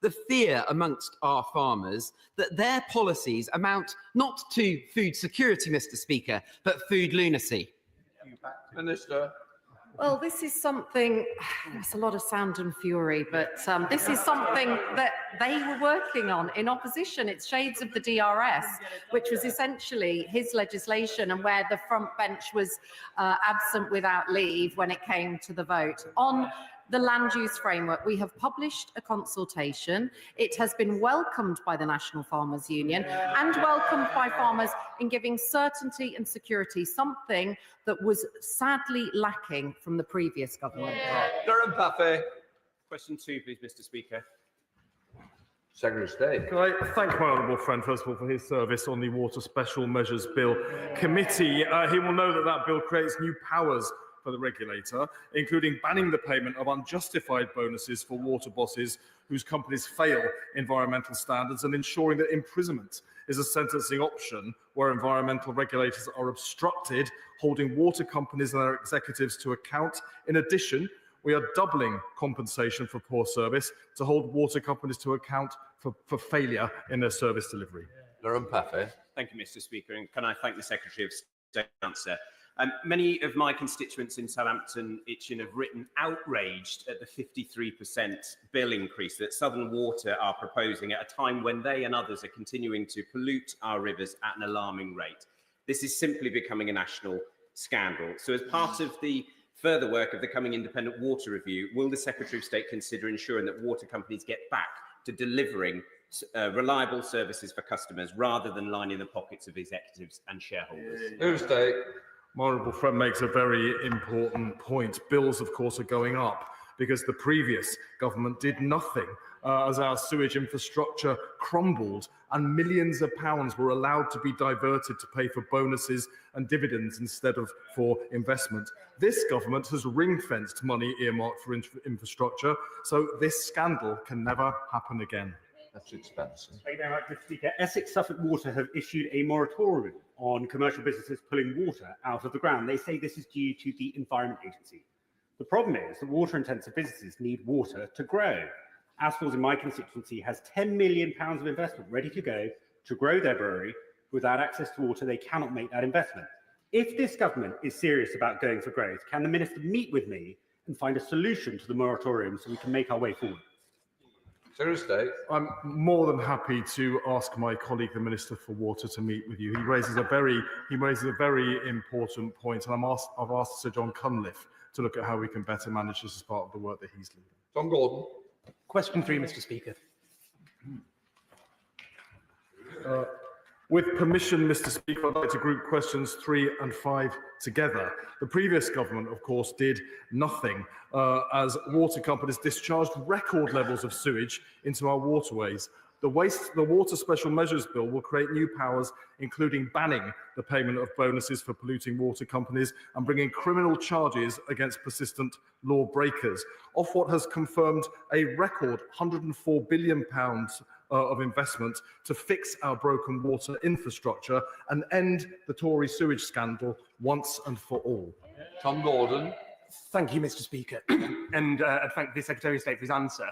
the fear amongst our farmers that their policies amount not to food security, Mr. Speaker, but food lunacy? Minister. Well, this is something, there's a lot of sound and fury, but this is something that they were working on in opposition. It's shades of the DRS, which was essentially his legislation and where the front bench was absent without leave when it came to the vote. On the land use framework, we have published a consultation. It has been welcomed by the National Farmers Union and welcomed by farmers in giving certainty and security, something that was sadly lacking from the previous government. Durham Buffet. Question 2, please, Mr. Speaker. Secretary of State. Can I thank my honourable friend, first of all, for his service on the Water Special Measures Bill Committee. He will know that that bill creates new powers for the regulator, including banning the payment of unjustified bonuses for water bosses whose companies fail environmental standards, and ensuring that imprisonment is a sentencing option where environmental regulators are obstructed, holding water companies and their executives to account. In addition, we are doubling compensation for poor service to hold water companies to account for failure in their service delivery. Durham Buffet. Thank you, Mr. Speaker, and can I thank the Secretary of State answer? Many of my constituents in Southampton, Itchen, have written outraged at the 53% bill increase that Southern Water are proposing at a time when they and others are continuing to pollute our rivers at an alarming rate. This is simply becoming a national scandal. So as part of the further work of the coming independent water review, will the Secretary of State consider ensuring that water companies get back to delivering reliable services for customers rather than lining the pockets of executives and shareholders? Secretary of State. My honourable friend makes a very important point. Bills, of course, are going up because the previous government did nothing as our sewage infrastructure crumbled and millions of pounds were allowed to be diverted to pay for bonuses and dividends instead of for investment. This government has ring-fenced money earmarked for infrastructure, so this scandal can never happen again. That's expensive. Thank you very much, Mr. Speaker. Essex Suffolk Water have issued a moratorium on commercial businesses pulling water out of the ground. They say this is due to the Environment Agency. The problem is that water-intensive businesses need water to grow. Asphalt in my constituency has £10 million of investment ready to go to grow their brewery. Without access to water, they cannot make that investment. If this government is serious about going for growth, can the Minister meet with me and find a solution to the moratorium so we can make our way forward? Secretary of State. I'm more than happy to ask my colleague, the Minister for Water, to meet with you. He raises a very important point, and I've asked Sir John Cunliffe to look at how we can better manage this as part of the work that he's leading. John Gordon. Question 3, Mr. Speaker. With permission, Mr. Speaker, I'd like to group questions 3 and 5 together. The previous government, of course, did nothing as water companies discharged record levels of sewage into our waterways. The Water Special Measures Bill will create new powers, including banning the payment of bonuses for polluting water companies and bringing criminal charges against persistent law breakers. Ofwat has confirmed a record £104 billion of investment to fix our broken water infrastructure and end the Tory sewage scandal once and for all. Tom Gordon. Thank you, Mr. Speaker, and I thank the Secretary of State for his answer.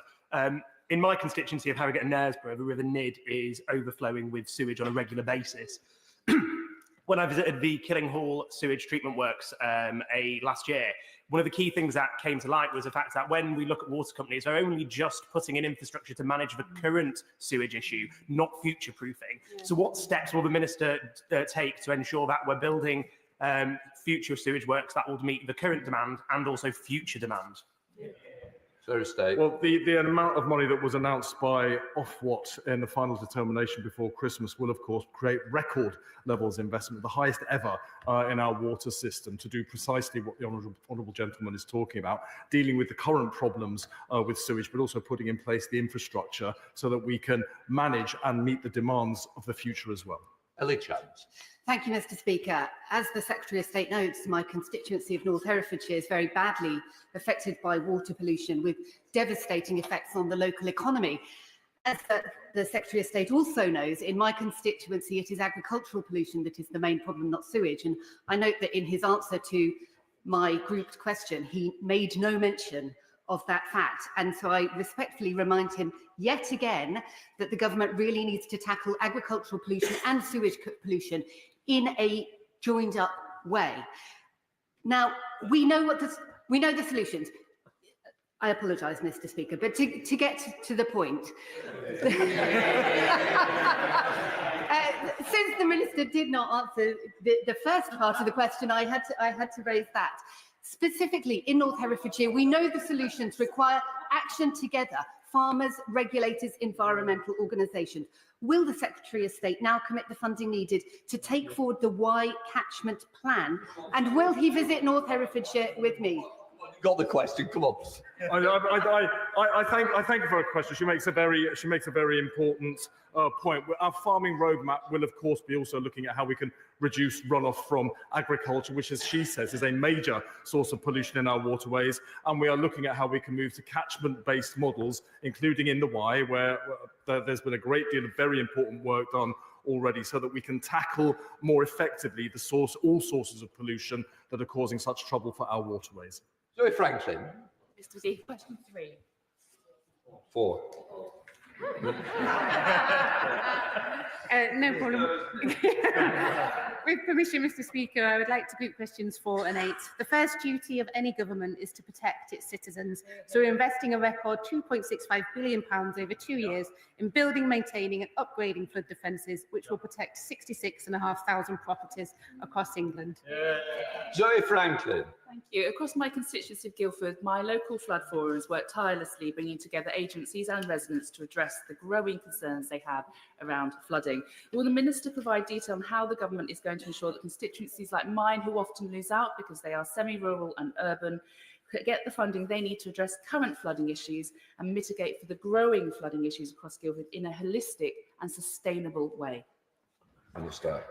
In my constituency of Harrogate and Knaresborough, the River Nid is overflowing with sewage on a regular basis. When I visited the Killinghall sewage treatment works last year, one of the key things that came to light was the fact that when we look at water companies, they're only just putting in infrastructure to manage the current sewage issue, not future-proofing. So what steps will the Minister take to ensure that we're building future sewage works that will meet the current demand and also future demand? Well, the amount of money that was announced by Ofwat in the final determination before Christmas will, of course, create record levels of investment, the highest ever in our water system, to do precisely what the honourable gentleman is talking about, dealing with the current problems with sewage, but also putting in place the infrastructure so that we can manage and meet the demands of the future as well. Ellie Chance. Thank you, Mr. Speaker. As the Secretary of State notes, my constituency of North Herefordshire is very badly affected by water pollution, with devastating effects on the local economy. As the Secretary of State also knows, in my constituency, it is agricultural pollution that is the main problem, not sewage. And I note that in his answer to my grouped question, he made no mention of that fact. And so I respectfully remind him yet again that the government really needs to tackle agricultural pollution and sewage pollution in a joined up way. Now, we know the solutions. I apologise, Mr. Speaker, but to get to the point, since the Minister did not answer the first part of the question, I had to raise that. Specifically, in North Herefordshire, we know the solutions require action together, farmers, regulators, environmental organisations. Will the Secretary of State now commit the funding needed to take forward the Y catchment plan? And will he visit North Herefordshire with me? Got the question, come on. I thank her for her question. She makes a very important point. Our farming roadmap will, of course, be also looking at how we can reduce runoff from agriculture, which, as she says, is a major source of pollution in our waterways. And we are looking at how we can move to catchment-based models, including in the Y, where there's been a great deal of very important work done already, so that we can tackle more effectively all sources of pollution that are causing such trouble for our waterways. Zoe Franklin. Mr. Speaker, question 3. 4. No problem. With permission, Mr. Speaker, I would like to group questions 4 and 8. The first duty of any government is to protect its citizens. So we're investing a record £2.65 billion over 2 years in building, maintaining and upgrading flood defences, which will protect 66,500 properties across England. Zoe Franklin. Thank you. Across my constituency of Guildford, my local flood forums work tirelessly bringing together agencies and residents to address the growing concerns they have around flooding. Will the Minister provide detail on how the government is going to ensure that constituencies like mine, who often lose out because they are semi-rural and urban, get the funding they need to address current flooding issues and mitigate for the growing flooding issues across Guildford in a holistic and sustainable way? Minister.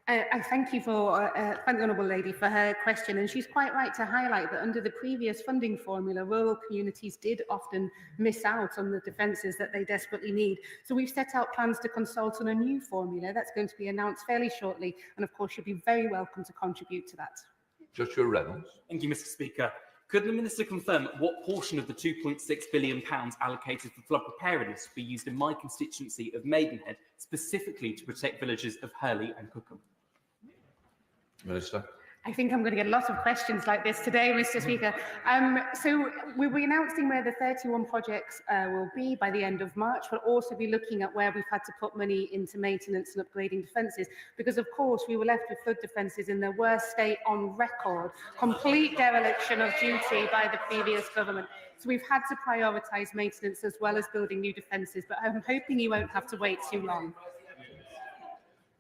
I thank the Honourable Lady for her question, and she's quite right to highlight that under the previous funding formula, rural communities did often miss out on the defences that they desperately need. So we've set out plans to consult on a new formula that's going to be announced fairly shortly, and of course you'll be very welcome to contribute to that. Joshua Reynolds. Thank you, Mr. Speaker. Could the Minister confirm what portion of the £2.6 billion allocated for flood preparedness will be used in my constituency of Maidenhead, specifically to protect villages of Hurley and Cookham? Minister. I think I'm going to get lots of questions like this today, Mr. Speaker. So we'll be announcing where the 31 projects will be by the end of March. We'll also be looking at where we've had to put money into maintenance and upgrading defences, because of course we were left with flood defences in their worst state on record, complete dereliction of duty by the previous government. So we've had to prioritise maintenance as well as building new defences, but I'm hoping you won't have to wait too long.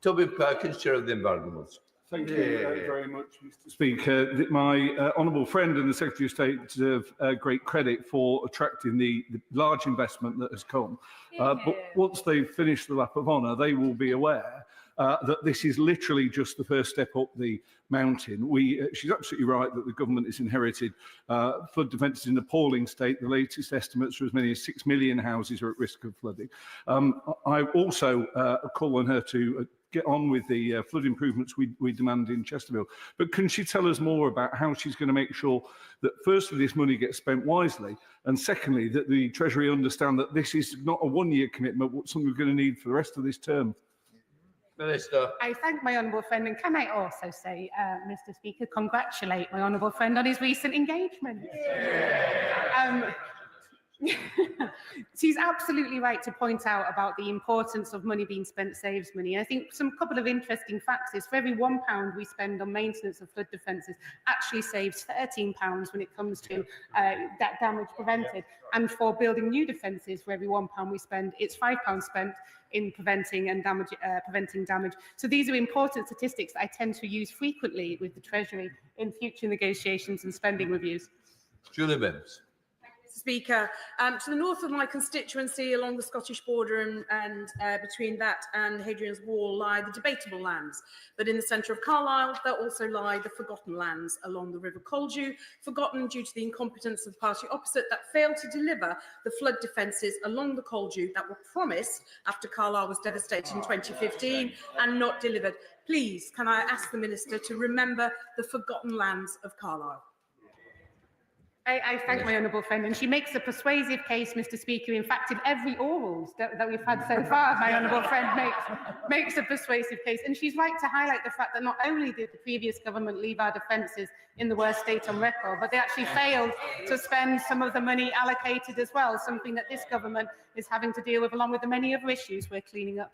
Toby Perkins, Chair of the Environment. Thank you very much, Mr. Speaker. My honourable friend and the Secretary of State deserve great credit for attracting the large investment that has come. But once they've finished the lap of honour, they will be aware that this is literally just the first step up the mountain. She's absolutely right that the government has inherited flood defences in an appalling state. The latest estimates are as many as 6 million houses are at risk of flooding. I also call on her to get on with the flood improvements we demand in Chesterfield. But can she tell us more about how she's going to make sure that, firstly, this money gets spent wisely, and secondly, that the Treasury understand that this is not a one-year commitment, but something we're going to need for the rest of this term? Minister. I thank my honourable friend, and can I also say, Mr. Speaker, congratulate my honourable friend on his recent engagement. She's absolutely right to point out about the importance of money being spent saves money. I think some couple of interesting facts is for every £1 we spend on maintenance of flood defences actually saves £13 when it comes to that damage prevented. And for building new defences, for every £1 we spend, it's £5 spent in preventing damage. So these are important statistics that I tend to use frequently with the Treasury in future negotiations and spending reviews. Julie Mims. Speaker, to the north of my constituency, along the Scottish border and between that and Hadrian's Wall, lie the debatable lands. But in the centre of Carlisle, there also lie the forgotten lands along the River Coldew, forgotten due to the incompetence of the party opposite that failed to deliver the flood defences along the Coldew that were promised after Carlisle was devastated in 2015 and not delivered. Please, can I ask the Minister to remember the forgotten lands of Carlisle? I thank my honourable friend, and she makes a persuasive case, Mr. Speaker. In fact, in every orals that we've had so far, my honourable friend makes a persuasive case. And she's right to highlight the fact that not only did the previous government leave our defences in the worst state on record, but they actually failed to spend some of the money allocated as well, something that this government is having to deal with, along with the many other issues we're cleaning up.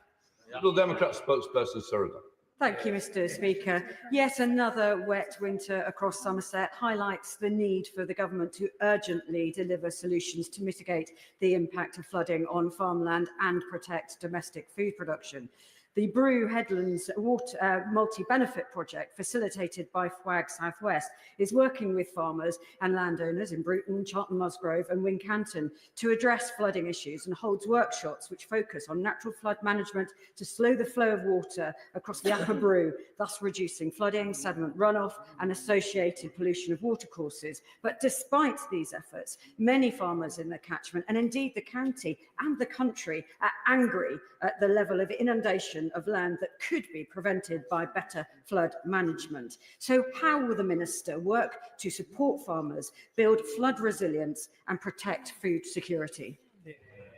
Liberal Democrat spokesperson Surrogate. Thank you, Mr. Speaker. Yet another wet winter across Somerset highlights the need for the government to urgently deliver solutions to mitigate the impact of flooding on farmland and protect domestic food production. The Brew Headlands multi-benefit project, facilitated by FWAG Southwest, is working with farmers and landowners in Bruton, Charlton Musgrove and Wincanton to address flooding issues, and holds workshops which focus on natural flood management to slow the flow of water across the Upper Brew, thus reducing flooding, sediment runoff and associated pollution of watercourses. But despite these efforts, many farmers in the catchment, and indeed the county and the country, are angry at the level of inundation of land that could be prevented by better flood management. So how will the Minister work to support farmers, build flood resilience and protect food security?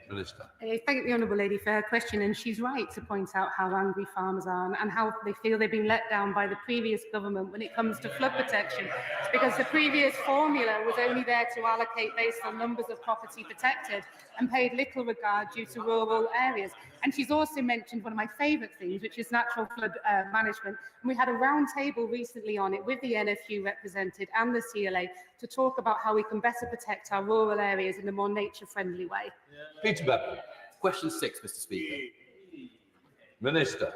Minister. I thank the honourable lady for her question, and she's right to point out how angry farmers are and how they feel they've been let down by the previous government when it comes to flood protection, because the previous formula was only there to allocate based on numbers of property protected and paid little regard due to rural areas. And she's also mentioned one of my favourite things, which is natural flood management. And we had a round table recently on it with the NFU represented and the CLA to talk about how we can better protect our rural areas in a more nature-friendly way. Peter Bevan. Question 6, Mr. Speaker. Minister.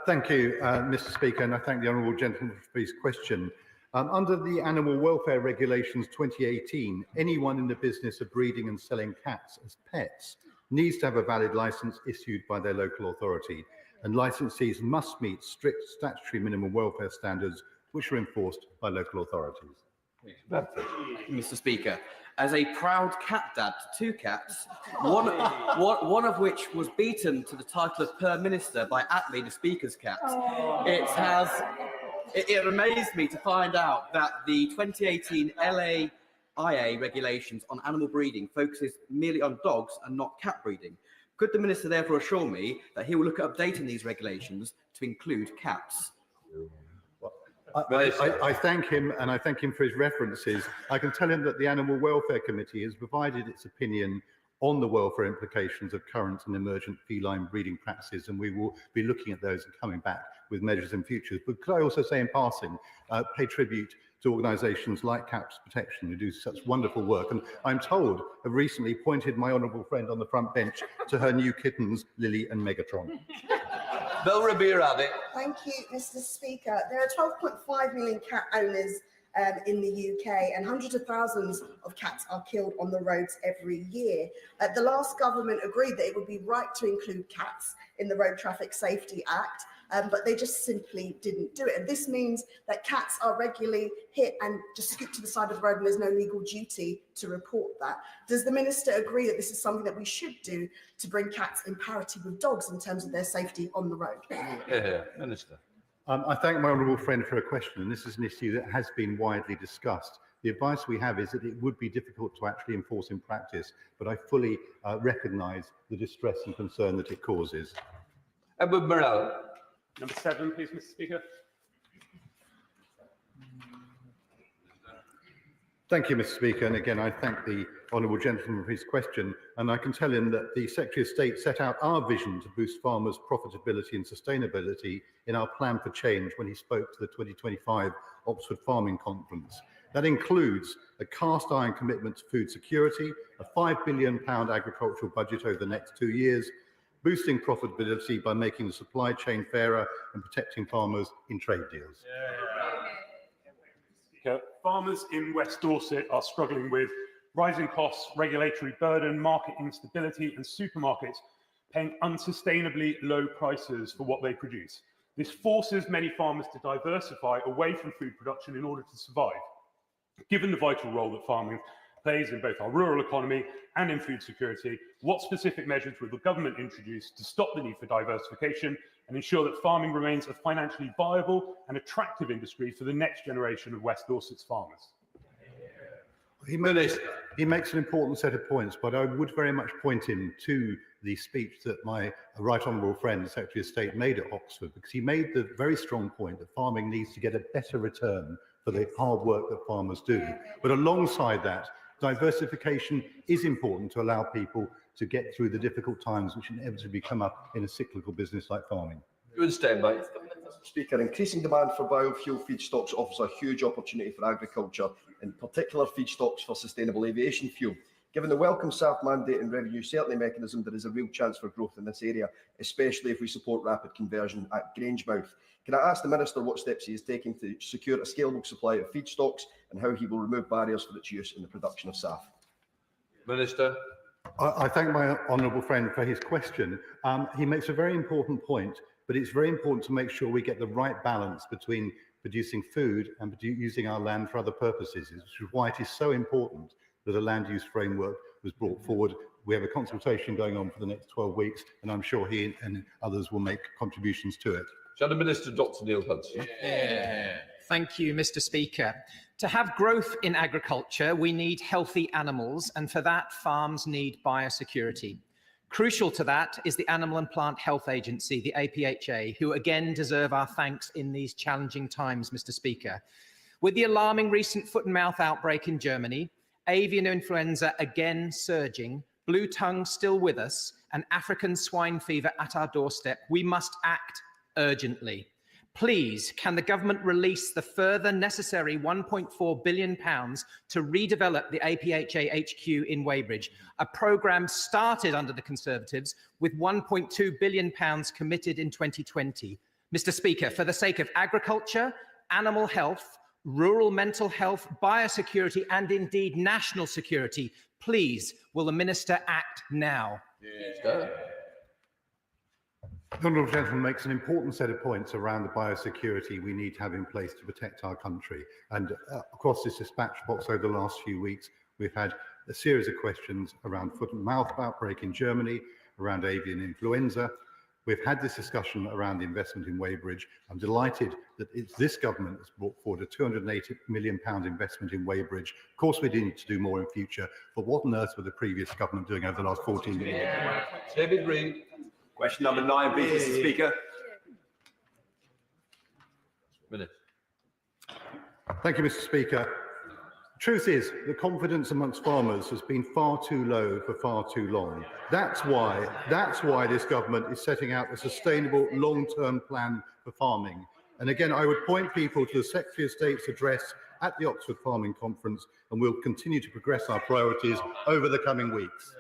Thank you, Mr. Speaker, and I thank the honourable gentleman for his question. Under the Animal Welfare Regulations 2018, anyone in the business of breeding and selling cats as pets needs to have a valid licence issued by their local authority, and licensees must meet strict statutory minimum welfare standards which are enforced by local authorities. Mr. Speaker, as a proud cat dad to 2 cats, one of which was beaten to the title of Per Minister by Attlee, the Speaker's cat, it amazed me to find out that the 2018 LAIA regulations on animal breeding focuses merely on dogs and not cat breeding. Could the Minister therefore assure me that he will look at updating these regulations to include cats? I thank him, and I thank him for his references. I can tell him that the Animal Welfare Committee has provided its opinion on the welfare implications of current and emergent feline breeding practices, and we will be looking at those and coming back with measures in future. But could I also say in passing, pay tribute to organisations like Cats Protection who do such wonderful work, and I'm told have recently pointed my honourable friend on the front bench to her new kittens, Lily and Megatron. Bill Rabiradi. Thank you, Mr. Speaker. There are 12.5 million cat owners in the UK, and hundreds of thousands of cats are killed on the roads every year. The last government agreed that it would be right to include cats in the Road Traffic Safety Act, but they just simply didn't do it. And this means that cats are regularly hit and just scoot to the side of the road, and there's no legal duty to report that. Does the Minister agree that this is something that we should do to bring cats in parity with dogs in terms of their safety on the road? Yeah, Minister. I thank my honourable friend for a question, and this is an issue that has been widely discussed. The advice we have is that it would be difficult to actually enforce in practice, but I fully recognise the distress and concern that it causes. Edward Morell. Number 7, please, Mr. Speaker. Thank you, Mr. Speaker. And again, I thank the honourable gentleman for his question. And I can tell him that the Secretary of State set out our vision to boost farmers' profitability and sustainability in our plan for change when he spoke to the 2025 Oxford Farming Conference. That includes a cast iron commitment to food security, a £5 billion agricultural budget over the next 2 years, boosting profitability by making the supply chain fairer and protecting farmers in trade deals. Farmers in West Dorset are struggling with rising costs, regulatory burden, market instability, and supermarkets paying unsustainably low prices for what they produce. This forces many farmers to diversify away from food production in order to survive. Given the vital role that farming plays in both our rural economy and in food security, what specific measures will the government introduce to stop the need for diversification and ensure that farming remains a financially viable and attractive industry for the next generation of West Dorset's farmers? He makes an important set of points, but I would very much point him to the speech that my right honourable friend, the Secretary of State, made at Oxford, because he made the very strong point that farming needs to get a better return for the hard work that farmers do. But alongside that, diversification is important to allow people to get through the difficult times which inevitably come up in a cyclical business like farming. Good statement. Speaker, increasing demand for biofuel feedstocks offers a huge opportunity for agriculture, in particular feedstocks for sustainable aviation fuel. Given the welcome SAF mandate and revenue certainty mechanism, there is a real chance for growth in this area, especially if we support rapid conversion at Grangemouth. Can I ask the Minister what steps he is taking to secure a scalable supply of feedstocks and how he will remove barriers for its use in the production of SAF? Minister. I thank my honourable friend for his question. He makes a very important point, but it's very important to make sure we get the right balance between producing food and using our land for other purposes, which is why it is so important that a land use framework was brought forward. We have a consultation going on for the next 12 weeks, and I'm sure he and others will make contributions to it. Shadow Minister Dr. Neil Hudson. Thank you, Mr. Speaker. To have growth in agriculture, we need healthy animals, and for that, farms need biosecurity. Crucial to that is the Animal and Plant Health Agency, the APHA, who again deserve our thanks in these challenging times, Mr. Speaker. With the alarming recent foot and mouth outbreak in Germany, avian influenza again surging, blue tongue still with us, and African swine fever at our doorstep, we must act urgently. Please, can the government release the further necessary £1.4 billion to redevelop the APHA HQ in Weybridge, a programme started under the Conservatives with £1.2 billion committed in 2020. Mr. Speaker, for the sake of agriculture, animal health, rural mental health, biosecurity, and indeed national security, please, will the Minister act now? Yes, The honourable gentleman makes an important set of points around the biosecurity we need to have in place to protect our country. And across this dispatch box over the last few weeks, we've had a series of questions around foot and mouth outbreak in Germany, around avian influenza. We've had this discussion around the investment in Weybridge. I'm delighted that it's this government that's brought forward a £280 million investment in Weybridge. Of course, we do need to do more in future, but what on earth were the previous government doing over the last 14 years? David Reid. Question number 9, please, Mr. Speaker. Thank you, Mr. Speaker. The truth is, the confidence amongst farmers has been far too low for far too long. That's why this government is setting out a sustainable long-term plan for farming. And again, I would point people to the Secretary of State's address at the Oxford Farming Conference, and we'll continue to progress our priorities over the coming weeks.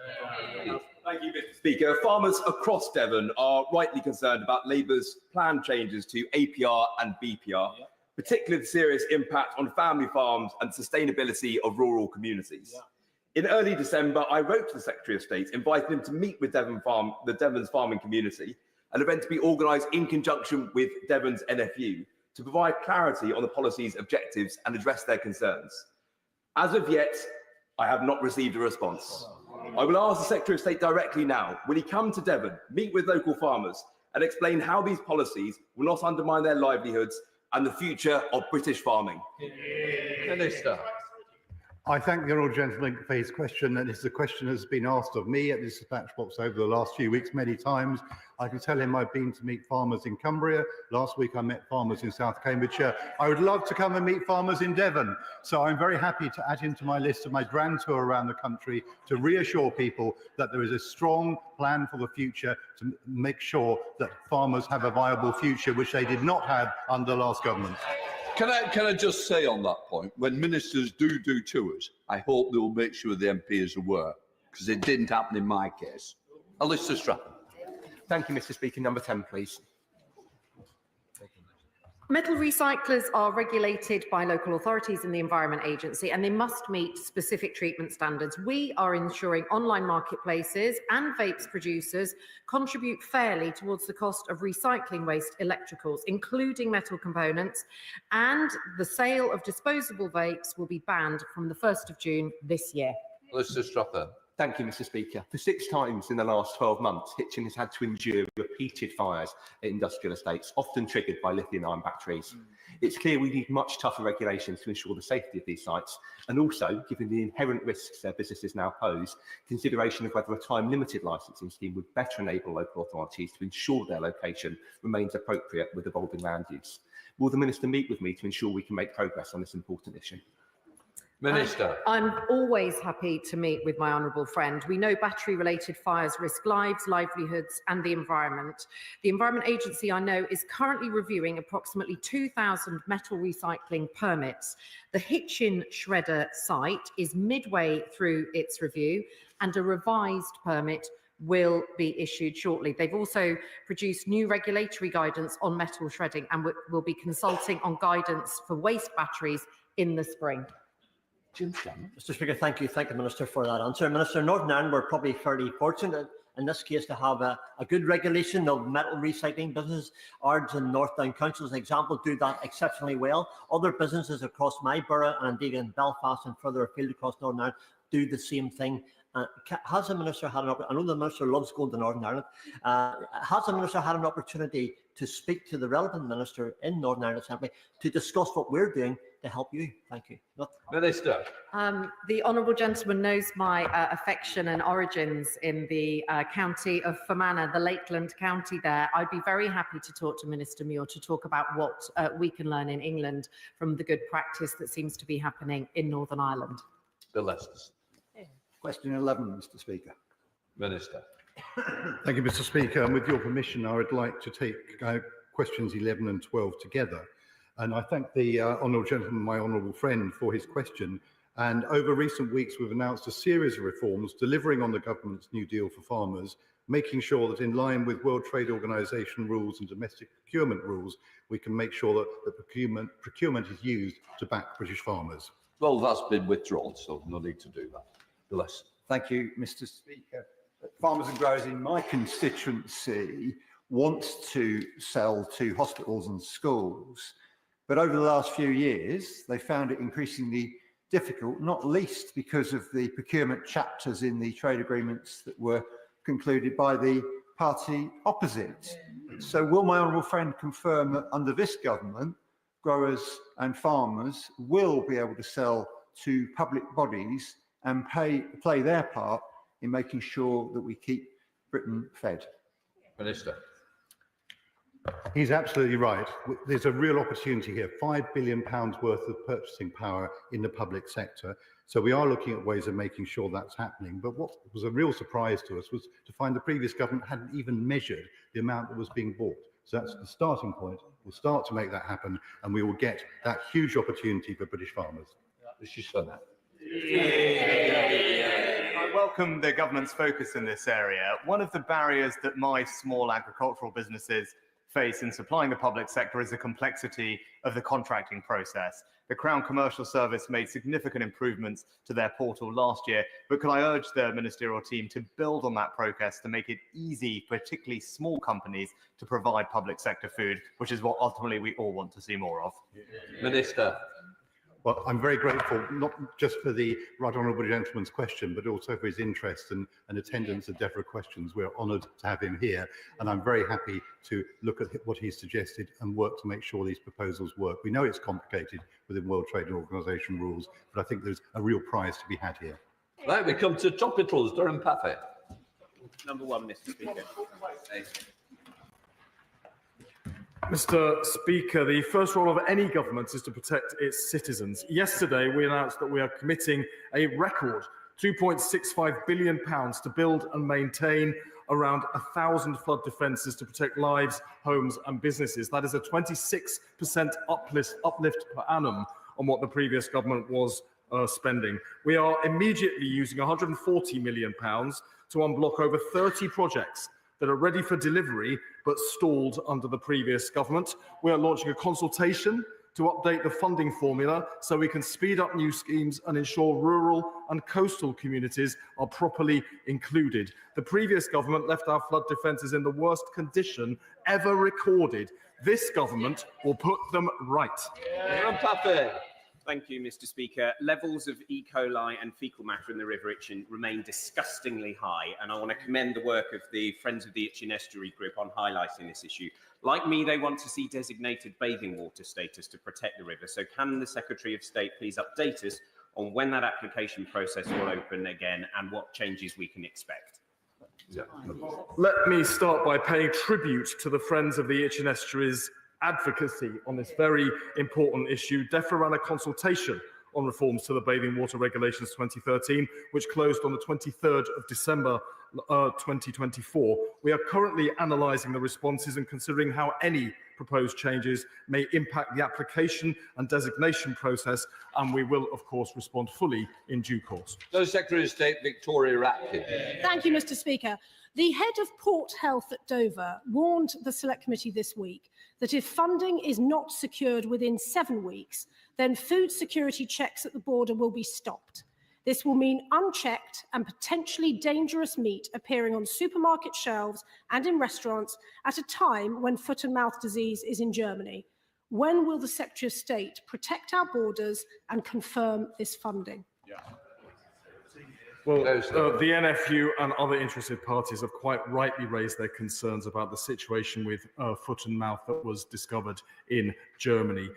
Thank you, Mr. Speaker. Farmers across Devon are rightly concerned about Labour's planned changes to APR and BPR, particularly the serious impact on family farms and sustainability of rural communities. In early December, I wrote to the Secretary of State, inviting him to meet with Devon's farming community, an event to be organised in conjunction with Devon's NFU to provide clarity on the policy's objectives and address their concerns. As of yet, I have not received a response. I will ask the Secretary of State directly now, will he come to Devon, meet with local farmers and explain how these policies will not undermine their livelihoods and the future of British farming? Minister. I thank the honourable gentleman for his question, and it's a question that has been asked of me at this dispatch box over the last few weeks many times. I can tell him I've been to meet farmers in Cumbria. Last week I met farmers in South Cambridgeshire. I would love to come and meet farmers in Devon. So I'm very happy to add him to my list of my grand tour around the country to reassure people that there is a strong plan for the future to make sure that farmers have a viable future, which they did not have under the last government. Can I just say on that point, when ministers do tours, I hope they will make sure the MP is aware, because it didn't happen in my case. Alistair Stratton. Thank you, Mr. Speaker. Number 10, please. Metal recyclers are regulated by local authorities and the Environment Agency, and they must meet specific treatment standards. We are ensuring online marketplaces and vapes producers contribute fairly towards the cost of recycling waste electricals, including metal components, and the sale of disposable vapes will be banned from the 1st of June this year. Alistair Stratton. Thank you, Mr. Speaker. For 6 times in the last 12 months, Hitchin has had to endure repeated fires at industrial estates, often triggered by lithium-ion batteries. It's clear we need much tougher regulations to ensure the safety of these sites, and also, given the inherent risks their businesses now pose, consideration of whether a time-limited licensing scheme would better enable local authorities to ensure their location remains appropriate with evolving land use. Will the Minister meet with me to ensure we can make progress on this important issue? Minister. I'm always happy to meet with my honourable friend. We know battery-related fires risk lives, livelihoods and the environment. The Environment Agency, I know, is currently reviewing approximately 2,000 metal recycling permits. The Hitchin shredder site is midway through its review and a revised permit will be issued shortly. They've also produced new regulatory guidance on metal shredding and will be consulting on guidance for waste batteries in the spring. Mr. Speaker, thank you. Thank the Minister for that answer. Minister, Northern Ireland, we're probably fairly fortunate in this case to have a good regulation of metal recycling business. Ards and North Down Council, as an example, do that exceptionally well. Other businesses across my borough and indeed in Belfast and further afield across Northern Ireland do the same thing. Has the Minister had an opportunity? I know the Minister loves going to Northern Ireland. Has the Minister had an opportunity to speak to the relevant Minister in Northern Ireland Assembly to discuss what we're doing to help you? Thank you. Minister. The honourable gentleman knows my affection and origins in the county of Fermanagh, the Lakeland county there. I'd be very happy to talk to Minister Muir to talk about what we can learn in England from the good practice that seems to be happening in Northern Ireland. Bill Estes. Question 11, Mr. Speaker. Minister. Thank you, Mr. Speaker. And with your permission, I would like to take questions 11 and 12 together. And I thank the honourable gentleman, my honourable friend, for his question. And over recent weeks, we've announced a series of reforms delivering on the government's New Deal for farmers, making sure that in line with World Trade Organization rules and domestic procurement rules, we can make sure that the procurement is used to back British farmers. Well, that's been withdrawn, so no need to do that. Bless. Thank you, Mr. Speaker. Farmers and growers in my constituency want to sell to hospitals and schools, but over the last few years, they found it increasingly difficult, not least because of the procurement chapters in the trade agreements that were concluded by the party opposite. So will my honourable friend confirm that under this government, growers and farmers will be able to sell to public bodies and play their part in making sure that we keep Britain fed? Minister. He's absolutely right. There's a real opportunity here, £5 billion worth of purchasing power in the public sector. So we are looking at ways of making sure that's happening. But what was a real surprise to us was to find the previous government hadn't even measured the amount that was being bought. So that's the starting point. We'll start to make that happen, and we will get that huge opportunity for British farmers. I welcome the government's focus in this area. One of the barriers that my small agricultural businesses face in supplying the public sector is the complexity of the contracting process. The Crown Commercial Service made significant improvements to their portal last year, but can I urge the ministerial team to build on that progress to make it easy, particularly small companies, to provide public sector food, which is what ultimately we all want to see more of. Minister. Well, I'm very grateful, not just for the right honourable gentleman's question, but also for his interest and attendance at DEFRA questions. We're honoured to have him here, and I'm very happy to look at what he's suggested and work to make sure these proposals work. We know it's complicated within World Trade Organization rules, but I think there's a real prize to be had here. Right, we come to topicals. Durham Paffett. Number 1, Mr. Speaker. Mr. Speaker, the first role of any government is to protect its citizens. Yesterday, we announced that we are committing a record £2.65 billion to build and maintain around 1,000 flood defences to protect lives, homes and businesses. That is a 26% uplift per annum on what the previous government was spending. We are immediately using £140 million to unblock over 30 projects that are ready for delivery but stalled under the previous government. We are launching a consultation to update the funding formula so we can speed up new schemes and ensure rural and coastal communities are properly included. The previous government left our flood defences in the worst condition ever recorded. This government will put them right. Thank you, Mr. Speaker. Levels of E. coli and faecal matter in the River Itchen remain disgustingly high, and I want to commend the work of the Friends of the Itchen Estuary Group on highlighting this issue. Like me, they want to see designated bathing water status to protect the river. So can the Secretary of State please update us on when that application process will open again and what changes we can expect? Let me start by paying tribute to the Friends of the Itchen Estuary's advocacy on this very important issue. DEFRA ran a consultation on reforms to the Bathing Water Regulations 2013, which closed on the 23rd of December 2024. We are currently analysing the responses and considering how any proposed changes may impact the application and designation process, and we will, of course, respond fully in due course. So, Secretary of State Victoria Ratcliffe. Thank you, Mr. Speaker. The head of Port Health at Dover warned the Select Committee this week that if funding is not secured within 7 weeks, then food security checks at the border will be stopped. This will mean unchecked and potentially dangerous meat appearing on supermarket shelves and in restaurants at a time when foot and mouth disease is in Germany. When will the Secretary of State protect our borders and confirm this funding? Well, the NFU and other interested parties have quite rightly raised their concerns about the situation with foot and mouth that was discovered in Germany.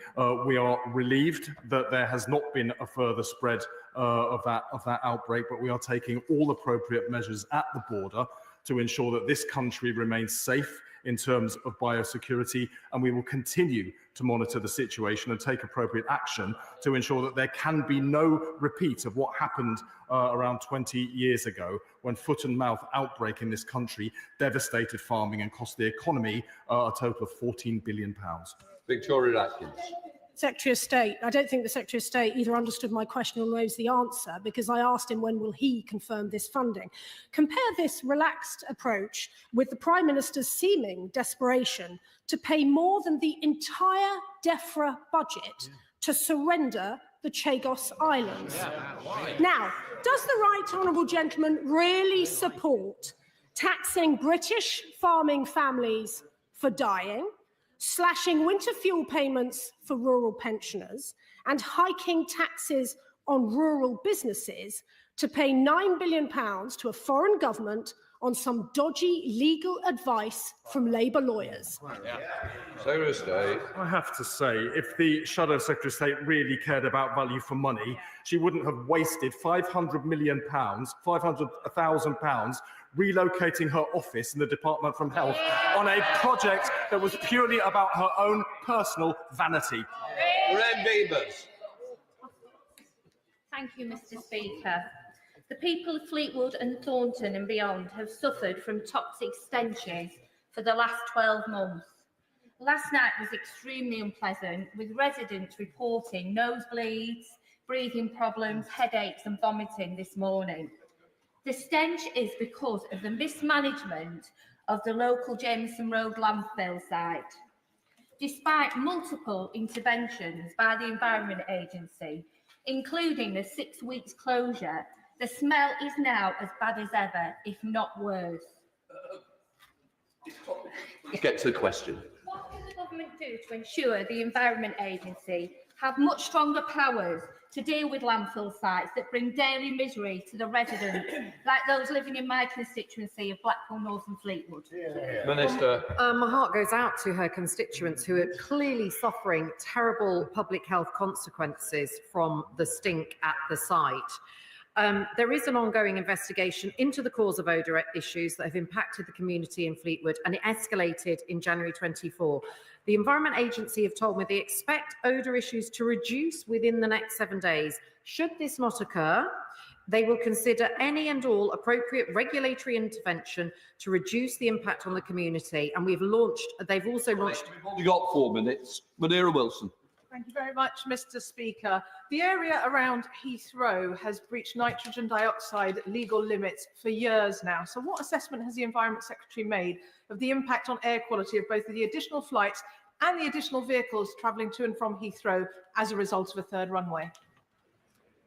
We are relieved that there has not been a further spread of that outbreak, but we are taking all appropriate measures at the border to ensure that this country remains safe in terms of biosecurity, and we will continue to monitor the situation and take appropriate action to ensure that there can be no repeat of what happened around 20 years ago when foot and mouth outbreak in this country devastated farming and cost the economy a total of £14 billion. Victoria Atkins. Secretary of State, I don't think the Secretary of State either understood my question or knows the answer, because I asked him when will he confirm this funding. Compare this relaxed approach with the Prime Minister's seeming desperation to pay more than the entire DEFRA budget to surrender the Chagos Islands. Now, does the right honourable gentleman really support taxing British farming families for dying, slashing winter fuel payments for rural pensioners, and hiking taxes on rural businesses to pay £9 billion to a foreign government on some dodgy legal advice from Labour lawyers? Secretary of State. I have to say, if the Shadow Secretary of State really cared about value for money, she wouldn't have wasted £500 million, £500,000 relocating her office in the Department from Health on a project that was purely about her own personal vanity. Thank you, Mr. Speaker. The people of Fleetwood and Thornton and beyond have suffered from toxic stenches for the last 12 months. Last night was extremely unpleasant, with residents reporting nosebleeds, breathing problems, headaches and vomiting this morning. The stench is because of the mismanagement of the local Jameson Road landfill site. Despite multiple interventions by the Environment Agency, including the 6 weeks closure, the smell is now as bad as ever, if not worse. Get to the question. What can the government do to ensure the Environment Agency have much stronger powers to deal with landfill sites that bring daily misery to the residents, like those living in my constituency of Blackpool North and Fleetwood? Minister. My heart goes out to her constituents who are clearly suffering terrible public health consequences from the stink at the site. There is an ongoing investigation into the cause of odour issues that have impacted the community in Fleetwood, and it escalated in January 24. The Environment Agency have told me they expect odour issues to reduce within the next 7 days. Should this not occur, they will consider any and all appropriate regulatory intervention to reduce the impact on the community. And they've also launched... We've only got 4 minutes. Madeira Wilson. Thank you very much, Mr. Speaker. The area around Heathrow has breached nitrogen dioxide legal limits for years now. So what assessment has the Environment Secretary made of the impact on air quality of both the additional flights and the additional vehicles travelling to and from Heathrow as a result of a third runway?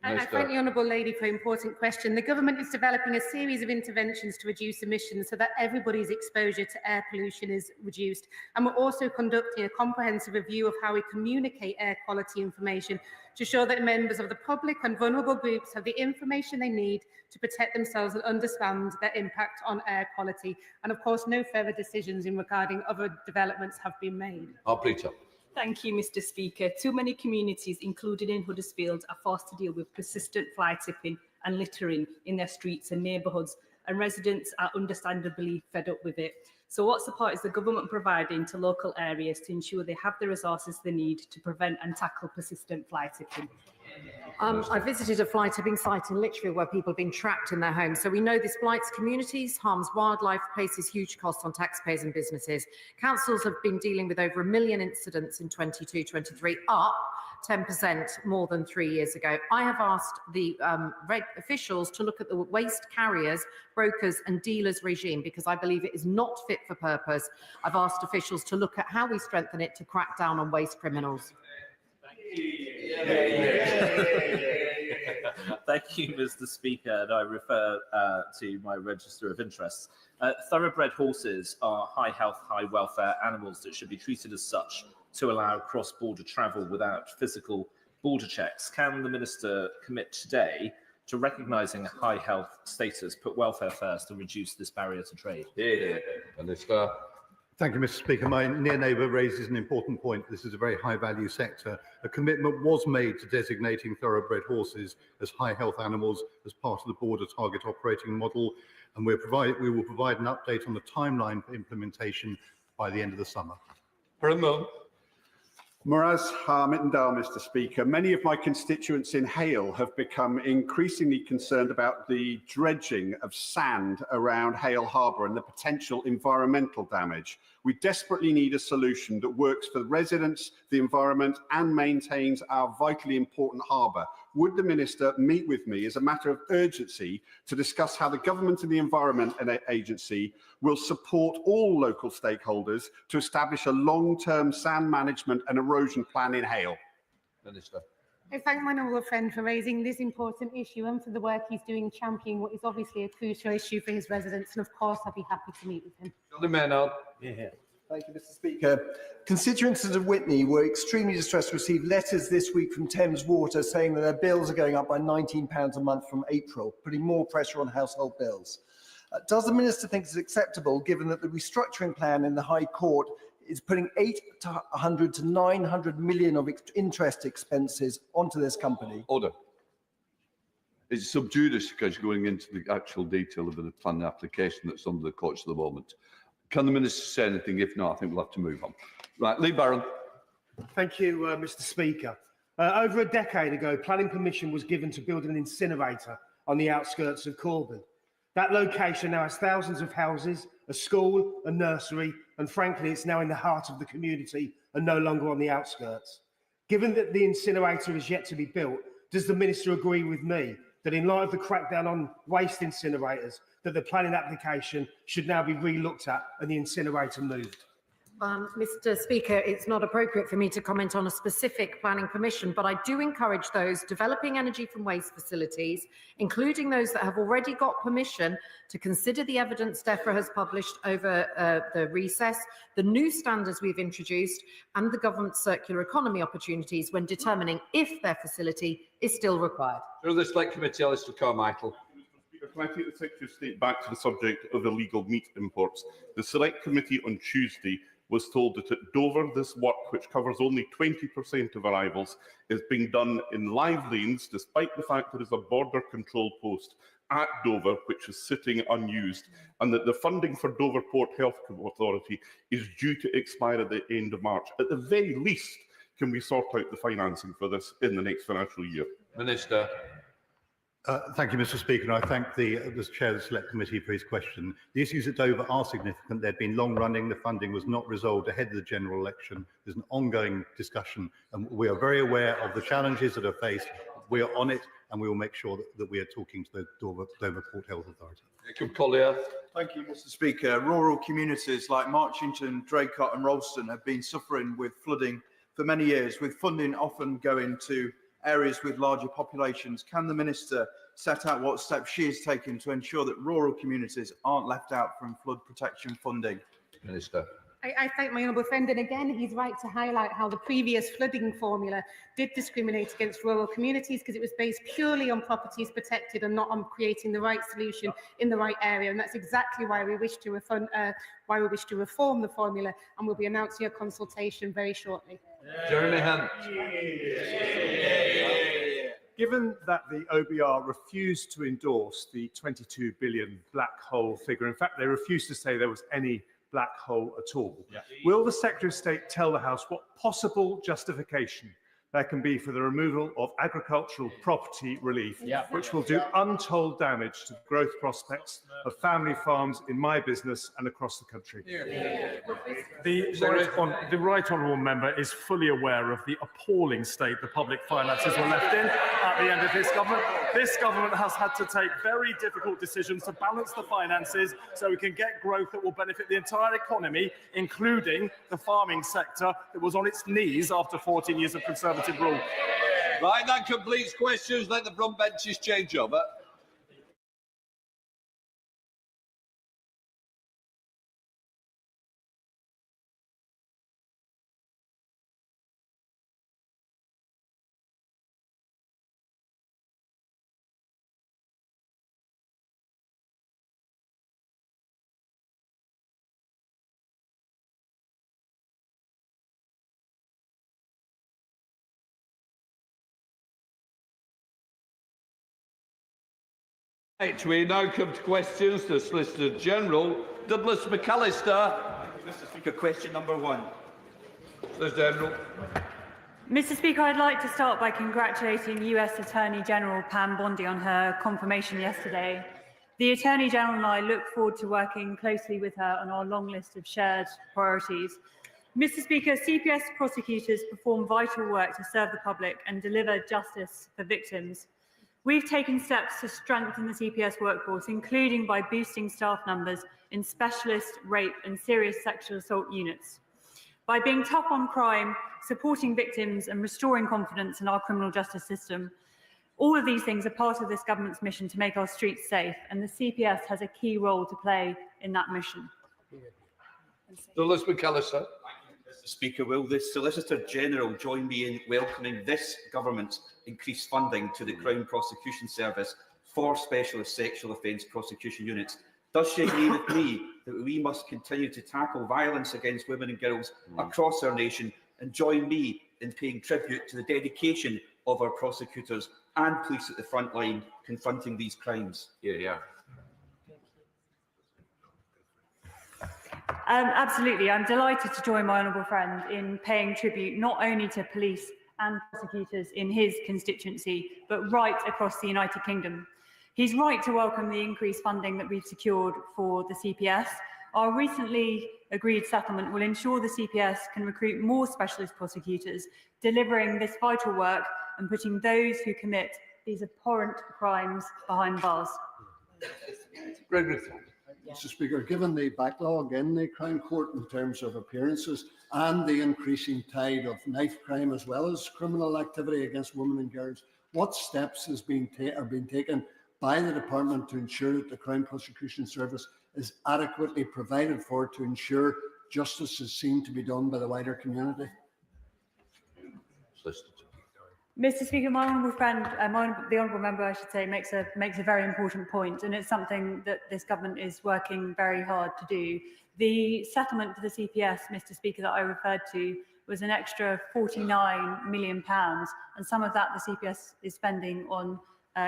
I thank the Honourable Lady for an important question. The government is developing a series of interventions to reduce emissions so that everybody's exposure to air pollution is reduced. And we're also conducting a comprehensive review of how we communicate air quality information to ensure that members of the public and vulnerable groups have the information they need to protect themselves and understand their impact on air quality. And of course, no further decisions regarding other developments have been made. Arbrita. Thank you, Mr. Speaker. Too many communities, including in Huddersfield, are forced to deal with persistent fly tipping and littering in their streets and neighbourhoods, and residents are understandably fed up with it. So what support is the government providing to local areas to ensure they have the resources they need to prevent and tackle persistent fly tipping? I visited a fly tipping site in Lichfield where people have been trapped in their homes. So we know this blights communities, harms wildlife, places huge costs on taxpayers and businesses. Councils have been dealing with over 1 million incidents in 22-23, up 10% more than 3 years ago. I have asked the officials to look at the waste carriers, brokers and dealers regime because I believe it is not fit for purpose. I've asked officials to look at how we strengthen it to crack down on waste criminals. Thank you, Mr. Speaker, and I refer to my register of interests. Thoroughbred horses are high health, high welfare animals that should be treated as such to allow cross-border travel without physical border checks. Can the Minister commit today to recognising high health status, put welfare first and reduce this barrier to trade? Minister. Thank you, Mr. Speaker. My near neighbour raises an important point. This is a very high-value sector. A commitment was made to designating thoroughbred horses as high health animals as part of the border target operating model, and we will provide an update on the timeline for implementation by the end of the summer. Muraz Mithendale, Mr. Speaker. Many of my constituents in Hale have become increasingly concerned about the dredging of sand around Hale Harbour and the potential environmental damage. We desperately need a solution that works for the residents, the environment and maintains our vitally important harbour. Would the Minister meet with me as a matter of urgency to discuss how the Government and the Environment Agency will support all local stakeholders to establish a long-term sand management and erosion plan in Hale? Minister. I thank my honourable friend for raising this important issue and for the work he's doing championing what is obviously a crucial issue for his residents. And of course, I'd be happy to meet with him. Thank you, Mr. Speaker. Constituents of Witney were extremely distressed to receive letters this week from Thames Water saying that their bills are going up by £19 a month from April, putting more pressure on household bills. Does the Minister think it's acceptable, given that the restructuring plan in the High Court is putting 800 to 900 million of interest expenses onto this company? Order. It's sub judice because you're going into the actual detail of the plan application that's under the courts at the moment. Can the Minister say anything? If not, I think we'll have to move on. Right, Lee Barron. Thank you, Mr. Speaker. Over a decade ago, planning permission was given to build an incinerator on the outskirts of Corban. That location now has thousands of houses, a school, a nursery, and frankly, it's now in the heart of the community and no longer on the outskirts. Given that the incinerator is yet to be built, does the Minister agree with me that in light of the crackdown on waste incinerators, that the planning application should now be re-looked at and the incinerator moved? Mr. Speaker, it's not appropriate for me to comment on a specific planning permission, but I do encourage those developing energy from waste facilities, including those that have already got permission, to consider the evidence DEFRA has published over the recess, the new standards we've introduced, and the government's circular economy opportunities when determining if their facility is still required. Through the Select Committee, Alistair Carmichael. Can I take the Secretary of State back to the subject of illegal meat imports? The Select Committee on Tuesday was told that at Dover, this work, which covers only 20% of arrivals, is being done in live lanes, despite the fact there is a border control post at Dover, which is sitting unused, and that the funding for Dover Port Health Authority is due to expire at the end of March. At the very least, can we sort out the financing for this in the next financial year? Minister. Thank you, Mr. Speaker, and I thank the Chair of the Select Committee for his question. The issues at Dover are significant. They've been long-running. The funding was not resolved ahead of the general election. There's an ongoing discussion, and we are very aware of the challenges that are faced. We are on it, and we will make sure that we are talking to the Dover Port Health Authority. Jacob Collier. Thank you, Mr. Speaker. Rural communities like Marchington, Draycott and Ralston have been suffering with flooding for many years, with funding often going to areas with larger populations. Can the Minister set out what steps she is taking to ensure that rural communities aren't left out from flood protection funding? Minister. I thank my honourable friend, and again, he's right to highlight how the previous flooding formula did discriminate against rural communities because it was based purely on properties protected and not on creating the right solution in the right area. And that's exactly why we wish to reform the formula, and we'll be announcing a consultation very shortly. Jeremy Hunt. Given that the OBR refused to endorse the 22 billion black hole figure, in fact, they refused to say there was any black hole at all. Will the Secretary of State tell the House what possible justification there can be for the removal of agricultural property relief, which will do untold damage to the growth prospects of family farms in my business and across the country? The right honourable member is fully aware of the appalling state the public finances were left in at the end of this government. This government has had to take very difficult decisions to balance the finances so we can get growth that will benefit the entire economy, including the farming sector that was on its knees after 14 years of Conservative rule. Right, that completes questions. Let the front benches change over. Right, we now come to questions to Solicitor General Douglas McAllister. Mr. Speaker, question number 1. Solicitor General. Mr. Speaker, I'd like to start by congratulating US Attorney General Pam Bondi on her confirmation yesterday. The Attorney General and I look forward to working closely with her on our long list of shared priorities. Mr. Speaker, CPS prosecutors perform vital work to serve the public and deliver justice for victims. We've taken steps to strengthen the CPS workforce, including by boosting staff numbers in specialist rape and serious sexual assault units. By being tough on crime, supporting victims and restoring confidence in our criminal justice system. All of these things are part of this government's mission to make our streets safe, and the CPS has a key role to play in that mission. Douglas McAllister. Mr. Speaker, will the Solicitor General join me in welcoming this government's increased funding to the Crown Prosecution Service for specialist sexual offence prosecution units? Does she agree with me that we must continue to tackle violence against women and girls across our nation, and join me in paying tribute to the dedication of our prosecutors and police at the front line confronting these crimes? Absolutely. I'm delighted to join my honourable friend in paying tribute not only to police and prosecutors in his constituency, but right across the United Kingdom. He's right to welcome the increased funding that we've secured for the CPS. Our recently agreed settlement will ensure the CPS can recruit more specialist prosecutors, delivering this vital work and putting those who commit these abhorrent crimes behind bars. Mr. Speaker, given the backlog in the Crown Court in terms of appearances and the increasing tide of knife crime as well as criminal activity against women and girls, what steps are being taken by the Department to ensure that the Crown Prosecution Service is adequately provided for to ensure justice is seen to be done by the wider community? Mr. Speaker, my honourable friend, the honourable member, I should say, makes a very important point, and it's something that this government is working very hard to do. The settlement for the CPS, Mr. Speaker, that I referred to was an extra £49 million, and some of that the CPS is spending on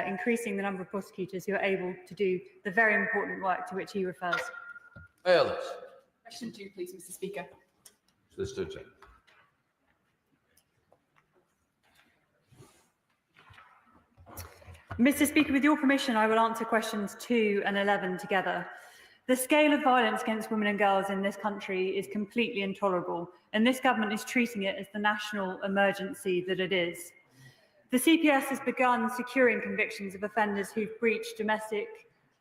increasing the number of prosecutors who are able to do the very important work to which he refers. Question 2, please, Mr. Speaker. Solicitor. Mr. Speaker, with your permission, I will answer questions 2 and 11 together. The scale of violence against women and girls in this country is completely intolerable, and this government is treating it as the national emergency that it is. The CPS has begun securing convictions of offenders who've breached domestic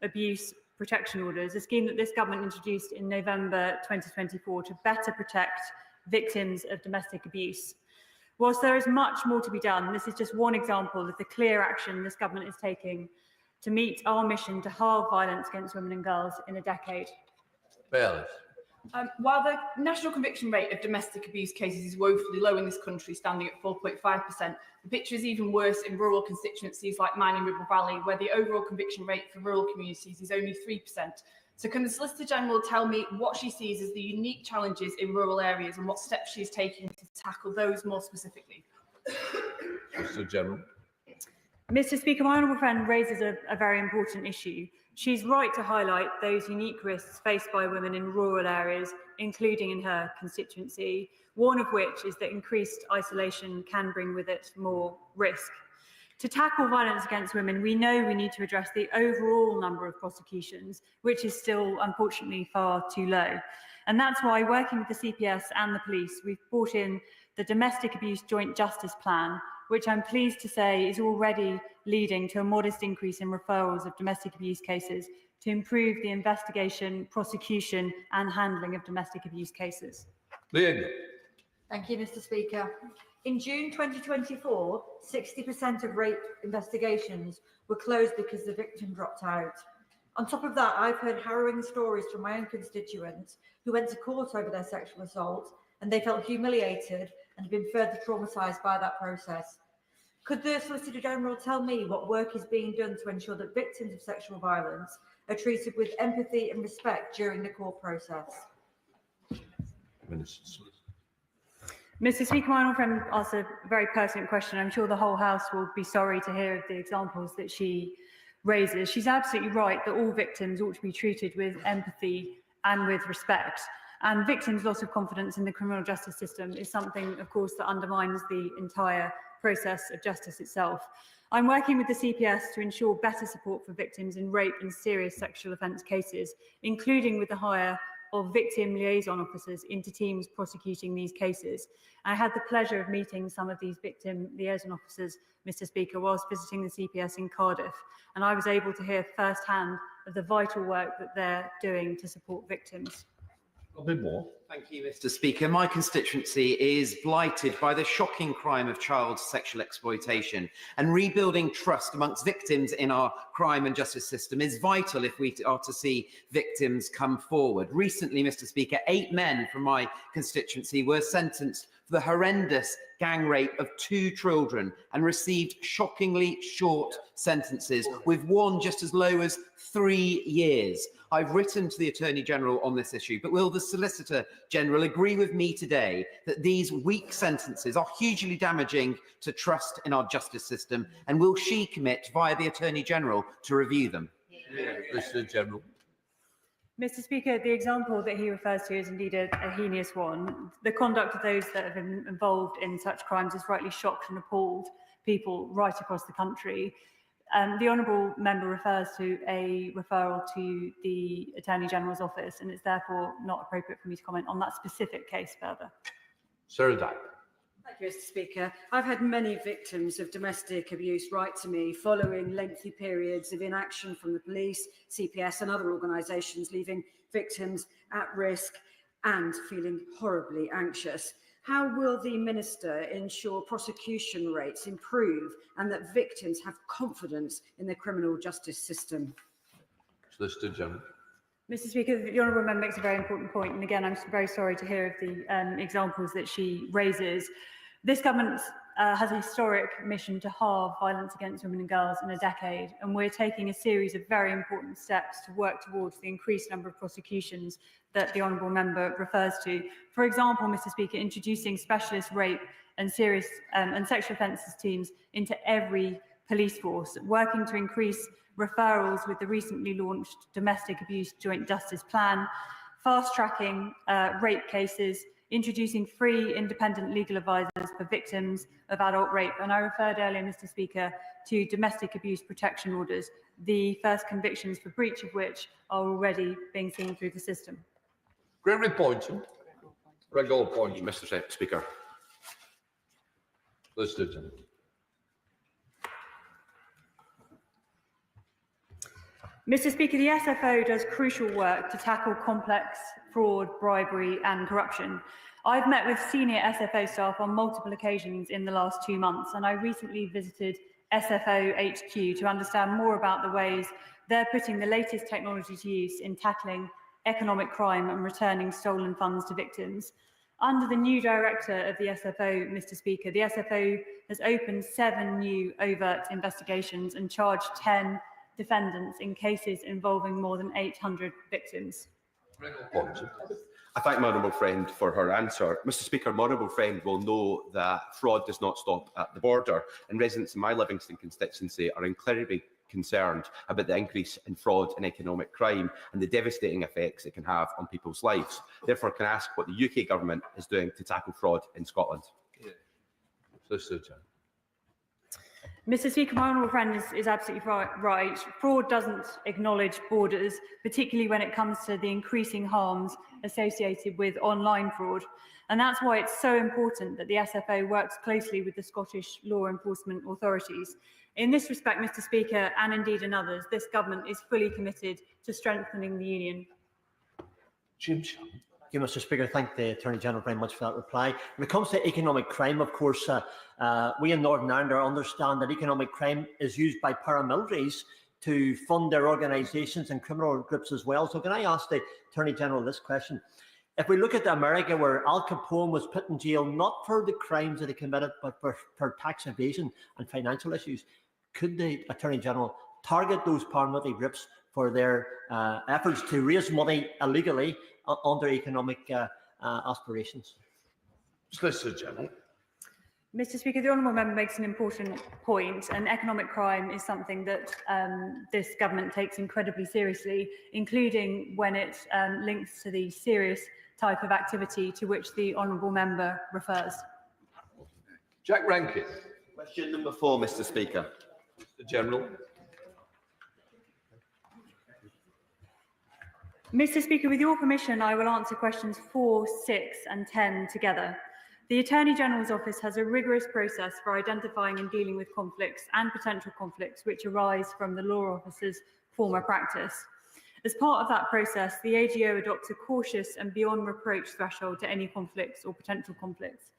abuse protection orders, a scheme that this government introduced in November 2024 to better protect victims of domestic abuse. Whilst there is much more to be done, this is just one example of the clear action this government is taking to meet our mission to halve violence against women and girls in a decade. Bayliss. While the national conviction rate of domestic abuse cases is woefully low in this country, standing at 4.5%, the picture is even worse in rural constituencies like mine in Ribble Valley, where the overall conviction rate for rural communities is only 3%. So can the Solicitor General tell me what she sees as the unique challenges in rural areas and what steps she is taking to tackle those more specifically? Solicitor General. Mr. Speaker, my honourable friend raises a very important issue. She's right to highlight those unique risks faced by women in rural areas, including in her constituency, one of which is that increased isolation can bring with it more risk. To tackle violence against women, we know we need to address the overall number of prosecutions, which is still, unfortunately, far too low. And that's why, working with the CPS and the police, we've brought in the Domestic Abuse Joint Justice Plan, which I'm pleased to say is already leading to a modest increase in referrals of domestic abuse cases to improve the investigation, prosecution and handling of domestic abuse cases. Liam. Thank you, Mr. Speaker. In June 2024, 60% of rape investigations were closed because the victim dropped out. On top of that, I've heard harrowing stories from my own constituents who went to court over their sexual assault and they felt humiliated and have been further traumatised by that process. Could the Solicitor General tell me what work is being done to ensure that victims of sexual violence are treated with empathy and respect during the court process? Mr. Speaker, my honourable friend asked a very pertinent question. I'm sure the whole House will be sorry to hear of the examples that she raises. She's absolutely right that all victims ought to be treated with empathy and with respect. And victims' loss of confidence in the criminal justice system is something, of course, that undermines the entire process of justice itself. I'm working with the CPS to ensure better support for victims in rape and serious sexual offence cases, including with the hire of victim liaison officers into teams prosecuting these cases. I had the pleasure of meeting some of these victim liaison officers, Mr. Speaker, whilst visiting the CPS in Cardiff, and I was able to hear firsthand of the vital work that they're doing to support victims. A bit more. Thank you, Mr. Speaker. My constituency is blighted by the shocking crime of child sexual exploitation, and rebuilding trust amongst victims in our crime and justice system is vital if we are to see victims come forward. Recently, Mr. Speaker, 8 men from my constituency were sentenced for the horrendous gang rape of 2 children and received shockingly short sentences, with one just as low as 3 years. I've written to the Attorney General on this issue, but will the Solicitor General agree with me today that these weak sentences are hugely damaging to trust in our justice system, and will she commit via the Attorney General to review them? Solicitor General. Mr. Speaker, the example that he refers to is indeed a heinous one. The conduct of those that have been involved in such crimes has rightly shocked and appalled people right across the country. The honourable member refers to a referral to the Attorney General's office, and it's therefore not appropriate for me to comment on that specific case further. Sarah Dyke. Thank you, Mr. Speaker. I've had many victims of domestic abuse write to me following lengthy periods of inaction from the police, CPS and other organisations, leaving victims at risk and feeling horribly anxious. How will the Minister ensure prosecution rates improve and that victims have confidence in the criminal justice system? Solicitor General. Mr. Speaker, the honourable member makes a very important point, and again, I'm very sorry to hear of the examples that she raises. This government has a historic mission to halve violence against women and girls in a decade, and we're taking a series of very important steps to work towards the increased number of prosecutions that the honourable member refers to. For example, Mr. Speaker, introducing specialist rape and serious and sexual offences teams into every police force, working to increase referrals with the recently launched Domestic Abuse Joint Justice Plan, fast-tracking rape cases, introducing free independent legal advisors for victims of adult rape. And I referred earlier, Mr. Speaker, to domestic abuse protection orders, the first convictions for breach of which are already being seen through the system. Gregory Poynton. Regular point, Mr. Speaker. Solicitor General. Mr. Speaker, the SFO does crucial work to tackle complex fraud, bribery and corruption. I've met with senior SFO staff on multiple occasions in the last 2 months, and I recently visited SFO HQ to understand more about the ways they're putting the latest technology to use in tackling economic crime and returning stolen funds to victims. Under the new director of the SFO, Mr. Speaker, the SFO has opened 7 new overt investigations and charged 10 defendants in cases involving more than 800 victims. I thank my honourable friend for her answer. Mr. Speaker, my honourable friend will know that fraud does not stop at the border, and residents in my Livingston constituency are incredibly concerned about the increase in fraud and economic crime and the devastating effects it can have on people's lives. Therefore, can I ask what the UK government is doing to tackle fraud in Scotland? Solicitor. Mr. Speaker, my honourable friend is absolutely right. Fraud doesn't acknowledge borders, particularly when it comes to the increasing harms associated with online fraud. And that's why it's so important that the SFO works closely with the Scottish law enforcement authorities. In this respect, Mr. Speaker, and indeed in others, this government is fully committed to strengthening the union. Jim. Thank you, Mr. Speaker. Thank the Attorney General very much for that reply. When it comes to economic crime, of course, we in Northern Ireland understand that economic crime is used by paramilitaries to fund their organisations and criminal groups as well. So can I ask the Attorney General this question? If we look at America, where Al Capone was put in jail not for the crimes that he committed, but for tax evasion and financial issues, could the Attorney General target those paramilitary groups for their efforts to raise money illegally under economic aspirations? Solicitor General. Mr. Speaker, the honourable member makes an important point, and economic crime is something that this government takes incredibly seriously, including when it links to the serious type of activity to which the honourable member refers. Jack Rankin. Question number 4, Mr. Speaker. Mr. General. Mr. Speaker, with your permission, I will answer questions 4, 6 and 10 together. The Attorney General's Office has a rigorous process for identifying and dealing with conflicts and potential conflicts which arise from the law officer's former practice. As part of that process, the AGO adopts a cautious and beyond reproach threshold to any conflicts or potential conflicts.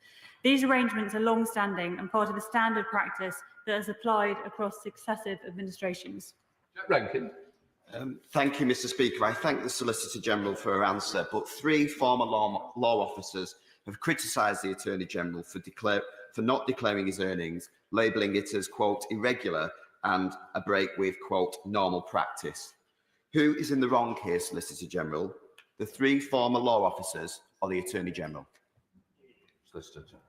These arrangements are long-standing and part of a standard practice that is applied across successive administrations. Jack Rankin. Thank you, Mr. Speaker. I thank the Solicitor General for her answer, but 3 former law officers have criticised the Attorney General for not declaring his earnings, labelling it as, quote, irregular and a break with, quote, normal practice. Who is in the wrong here, Solicitor General? The 3 former law officers or the Attorney General? Solicitor General.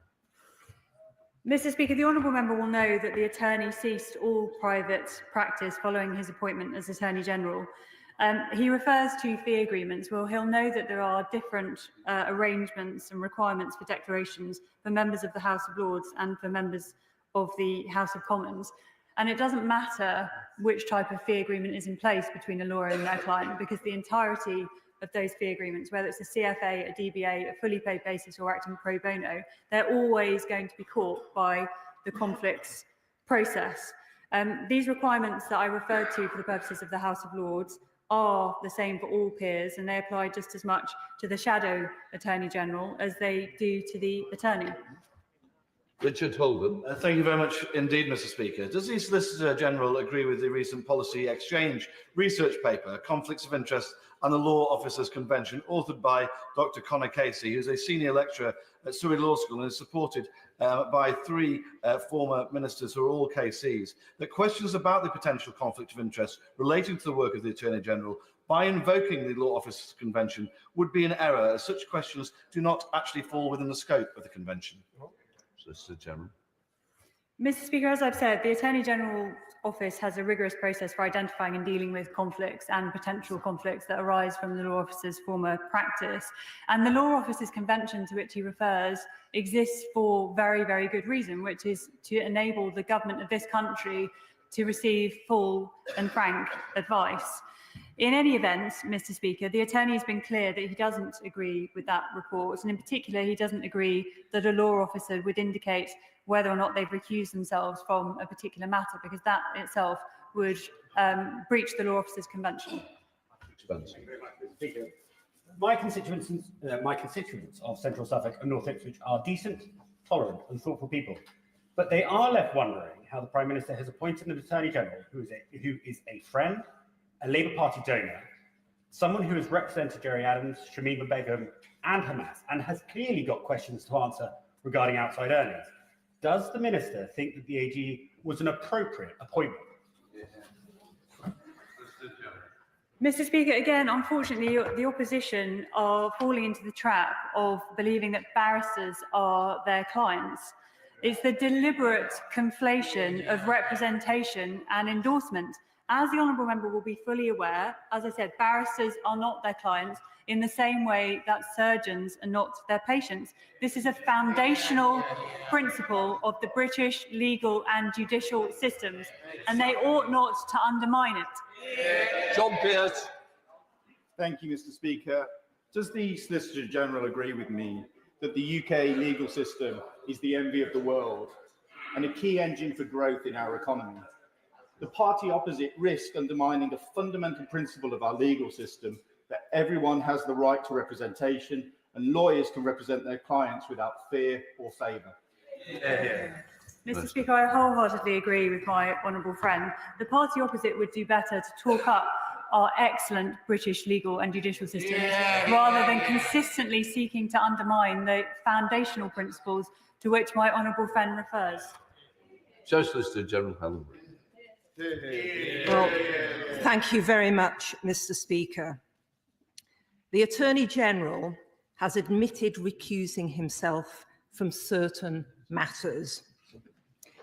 Mr. Speaker, the honourable member will know that the Attorney ceased all private practice following his appointment as Attorney General. He refers to fee agreements. Well, he'll know that there are different arrangements and requirements for declarations for members of the House of Lords and for members of the House of Commons. And it doesn't matter which type of fee agreement is in place between a lawyer and their client, because the entirety of those fee agreements, whether it's a CFA, a DBA, a fully paid basis or acting pro bono, they're always going to be caught by the conflicts process. These requirements that I referred to for the purposes of the House of Lords are the same for all peers, and they apply just as much to the Shadow Attorney General as they do to the Attorney. Richard Holden. Thank you very much indeed, Mr. Speaker. Does the Solicitor General agree with the recent policy exchange research paper, Conflicts of Interest and the Law Officers Convention, authored by Dr. Conor Casey, who is a senior lecturer at Surrey Law School and is supported by 3 former ministers who are all KCs, that questions about the potential conflict of interest relating to the work of the Attorney General by invoking the Law Officers Convention would be an error, as such questions do not actually fall within the scope of the Convention? Solicitor General. Mr. Speaker, as I've said, the Attorney General's Office has a rigorous process for identifying and dealing with conflicts and potential conflicts that arise from the law officer's former practice. And the Law Officers Convention to which he refers exists for very, very good reason, which is to enable the government of this country to receive full and frank advice. In any event, Mr. Speaker, the Attorney has been clear that he doesn't agree with that report, and in particular, he doesn't agree that a law officer would indicate whether or not they've recused themselves from a particular matter, because that itself would breached the Law Officers Convention. My constituents of Central Suffolk and North Ipswich are decent, tolerant and thoughtful people, but they are left wondering how the Prime Minister has appointed an Attorney General who is a friend, a Labour Party donor, someone who has represented Jerry Adams, Shamima Begum and Hamas, and has clearly got questions to answer regarding outside earnings. Does the Minister think that the AG was an appropriate appointment? Mr. Speaker, again, unfortunately, the opposition are falling into the trap of believing that barristers are their clients. It's the deliberate conflation of representation and endorsement. As the honourable member will be fully aware, as I said, barristers are not their clients in the same way that surgeons are not their patients. This is a foundational principle of the British legal and judicial systems, and they ought not to undermine it. John Pearce. Thank you, Mr. Speaker. Does the Solicitor General agree with me that the UK legal system is the envy of the world and a key engine for growth in our economy? The party opposite risk undermining a fundamental principle of our legal system, that everyone has the right to representation and lawyers can represent their clients without fear or favour. Mr. Speaker, I wholeheartedly agree with my honourable friend. The party opposite would do better to talk up our excellent British legal and judicial systems rather than consistently seeking to undermine the foundational principles to which my honourable friend refers. Solicitor General Helen. Well, thank you very much, Mr. Speaker. The Attorney General has admitted recusing himself from certain matters.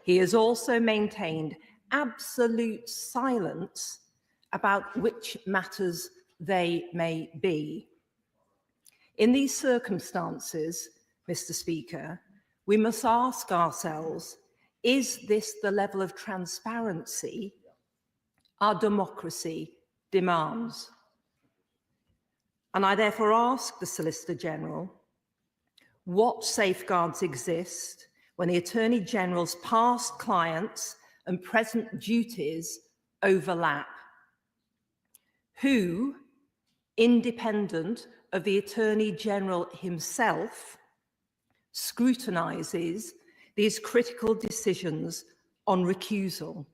He has also maintained absolute silence about which matters they may be. In these circumstances, Mr. Speaker, we must ask ourselves, is this the level of transparency our democracy demands? And I therefore ask the Solicitor General, what safeguards exist when the Attorney General's past clients and present duties overlap? Who, independent of the Attorney General himself, scrutinises these critical decisions on recusal?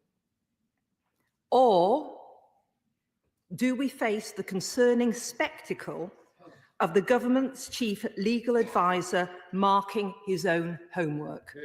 Or do we face the concerning spectacle of the government's chief legal advisor marking his own homework?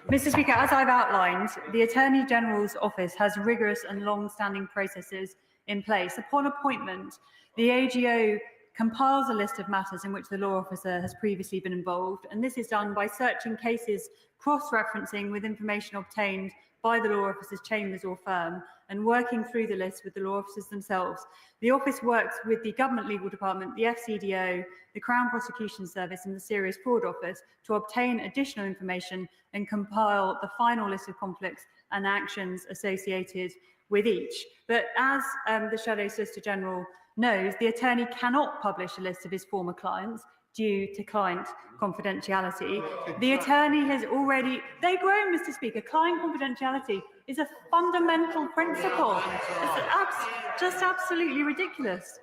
Mr. Speaker, as I've outlined, the Attorney General's office has rigorous and long-standing processes in place. Upon appointment, the AGO compiles a list of matters in which the law officer has previously been involved, and this is done by searching cases, cross-referencing with information obtained by the law officer's chambers or firm, and working through the list with the law officers themselves. The office works with the Government Legal Department, the FCDO, the Crown Prosecution Service and the Serious Fraud Office to obtain additional information and compile the final list of conflicts and actions associated with each. But as the Shadow Solicitor General knows, the attorney cannot publish a list of his former clients due to client confidentiality. The attorney has already, they've grown, Mr. Speaker. Client confidentiality is a fundamental principle. It's just absolutely ridiculous.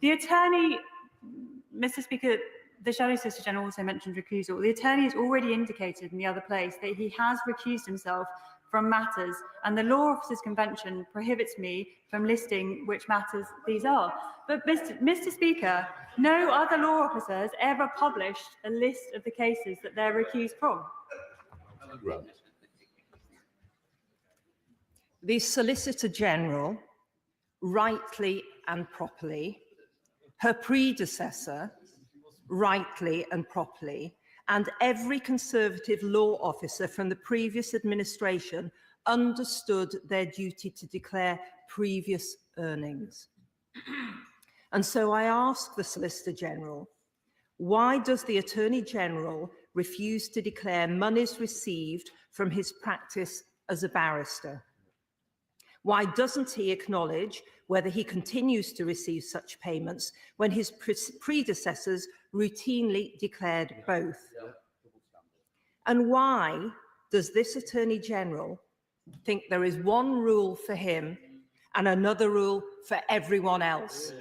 The attorney, Mr. Speaker, the Shadow Solicitor General also mentioned recusal. The attorney has already indicated in the other place that he has recused himself from matters, and the Law Officers Convention prohibits me from listing which matters these are. But Mr. Speaker, no other law officer has ever published a list of the cases that they're recused from. The Solicitor General, rightly and properly, her predecessor, rightly and properly, and every Conservative law officer from the previous administration understood their duty to declare previous earnings. And so I ask the Solicitor General, why does the Attorney General refuse to declare monies received from his practice as a barrister? Why doesn't he acknowledge whether he continues to receive such payments when his predecessors routinely declared both? And why does this Attorney General think there is one rule for him and another rule for everyone else.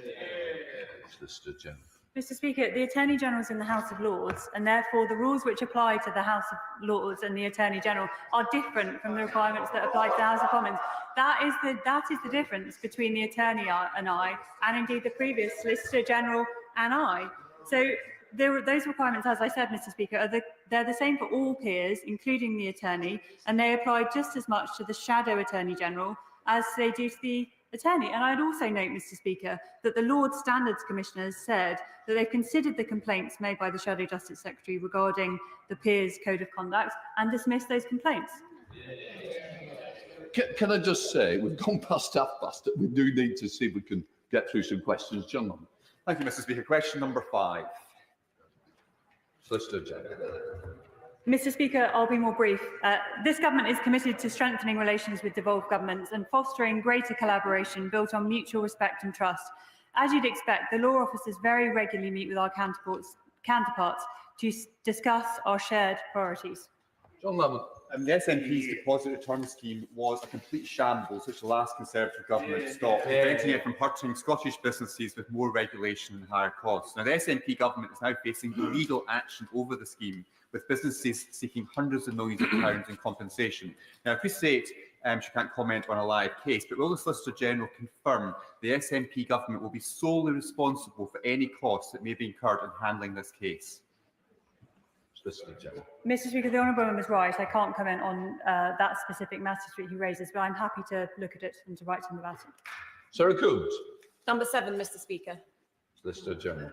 Solicitor General. Mr. Speaker, the Attorney General is in the House of Lords, and therefore the rules which apply to the House of Lords and the Attorney General are different from the requirements that apply to the House of Commons. That is the difference between the Attorney and I, and indeed the previous Solicitor General and I. So those requirements, as I said, Mr. Speaker, they're the same for all peers, including the Attorney, and they apply just as much to the Shadow Attorney General as they do to the Attorney. And I'd also note, Mr. Speaker, that the Lord Standards Commissioners said that they've considered the complaints made by the Shadow Justice Secretary regarding the peers' code of conduct and dismissed those complaints. Can I just say, we've gone past half-past, we do need to see if we can get through some questions. John. Thank you, Mr. Speaker. Question number 5. Solicitor General. Mr. Speaker, I'll be more brief. This government is committed to strengthening relations with devolved governments and fostering greater collaboration built on mutual respect and trust. As you'd expect, the law officers very regularly meet with our counterparts to discuss our shared priorities. John Lemon. The SNP's deposit return scheme was a complete shambles which the last Conservative government stopped, preventing it from hurting Scottish businesses with more regulation and higher costs. Now, the SNP government is now facing legal action over the scheme, with businesses seeking hundreds of millions of pounds in compensation. Now, I appreciate she can't comment on a live case, but will the Solicitor General confirm the SNP government will be solely responsible for any costs that may be incurred in handling this case? Solicitor General. Mr. Speaker, the Honourable Member is right. I can't comment on that specific matter that he raises, but I'm happy to look at it and to write to him about it. Sarah Coombs. Number 7, Mr. Speaker. Solicitor General.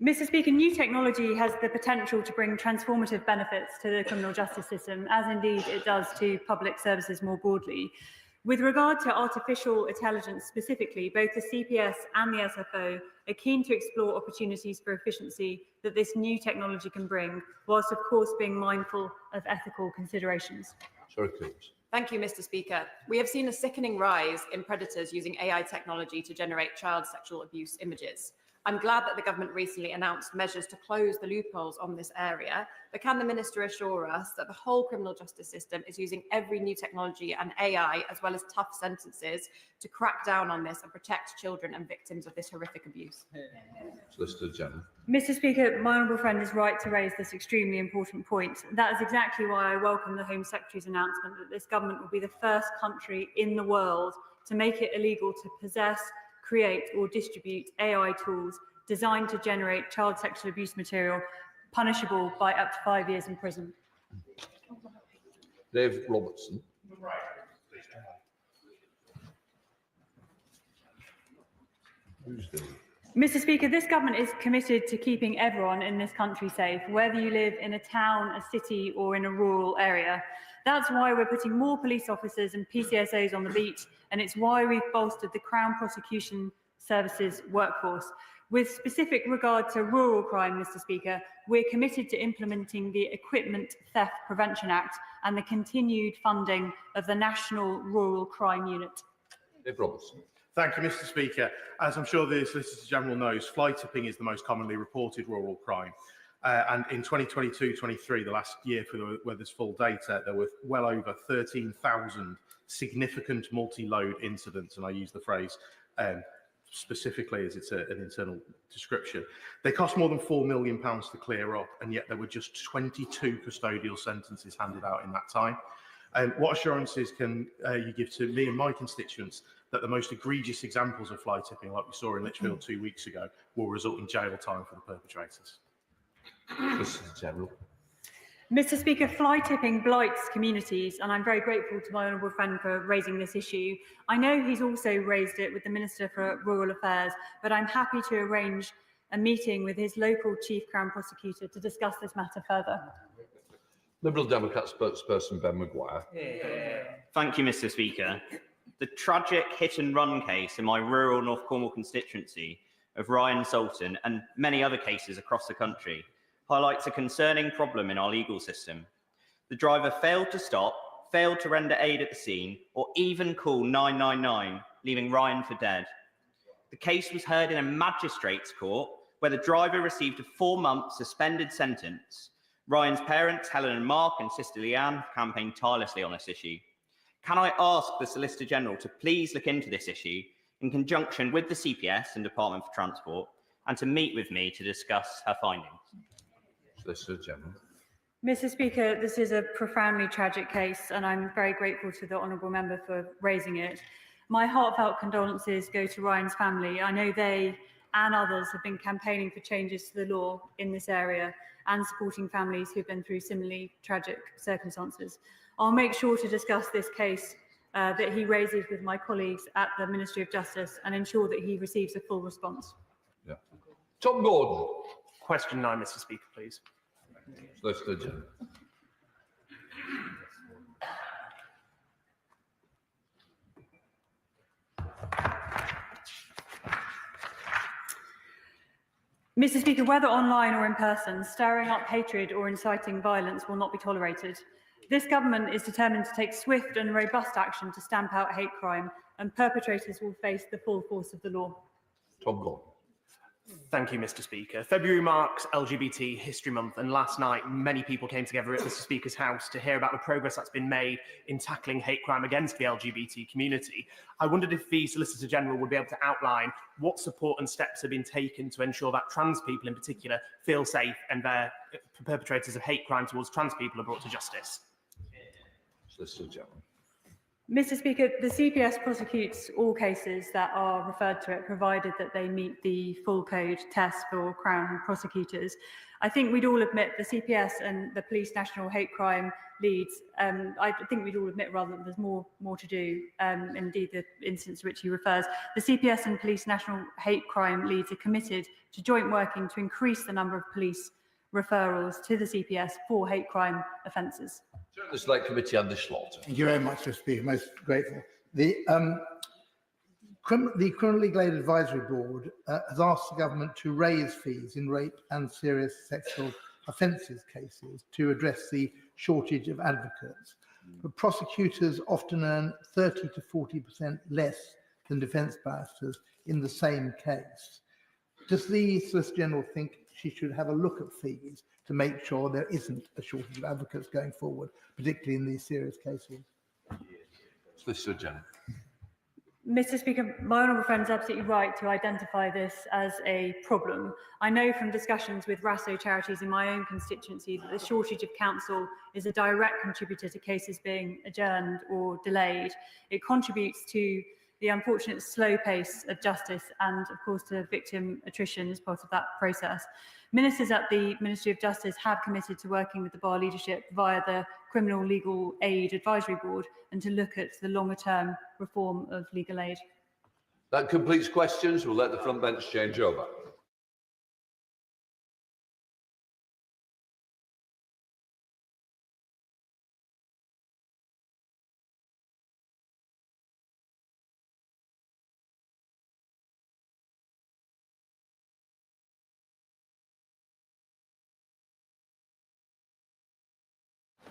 Mr. Speaker, new technology has the potential to bring transformative benefits to the criminal justice system, as indeed it does to public services more broadly. With regard to artificial intelligence specifically, both the CPS and the SFO are keen to explore opportunities for efficiency that this new technology can bring, whilst of course being mindful of ethical considerations. Sorry, Coombs. Thank you, Mr. Speaker. We have seen a sickening rise in predators using AI technology to generate child sexual abuse images. I'm glad that the government recently announced measures to close the loopholes on this area, but can the Minister assure us that the whole criminal justice system is using every new technology and AI, as well as tough sentences, to crack down on this and protect children and victims of this horrific abuse? Solicitor General. Mr. Speaker, my honourable friend is right to raise this extremely important point. That is exactly why I welcome the Home Secretary's announcement that this government will be the first country in the world to make it illegal to possess, create or distribute AI tools designed to generate child sexual abuse material, punishable by up to 5 years in prison. Dave Robertson. Mr. Speaker, this government is committed to keeping everyone in this country safe, whether you live in a town, a city or in a rural area. That's why we're putting more police officers and PCSOs on the beat, and it's why we've bolstered the Crown Prosecution Service's workforce. With specific regard to rural crime, Mr. Speaker, we're committed to implementing the Equipment Theft Prevention Act and the continued funding of the National Rural Crime Unit. Dave Robertson. Thank you, Mr. Speaker. As I'm sure the Solicitor General knows, fly tipping is the most commonly reported rural crime. And in 2022-23, the last year where there's full data, there were well over 13,000 significant multi-load incidents, and I use the phrase specifically as it's an internal description. They cost more than £4 million to clear up, and yet there were just 22 custodial sentences handed out in that time. What assurances can you give to me and my constituents that the most egregious examples of fly tipping, like we saw in Lichfield 2 weeks ago, will result in jail time for the perpetrators? Mr. General. Mr. Speaker, fly tipping blights communities, and I'm very grateful to my honourable friend for raising this issue. I know he's also raised it with the Minister for Rural Affairs, but I'm happy to arrange a meeting with his local Chief Crown Prosecutor to discuss this matter further. Liberal Democrat spokesperson Ben Maguire. Thank you, Mr. Speaker. The tragic hit-and-run case in my rural North Cornwall constituency of Ryan Sultan and many other cases across the country highlights a concerning problem in our legal system. The driver failed to stop, failed to render aid at the scene, or even call 999, leaving Ryan for dead. The case was heard in a magistrates' court where the driver received a 4-month suspended sentence. Ryan's parents, Helen and Mark, and sister Leanne, campaigned tirelessly on this issue. Can I ask the Solicitor General to please look into this issue in conjunction with the CPS and Department for Transport, and to meet with me to discuss her findings? Solicitor General. Mr. Speaker, this is a profoundly tragic case, and I'm very grateful to the honourable member for raising it. My heartfelt condolences go to Ryan's family. I know they and others have been campaigning for changes to the law in this area and supporting families who've been through similarly tragic circumstances. I'll make sure to discuss this case that he raises with my colleagues at the Ministry of Justice and ensure that he receives a full response. Yeah. Tom Gordon. Question 9, Mr. Speaker, please. Solicitor General. Mr. Speaker, whether online or in person, stirring up hatred or inciting violence will not be tolerated. This government is determined to take swift and robust action to stamp out hate crime, and perpetrators will face the full force of the law. Tom Gordon. Thank you, Mr. Speaker. February marks LGBT History Month, and last night many people came together at Mr. Speaker's house to hear about the progress that's been made in tackling hate crime against the LGBT community. I wondered if the Solicitor General would be able to outline what support and steps have been taken to ensure that trans people in particular feel safe and their perpetrators of hate crime towards trans people are brought to justice. Solicitor General. Mr. Speaker, the CPS prosecutes all cases that are referred to it, provided that they meet the full code test for Crown prosecutors. I think we'd all admit, the CPS and the Police National Hate Crime leads, I think we'd all admit rather that there's more to do, indeed the instance to which he refers. The CPS and Police National Hate Crime leads are committed to joint working to increase the number of police referrals to the CPS for hate crime offences. The Select Committee under Slaughter. Thank you very much, Mr. Speaker. Most grateful. The Criminal Legal Aid Advisory Board has asked the government to raise fees in rape and serious sexual offences cases to address the shortage of advocates. But prosecutors often earn 30 to 40% less than defence barristers in the same case. Does the Solicitor General think she should have a look at fees to make sure there isn't a shortage of advocates going forward, particularly in these serious cases? Solicitor General. Mr. Speaker, my honourable friend is absolutely right to identify this as a problem. I know from discussions with RASO charities in my own constituency that the shortage of counsel is a direct contributor to cases being adjourned or delayed. It contributes to the unfortunate slow pace of justice and, of course, to victim attrition as part of that process. Ministers at the Ministry of Justice have committed to working with the bar leadership via the Criminal Legal Aid Advisory Board and to look at the longer-term reform of legal aid. That completes questions. We'll let the front bench change over.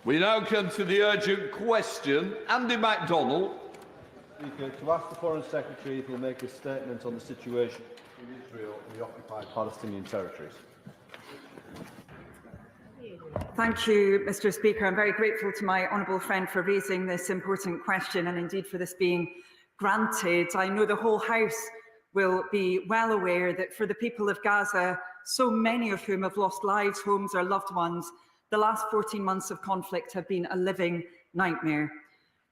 We now come to the urgent question. Andy MacDonald. Speaker, to ask the Foreign Secretary if he'll make a statement on the situation in Israel and the occupied Palestinian territories. Thank you, Mr. Speaker. I'm very grateful to my honourable friend for raising this important question and indeed for this being granted. I know the whole House will be well aware that for the people of Gaza, so many of whom have lost lives, homes or loved ones, the last 14 months of conflict have been a living nightmare.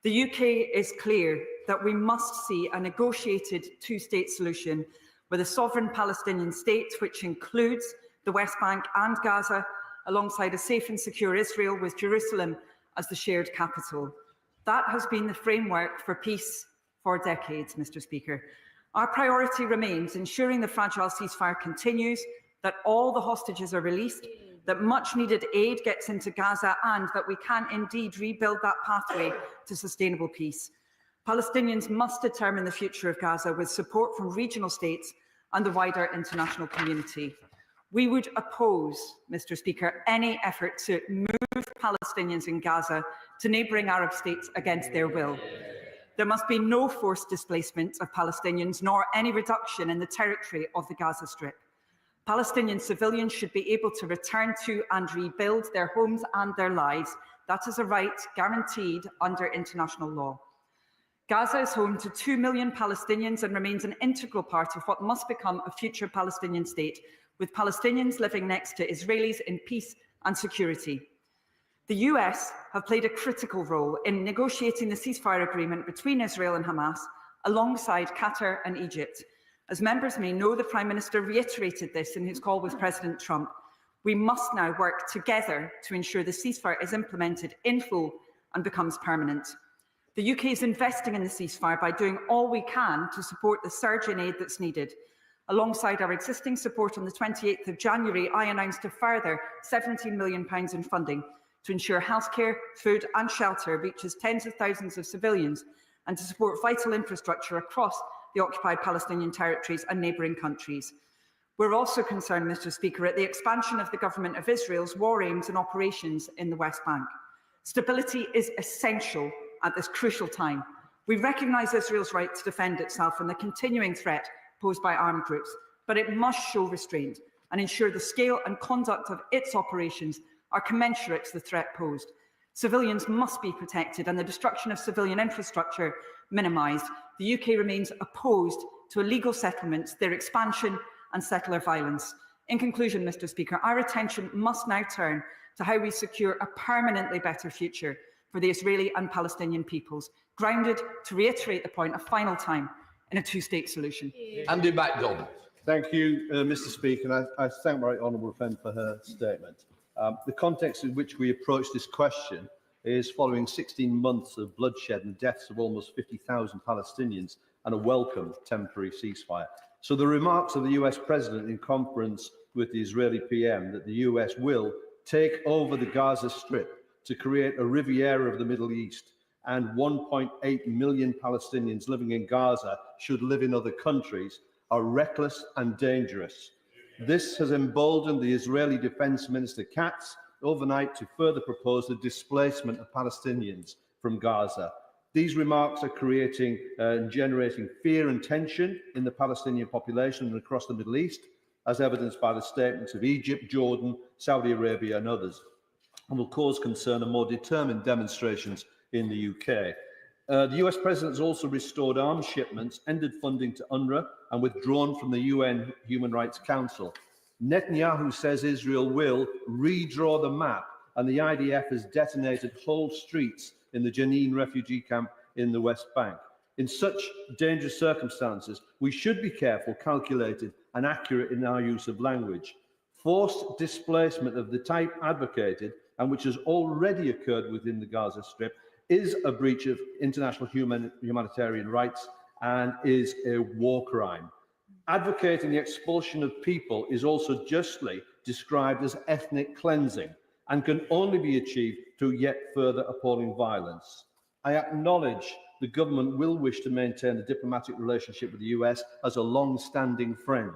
The UK is clear that we must see a negotiated two-state solution with a sovereign Palestinian state, which includes the West Bank and Gaza, alongside a safe and secure Israel with Jerusalem as the shared capital. That has been the framework for peace for decades, Mr. Speaker. Our priority remains ensuring the fragile ceasefire continues, that all the hostages are released, that much-needed aid gets into Gaza, and that we can indeed rebuild that pathway to sustainable peace. Palestinians must determine the future of Gaza with support from regional states and the wider international community. We would oppose, Mr. Speaker, any effort to move Palestinians in Gaza to neighbouring Arab states against their will. There must be no forced displacement of Palestinians, nor any reduction in the territory of the Gaza Strip. Palestinian civilians should be able to return to and rebuild their homes and their lives. That is a right guaranteed under international law. Gaza is home to 2 million Palestinians and remains an integral part of what must become a future Palestinian state, with Palestinians living next to Israelis in peace and security. The US have played a critical role in negotiating the ceasefire agreement between Israel and Hamas, alongside Qatar and Egypt. As members may know, the Prime Minister reiterated this in his call with President Trump. We must now work together to ensure the ceasefire is implemented in full and becomes permanent. The UK is investing in the ceasefire by doing all we can to support the surge in aid that's needed. Alongside our existing support on the 28th of January, I announced a further £17 million in funding to ensure healthcare, food and shelter reaches tens of thousands of civilians and to support vital infrastructure across the occupied Palestinian territories and neighbouring countries. We're also concerned, Mr. Speaker, at the expansion of the Government of Israel's war aims and operations in the West Bank. Stability is essential at this crucial time. We recognise Israel's right to defend itself and the continuing threat posed by armed groups, but it must show restraint and ensure the scale and conduct of its operations are commensurate to the threat posed. Civilians must be protected and the destruction of civilian infrastructure minimised. The UK remains opposed to illegal settlements, their expansion and settler violence. In conclusion, Mr. Speaker, our attention must now turn to how we secure a permanently better future for the Israeli and Palestinian peoples, grounded, to reiterate the point a final time, in a two-state solution. Andy MacDonald. Thank you, Mr. Speaker, and I thank my honourable friend for her statement. The context in which we approach this question is following 16 months of bloodshed and deaths of almost 50,000 Palestinians and a welcome temporary ceasefire. So the remarks of the US President in conference with the Israeli PM that the US will take over the Gaza Strip to create a Riviera of the Middle East and 1.8 million Palestinians living in Gaza should live in other countries are reckless and dangerous. This has emboldened the Israeli Defence Minister Katz overnight to further propose the displacement of Palestinians from Gaza. These remarks are creating and generating fear and tension in the Palestinian population and across the Middle East, as evidenced by the statements of Egypt, Jordan, Saudi Arabia and others, and will cause concern and more determined demonstrations in the UK. The US President has also restored arms shipments, ended funding to UNRWA and withdrawn from the UN Human Rights Council. Netanyahu says Israel will redraw the map, and the IDF has detonated whole streets in the Jenin refugee camp in the West Bank. In such dangerous circumstances, we should be careful, calculated and accurate in our use of language. Forced displacement of the type advocated, and which has already occurred within the Gaza Strip, is a breach of international humanitarian rights and is a war crime. Advocating the expulsion of people is also justly described as ethnic cleansing and can only be achieved through yet further appalling violence. I acknowledge the government will wish to maintain a diplomatic relationship with the US as a long-standing friend,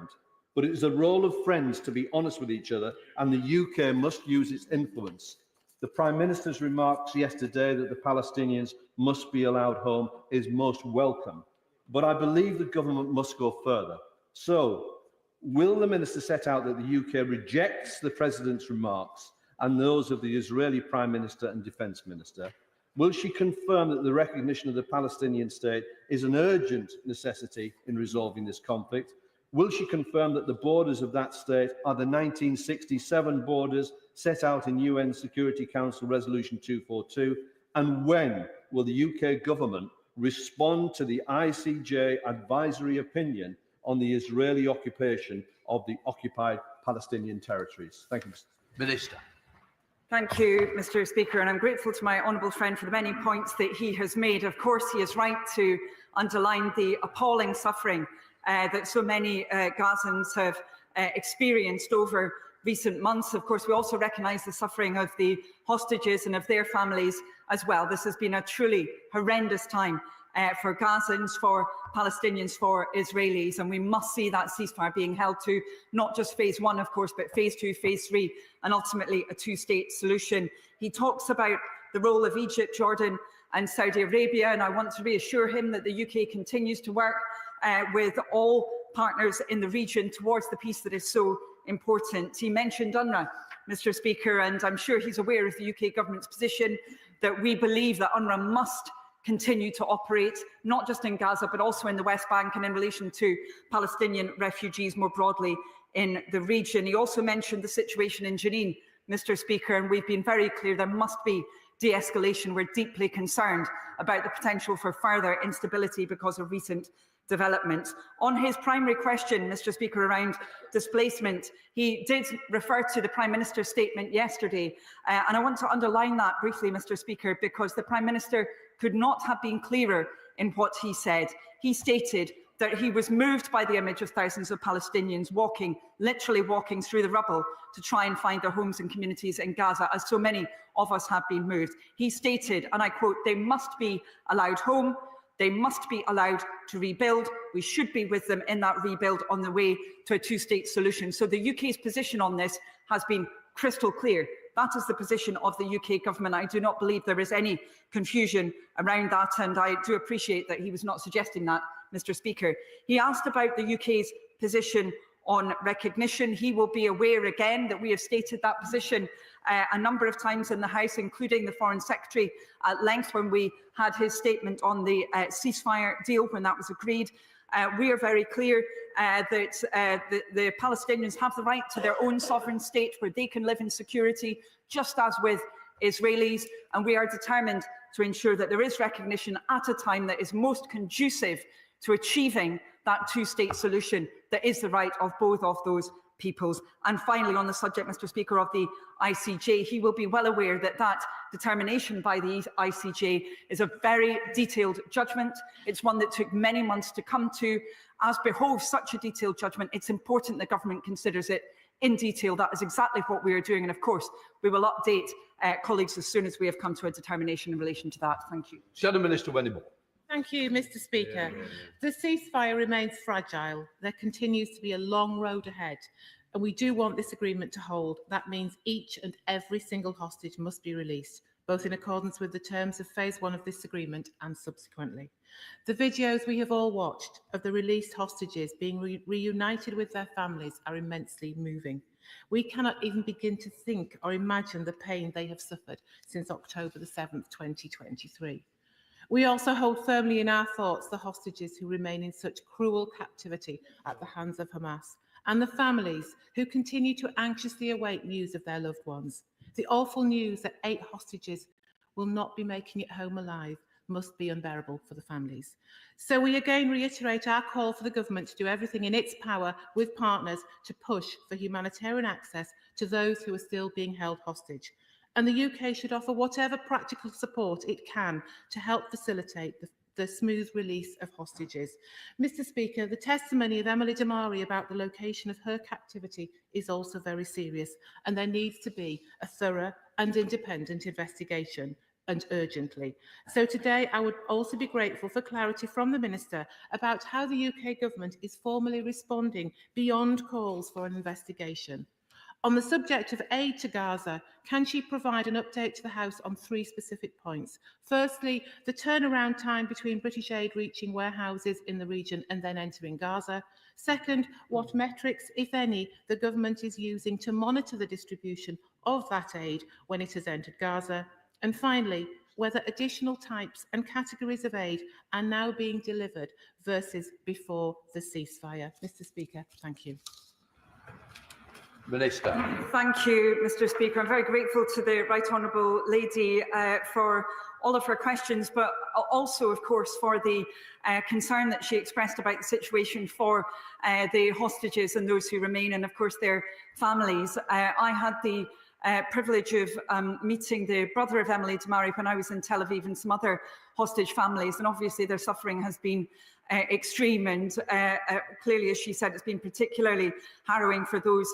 but it is the role of friends to be honest with each other, and the UK must use its influence. The Prime Minister's remarks yesterday that the Palestinians must be allowed home is most welcome, but I believe the government must go further. So, will the Minister set out that the UK rejects the President's remarks and those of the Israeli Prime Minister and Defence Minister? Will she confirm that the recognition of the Palestinian state is an urgent necessity in resolving this conflict? Will she confirm that the borders of that state are the 1967 borders set out in UN Security Council Resolution 242? And when will the UK government respond to the ICJ advisory opinion on the Israeli occupation of the occupied Palestinian territories? Thank you, Mr. Minister. Thank you, Mr. Speaker, and I'm grateful to my honourable friend for the many points that he has made. Of course, he is right to underline the appalling suffering that so many Gazans have experienced over recent months. Of course, we also recognise the suffering of the hostages and of their families as well. This has been a truly horrendous time for Gazans, for Palestinians, for Israelis, and we must see that ceasefire being held to not just phase one, of course, but phase two, phase three, and ultimately a two-state solution. He talks about the role of Egypt, Jordan and Saudi Arabia, and I want to reassure him that the UK continues to work with all partners in the region towards the peace that is so important. He mentioned UNRWA, Mr. Speaker, and I'm sure he's aware of the UK government's position that we believe that UNRWA must continue to operate, not just in Gaza, but also in the West Bank and in relation to Palestinian refugees more broadly in the region. He also mentioned the situation in Jenin, Mr. Speaker, and we've been very clear there must be de-escalation. We're deeply concerned about the potential for further instability because of recent developments. On his primary question, Mr. Speaker, around displacement, he did refer to the Prime Minister's statement yesterday, and I want to underline that briefly, Mr. Speaker, because the Prime Minister could not have been clearer in what he said. He stated that he was moved by the image of thousands of Palestinians walking, literally walking through the rubble to try and find their homes and communities in Gaza, as so many of us have been moved. He stated, and I quote, "They must be allowed home. They must be allowed to rebuild. We should be with them in that rebuild on the way to a two-state solution." So the UK's position on this has been crystal clear. That is the position of the UK government. I do not believe there is any confusion around that, and I do appreciate that he was not suggesting that, Mr. Speaker. He asked about the UK's position on recognition. He will be aware again that we have stated that position a number of times in the House, including the Foreign Secretary at length when we had his statement on the ceasefire deal when that was agreed. We are very clear that the Palestinians have the right to their own sovereign state where they can live in security, just as with Israelis, and we are determined to ensure that there is recognition at a time that is most conducive to achieving that two-state solution that is the right of both of those peoples. And finally, on the subject, Mr. Speaker, of the ICJ, he will be well aware that that determination by the ICJ is a very detailed judgment. It's one that took many months to come to. As behoves such a detailed judgment, it's important the government considers it in detail. That is exactly what we are doing. And of course, we will update colleagues as soon as we have come to a determination in relation to that. Thank you. Shannon, Minister Wennible. Thank you, Mr. Speaker. The ceasefire remains fragile. There continues to be a long road ahead, and we do want this agreement to hold. That means each and every single hostage must be released, both in accordance with the terms of Phase 1 of this agreement and subsequently. The videos we have all watched of the released hostages being reunited with their families are immensely moving. We cannot even begin to think or imagine the pain they have suffered since October the 7th, 2023. We also hold firmly in our thoughts the hostages who remain in such cruel captivity at the hands of Hamas, and the families who continue to anxiously await news of their loved ones. The awful news that 8 hostages will not be making it home alive must be unbearable for the families. So we again reiterate our call for the government to do everything in its power with partners to push for humanitarian access to those who are still being held hostage. And the UK should offer whatever practical support it can to help facilitate the smooth release of hostages. Mr. Speaker, the testimony of Emily Damari about the location of her captivity is also very serious, and there needs to be a thorough and independent investigation, and urgently. So today I would also be grateful for clarity from the Minister about how the UK government is formally responding beyond calls for an investigation. On the subject of aid to Gaza, can she provide an update to the House on 3 specific points? Firstly, the turnaround time between British aid reaching warehouses in the region and then entering Gaza. Second, what metrics, if any, the government is using to monitor the distribution of that aid when it has entered Gaza. And finally, whether additional types and categories of aid are now being delivered versus before the ceasefire. Mr. Speaker, thank you. Minister. Thank you, Mr. Speaker. I'm very grateful to the Right Honourable Lady for all of her questions, but also, of course, for the concern that she expressed about the situation for the hostages and those who remain, and of course their families. I had the privilege of meeting the brother of Emily Damari when I was in Tel Aviv, and some other hostage families, and obviously their suffering has been extreme, and clearly, as she said, it's been particularly harrowing for those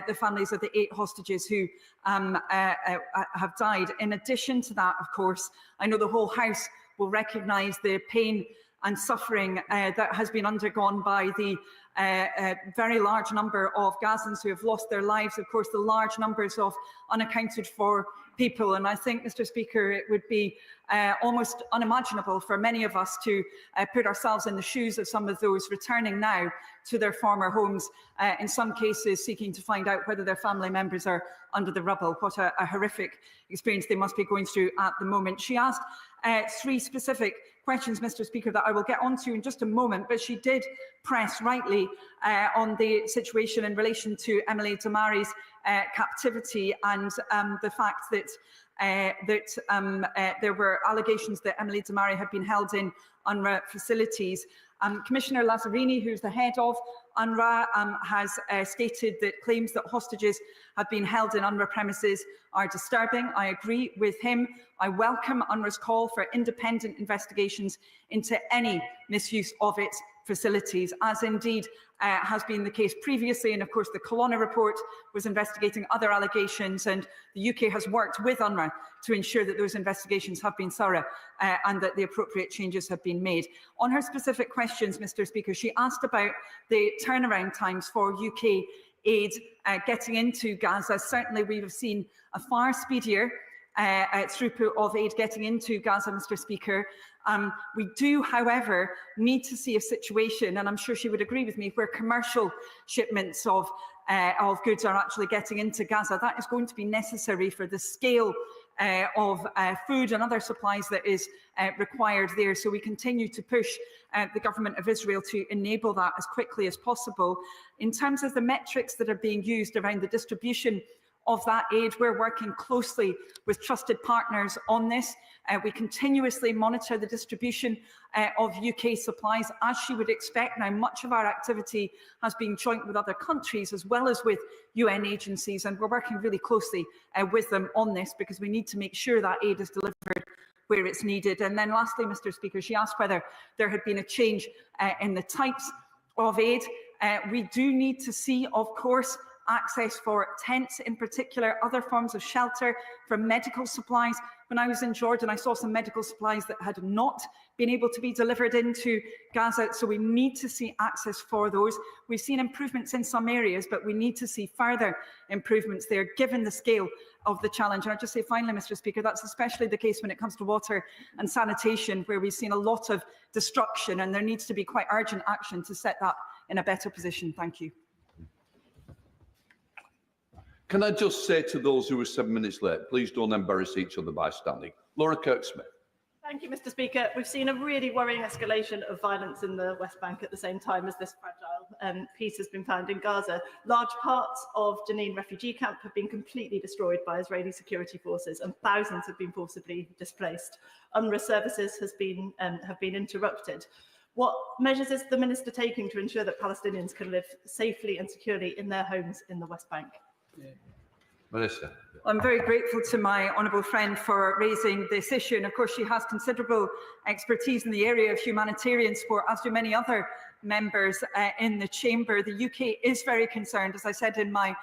the families of the 8 hostages who have died. In addition to that, of course, I know the whole House will recognise the pain and suffering that has been undergone by the very large number of Gazans who have lost their lives. Of course, the large numbers of unaccounted for people. And I think, Mr. Speaker, it would be almost unimaginable for many of us to put ourselves in the shoes of some of those returning now to their former homes, in some cases seeking to find out whether their family members are under the rubble. What a horrific experience they must be going through at the moment. She asked 3 specific questions, Mr. Speaker, that I will get onto in just a moment, but she did press rightly on the situation in relation to Emily Damari's captivity and the fact that there were allegations that Emily Damari had been held in UNRWA facilities. Commissioner Lazzarini, who's the head of UNRWA, has stated that claims that hostages have been held in UNRWA premises are disturbing. I agree with him. I welcome UNRWA's call for independent investigations into any misuse of its facilities, as indeed has been the case previously. And of course, the Colonna report was investigating other allegations, and the UK has worked with UNRWA to ensure that those investigations have been thorough and that the appropriate changes have been made. On her specific questions, Mr. Speaker, she asked about the turnaround times for UK aid getting into Gaza. Certainly, we have seen a far speedier throughput of aid getting into Gaza, Mr. Speaker. We do, however, need to see a situation, and I'm sure she would agree with me, where commercial shipments of goods are actually getting into Gaza. That is going to be necessary for the scale of food and other supplies that is required there. So we continue to push the government of Israel to enable that as quickly as possible. In terms of the metrics that are being used around the distribution of that aid, we're working closely with trusted partners on this. We continuously monitor the distribution of UK supplies, as she would expect. Now, much of our activity has been joint with other countries as well as with UN agencies, and we're working really closely with them on this because we need to make sure that aid is delivered where it's needed. And then lastly, Mr. Speaker, she asked whether there had been a change in the types of aid. We do need to see, of course, access for tents, in particular, other forms of shelter, for medical supplies. When I was in Jordan, I saw some medical supplies that had not been able to be delivered into Gaza, so we need to see access for those. We've seen improvements in some areas, but we need to see further improvements there, given the scale of the challenge. And I'll just say finally, Mr. Speaker, that's especially the case when it comes to water and sanitation, where we've seen a lot of destruction, and there needs to be quite urgent action to set that in a better position. Thank you. Can I just say to those who are 7 minutes late, please don't embarrass each other by standing. Laura Kirk-Smith. Thank you, Mr. Speaker. We've seen a really worrying escalation of violence in the West Bank at the same time as this fragile peace has been found in Gaza. Large parts of Jenin refugee camp have been completely destroyed by Israeli security forces, and thousands have been forcibly displaced. UNRWA services have been interrupted. What measures is the Minister taking to ensure that Palestinians can live safely and securely in their homes in the West Bank? Minister. I'm very grateful to my honourable friend for raising this issue, and of course she has considerable expertise in the area of humanitarian support, as do many other members in the chamber. The UK is very concerned, as I said in my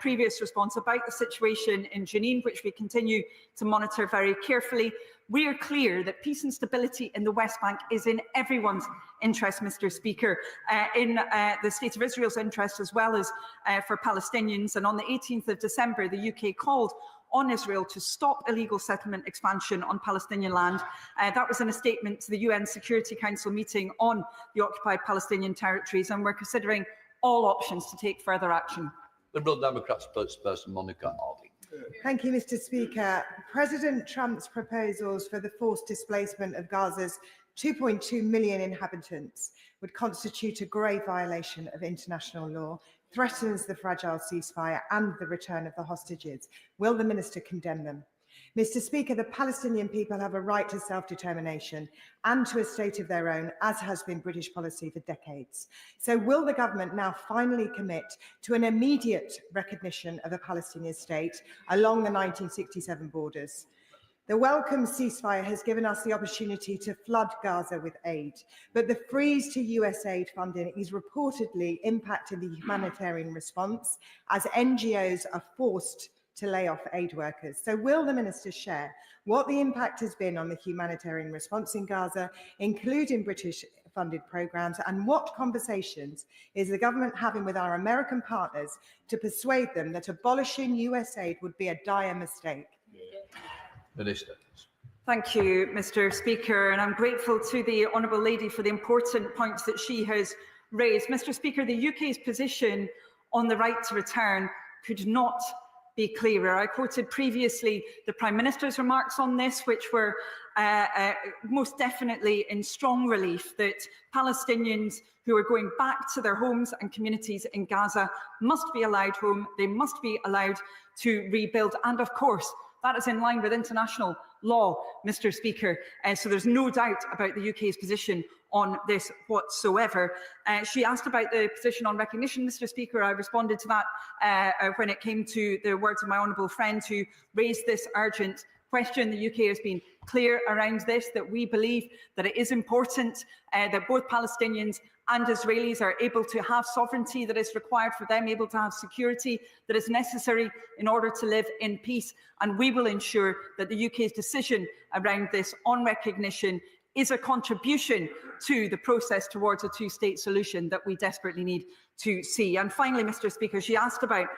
previous response, about the situation in Jenin, which we continue to monitor very carefully. We are clear that peace and stability in the West Bank is in everyone's interest, Mr. Speaker, in the State of Israel's interest as well as for Palestinians. And on the 18th of December, the UK called on Israel to stop illegal settlement expansion on Palestinian land. That was in a statement to the UN Security Council meeting on the occupied Palestinian territories, and we're considering all options to take further action. Liberal Democrat spokesperson Monica Hardy. Thank you, Mr. Speaker. President Trump's proposals for the forced displacement of Gaza's 2.2 million inhabitants would constitute a grave violation of international law, threatens the fragile ceasefire and the return of the hostages. Will the Minister condemn them? Mr. Speaker, the Palestinian people have a right to self-determination and to a state of their own, as has been British policy for decades. So will the government now finally commit to an immediate recognition of a Palestinian state along the 1967 borders? The welcome ceasefire has given us the opportunity to flood Gaza with aid, but the freeze to US aid funding is reportedly impacting the humanitarian response as NGOs are forced to lay off aid workers. So will the Minister share what the impact has been on the humanitarian response in Gaza, including British funded programmes, and what conversations is the government having with our American partners to persuade them that abolishing US aid would be a dire mistake? Minister. Thank you, Mr. Speaker, and I'm grateful to the Honourable Lady for the important points that she has raised. Mr. Speaker, the UK's position on the right to return could not be clearer. I quoted previously the Prime Minister's remarks on this, which were most definitely in strong relief that Palestinians who are going back to their homes and communities in Gaza must be allowed home, they must be allowed to rebuild, and of course that is in line with international law, Mr. Speaker. So there's no doubt about the UK's position on this whatsoever. She asked about the position on recognition, Mr. Speaker. I responded to that when it came to the words of my honourable friend who raised this urgent question. The UK has been clear around this, that we believe that it is important that both Palestinians and Israelis are able to have sovereignty that is required for them, able to have security that is necessary in order to live in peace. And we will ensure that the UK's decision around this on recognition is a contribution to the process towards a two-state solution that we desperately need to see. And finally, Mr. Speaker, she asked about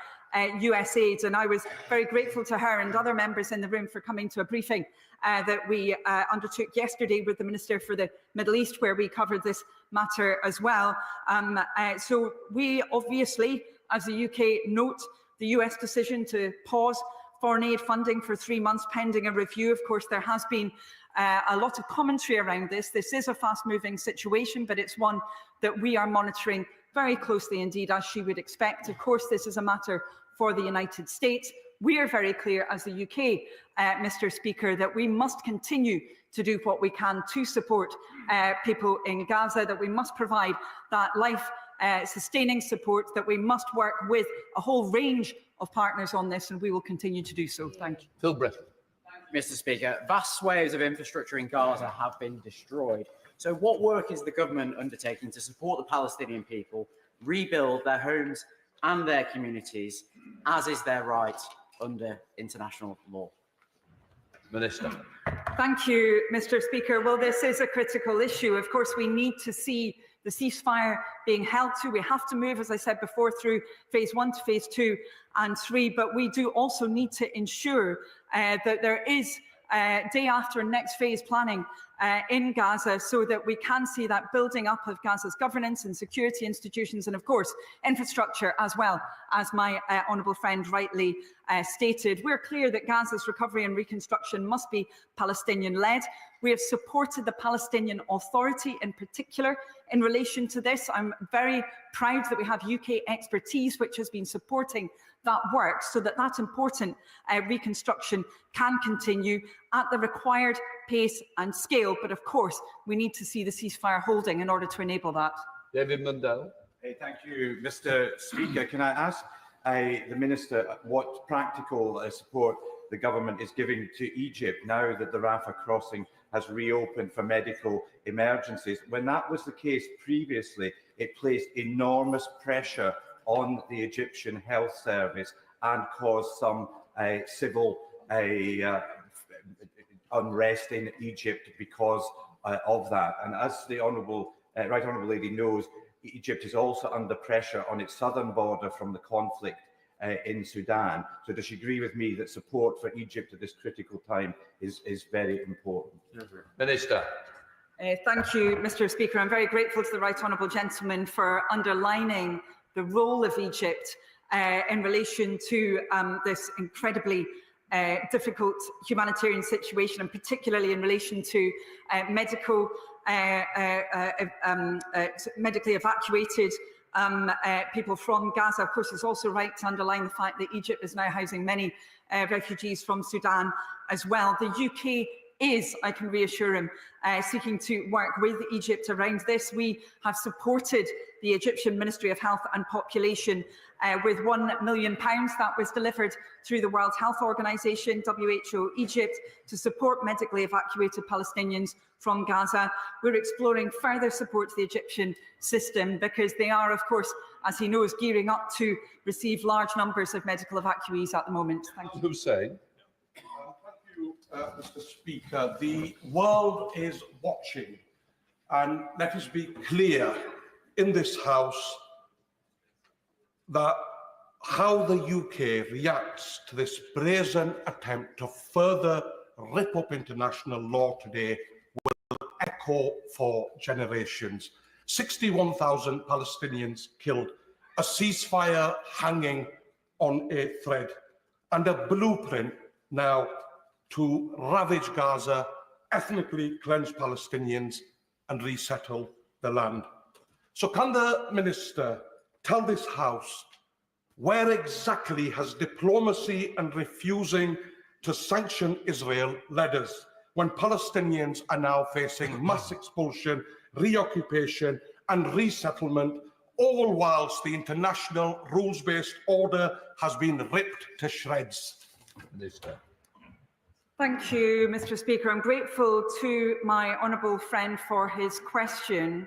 US aid, and I was very grateful to her and other members in the room for coming to a briefing that we undertook yesterday with the Minister for the Middle East, where we covered this matter as well. So we obviously, as the UK, note the US decision to pause foreign aid funding for 3 months pending a review. Of course, there has been a lot of commentary around this. This is a fast-moving situation, but it's one that we are monitoring very closely indeed, as she would expect. Of course, this is a matter for the United States. We are very clear as the UK, Mr. Speaker, that we must continue to do what we can to support people in Gaza, that we must provide that life-sustaining support, that we must work with a whole range of partners on this, and we will continue to do so. Thank you. Phil Britton. Mr. Speaker, vast swathes of infrastructure in Gaza have been destroyed. So what work is the government undertaking to support the Palestinian people rebuild their homes and their communities, as is their right under international law? Minister. Thank you, Mr. Speaker. Well, this is a critical issue. Of course, we need to see the ceasefire being held to. We have to move, as I said before, through phase 1 to phase 2 and 3, but we do also need to ensure that there is day after next phase planning in Gaza, so that we can see that building up of Gaza's governance and security institutions, and of course infrastructure, as well as my honourable friend rightly stated. We're clear that Gaza's recovery and reconstruction must be Palestinian-led. We have supported the Palestinian Authority in particular in relation to this. I'm very proud that we have UK expertise which has been supporting that work, so that that important reconstruction can continue at the required pace and scale. But of course, we need to see the ceasefire holding in order to enable that. David Mundell. Thank you, Mr. Speaker. Can I ask the Minister what practical support the government is giving to Egypt now that the Rafah crossing has reopened for medical emergencies? When that was the case previously, it placed enormous pressure on the Egyptian health service and caused some civil unrest in Egypt because of that. And as the Right Honourable Lady knows, Egypt is also under pressure on its southern border from the conflict in Sudan. So does she agree with me that support for Egypt at this critical time is very important? Minister. Thank you, Mr. Speaker. I'm very grateful to the Right Honourable Gentleman for underlining the role of Egypt in relation to this incredibly difficult humanitarian situation, and particularly in relation to medically evacuated people from Gaza. Of course, it's also right to underline the fact that Egypt is now housing many refugees from Sudan as well. The UK is, I can reassure him, seeking to work with Egypt around this. We have supported the Egyptian Ministry of Health and Population with £1 million that was delivered through the World Health Organization, WHO Egypt, to support medically evacuated Palestinians from Gaza. We're exploring further support to the Egyptian system because they are, of course, as he knows, gearing up to receive large numbers of medical evacuees at the moment. Thank you. Hussein. Mr. Speaker, the world is watching, and let us be clear in this House that how the UK reacts to this brazen attempt to further rip up international law today will echo for generations. 61,000 Palestinians killed, a ceasefire hanging on a thread, and a blueprint now to ravage Gaza, ethnically cleanse Palestinians, and resettle the land. So can the Minister tell this House where exactly has diplomacy and refusing to sanction Israel led us when Palestinians are now facing mass expulsion, reoccupation and resettlement, all whilst the international rules-based order has been ripped to shreds? Minister. Thank you, Mr. Speaker. I'm grateful to my honourable friend for his question.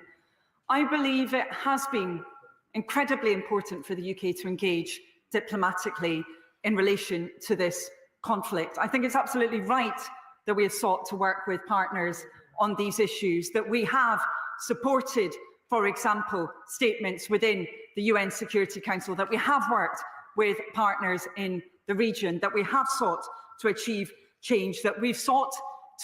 I believe it has been incredibly important for the UK to engage diplomatically in relation to this conflict. I think it's absolutely right that we have sought to work with partners on these issues, that we have supported, for example, statements within the UN Security Council, that we have worked with partners in the region, that we have sought to achieve change, that we've sought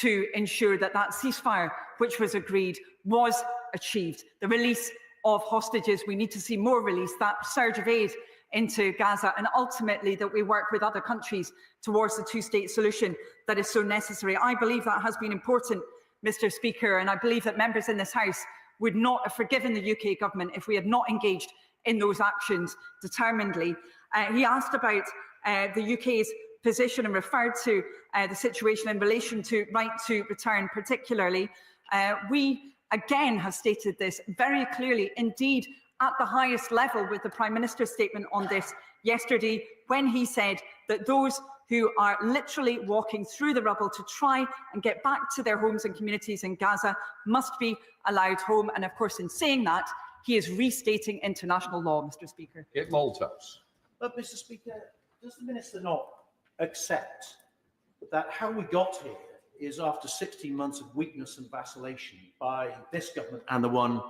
to ensure that that ceasefire which was agreed was achieved. The release of hostages, we need to see more release, that surge of aid into Gaza, and ultimately that we work with other countries towards the two-state solution that is so necessary. I believe that has been important, Mr. Speaker, and I believe that members in this House would not have forgiven the UK government if we had not engaged in those actions determinedly. He asked about the UK's position and referred to the situation in relation to right to return particularly. We again have stated this very clearly, indeed at the highest level, with the Prime Minister's statement on this yesterday, when he said that those who are literally walking through the rubble to try and get back to their homes and communities in Gaza must be allowed home. And of course, in saying that, he is restating international law, Mr. Speaker. Malthouse. But, Mr. Speaker, does the Minister not accept that how we got here is after 16 months of weakness and vacillation by this government and the one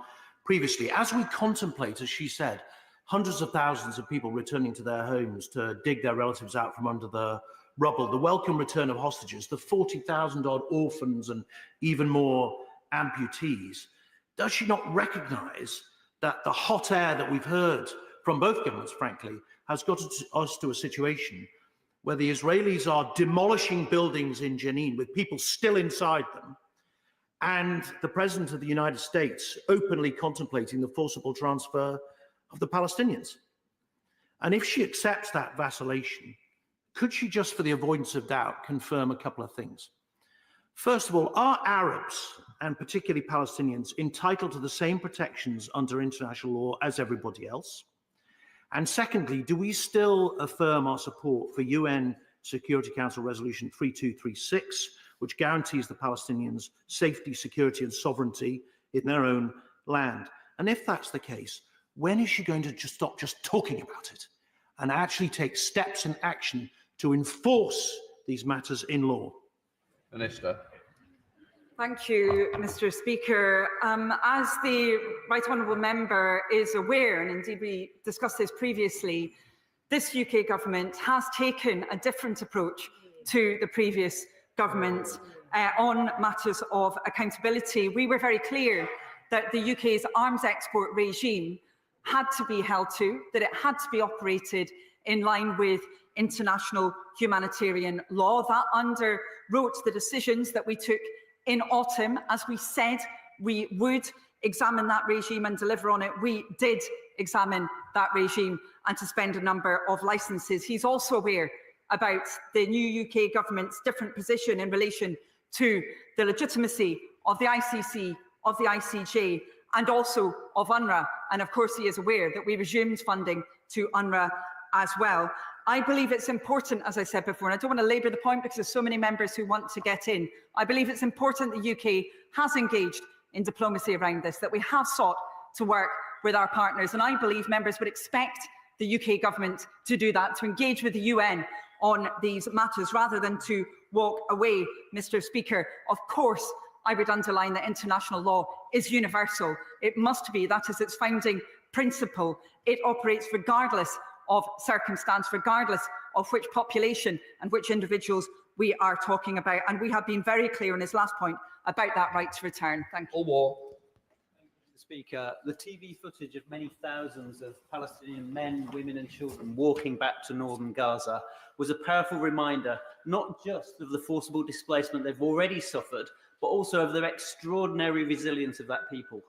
previously, as we contemplate, as she said, hundreds of thousands of people returning to their homes to dig their relatives out from under the rubble, the welcome return of hostages, the 40,000 odd orphans and even more amputees, does she not recognise that the hot air that we've heard from both governments, frankly, has got us to a situation where the Israelis are demolishing buildings in Jenin with people still inside them, and the President of the United States openly contemplating the forcible transfer of the Palestinians? And if she accepts that vacillation, could she, just for the avoidance of doubt, confirm a couple of things? First of all, are Arabs, and particularly Palestinians, entitled to the same protections under international law as everybody else? And secondly, do we still affirm our support for UN Security Council Resolution 3236, which guarantees the Palestinians safety, security and sovereignty in their own land? And if that's the case, when is she going to stop just talking about it and actually take steps and action to enforce these matters in law? Minister. Thank you, Mr. Speaker. As the Right Honourable Member is aware, and indeed we discussed this previously, this UK government has taken a different approach to the previous government on matters of accountability. We were very clear that the UK's arms export regime had to be held to, that it had to be operated in line with international humanitarian law. That underwrote the decisions that we took in autumn. As we said we would examine that regime and deliver on it, we did examine that regime and suspend a number of licences. He's also aware about the new UK government's different position in relation to the legitimacy of the ICC, of the ICJ, and also of UNRWA. And of course, he is aware that we resumed funding to UNRWA as well. I believe it's important, as I said before, and I don't want to labour the point because there's so many members who want to get in. I believe it's important the UK has engaged in diplomacy around this, that we have sought to work with our partners. And I believe members would expect the UK government to do that, to engage with the UN on these matters rather than to walk away, Mr. Speaker. Of course, I would underline that international law is universal. It must be. That is its founding principle. It operates regardless of circumstance, regardless of which population and which individuals we are talking about. And we have been very clear on his last point about that right to return. Thank you. Mr. Speaker, the TV footage of many thousands of Palestinian men, women and children walking back to northern Gaza was a powerful reminder not just of the forcible displacement they've already suffered, but also of the extraordinary resilience of that people.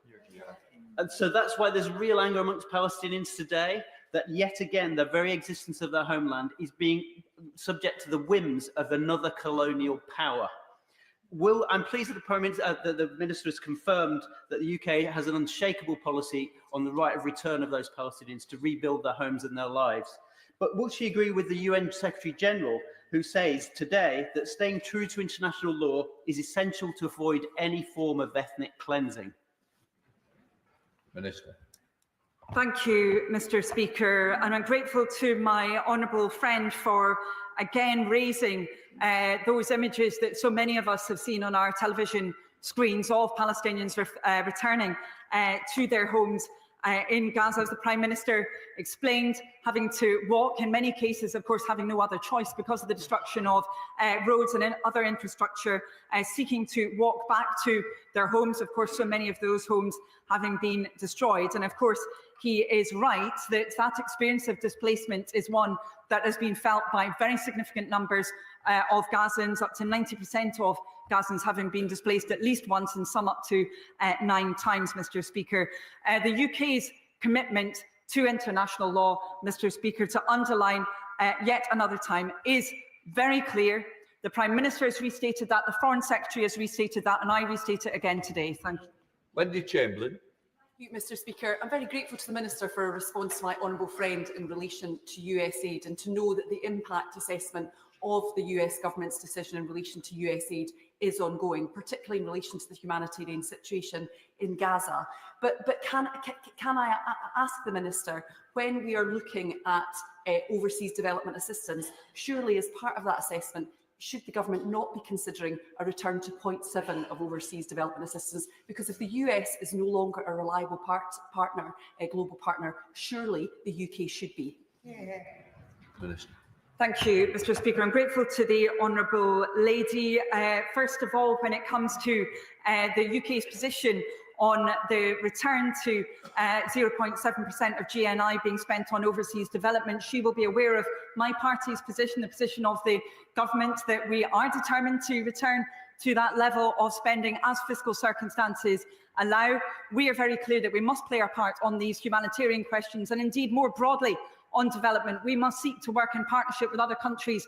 And so that's why there's real anger amongst Palestinians today, that yet again the very existence of their homeland is being subject to the whims of another colonial power. I'm pleased that the Minister has confirmed that the UK has an unshakable policy on the right of return of those Palestinians to rebuild their homes and their lives. But will she agree with the UN Secretary General, who says today that staying true to international law is essential to avoid any form of ethnic cleansing? Minister. Thank you, Mr. Speaker, and I'm grateful to my honourable friend for again raising those images that so many of us have seen on our television screens of Palestinians returning to their homes in Gaza, as the Prime Minister explained, having to walk, in many cases, of course, having no other choice because of the destruction of roads and other infrastructure, seeking to walk back to their homes, of course, so many of those homes having been destroyed. And of course, he is right that that experience of displacement is one that has been felt by very significant numbers of Gazans, up to 90% of Gazans having been displaced at least once, and some up to 9 times, Mr. Speaker. The UK's commitment to international law, Mr. Speaker, to underline yet another time, is very clear. The Prime Minister has restated that, the Foreign Secretary has restated that, and I restate it again today. Thank you. Wendy Chamberlain. Thank you, Mr. Speaker. I'm very grateful to the Minister for a response to my honourable friend in relation to US aid, and to know that the impact assessment of the US government's decision in relation to US aid is ongoing, particularly in relation to the humanitarian situation in Gaza. But can I ask the Minister, when we are looking at overseas development assistance, surely as part of that assessment, should the government not be considering a return to 0.7 of overseas development assistance? Because if the US is no longer a reliable partner, a global partner, surely the UK should be. Minister. Thank you, Mr. Speaker. I'm grateful to the honourable lady. First of all, when it comes to the UK's position on the return to 0.7% of GNI being spent on overseas development, she will be aware of my party's position, the position of the government, that we are determined to return to that level of spending as fiscal circumstances allow. We are very clear that we must play our part on these humanitarian questions, and indeed more broadly on development. We must seek to work in partnership with other countries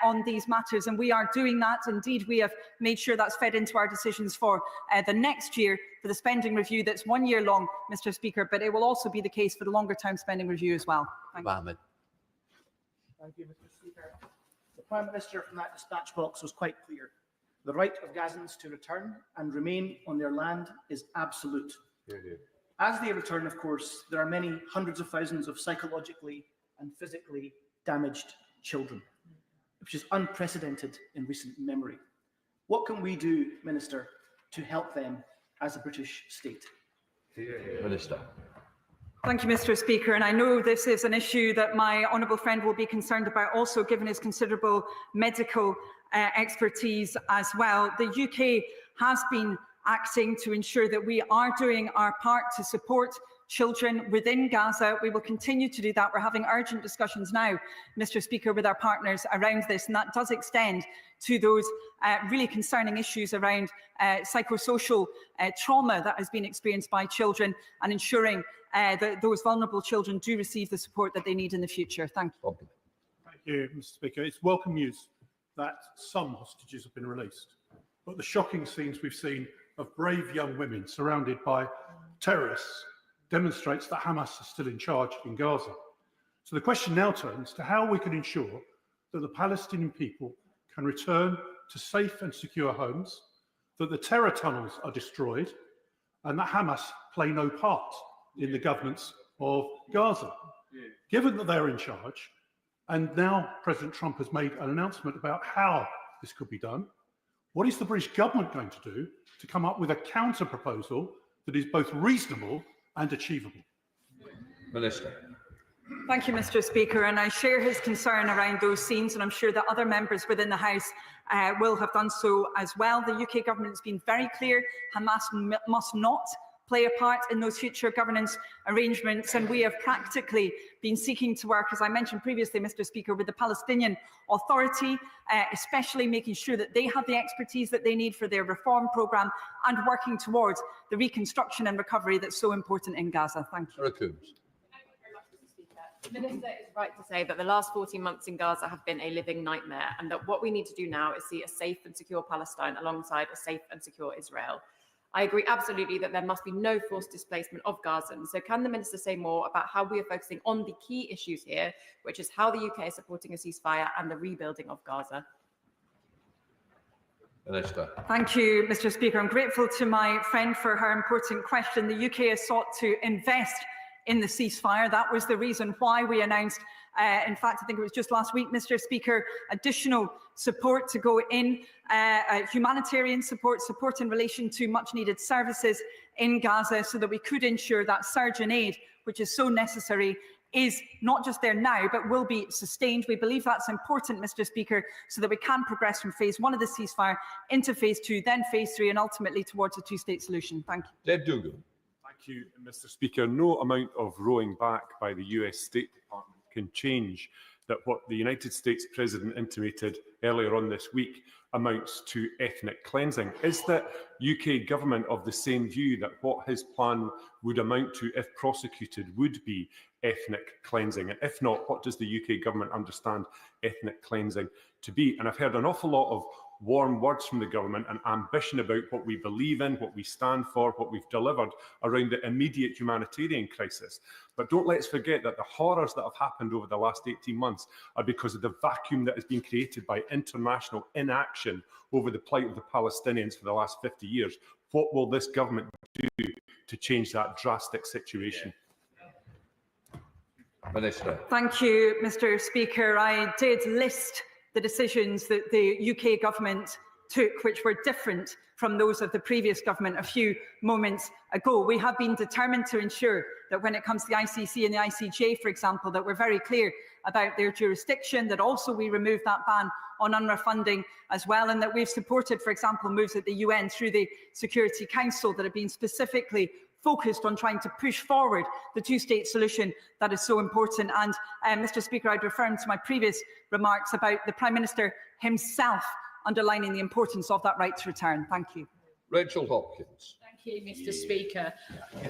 on these matters, and we are doing that. Indeed, we have made sure that's fed into our decisions for the next year for the spending review that's 1 year long, Mr. Speaker, but it will also be the case for the longer term spending review as well. Thank you. Thank you, Mr. Speaker. The Prime Minister from that dispatch box was quite clear. The right of Gazans to return and remain on their land is absolute. As they return, of course, there are many hundreds of thousands of psychologically and physically damaged children, which is unprecedented in recent memory. What can we do, Minister, to help them as a British state? Minister. Thank you, Mr. Speaker. And I know this is an issue that my honourable friend will be concerned about, also given his considerable medical expertise as well. The UK has been acting to ensure that we are doing our part to support children within Gaza. We will continue to do that. We're having urgent discussions now, Mr. Speaker, with our partners around this, and that does extend to those really concerning issues around psychosocial trauma that has been experienced by children, and ensuring that those vulnerable children do receive the support that they need in the future. Thank you. Thank you, Mr. Speaker. It's welcome news that some hostages have been released, but the shocking scenes we've seen of brave young women surrounded by terrorists demonstrates that Hamas is still in charge in Gaza. So the question now turns to how we can ensure that the Palestinian people can return to safe and secure homes, that the terror tunnels are destroyed, and that Hamas play no part in the governance of Gaza. Given that they're in charge, and now President Trump has made an announcement about how this could be done, what is the British government going to do to come up with a counter proposal that is both reasonable and achievable? Minister. Thank you, Mr. Speaker, and I share his concern around those scenes, and I'm sure that other members within the House will have done so as well. The UK government has been very clear: Hamas must not play a part in those future governance arrangements, and we have practically been seeking to work, as I mentioned previously, Mr. Speaker, with the Palestinian Authority, especially making sure that they have the expertise that they need for their reform programme and working towards the reconstruction and recovery that's so important in Gaza. Thank you. The Minister is right to say that the last 14 months in Gaza have been a living nightmare, and that what we need to do now is see a safe and secure Palestine alongside a safe and secure Israel. I agree absolutely that there must be no forced displacement of Gazans. So can the Minister say more about how we are focusing on the key issues here, which is how the UK is supporting a ceasefire and the rebuilding of Gaza? Minister. Thank you, Mr. Speaker. I'm grateful to my friend for her important question. The UK has sought to invest in the ceasefire. That was the reason why we announced, in fact, I think it was just last week, Mr. Speaker, additional support to go in, humanitarian support in relation to much needed services in Gaza, so that we could ensure that surge in aid, which is so necessary, is not just there now, but will be sustained. We believe that's important, Mr. Speaker, so that we can progress from phase 1 of the ceasefire into phase 2, then phase 3, and ultimately towards a two-state solution. Thank you. Dave Dougal. Thank you, Mr. Speaker. No amount of rowing back by the US State Department can change that what the United States President intimated earlier on this week amounts to ethnic cleansing. Is the UK government of the same view that what his plan would amount to, if prosecuted, would be ethnic cleansing? And if not, what does the UK government understand ethnic cleansing to be? And I've heard an awful lot of warm words from the government and ambition about what we believe in, what we stand for, what we've delivered around the immediate humanitarian crisis. But don't let's forget that the horrors that have happened over the last 18 months are because of the vacuum that has been created by international inaction over the plight of the Palestinians for the last 50 years. What will this government do to change that drastic situation? Minister. Thank you, Mr. Speaker. I did list the decisions that the UK government took, which were different from those of the previous government a few moments ago. We have been determined to ensure that when it comes to the ICC and the ICJ, for example, that we're very clear about their jurisdiction, that also we remove that ban on UNRWA funding as well, and that we've supported, for example, moves at the UN through the Security Council that have been specifically focused on trying to push forward the two-state solution that is so important. And Mr. Speaker, I'd refer to my previous remarks about the Prime Minister himself underlining the importance of that right to return. Thank you. Rachel Hopkins. Thank you, Mr. Speaker.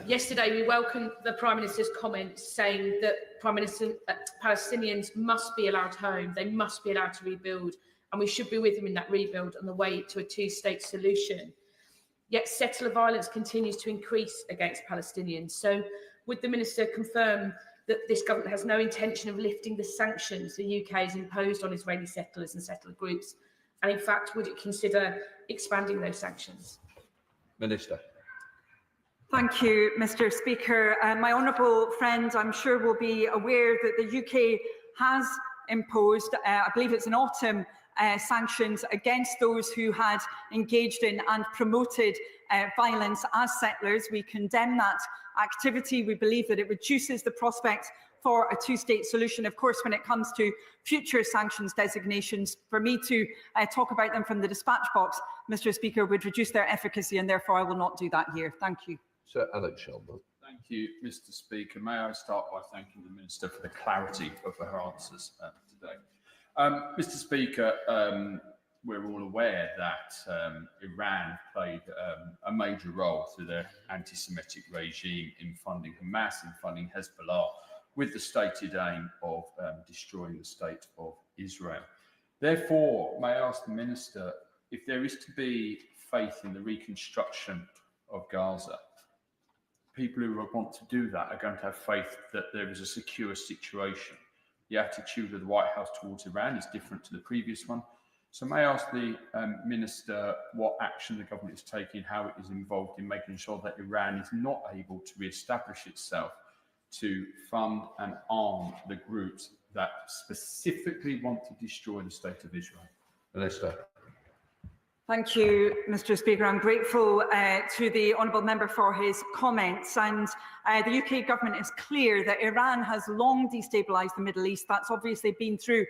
Yesterday, we welcomed the Prime Minister's comments saying that Palestinians must be allowed home, they must be allowed to rebuild, and we should be with them in that rebuild on the way to a two-state solution. Yet settler violence continues to increase against Palestinians. So would the Minister confirm that this government has no intention of lifting the sanctions the UK has imposed on Israeli settlers and settler groups? And in fact, would it consider expanding those sanctions? Minister. Thank you, Mr. Speaker. My honourable friend, I'm sure, will be aware that the UK has imposed, I believe it's in autumn, sanctions against those who had engaged in and promoted violence as settlers. We condemn that activity. We believe that it reduces the prospect for a two-state solution. Of course, when it comes to future sanctions designations, for me to talk about them from the dispatch box, Mr. Speaker, would reduce their efficacy, and therefore I will not do that here. Thank you. Sir Alex Shelburne. Thank you, Mr. Speaker. May I start by thanking the Minister for the clarity of her answers today. Mr. Speaker, we're all aware that Iran played a major role through their anti-Semitic regime in funding Hamas and funding Hezbollah, with the stated aim of destroying the state of Israel. Therefore, may I ask the Minister, if there is to be faith in the reconstruction of Gaza, people who want to do that are going to have faith that there is a secure situation. The attitude of the White House towards Iran is different to the previous one. So may I ask the Minister what action the government is taking, how it is involved in making sure that Iran is not able to re-establish itself to fund and arm the groups that specifically want to destroy the state of Israel? Minister. Thank you, Mr. Speaker. I'm grateful to the honourable member for his comments. And the UK government is clear that Iran has long destabilised the Middle East. That's obviously been through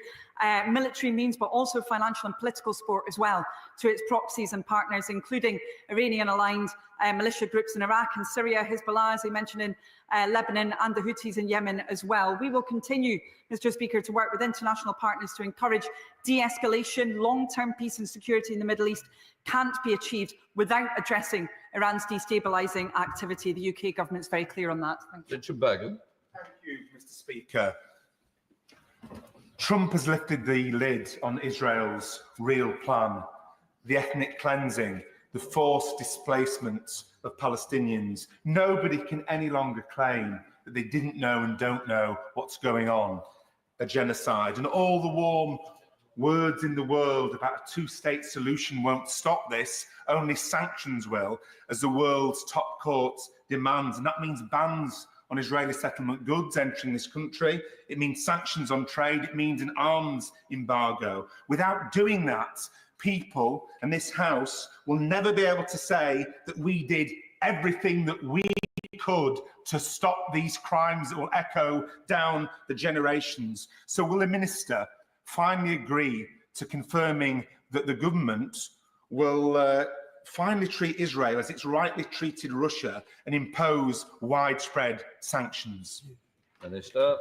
military means, but also financial and political support as well to its proxies and partners, including Iranian-aligned militia groups in Iraq and Syria, Hezbollah, as I mentioned, in Lebanon, and the Houthis in Yemen as well. We will continue, Mr. Speaker, to work with international partners to encourage de-escalation. Long-term peace and security in the Middle East can't be achieved without addressing Iran's destabilising activity. The UK government is very clear on that. Thank you. Richard Bergen. Thank you, Mr. Speaker. Trump has lifted the lid on Israel's real plan, the ethnic cleansing, the forced displacement of Palestinians. Nobody can any longer claim that they didn't know and don't know what's going on, a genocide. And all the warm words in the world about a two-state solution won't stop this. Only sanctions will, as the world's top court demands. And that means bans on Israeli settlement goods entering this country. It means sanctions on trade. It means an arms embargo. Without doing that, people and this House will never be able to say that we did everything that we could to stop these crimes that will echo down the generations. So will the Minister finally agree to confirming that the government will finally treat Israel as it's rightly treated Russia and impose widespread sanctions? Minister.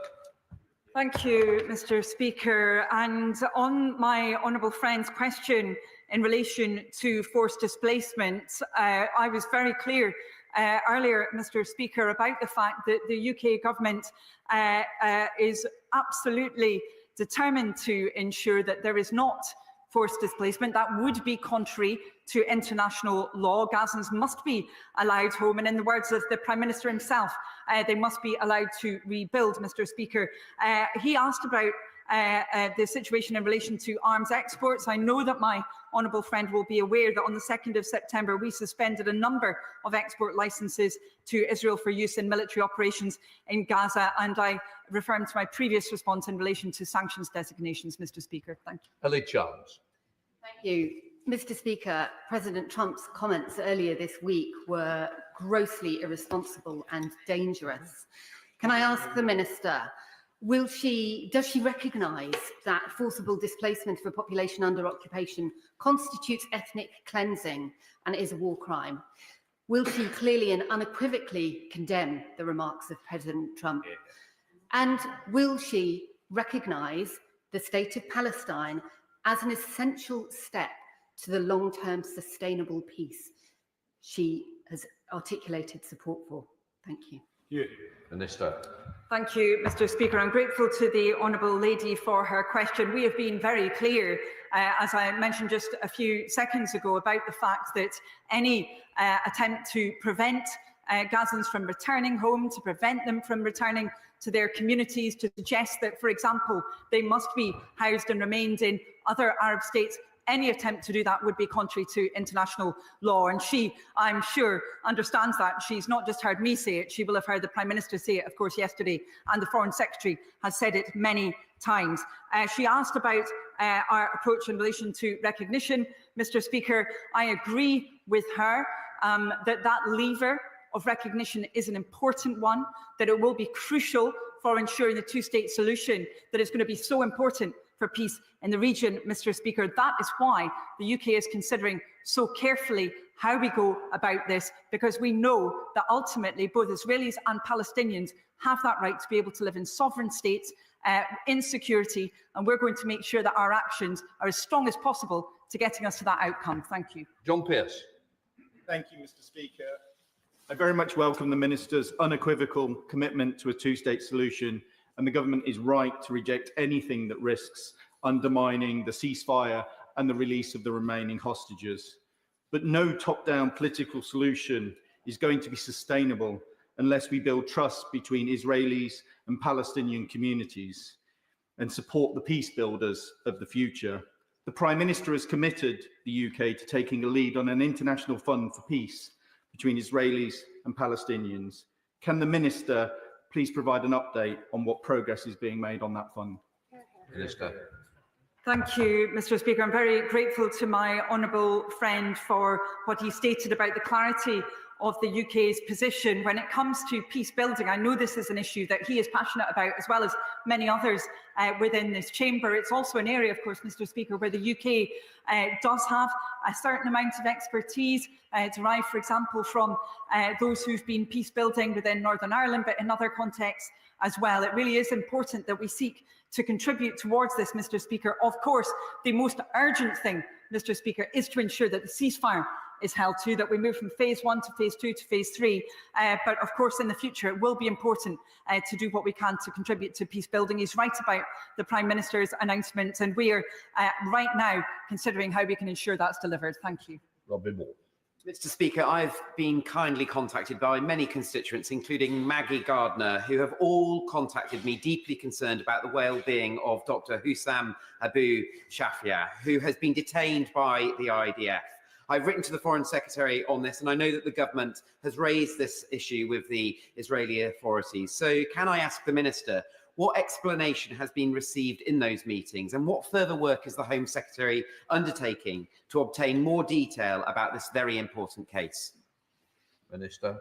Thank you, Mr. Speaker. And on my honourable friend's question in relation to forced displacement, I was very clear earlier, Mr. Speaker, about the fact that the UK government is absolutely determined to ensure that there is not forced displacement. That would be contrary to international law. Gazans must be allowed home, and in the words of the Prime Minister himself, they must be allowed to rebuild, Mr. Speaker. He asked about the situation in relation to arms exports. I know that my honourable friend will be aware that on the 2nd of September we suspended a number of export licences to Israel for use in military operations in Gaza, and I refer to my previous response in relation to sanctions designations, Mr. Speaker. Thank you. Ellie Charles. Thank you. Mr. Speaker, President Trump's comments earlier this week were grossly irresponsible and dangerous. Can I ask the Minister, does she recognise that forcible displacement of a population under occupation constitutes ethnic cleansing and is a war crime? Will she clearly and unequivocally condemn the remarks of President Trump? And will she recognise the state of Palestine as an essential step to the long-term sustainable peace she has articulated support for? Thank you. Minister. Thank you, Mr. Speaker. I'm grateful to the honourable lady for her question. We have been very clear, as I mentioned just a few seconds ago, about the fact that any attempt to prevent Gazans from returning home, to prevent them from returning to their communities, to suggest that, for example, they must be housed and remained in other Arab states, any attempt to do that would be contrary to international law. And she, I'm sure, understands that. She's not just heard me say it, she will have heard the Prime Minister say it, of course, yesterday, and the Foreign Secretary has said it many times. She asked about our approach in relation to recognition. Mr. Speaker, I agree with her that lever of recognition is an important one, that it will be crucial for ensuring the two-state solution that is going to be so important for peace in the region, Mr. Speaker. That is why the UK is considering so carefully how we go about this, because we know that ultimately both Israelis and Palestinians have that right to be able to live in sovereign states in security, and we're going to make sure that our actions are as strong as possible to getting us to that outcome. Thank you. John Pearce. Thank you, Mr. Speaker. I very much welcome the Minister's unequivocal commitment to a two-state solution, and the government is right to reject anything that risks undermining the ceasefire and the release of the remaining hostages. But no top-down political solution is going to be sustainable unless we build trust between Israelis and Palestinian communities and support the peace builders of the future. The Prime Minister has committed the UK to taking a lead on an international fund for peace between Israelis and Palestinians. Can the Minister please provide an update on what progress is being made on that fund? Minister. Thank you, Mr. Speaker. I'm very grateful to my honourable friend for what he stated about the clarity of the UK's position when it comes to peace building. I know this is an issue that he is passionate about, as well as many others within this chamber. It's also an area, of course, Mr. Speaker, where the UK does have a certain amount of expertise derived, for example, from those who've been peace building within Northern Ireland, but in other contexts as well. It really is important that we seek to contribute towards this, Mr. Speaker. Of course, the most urgent thing, Mr. Speaker, is to ensure that the ceasefire is held to, that we move from phase 1 to phase 2 to phase 3. But of course, in the future, it will be important to do what we can to contribute to peace building. He's right about the Prime Minister's announcement, and we are right now considering how we can ensure that's delivered. Thank you. Robin Moore. Mr. Speaker, I've been kindly contacted by many constituents, including Maggie Gardner, who have all contacted me deeply concerned about the well-being of Dr. Hussam Abu Shafia, who has been detained by the IDF. I've written to the Foreign Secretary on this, and I know that the government has raised this issue with the Israeli authorities. So can I ask the Minister, what explanation has been received in those meetings, and what further work is the Home Secretary undertaking to obtain more detail about this very important case? Minister.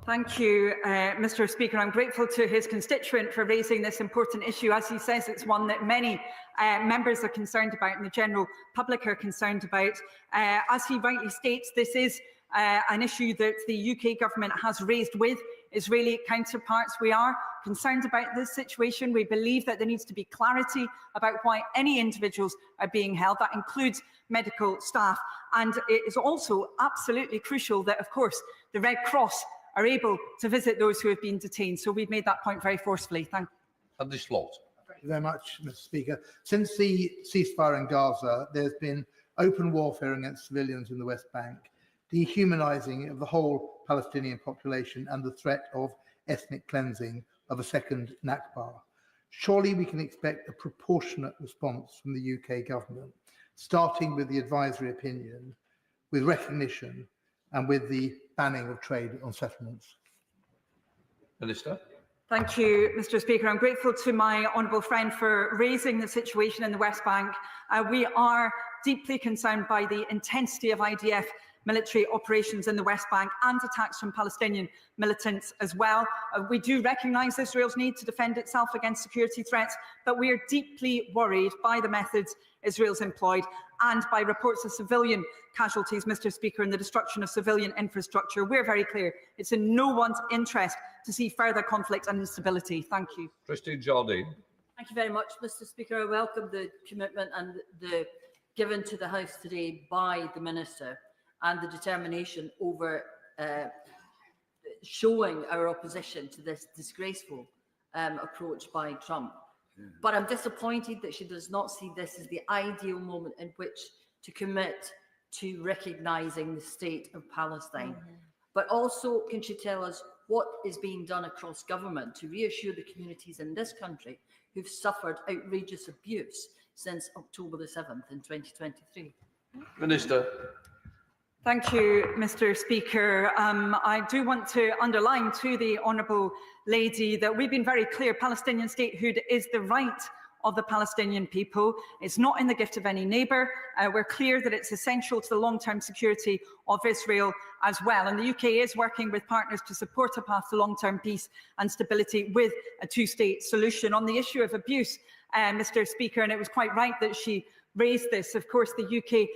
Thank you, Mr. Speaker. I'm grateful to his constituent for raising this important issue. As he says, it's one that many members are concerned about and the general public are concerned about. As he rightly states, this is an issue that the UK government has raised with Israeli counterparts. We are concerned about this situation. We believe that there needs to be clarity about why any individuals are being held. That includes medical staff. And it is also absolutely crucial that, of course, the Red Cross are able to visit those who have been detained. So we've made that point very forcefully. Thank you. Andy Slot. Thank you very much, Mr. Speaker. Since the ceasefire in Gaza, there's been open warfare against civilians in the West Bank, dehumanising of the whole Palestinian population, and the threat of ethnic cleansing of a second Nakba. Surely we can expect a proportionate response from the UK government, starting with the advisory opinion, with recognition, and with the banning of trade on settlements. Minister. Thank you, Mr. Speaker. I'm grateful to my honourable friend for raising the situation in the West Bank. We are deeply concerned by the intensity of IDF military operations in the West Bank and attacks from Palestinian militants as well. We do recognise Israel's need to defend itself against security threats, but we are deeply worried by the methods Israel's employed and by reports of civilian casualties, Mr. Speaker, and the destruction of civilian infrastructure. We're very clear. It's in no one's interest to see further conflict and instability. Thank you. Christine Jardine. Thank you very much, Mr. Speaker. I welcome the commitment and the given to the House today by the Minister and the determination over showing our opposition to this disgraceful approach by Trump. But I'm disappointed that she does not see this as the ideal moment in which to commit to recognising the state of Palestine. But also, can she tell us what is being done across government to reassure the communities in this country who've suffered outrageous abuse since October the 7th in 2023? Minister. Thank you, Mr. Speaker. I do want to underline to the honourable lady that we've been very clear. Palestinian statehood is the right of the Palestinian people. It's not in the gift of any neighbour. We're clear that it's essential to the long-term security of Israel as well. And the UK is working with partners to support a path to long-term peace and stability with a two-state solution. On the issue of abuse, Mr. Speaker, and it was quite right that she raised this. Of course, the UK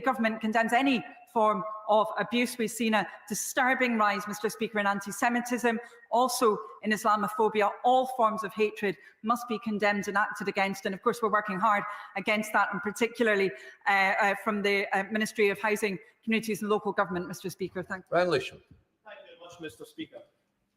government condemns any form of abuse. We've seen a disturbing rise, Mr. Speaker, in anti-Semitism, also in Islamophobia. All forms of hatred must be condemned and acted against. And of course, we're working hard against that, and particularly from the Ministry of Housing, Communities and Local Government, Mr. Speaker. Thank you. Ryan Lisham. Thank you very much, Mr. Speaker.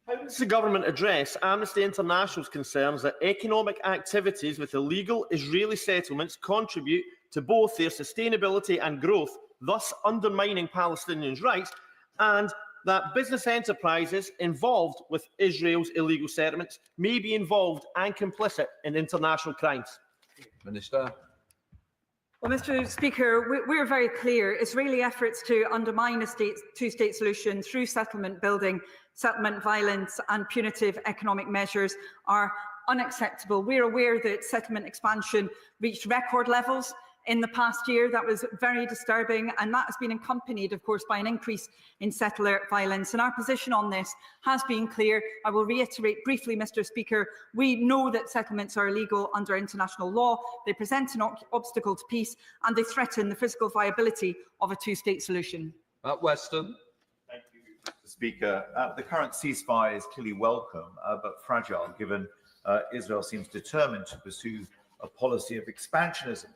How does the government address Amnesty International's concerns that economic activities with illegal Israeli settlements contribute to both their sustainability and growth, thus undermining Palestinians' rights, and that business enterprises involved with Israel's illegal settlements may be involved and complicit in international crimes? Minister. Well, Mr. Speaker, we're very clear. Israeli efforts to undermine a two-state solution through settlement building, settlement violence and punitive economic measures are unacceptable. We're aware that settlement expansion reached record levels in the past year. That was very disturbing, and that has been accompanied, of course, by an increase in settler violence. And our position on this has been clear. I will reiterate briefly, Mr. Speaker. We know that settlements are illegal under international law. They present an obstacle to peace, and they threaten the physical viability of a two-state solution. Matt Weston. Thank you, Mr. Speaker. The current ceasefire is clearly welcome, but fragile, given Israel seems determined to pursue a policy of expansionism.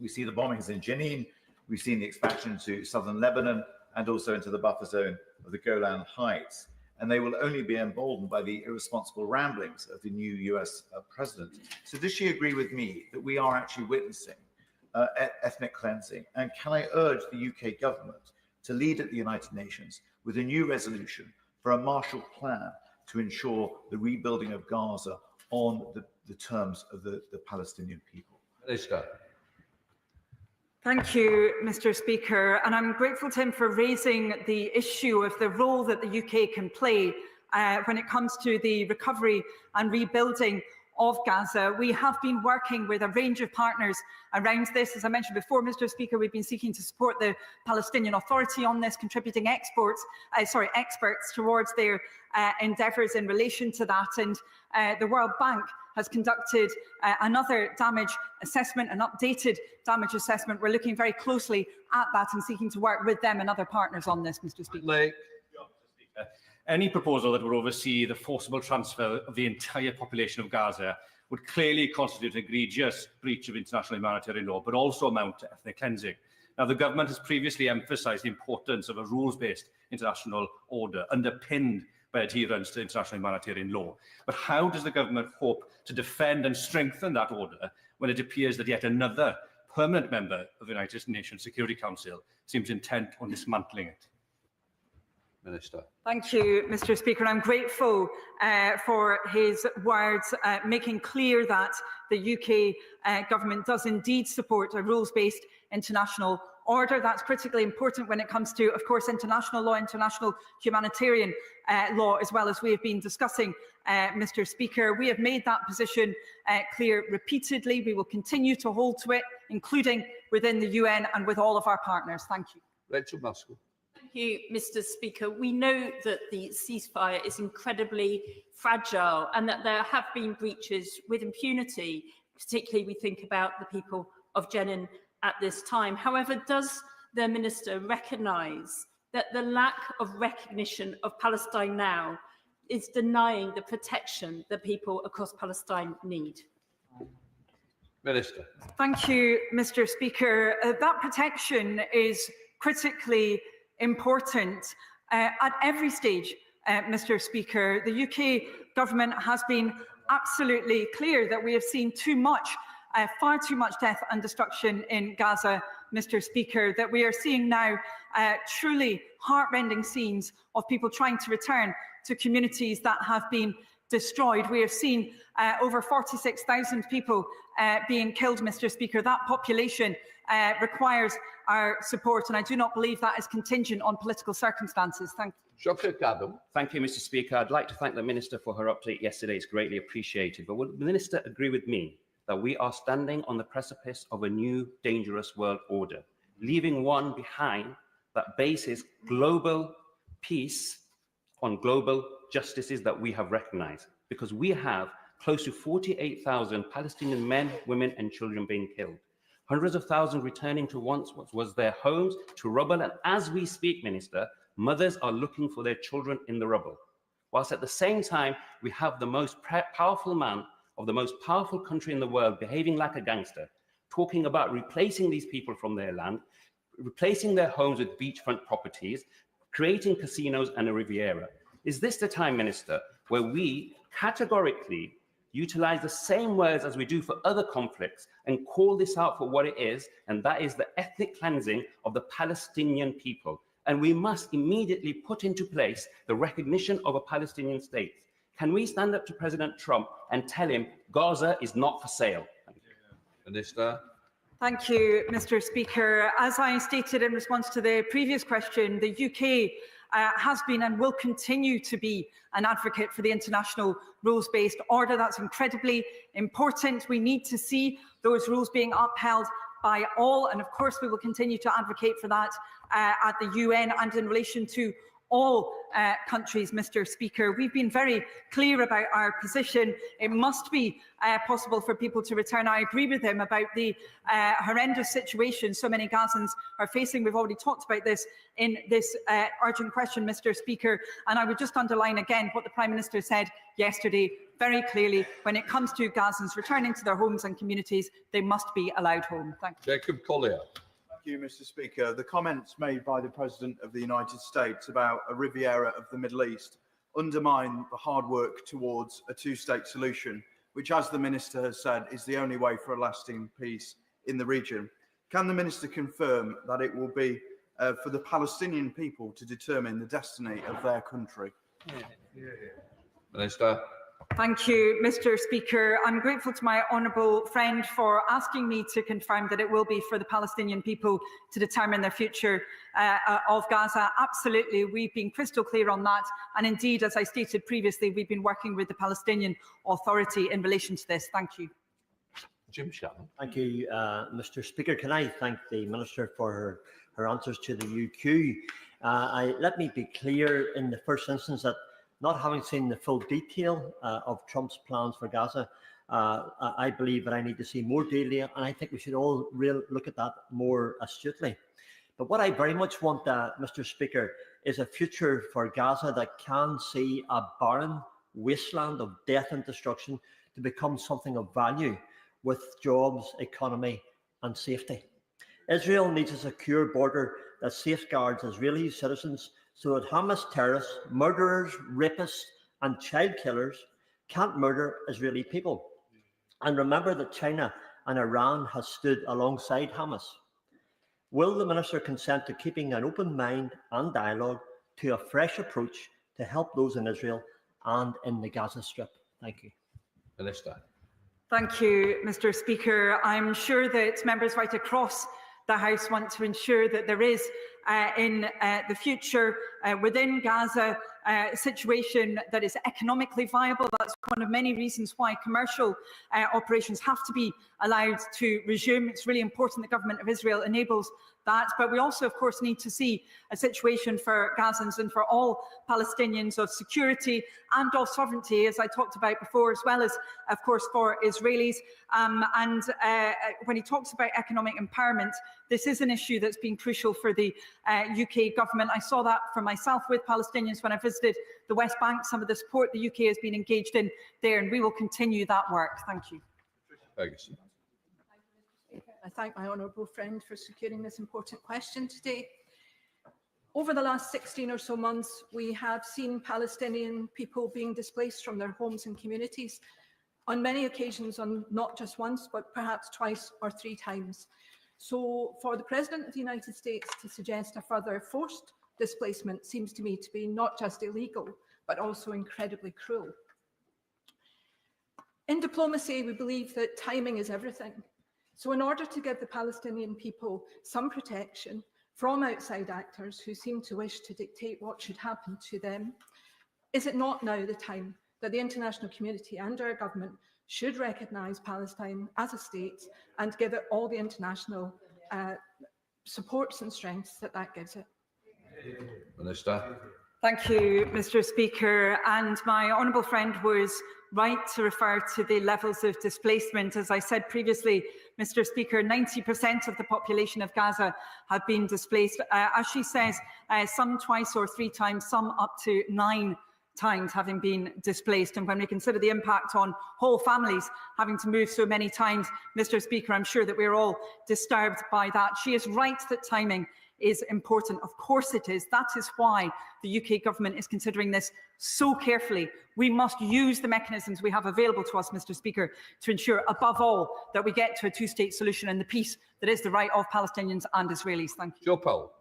We see the bombings in Jenin, we've seen the expansion to southern Lebanon and also into the buffer zone of the Golan Heights. And they will only be emboldened by the irresponsible ramblings of the new US president. So does she agree with me that we are actually witnessing ethnic cleansing? And can I urge the UK government to lead at the United Nations with a new resolution for a Marshall Plan to ensure the rebuilding of Gaza on the terms of the Palestinian people? Minister. Thank you, Mr. Speaker, and I'm grateful to him for raising the issue of the role that the UK can play when it comes to the recovery and rebuilding of Gaza. We have been working with a range of partners around this. As I mentioned before, Mr. Speaker, we've been seeking to support the Palestinian Authority on this, contributing experts towards their endeavours in relation to that. And the World Bank has conducted another damage assessment, an updated damage assessment. We're looking very closely at that and seeking to work with them and other partners on this, Mr. Speaker. Any proposal that would oversee the forcible transfer of the entire population of Gaza would clearly constitute an egregious breach of international humanitarian law, but also amount to ethnic cleansing. Now, the government has previously emphasised the importance of a rules-based international order underpinned by adherence to international humanitarian law. But how does the government hope to defend and strengthen that order when it appears that yet another permanent member of the United Nations Security Council seems intent on dismantling it? Minister. Thank you, Mr. Speaker. I'm grateful for his words, making clear that the UK government does indeed support a rules-based international order. That's critically important when it comes to, of course, international law, international humanitarian law, as well as we have been discussing, Mr. Speaker. We have made that position clear repeatedly. We will continue to hold to it, including within the UN and with all of our partners. Thank you. Rachel Muskell. Thank you, Mr. Speaker. We know that the ceasefire is incredibly fragile and that there have been breaches with impunity. Particularly, we think about the people of Jenin at this time. However, does the Minister recognise that the lack of recognition of Palestine now is denying the protection that people across Palestine need? Minister. Thank you, Mr. Speaker. That protection is critically important at every stage, Mr. Speaker. The UK government has been absolutely clear that we have seen too much, far too much death and destruction in Gaza, Mr. Speaker, that we are seeing now truly heartrending scenes of people trying to return to communities that have been destroyed. We have seen over 46,000 people being killed, Mr. Speaker. That population requires our support, and I do not believe that is contingent on political circumstances. Thank you. Thank you, Mr. Speaker. I'd like to thank the Minister for her update yesterday. It's greatly appreciated. But will the Minister agree with me that we are standing on the precipice of a new dangerous world order, leaving one behind that bases global peace on global justices that we have recognized? Because we have close to 48,000 Palestinian men, women, and children being killed. Hundreds of thousands returning to once what was their homes to rubble. And as we speak, Minister, mothers are looking for their children in the rubble. Whilst at the same time, we have the most powerful man of the most powerful country in the world behaving like a gangster, talking about replacing these people from their land, replacing their homes with beachfront properties, creating casinos and a Riviera. Is this the time, Minister, where we categorically utilize the same words as we do for other conflicts and call this out for what it is, and that is the ethnic cleansing of the Palestinian people? And we must immediately put into place the recognition of a Palestinian state. Can we stand up to President Trump and tell him Gaza is not for sale? Minister. Thank you, Mr. Speaker. As I stated in response to the previous question, the UK has been and will continue to be an advocate for the international rules-based order. That's incredibly important. We need to see those rules being upheld by all, and of course we will continue to advocate for that at the UN and in relation to all countries, Mr. Speaker. We've been very clear about our position. It must be possible for people to return. I agree with him about the horrendous situation so many Gazans are facing. We've already talked about this in this urgent question, Mr. Speaker, and I would just underline again what the Prime Minister said yesterday very clearly. When it comes to Gazans returning to their homes and communities, they must be allowed home. Thank you. Jacob Collier. Thank you, Mr. Speaker. The comments made by the President of the United States about a Riviera of the Middle East undermine the hard work towards a two-state solution, which, as the Minister has said, is the only way for a lasting peace in the region. Can the Minister confirm that it will be for the Palestinian people to determine the destiny of their country? Minister. Thank you, Mr. Speaker. I'm grateful to my honourable friend for asking me to confirm that it will be for the Palestinian people to determine their future of Gaza. Absolutely, we've been crystal clear on that. And indeed, as I stated previously, we've been working with the Palestinian Authority in relation to this. Thank you. Jim Shannon. Thank you, Mr. Speaker. Can I thank the Minister for her answers to the UQ? Let me be clear in the first instance that, not having seen the full detail of Trump's plans for Gaza, I believe that I need to see more detail, and I think we should all look at that more astutely. But what I very much want, Mr. Speaker, is a future for Gaza that can see a barren wasteland of death and destruction to become something of value with jobs, economy and safety. Israel needs a secure border that safeguards Israeli citizens so that Hamas terrorists, murderers, rapists and child killers can't murder Israeli people. And remember that China and Iran has stood alongside Hamas. Will the Minister consent to keeping an open mind and dialogue to a fresh approach to help those in Israel and in the Gaza Strip? Thank you. Minister. Thank you, Mr. Speaker. I'm sure that members right across the House want to ensure that there is in the future within Gaza a situation that is economically viable. That's one of many reasons why commercial operations have to be allowed to resume. It's really important the government of Israel enables that. But we also, of course, need to see a situation for Gazans and for all Palestinians of security and of sovereignty, as I talked about before, as well as, of course, for Israelis. When he talks about economic empowerment, this is an issue that's been crucial for the UK government. I saw that for myself with Palestinians when I visited the West Bank, some of the support the UK has been engaged in there, and we will continue that work. Thank you. Ferguson. I thank my honourable friend for securing this important question today. Over the last 16 or so months, we have seen Palestinian people being displaced from their homes and communities on many occasions, on not just once, but perhaps twice or three times. So for the President of the United States to suggest a further forced displacement seems to me to be not just illegal, but also incredibly cruel. In diplomacy, we believe that timing is everything. So in order to give the Palestinian people some protection from outside actors who seem to wish to dictate what should happen to them, is it not now the time that the international community and our government should recognise Palestine as a state and give it all the international supports and strengths that that gives it? Minister. Thank you, Mr. Speaker. And my honourable friend was right to refer to the levels of displacement. As I said previously, Mr. Speaker, 90% of the population of Gaza have been displaced. As she says, some twice or three times, some up to 9 times having been displaced. And when we consider the impact on whole families having to move so many times, Mr. Speaker, I'm sure that we're all disturbed by that. She is right that timing is important. Of course it is. That is why the UK government is considering this so carefully. We must use the mechanisms we have available to us, Mr. Speaker, to ensure, above all, that we get to a two-state solution and the peace that is the right of Palestinians and Israelis. Thank you. Joe Powell.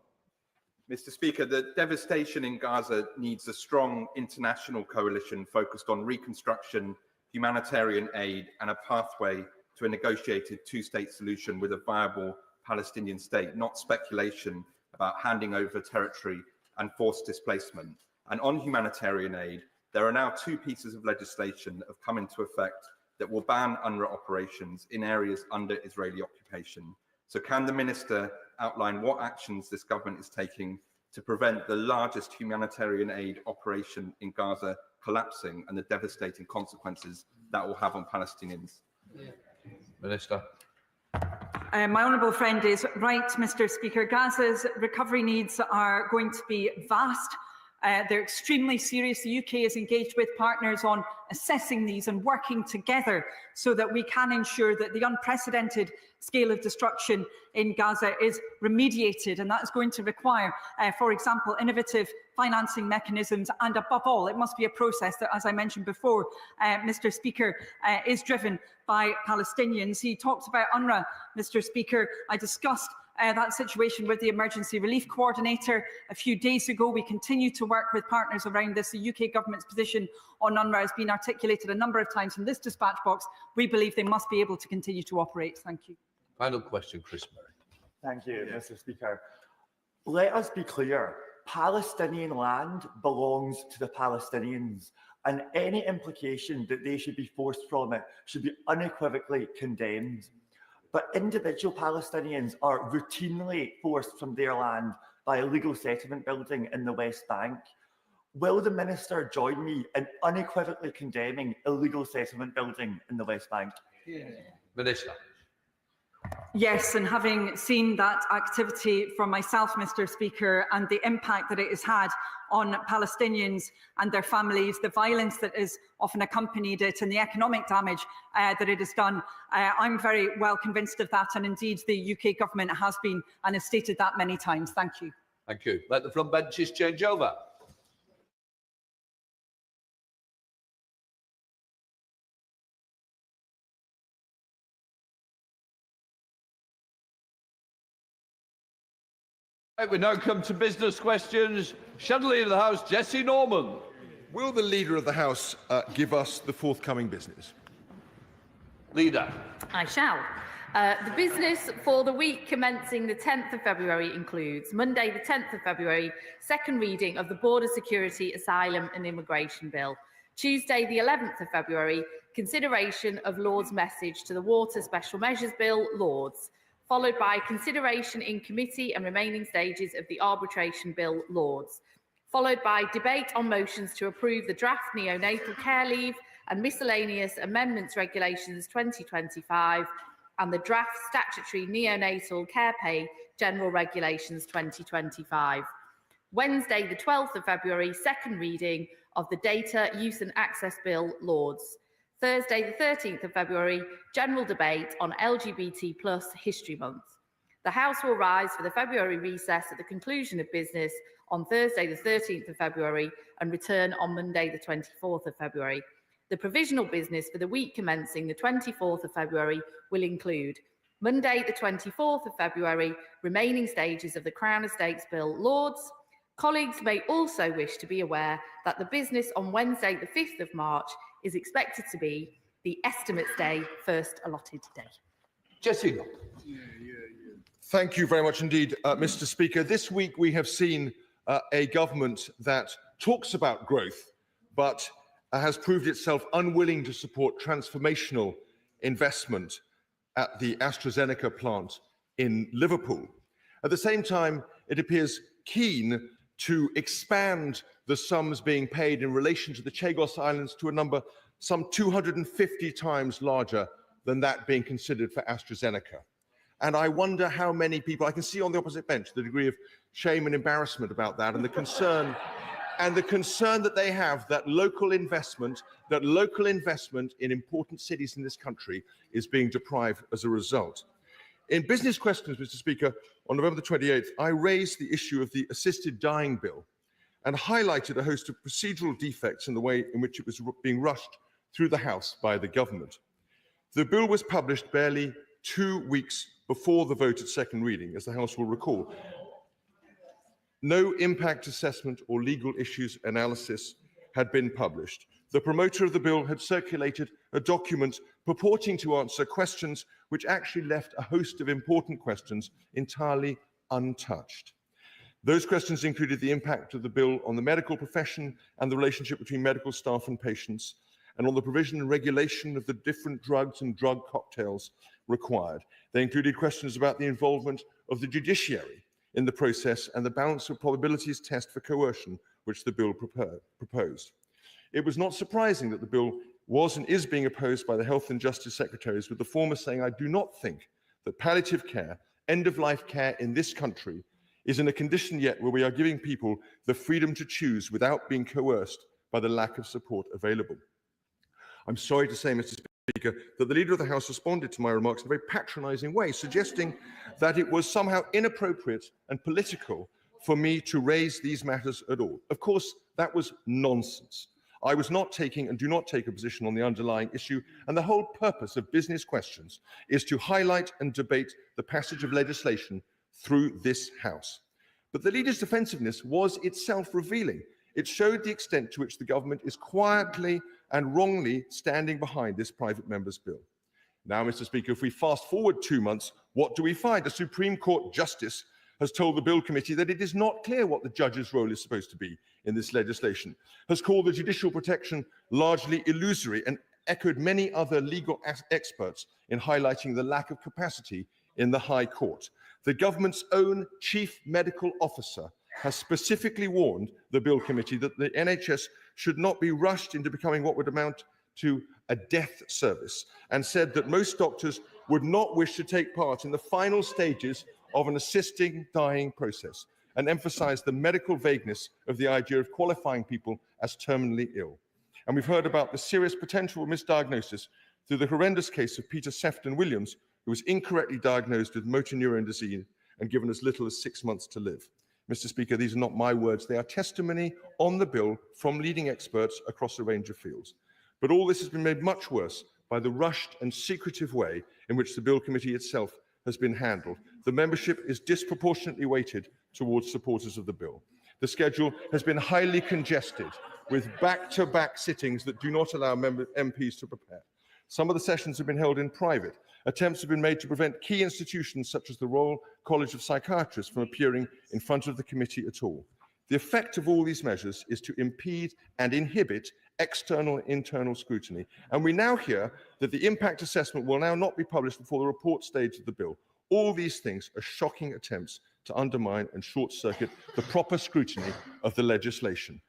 Mr. Speaker, the devastation in Gaza needs a strong international coalition focused on reconstruction, humanitarian aid, and a pathway to a negotiated two-state solution with a viable Palestinian state, not speculation about handing over territory and forced displacement. And on humanitarian aid, there are now 2 pieces of legislation that have come into effect that will ban UNRWA operations in areas under Israeli occupation. So can the Minister outline what actions this government is taking to prevent the largest humanitarian aid operation in Gaza collapsing and the devastating consequences that will have on Palestinians? Minister. My honourable friend is right, Mr. Speaker. Gaza's recovery needs are going to be vast. They're extremely serious. The UK is engaged with partners on assessing these and working together so that we can ensure that the unprecedented scale of destruction in Gaza is remediated, and that is going to require, for example, innovative financing mechanisms, and above all, it must be a process that, as I mentioned before, Mr. Speaker, is driven by Palestinians. He talked about UNRWA, Mr. Speaker. I discussed that situation with the Emergency Relief Coordinator a few days ago. We continue to work with partners around this. The UK government's position on UNRWA has been articulated a number of times in this dispatch box. We believe they must be able to continue to operate. Thank you. Final question, Chris Murray. Thank you, Mr. Speaker. Let us be clear. Palestinian land belongs to the Palestinians, and any implication that they should be forced from it should be unequivocally condemned. But individual Palestinians are routinely forced from their land by illegal settlement building in the West Bank. Will the Minister join me in unequivocally condemning illegal settlement building in the West Bank? Minister. Yes, and having seen that activity from myself, Mr. Speaker, and the impact that it has had on Palestinians and their families, the violence that has often accompanied it, and the economic damage that it has done, I'm very well convinced of that, and indeed the UK government has been and has stated that many times. Thank you. Thank you. Let the front benches change over. Right, we now come to business questions. Shadow Leader of the House, Jesse Norman. Will the Leader of the House give us the forthcoming business? Leader. I shall. The business for the week commencing the 10th of February includes Monday the 10th of February, second reading of the Border Security, Asylum and Immigration Bill. Tuesday the 11th of February, consideration of Lord's message to the Water Special Measures Bill, Lords, followed by consideration in committee and remaining stages of the Arbitration Bill, Lords, followed by debate on motions to approve the draft neonatal care leave and miscellaneous amendments regulations 2025 and the draft statutory neonatal care pay general regulations 2025. Wednesday, the 12th of February, second reading of the Data Use and Access Bill, Lords. Thursday, the 13th of February, general debate on LGBT+ History Month. The House will rise for the February recess at the conclusion of business on Thursday, the 13th of February, and return on Monday, the 24th of February. The provisional business for the week commencing the 24th of February will include Monday, the 24th of February, remaining stages of the Crown Estates Bill, Lords. Colleagues may also wish to be aware that the business on Wednesday, the 5th of March, is expected to be the estimates day, first allotted day. Jesse. Thank you very much indeed, Mr. Speaker. This week we have seen a government that talks about growth, but has proved itself unwilling to support transformational investment at the AstraZeneca plant in Liverpool. At the same time, it appears keen to expand the sums being paid in relation to the Chagos Islands to a number some 250 times larger than that being considered for AstraZeneca. And I wonder how many people, I can see on the opposite bench the degree of shame and embarrassment about that, and the concern that they have that local investment in important cities in this country is being deprived as a result. In business questions, Mr. Speaker, on November the 28th, I raised the issue of the assisted dying bill and highlighted a host of procedural defects in the way in which it was being rushed through the House by the government. The bill was published barely 2 weeks before the vote at second reading, as the House will recall. No impact assessment or legal issues analysis had been published. The promoter of the bill had circulated a document purporting to answer questions which actually left a host of important questions entirely untouched. Those questions included the impact of the bill on the medical profession and the relationship between medical staff and patients, and on the provision and regulation of the different drugs and drug cocktails required. They included questions about the involvement of the judiciary in the process and the balance of probabilities test for coercion, which the bill proposed. It was not surprising that the bill was and is being opposed by the Health and Justice Secretaries, with the former saying, "I do not think that palliative care, end-of-life care in this country, is in a condition yet where we are giving people the freedom to choose without being coerced by the lack of support available." I'm sorry to say, Mr. Speaker, that the Leader of the House responded to my remarks in a very patronising way, suggesting that it was somehow inappropriate and political for me to raise these matters at all. Of course, that was nonsense. I was not taking and do not take a position on the underlying issue, and the whole purpose of business questions is to highlight and debate the passage of legislation through this House. But the Leader's defensiveness was itself revealing. It showed the extent to which the government is quietly and wrongly standing behind this private member's bill. Now, Mr. Speaker, if we fast forward 2 months, what do we find? A Supreme Court justice has told the Bill Committee that it is not clear what the judge's role is supposed to be in this legislation, has called the judicial protection largely illusory, and echoed many other legal experts in highlighting the lack of capacity in the High Court. The government's own chief medical officer has specifically warned the Bill Committee that the NHS should not be rushed into becoming what would amount to a death service, and said that most doctors would not wish to take part in the final stages of an assisting dying process, and emphasised the medical vagueness of the idea of qualifying people as terminally ill. And we've heard about the serious potential misdiagnosis through the horrendous case of Peter Sefton Williams, who was incorrectly diagnosed with motor neuron disease and given as little as 6 months to live. Mr. Speaker, these are not my words. They are testimony on the bill from leading experts across a range of fields. But all this has been made much worse by the rushed and secretive way in which the Bill Committee itself has been handled. The membership is disproportionately weighted towards supporters of the bill. The schedule has been highly congested, with back-to-back sittings that do not allow MPs to prepare. Some of the sessions have been held in private. Attempts have been made to prevent key institutions such as the Royal College of Psychiatrists from appearing in front of the committee at all. The effect of all these measures is to impede and inhibit external and internal scrutiny. And we now hear that the impact assessment will now not be published before the report stage of the bill. All these things are shocking attempts to undermine and short-circuit the proper scrutiny of the legislation.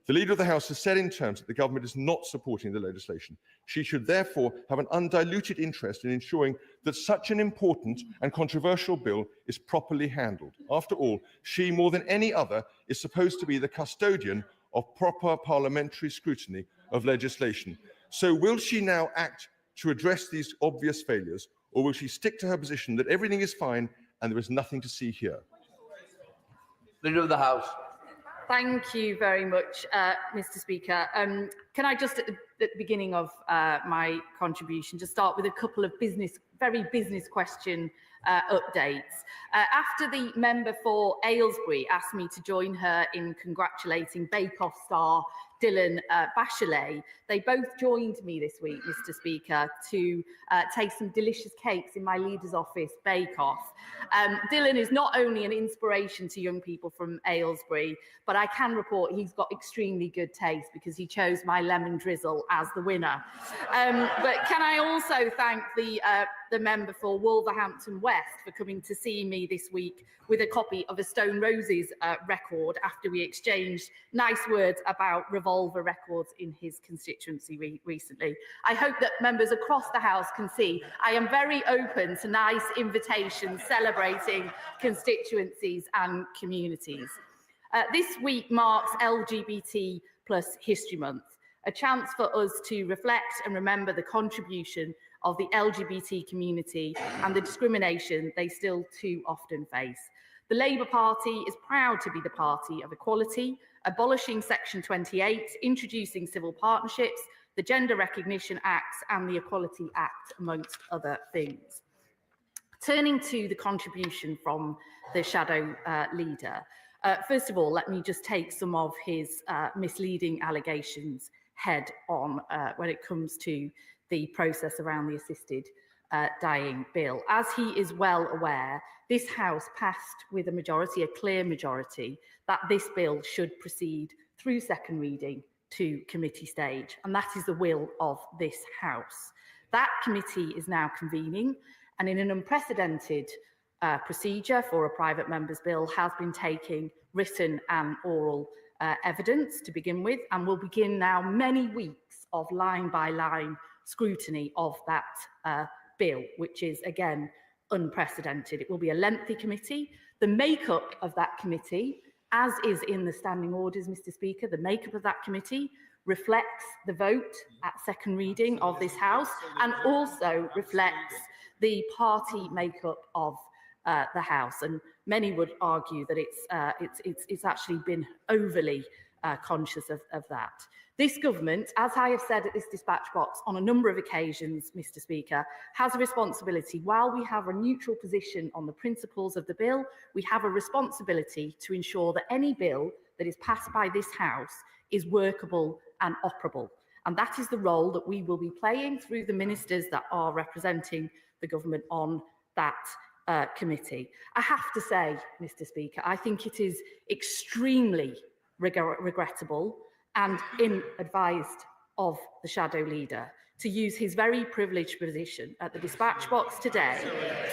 The Leader of the House has said in terms that the government is not supporting the legislation. She should therefore have an undiluted interest in ensuring that such an important and controversial bill is properly handled. After all, she, more than any other, is supposed to be the custodian of proper parliamentary scrutiny of legislation. So will she now act to address these obvious failures, or will she stick to her position that everything is fine and there is nothing to see here? Leader of the House. Thank you very much, Mr. Speaker. Can I just, at the beginning of my contribution, just start with a couple of very business question updates. After the member for Aylesbury asked me to join her in congratulating Bake Off star Dylan Bachelet, they both joined me this week, Mr. Speaker, to taste some delicious cakes in my leader's office, Bake Off. Dylan is not only an inspiration to young people from Aylesbury, but I can report he's got extremely good taste because he chose my lemon drizzle as the winner. But can I also thank the member for Wolverhampton West for coming to see me this week with a copy of a Stone Roses record after we exchanged nice words about Revolver Records in his constituency recently. I hope that members across the House can see I am very open to nice invitations celebrating constituencies and communities. This week marks LGBT+ History Month, a chance for us to reflect and remember the contribution of the LGBT community and the discrimination they still too often face. The Labour Party is proud to be the party of equality, abolishing Section 28, introducing civil partnerships, the Gender Recognition Acts and the Equality Act, amongst other things. Turning to the contribution from the Shadow Leader, first of all, let me just take some of his misleading allegations head on when it comes to the process around the assisted dying bill. As he is well aware, this House passed with a majority, a clear majority, that this bill should proceed through second reading to committee stage, and that is the will of this House. That committee is now convening, and in an unprecedented procedure for a private member's bill, has been taking written and oral evidence to begin with, and will begin now many weeks of line-by-line scrutiny of that bill, which is, again, unprecedented. It will be a lengthy committee. The makeup of that committee, as is in the standing orders, Mr. Speaker, the makeup of that committee reflects the vote at second reading of this House, and also reflects the party makeup of the House. And many would argue that it's actually been overly conscious of that. This government, as I have said at this dispatch box on a number of occasions, Mr. Speaker, has a responsibility. While we have a neutral position on the principles of the bill, we have a responsibility to ensure that any bill that is passed by this House is workable and operable. And that is the role that we will be playing through the ministers that are representing the government on that committee. I have to say, Mr. Speaker, I think it is extremely regrettable and ill-advised of the Shadow Leader to use his very privileged position at the dispatch box today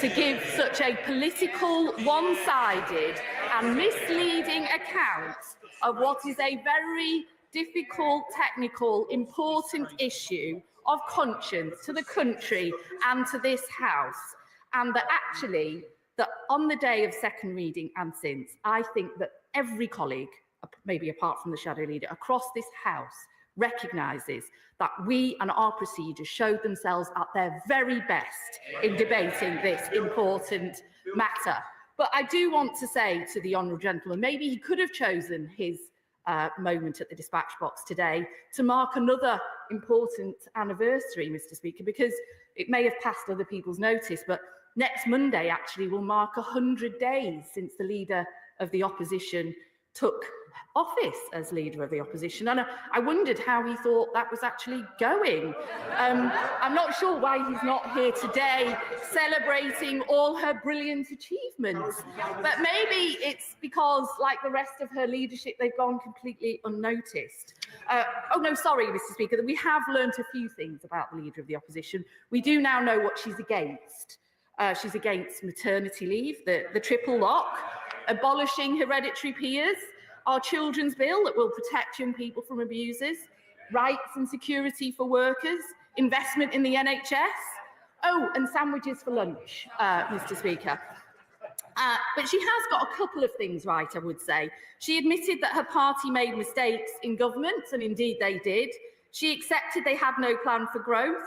to give such a political, one-sided and misleading account of what is a very difficult, technical, important issue of conscience to the country and to this House. And that actually, that on the day of second reading and since, I think that every colleague, maybe apart from the Shadow Leader, across this House recognises that we and our procedures showed themselves at their very best in debating this important matter. But I do want to say to the honourable gentleman, maybe he could have chosen his moment at the dispatch box today to mark another important anniversary, Mr. Speaker, because it may have passed other people's notice, but next Monday actually will mark 100 days since the Leader of the Opposition took office as Leader of the Opposition. And I wondered how he thought that was actually going. I'm not sure why he's not here today celebrating all her brilliant achievements. But maybe it's because, like the rest of her leadership, they've gone completely unnoticed. Oh, no, sorry, Mr. Speaker, that we have learnt a few things about the Leader of the Opposition. We do now know what she's against. She's against maternity leave, the triple lock, abolishing hereditary peers, our children's bill that will protect young people from abusers, rights and security for workers, investment in the NHS, oh, and sandwiches for lunch, Mr. Speaker. But she has got a couple of things right, I would say. She admitted that her party made mistakes in government, and indeed they did. She accepted they had no plan for growth.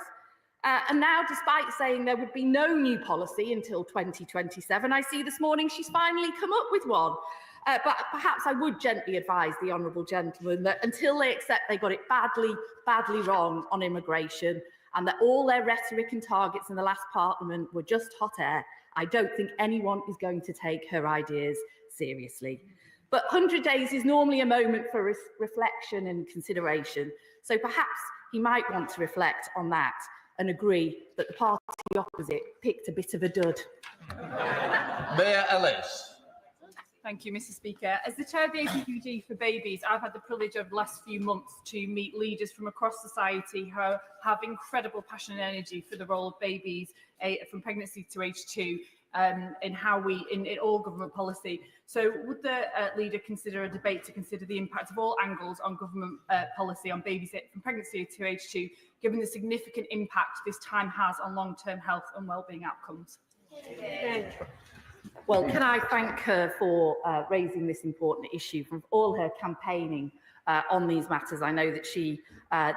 And now, despite saying there would be no new policy until 2027, I see this morning she's finally come up with one. But perhaps I would gently advise the honourable gentleman that until they accept they got it badly wrong on immigration, and that all their rhetoric and targets in the last parliament were just hot air, I don't think anyone is going to take her ideas seriously. But 100 days is normally a moment for reflection and consideration. So perhaps he might want to reflect on that and agree that the party opposite picked a bit of a dud. Mayor Ellis. Thank you, Mr. Speaker. As the chair of the APPG for Babies, I've had the privilege of the last few months to meet leaders from across society who have incredible passion and energy for the role of babies from pregnancy to age 2 in how we, in all government policy. So would the leader consider a debate to consider the impact of all angles on government policy on babies from pregnancy to age 2, given the significant impact this time has on long-term health and wellbeing outcomes? Well, can I thank her for raising this important issue from all her campaigning on these matters. I know that she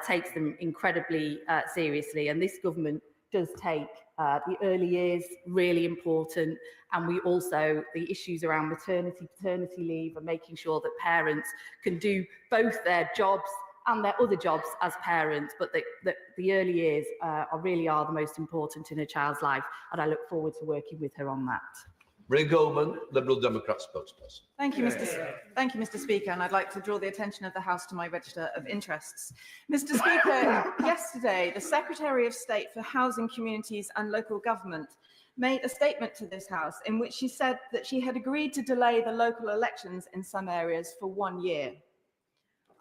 takes them incredibly seriously, and this government does take the early years really important, and we also, the issues around maternity, paternity leave, and making sure that parents can do both their jobs and their other jobs as parents, but the early years really are the most important in a child's life, and I look forward to working with her on that. Ray Goldman, Liberal Democrat spokesperson. Thank you, Mr. Speaker, and I'd like to draw the attention of the House to my register of interests. Mr. Speaker, yesterday, the Secretary of State for Housing, Communities and Local Government made a statement to this House in which she said that she had agreed to delay the local elections in some areas for 1 year.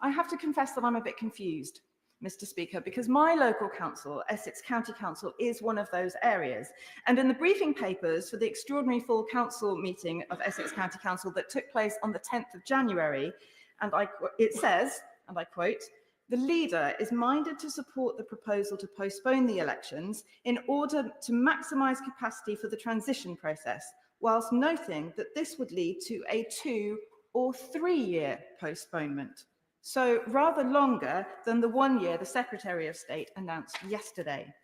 I have to confess that I'm a bit confused, Mr. Speaker, because my local council, Essex County Council, is one of those areas. And in the briefing papers for the extraordinary full council meeting of Essex County Council that took place on the 10th of January, it says, and I quote, "The leader is minded to support the proposal to postpone the elections in order to maximise capacity for the transition process, whilst noting that this would lead to a 2 or 3 year postponement. So rather longer than the 1 year the Secretary of State announced yesterday.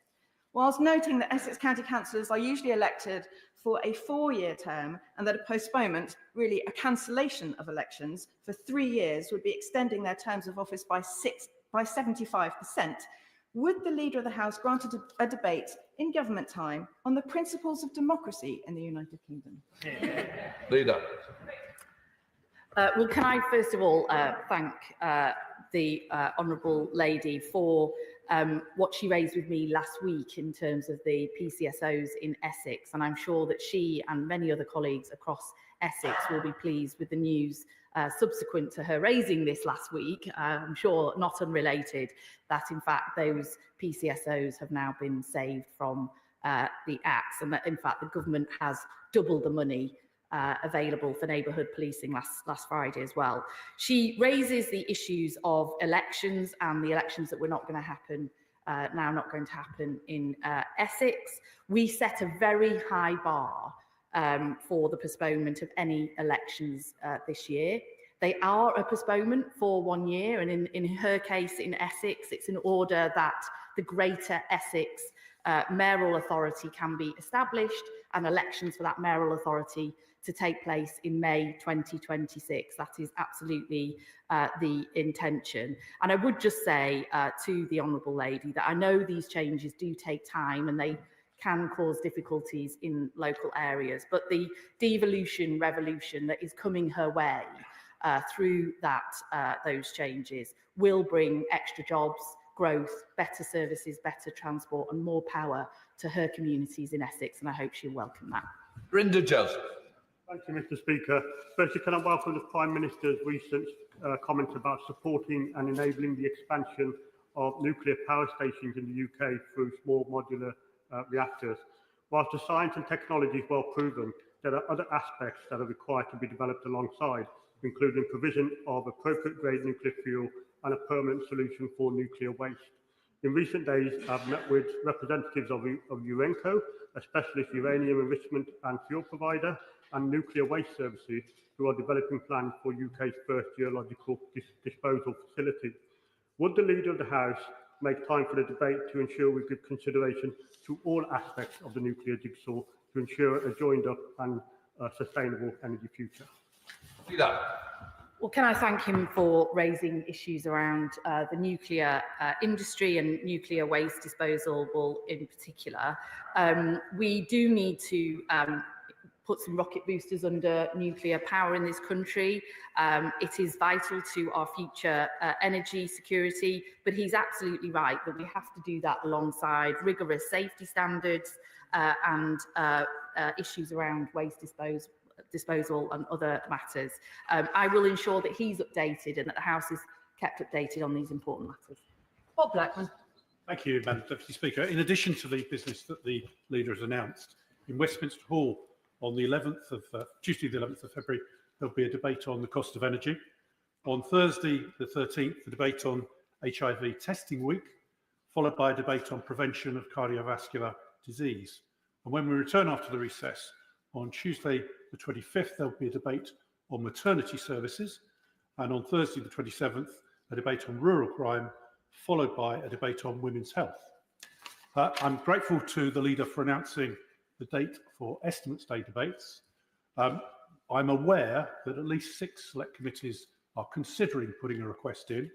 Whilst noting that Essex County councillors are usually elected for a 4-year term and that a postponement, really a cancellation of elections for 3 years, would be extending their terms of office by 75%, would the Leader of the House grant a debate in government time on the principles of democracy in the United Kingdom? Leader. Well, can I first of all thank the Honourable Lady for what she raised with me last week in terms of the PCSOs in Essex, and I'm sure that she and many other colleagues across Essex will be pleased with the news subsequent to her raising this last week. I'm sure not unrelated, that in fact those PCSOs have now been saved from the axe, and that in fact the government has doubled the money available for neighbourhood policing last Friday as well. She raises the issues of elections and the elections that were not going to happen, now not going to happen in Essex. We set a very high bar for the postponement of any elections this year. They are a postponement for 1 year, and in her case in Essex, it's in order that the Greater Essex mayoral authority can be established and elections for that mayoral authority to take place in May 2026. That is absolutely the intention. And I would just say to the Honourable Lady that I know these changes do take time and they can cause difficulties in local areas, but the devolution revolution that is coming her way through those changes will bring extra jobs, growth, better services, better transport and more power to her communities in Essex, and I hope she'll welcome that. Brenda Joseph. Thank you, Mr. Speaker. Firstly, can I welcome the Prime Minister's recent comments about supporting and enabling the expansion of nuclear power stations in the UK through small modular reactors. Whilst the science and technology is well proven, there are other aspects that are required to be developed alongside, including provision of appropriate grade nuclear fuel and a permanent solution for nuclear waste. In recent days, I've met with representatives of Urenco, a specialist uranium enrichment and fuel provider, and nuclear waste services, who are developing plans for UK's first geological disposal facility. Would the Leader of the House make time for the debate to ensure we give consideration to all aspects of the nuclear jigsaw to ensure a joined up and sustainable energy future? Well, can I thank him for raising issues around the nuclear industry and nuclear waste disposal in particular. We do need to put some rocket boosters under nuclear power in this country. It is vital to our future energy security, but he's absolutely right that we have to do that alongside rigorous safety standards and issues around waste disposal and other matters. I will ensure that he's updated and that the House is kept updated on these important matters. Bob Blackman. Thank you, Madam Deputy Speaker. In addition to the business that the Leader has announced, in Westminster Hall on the 11th of Tuesday, the 11th of February, there'll be a debate on the cost of energy. On Thursday, the 13th, the debate on HIV testing week, followed by a debate on prevention of cardiovascular disease. And when we return after the recess, on Tuesday, the 25th, there'll be a debate on maternity services. And on Thursday, the 27th, a debate on rural crime, followed by a debate on women's health. I'm grateful to the Leader for announcing the date for Estimates Day debates. I'm aware that at least 6 select committees are considering putting a request in.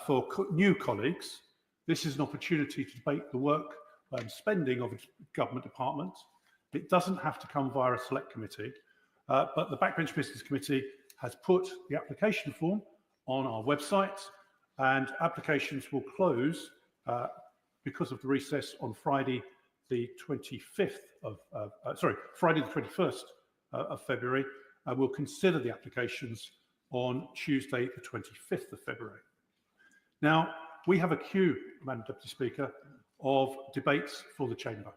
For new colleagues, this is an opportunity to debate the work spending of government departments It doesn't have to come via a select committee, but the Backbench Business Committee has put the application form on our website, and applications will close because of the recess on Friday the 25th of, Friday the 21st of February, and we'll consider the applications on Tuesday the 25th of February. Now, we have a queue, Madam Deputy Speaker, of debates for the Chamber.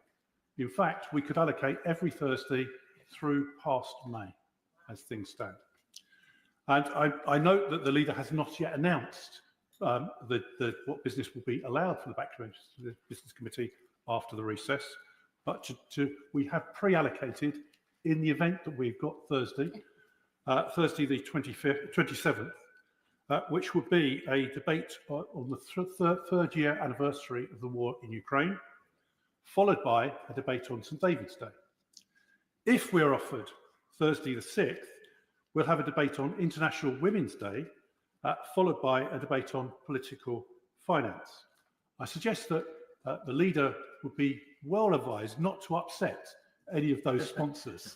In fact, we could allocate every Thursday through past May, as things stand. And I note that the leader has not yet announced what business will be allowed for the Backbench Business Committee after the recess, but we have pre-allocated in the event that we've got Thursday the 27th, which would be a debate on the third year anniversary of the war in Ukraine, followed by a debate on St David's Day. If we're offered Thursday the 6th, we'll have a debate on International Women's Day, followed by a debate on political finance. I suggest that the leader would be well advised not to upset any of those sponsors.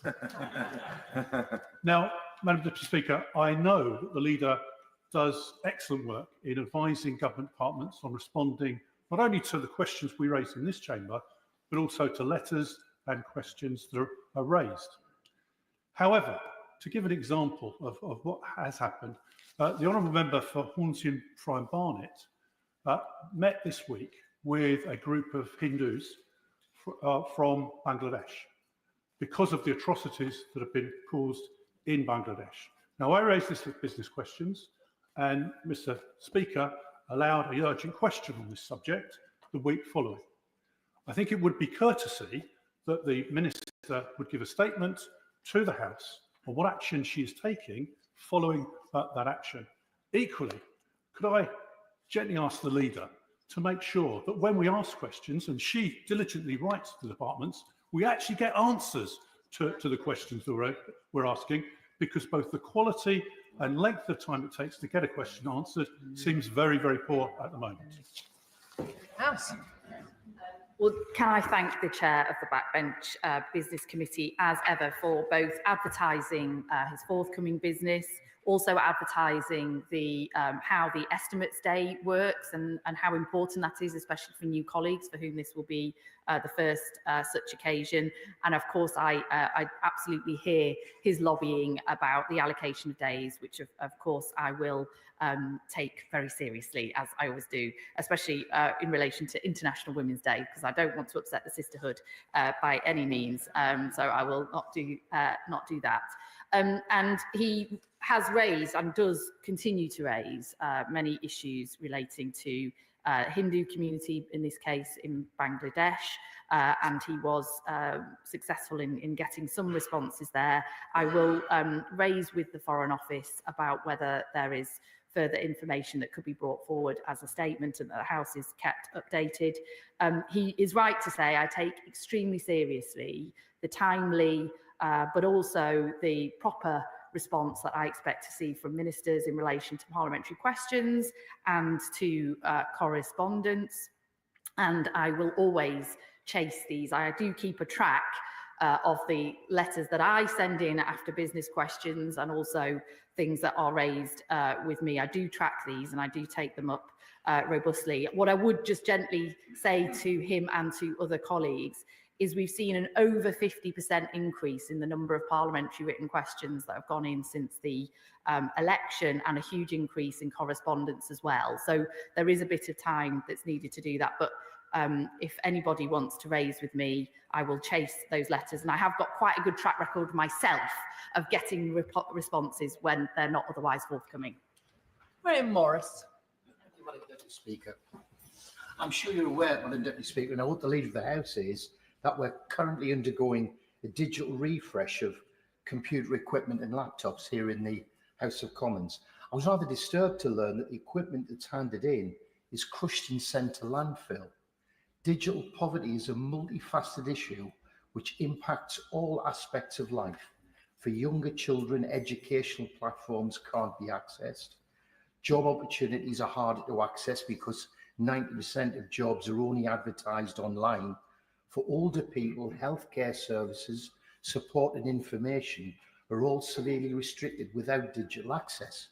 Now, Madam Deputy Speaker, I know that the leader does excellent work in advising government departments on responding not only to the questions we raise in this chamber, but also to letters and questions that are raised. However, to give an example of what has happened, the Honourable Member for Hornsey Prime Barnet met this week with a group of Hindus from Bangladesh because of the atrocities that have been caused in Bangladesh. Now, I raised this with business questions, and Mr. Speaker allowed an urgent question on this subject the week following. I think it would be courtesy that the Minister would give a statement to the House on what action she is taking following that action. Equally, could I gently ask the leader to make sure that when we ask questions, and she diligently writes to the departments, we actually get answers to the questions that we're asking, because both the quality and length of time it takes to get a question answered seems very, very poor at the moment. House. Well, can I thank the chair of the Backbench Business Committee, as ever, for both advertising his forthcoming business, also advertising the how the Estimates Day works and how important that is, especially for new colleagues for whom this will be the first such occasion. And of course, I absolutely hear his lobbying about the allocation of days, which of course I will take very seriously, as I always do, especially in relation to International Women's Day, because I don't want to upset the sisterhood by any means. So I will not do that. And he has raised and does continue to raise many issues relating to Hindu community, in this case in Bangladesh, and he was successful in getting some responses there. I will raise with the Foreign Office about whether there is further information that could be brought forward as a statement and that the House is kept updated. He is right to say I take extremely seriously the timely but also the proper response that I expect to see from ministers in relation to parliamentary questions and to correspondence. And I will always chase these. I do keep a track of the letters that I send in after business questions and also things that are raised with me. I do track these and I do take them up robustly. What I would just gently say to him and to other colleagues is we've seen an over 50% increase in the number of parliamentary written questions that have gone in since the election, and a huge increase in correspondence as well. So there is a bit of time that's needed to do that. But if anybody wants to raise with me, I will chase those letters. And I have got quite a good track record myself of getting responses when they're not otherwise forthcoming. Graham Morris. Thank you, Madam Deputy Speaker. I'm sure you're aware, Madam Deputy Speaker, and what the Leader of the House is, that we're currently undergoing a digital refresh of computer equipment and laptops here in the House of Commons. I was rather disturbed to learn that the equipment that's handed in is crushed and sent to landfill. Digital poverty is a multifaceted issue which impacts all aspects of life. For younger children, educational platforms can't be accessed. Job opportunities are harder to access because 90% of jobs are only advertised online. for older people, healthcare services, support and information are all severely restricted without digital access.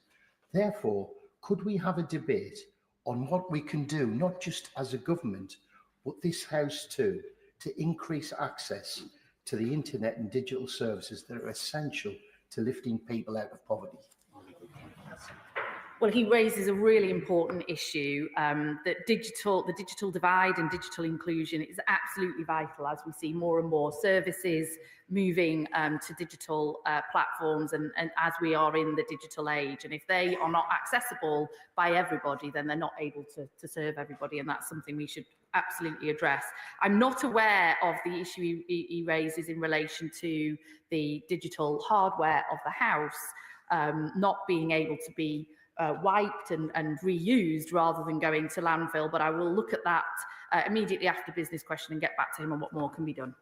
Therefore, could we have a debate on what we can do, not just as a government, but this House too, to increase access to the internet and digital services that are essential to lifting people out of poverty? Well, he raises a really important issue that the digital divide and digital inclusion is absolutely vital as we see more and more services moving to digital platforms and as we are in the digital age. And if they are not accessible by everybody, then they're not able to serve everybody. And that's something we should absolutely address. I'm not aware of the issue he raises in relation to the digital hardware of the House not being able to be wiped and reused rather than going to landfill, but I will look at that immediately after business question and get back to him on what more can be done.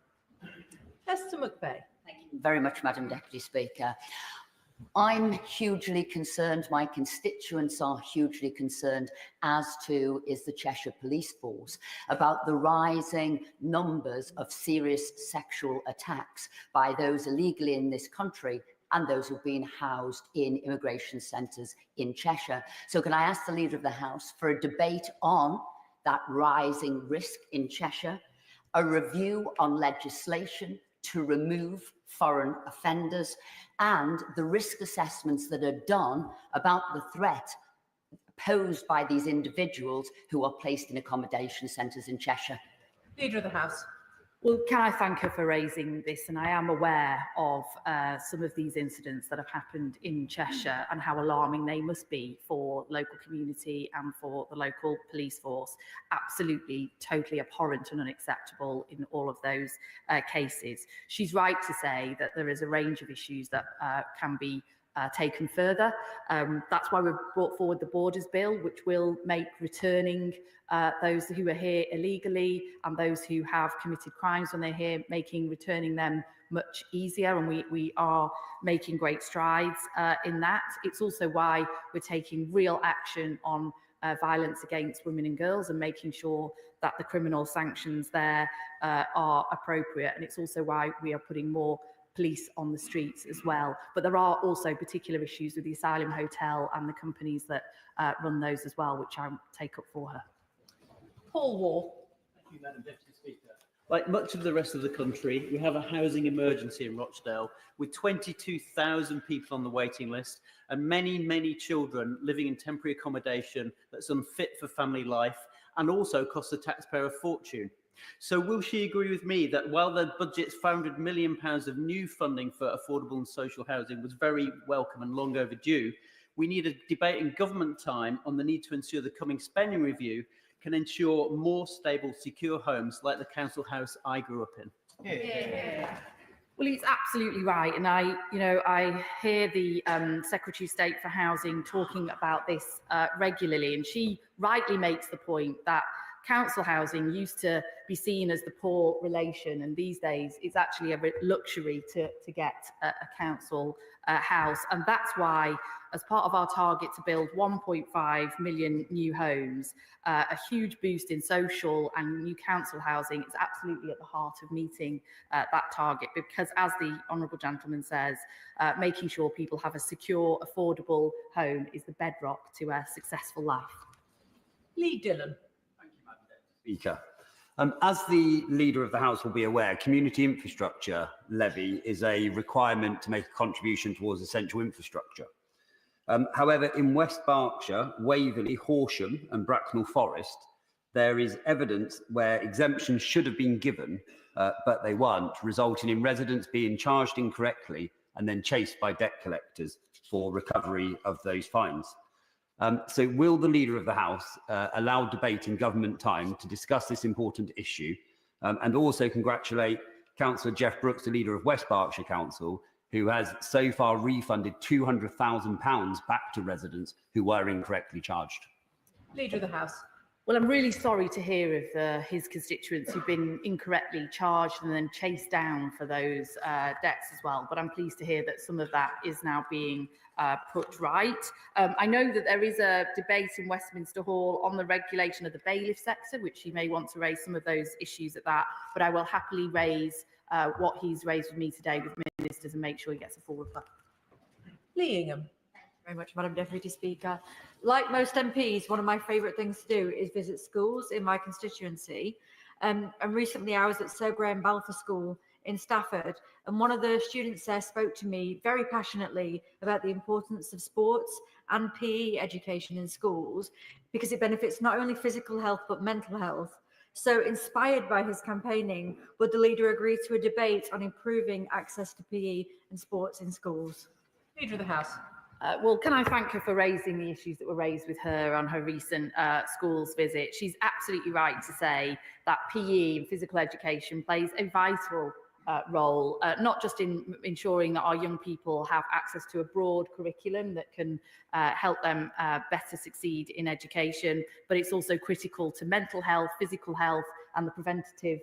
Hester McVeigh. Thank you very much, Madam Deputy Speaker. I'm hugely concerned, my constituents are hugely concerned, as to is the Cheshire Police Force, about the rising numbers of serious sexual attacks by those illegally in this country and those who've been housed in immigration centres in Cheshire. So can I ask the Leader of the House for a debate on that rising risk in Cheshire, a review on legislation to remove foreign offenders, and the risk assessments that are done about the threat posed by these individuals who are placed in accommodation centres in Cheshire? Leader of the House. Well, can I thank her for raising this? And I am aware of some of these incidents that have happened in Cheshire and how alarming they must be for local community and for the local police force. Absolutely, totally abhorrent and unacceptable in all of those cases. She's right to say that there is a range of issues that can be taken further. That's why we've brought forward the Borders Bill, which will make returning those who are here illegally and those who have committed crimes when they're here, making returning them much easier, and we are making great strides in that. It's also why we're taking real action on violence against women and girls and making sure that the criminal sanctions there are appropriate. And it's also why we are putting more police on the streets as well. But there are also particular issues with the Asylum Hotel and the companies that run those as well, which I'll take up for her. Paul Wall. Thank you, Madam Deputy Speaker. Like much of the rest of the country, we have a housing emergency in Rochdale with 22,000 people on the waiting list and many, many children living in temporary accommodation that's unfit for family life and also costs the taxpayer a fortune. So will she agree with me that while the budget's £500 million of new funding for affordable and social housing was very welcome and long overdue, we need a debate in government time on the need to ensure the coming spending review can ensure more stable, secure homes like the council house I grew up in? Yeah. Well, he's absolutely right, and I hear the Secretary of State for Housing talking about this regularly, and she rightly makes the point that council housing used to be seen as the poor relation, and these days it's actually a luxury to get a council house. And that's why, as part of our target to build 1.5 million new homes, a huge boost in social and new council housing is absolutely at the heart of meeting that target, because as the Honourable Gentleman says, making sure people have a secure, affordable home is the bedrock to a successful life. Lee Dillon. Speaker. As the Leader of the House will be aware, community infrastructure levy is a requirement to make a contribution towards essential infrastructure. However, in West Berkshire, Waverley, Horsham and Bracknell Forest, there is evidence where exemptions should have been given, but they weren't, resulting in residents being charged incorrectly and then chased by debt collectors for recovery of those fines. So will the Leader of the House allow debate in government time to discuss this important issue, and also congratulate Councillor Jeff Brooks, the Leader of West Berkshire Council, who has so far refunded £200,000 back to residents who were incorrectly charged? Leader of the House. Well, I'm really sorry to hear of his constituents who've been incorrectly charged and then chased down for those debts as well. But I'm pleased to hear that some of that is now being put right. I know that there is a debate in Westminster Hall on the regulation of the bailiff sector, which he may want to raise some of those issues at that. But I will happily raise what he's raised with me today with ministers and make sure he gets a full reply. Lee Ingham. Very much, Madam Deputy Speaker. Like most MPs, one of my favourite things to do is visit schools in my constituency. And recently I was at Sir Graham Balfour School in Stafford, and one of the students there spoke to me very passionately about the importance of sports and PE education in schools, because it benefits not only physical health but mental health. So, inspired by his campaigning, would the leader agree to a debate on improving access to PE and sports in schools? Leader of the House. Well, can I thank her for raising the issues that were raised with her on her recent schools visit? She's absolutely right to say that PE and physical education plays a vital role, not just in ensuring that our young people have access to a broad curriculum that can help them better succeed in education, but it's also critical to mental health, physical health, and the preventative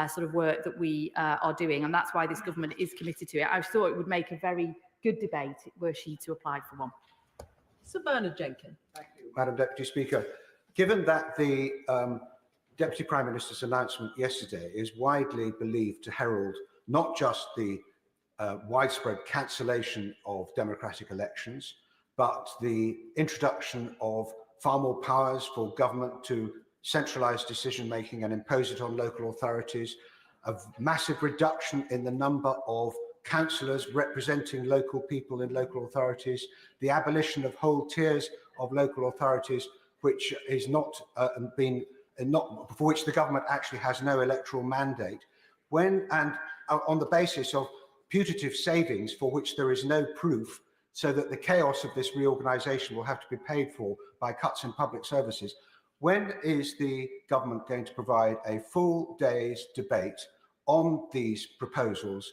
sort of work that we are doing. And that's why this government is committed to it. I thought it would make a very good debate were she to apply for one. Sir Bernard Jenkins. Thank you, Madam Deputy Speaker. Given that the Deputy Prime Minister's announcement yesterday is widely believed to herald not just the widespread cancellation of democratic elections, but the introduction of far more powers for government to centralise decision-making and impose it on local authorities, a massive reduction in the number of councillors representing local people in local authorities, the abolition of whole tiers of local authorities, which is for which the government actually has no electoral mandate, and on the basis of putative savings for which there is no proof, so that the chaos of this reorganisation will have to be paid for by cuts in public services. When is the government going to provide a full day's debate on these proposals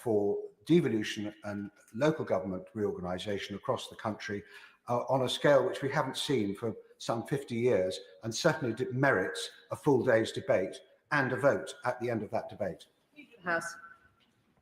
for devolution and local government reorganisation across the country on a scale which we haven't seen for some 50 years, and certainly merits a full day's debate and a vote at the end of that debate? House.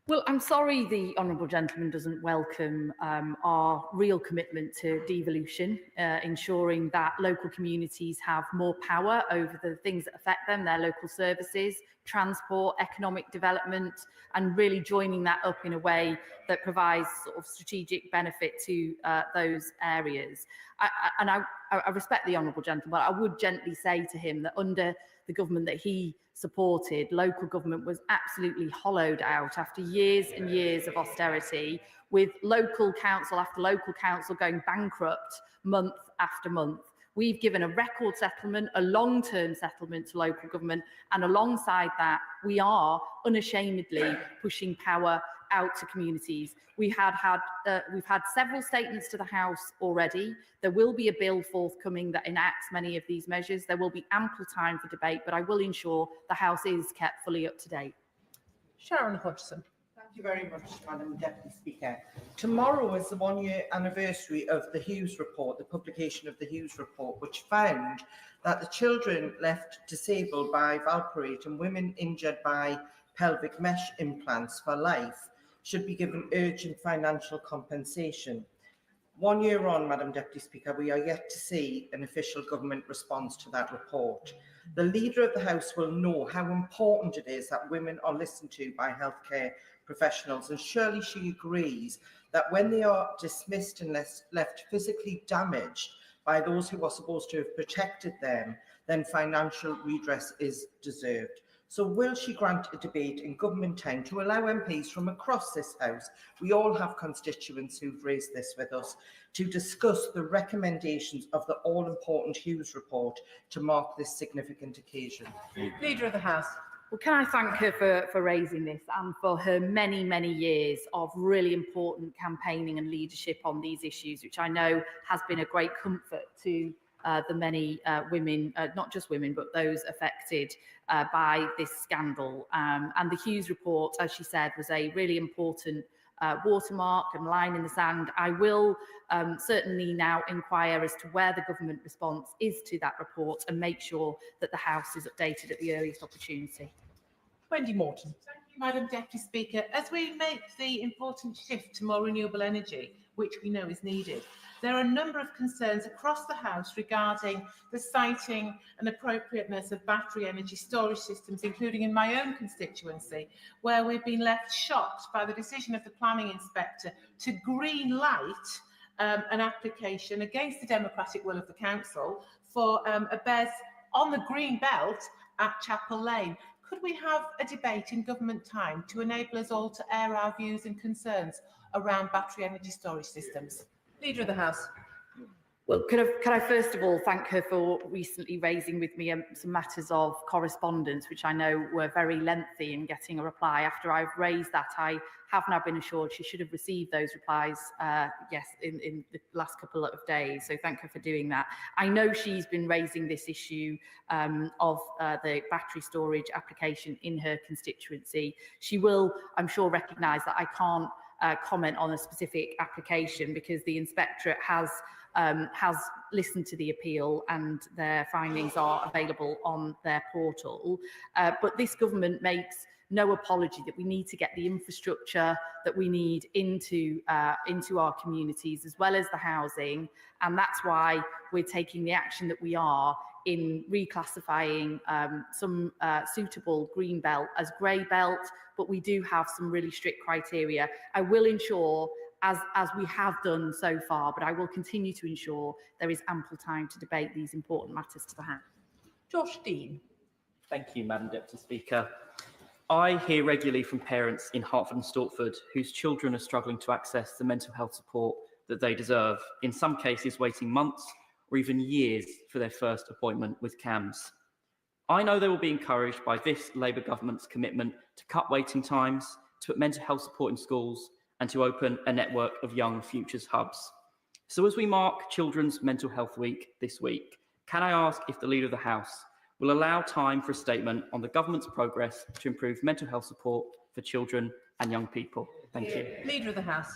Well, I'm sorry the honourable gentleman doesn't welcome our real commitment to devolution, ensuring that local communities have more power over the things that affect them, their local services, transport, economic development, and really joining that up in a way that provides sort of strategic benefit to those areas. I respect the honourable gentleman, but I would gently say to him that under the government that he supported, local government was absolutely hollowed out after years and years of austerity, with local council after local council going bankrupt month after month. We've given a record settlement, a long-term settlement to local government, and alongside that, we are unashamedly pushing power out to communities. We've had several statements to the House already. There will be a bill forthcoming that enacts many of these measures. There will be ample time for debate, but I will ensure the House is kept fully up to date. Sharon Hodgson. Thank you very much, Madam Deputy Speaker. Tomorrow is the one-year anniversary of the Hughes Report, the publication of the Hughes Report, which found that the children left disabled by valproate and women injured by pelvic mesh implants for life should be given urgent financial compensation. 1 year on, Madam Deputy Speaker, we are yet to see an official government response to that report. The Leader of the House will know how important it is that women are listened to by healthcare professionals, and surely she agrees that when they are dismissed and left physically damaged by those who are supposed to have protected them, then financial redress is deserved. So will she grant a debate in government time to allow MPs from across this House, we all have constituents who've raised this with us, to discuss the recommendations of the all-important Hughes Report to mark this significant occasion? Leader of the House. Well, can I thank her for raising this and for her many, many years of really important campaigning and leadership on these issues, which I know has been a great comfort to the many women, not just women, but those affected by this scandal. And the Hughes Report, as she said, was a really important watermark and line in the sand. I will certainly now inquire as to where the government response is to that report and make sure that the House is updated at the earliest opportunity. Wendy Morton. Thank you, Madam Deputy Speaker. As we make the important shift to more renewable energy, which we know is needed, there are a number of concerns across the House regarding the siting and appropriateness of battery energy storage systems, including in my own constituency, where we've been left shocked by the decision of the planning inspector to green light an application against the democratic will of the council for a BESS on the green belt at Chapel Lane. Could we have a debate in government time to enable us all to air our views and concerns around battery energy storage systems? Leader of the House. Well, can I first of all thank her for recently raising with me some matters of correspondence, which I know were very lengthy in getting a reply. After I've raised that, I have now been assured she should have received those replies, yes, in the last couple of days. So thank her for doing that. I know she's been raising this issue of the battery storage application in her constituency. She will, I'm sure, recognise that I can't comment on a specific application because the inspectorate has listened to the appeal and their findings are available on their portal. But this government makes no apology that we need to get the infrastructure that we need into our communities as well as the housing, and that's why we're taking the action that we are in reclassifying some suitable green belt as grey belt, but we do have some really strict criteria. I will ensure, as we have done so far, but I will continue to ensure there is ample time to debate these important matters to the House. Josh Dean. Thank you, Madam Deputy Speaker. I hear regularly from parents in Hertford and Stortford whose children are struggling to access the mental health support that they deserve, in some cases waiting months or even years for their first appointment with CAMHS. I know they will be encouraged by this Labour government's commitment to cut waiting times, to put mental health support in schools, and to open a network of young futures hubs. So as we mark Children's Mental Health Week this week, can I ask if the Leader of the House will allow time for a statement on the government's progress to improve mental health support for children and young people? Thank you. Leader of the House.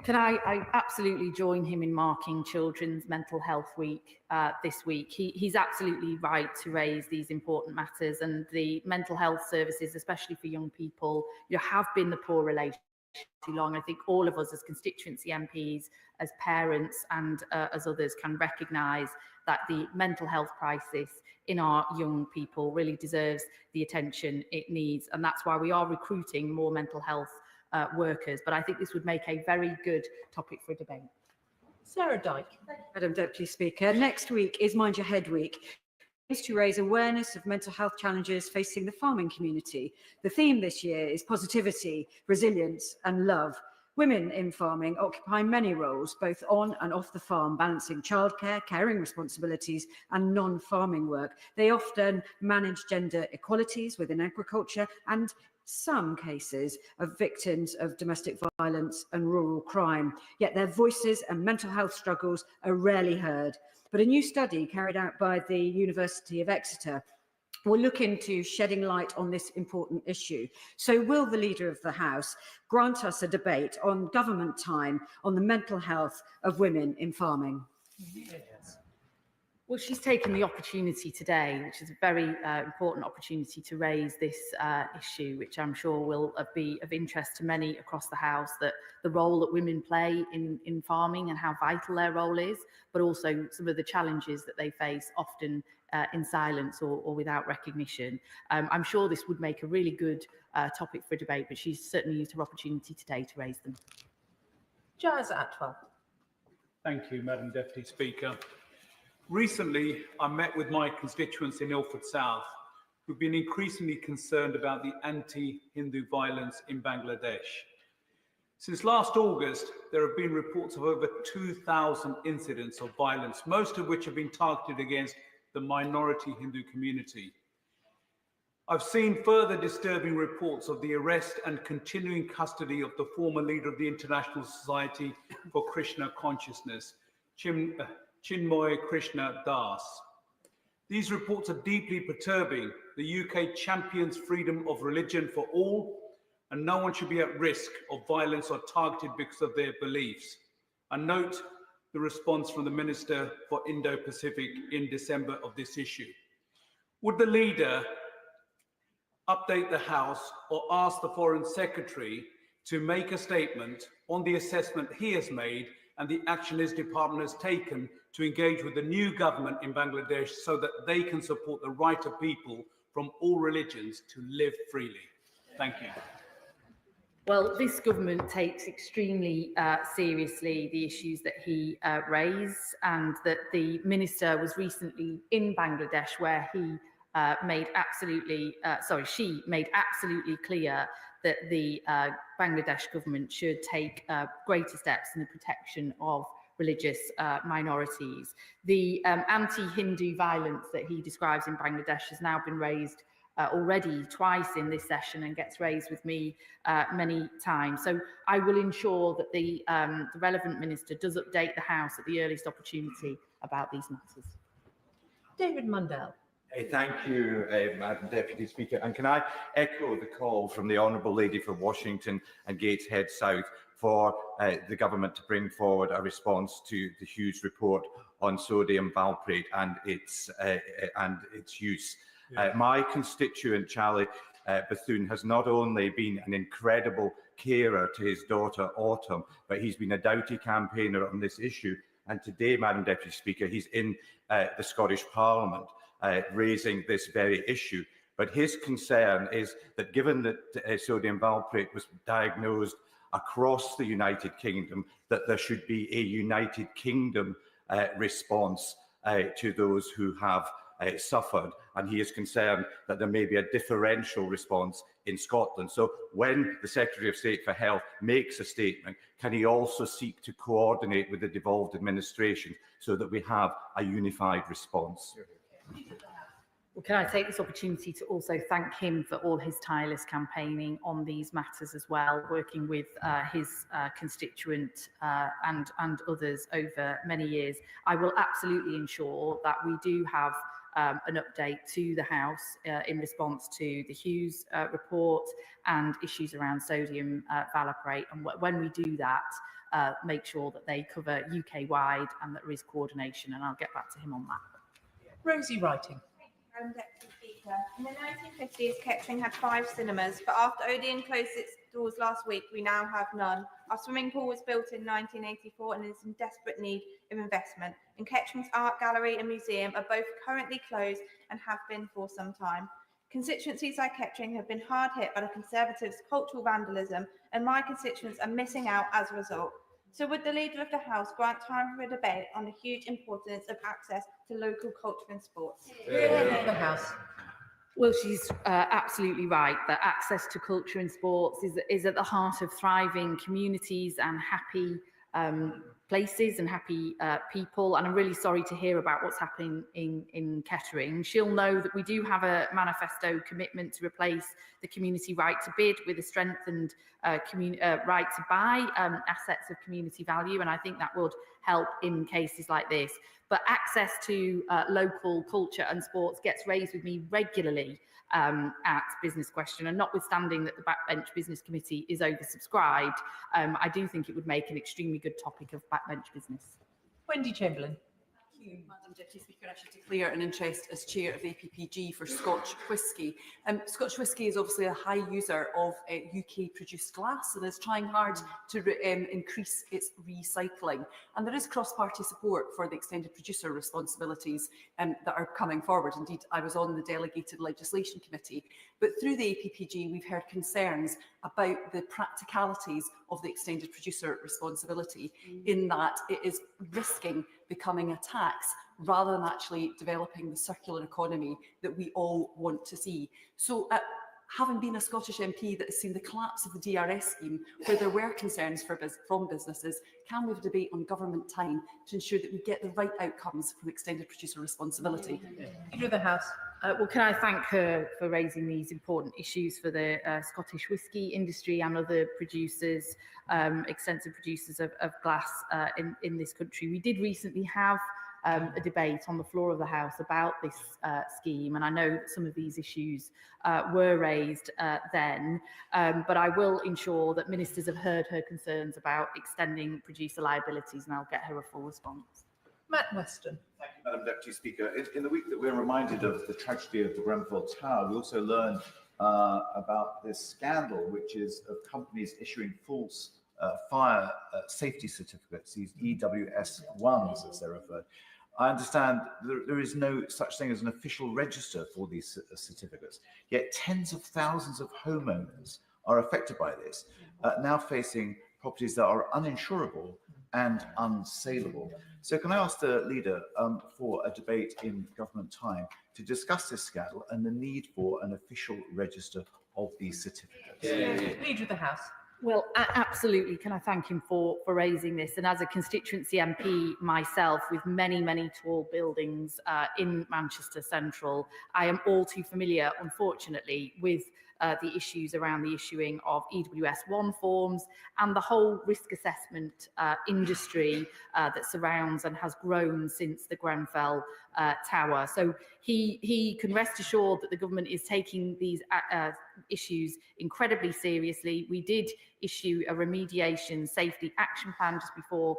Can I absolutely join him in marking Children's Mental Health Week this week. He's absolutely right to raise these important matters, and the mental health services, especially for young people, have been the poor relation too long. I think all of us as constituency MPs, as parents and as others can recognise that the mental health crisis in our young people really deserves the attention it needs, and that's why we are recruiting more mental health workers. But I think this would make a very good topic for debate. Sarah Dyke. Madam Deputy Speaker, next week is Mind Your Head Week. Is to raise awareness of mental health challenges facing the farming community. The theme this year is positivity, resilience and love. Women in farming occupy many roles, both on and off the farm, balancing childcare, caring responsibilities and non-farming work. They often manage gender equalities within agriculture and some cases of victims of domestic violence and rural crime, yet their voices and mental health struggles are rarely heard. But a new study carried out by the University of Exeter will look into shedding light on this important issue. So will the Leader of the House grant us a debate on government time on the mental health of women in farming? Yes. Well, she's taken the opportunity today, which is a very important opportunity to raise this issue, which I'm sure will be of interest to many across the House, that the role that women play in farming and how vital their role is, but also some of the challenges that they face, often in silence or without recognition. I'm sure this would make a really good topic for debate, but she's certainly used her opportunity today to raise them. Giles Atwell. Thank you, Madam Deputy Speaker. Recently, I met with my constituents in Ilford South, who've been increasingly concerned about the anti-Hindu violence in Bangladesh. Since last August, there have been reports of over 2,000 incidents of violence, most of which have been targeted against the minority Hindu community. I've seen further disturbing reports of the arrest and continuing custody of the former leader of the International Society for Krishna Consciousness, Chinmoy Krishna Das. These reports are deeply perturbing. The UK champions freedom of religion for all, and no one should be at risk of violence or targeted because of their beliefs. And note the response from the Minister for Indo-Pacific in December of this issue. Would the leader update the House or ask the Foreign Secretary to make a statement on the assessment he has made and the action his department has taken to engage with the new government in Bangladesh so that they can support the right of people from all religions to live freely? Thank you. Well, this government takes extremely seriously the issues that he raised, and that the minister was recently in Bangladesh, where he she made absolutely clear that the Bangladesh government should take greater steps in the protection of religious minorities. The anti-Hindu violence that he describes in Bangladesh has now been raised already twice in this session and gets raised with me many times. So I will ensure that the relevant minister does update the House at the earliest opportunity about these matters. David Mundell. Thank you, Madam Deputy Speaker. And can I echo the call from the Honourable Lady for Washington and Gateshead South for the government to bring forward a response to the Hughes report on sodium valproate and its use. My constituent, Charlie Bethune, has not only been an incredible carer to his daughter, Autumn, but he's been a doughty campaigner on this issue. And today, Madam Deputy Speaker, he's in the Scottish Parliament raising this very issue. But his concern is that given that sodium valproate was diagnosed across the United Kingdom, that there should be a United Kingdom response to those who have suffered, and he is concerned that there may be a differential response in Scotland. So when the Secretary of State for Health makes a statement, can he also seek to coordinate with the devolved administration so that we have a unified response? Well, can I take this opportunity to also thank him for all his tireless campaigning on these matters as well, working with his constituent and others over many years. I will absolutely ensure that we do have an update to the House in response to the Hughes report and issues around sodium valproate. And when we do that, make sure that they cover UK-wide and that there is coordination, and I'll get back to him on that. Rosie Writing. Deputy Speaker. In the 1950s, Kettering had 5 cinemas, but after Odeon closed its doors last week, we now have none. Our swimming pool was built in 1984 and is in desperate need of investment. And Kettering's art gallery and museum are both currently closed and have been for some time. Constituencies like Kettering have been hard hit by the Conservatives' cultural vandalism, and my constituents are missing out as a result. So would the Leader of the House grant time for a debate on the huge importance of access to local culture and sports? The House. Well, she's absolutely right that access to culture and sports is at the heart of thriving communities and happy places and happy people. And I'm really sorry to hear about what's happening in Kettering. She'll know that we do have a manifesto commitment to replace the community right to bid with a strengthened right to buy assets of community value. And I think that would help in cases like this. But access to local culture and sports gets raised with me regularly at Business Question, and notwithstanding that the Backbench Business Committee is oversubscribed, I do think it would make an extremely good topic of backbench business. Wendy Chamberlain. Thank you, Madam Deputy Speaker. I should declare an interest as Chair of APPG for Scotch whisky. Scotch whisky is obviously a high user of UK-produced glass and is trying hard to increase its recycling. And there is cross-party support for the extended producer responsibilities that are coming forward. Indeed, I was on the Delegated Legislation Committee. But through the APPG, we've heard concerns about the practicalities of the extended producer responsibility, in that it is risking becoming a tax rather than actually developing the circular economy that we all want to see. So having been a Scottish MP that has seen the collapse of the DRS scheme, where there were concerns from businesses, can we have a debate on government time to ensure that we get the right outcomes from extended producer responsibility? Leader of the House. Well, can I thank her for raising these important issues for the Scottish whisky industry and other producers, extensive producers of glass in this country. We did recently have a debate on the floor of the House about this scheme, and I know that some of these issues were raised then, but I will ensure that ministers have heard her concerns about extending producer liabilities, and I'll get her a full response. Matt Weston. Thank you, Madam Deputy Speaker. In the week that we're reminded of the tragedy of the Grenfell Tower, we also learned about this scandal, which is of companies issuing false fire safety certificates, these EWS1s as they're referred. I understand there is no such thing as an official register for these certificates, yet tens of thousands of homeowners are affected by this, now facing properties that are uninsurable and unsaleable. So can I ask the leader for a debate in government time to discuss this scandal and the need for an official register of these certificates? Leader of the House. Well, absolutely. Can I thank him for raising this? And as a constituency MP myself, with many, many tall buildings in Manchester Central, I am all too familiar, unfortunately, with the issues around the issuing of EWS1 forms and the whole risk assessment industry that surrounds and has grown since the Grenfell Tower. So he can rest assured that the government is taking these issues incredibly seriously. We did issue a remediation safety action plan just before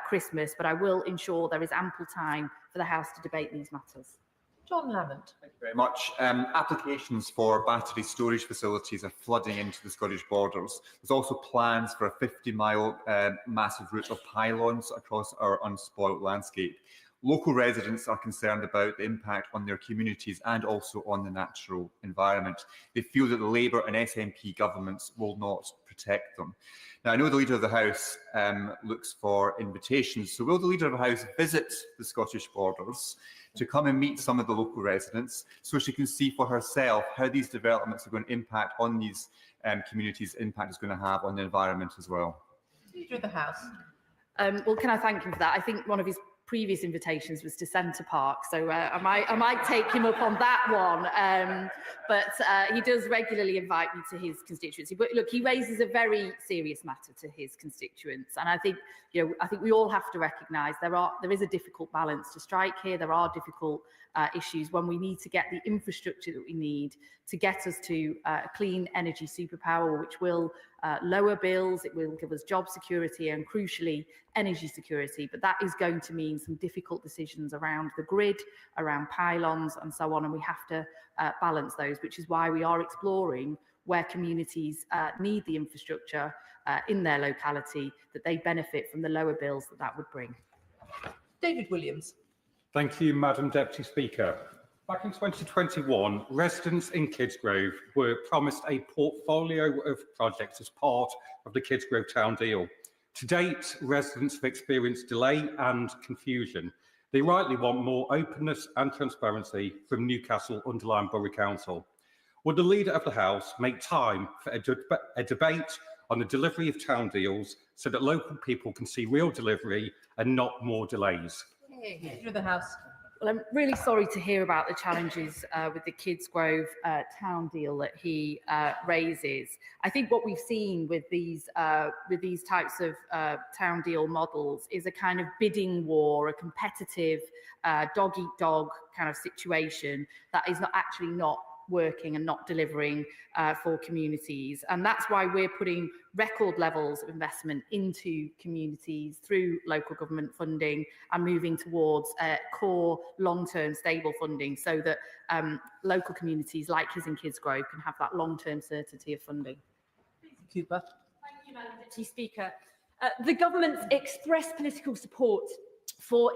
Christmas, but I will ensure there is ample time for the House to debate these matters. John Lamont. Thank you very much. Applications for battery storage facilities are flooding into the Scottish borders. There's also plans for a 50-mile massive route of pylons across our unspoilt landscape. Local residents are concerned about the impact on their communities and also on the natural environment. They feel that the Labour and SNP governments will not protect them. Now, I know the Leader of the House looks for invitations, so will the Leader of the House visit the Scottish borders to come and meet some of the local residents so she can see for herself how these developments are going to impact on these communities, impact it's going to have on the environment as well? Leader of the House. Well, can I thank him for that? I think one of his previous invitations was to Centre Park, so I might take him up on that one. But he does regularly invite me to his constituency. But look, he raises a very serious matter to his constituents, and I think we all have to recognise there is a difficult balance to strike here. There are difficult issues when we need to get the infrastructure that we need to get us to a clean energy superpower, which will lower bills, it will give us job security and, crucially, energy security. But that is going to mean some difficult decisions around the grid, around pylons and so on, and we have to balance those, which is why we are exploring where communities need the infrastructure in their locality, that they benefit from the lower bills that would bring. David Williams. Thank you, Madam Deputy Speaker. Back in 2021, residents in Kidsgrove were promised a portfolio of projects as part of the Kidsgrove Town deal. To date, residents have experienced delay and confusion. They rightly want more openness and transparency from Newcastle Underlyne Borough Council. Would the Leader of the House make time for a debate on the delivery of town deals so that local people can see real delivery and not more delays? Leader of the House. Well, I'm really sorry to hear about the challenges with the Kidsgrove town deal that he raises. I think what we've seen with these types of town deal models is a kind of bidding war, a competitive dog-eat-dog kind of situation that is not working and not delivering for communities. And that's why we're putting record levels of investment into communities through local government funding and moving towards core long-term stable funding so that local communities like his in Kidsgrove can have that long-term certainty of funding. Cooper. Thank you, Madam Deputy Speaker. The government's expressed political support for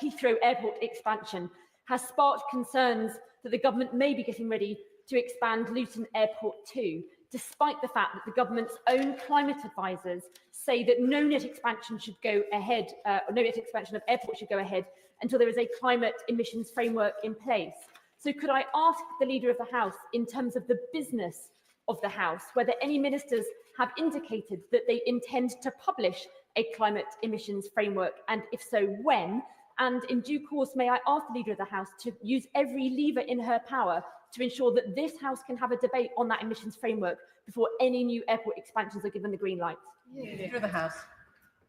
Heathrow Airport expansion has sparked concerns that the government may be getting ready to expand Luton Airport too, despite the fact that the government's own climate advisors say that no net expansion should go ahead, no net expansion of airports should go ahead until there is a climate emissions framework in place. So could I ask the Leader of the House, in terms of the business of the House, whether any ministers have indicated that they intend to publish a climate emissions framework, and if so, when? And in due course, may I ask the Leader of the House to use every lever in her power to ensure that this House can have a debate on that emissions framework before any new airport expansions are given the green light? Leader of the House.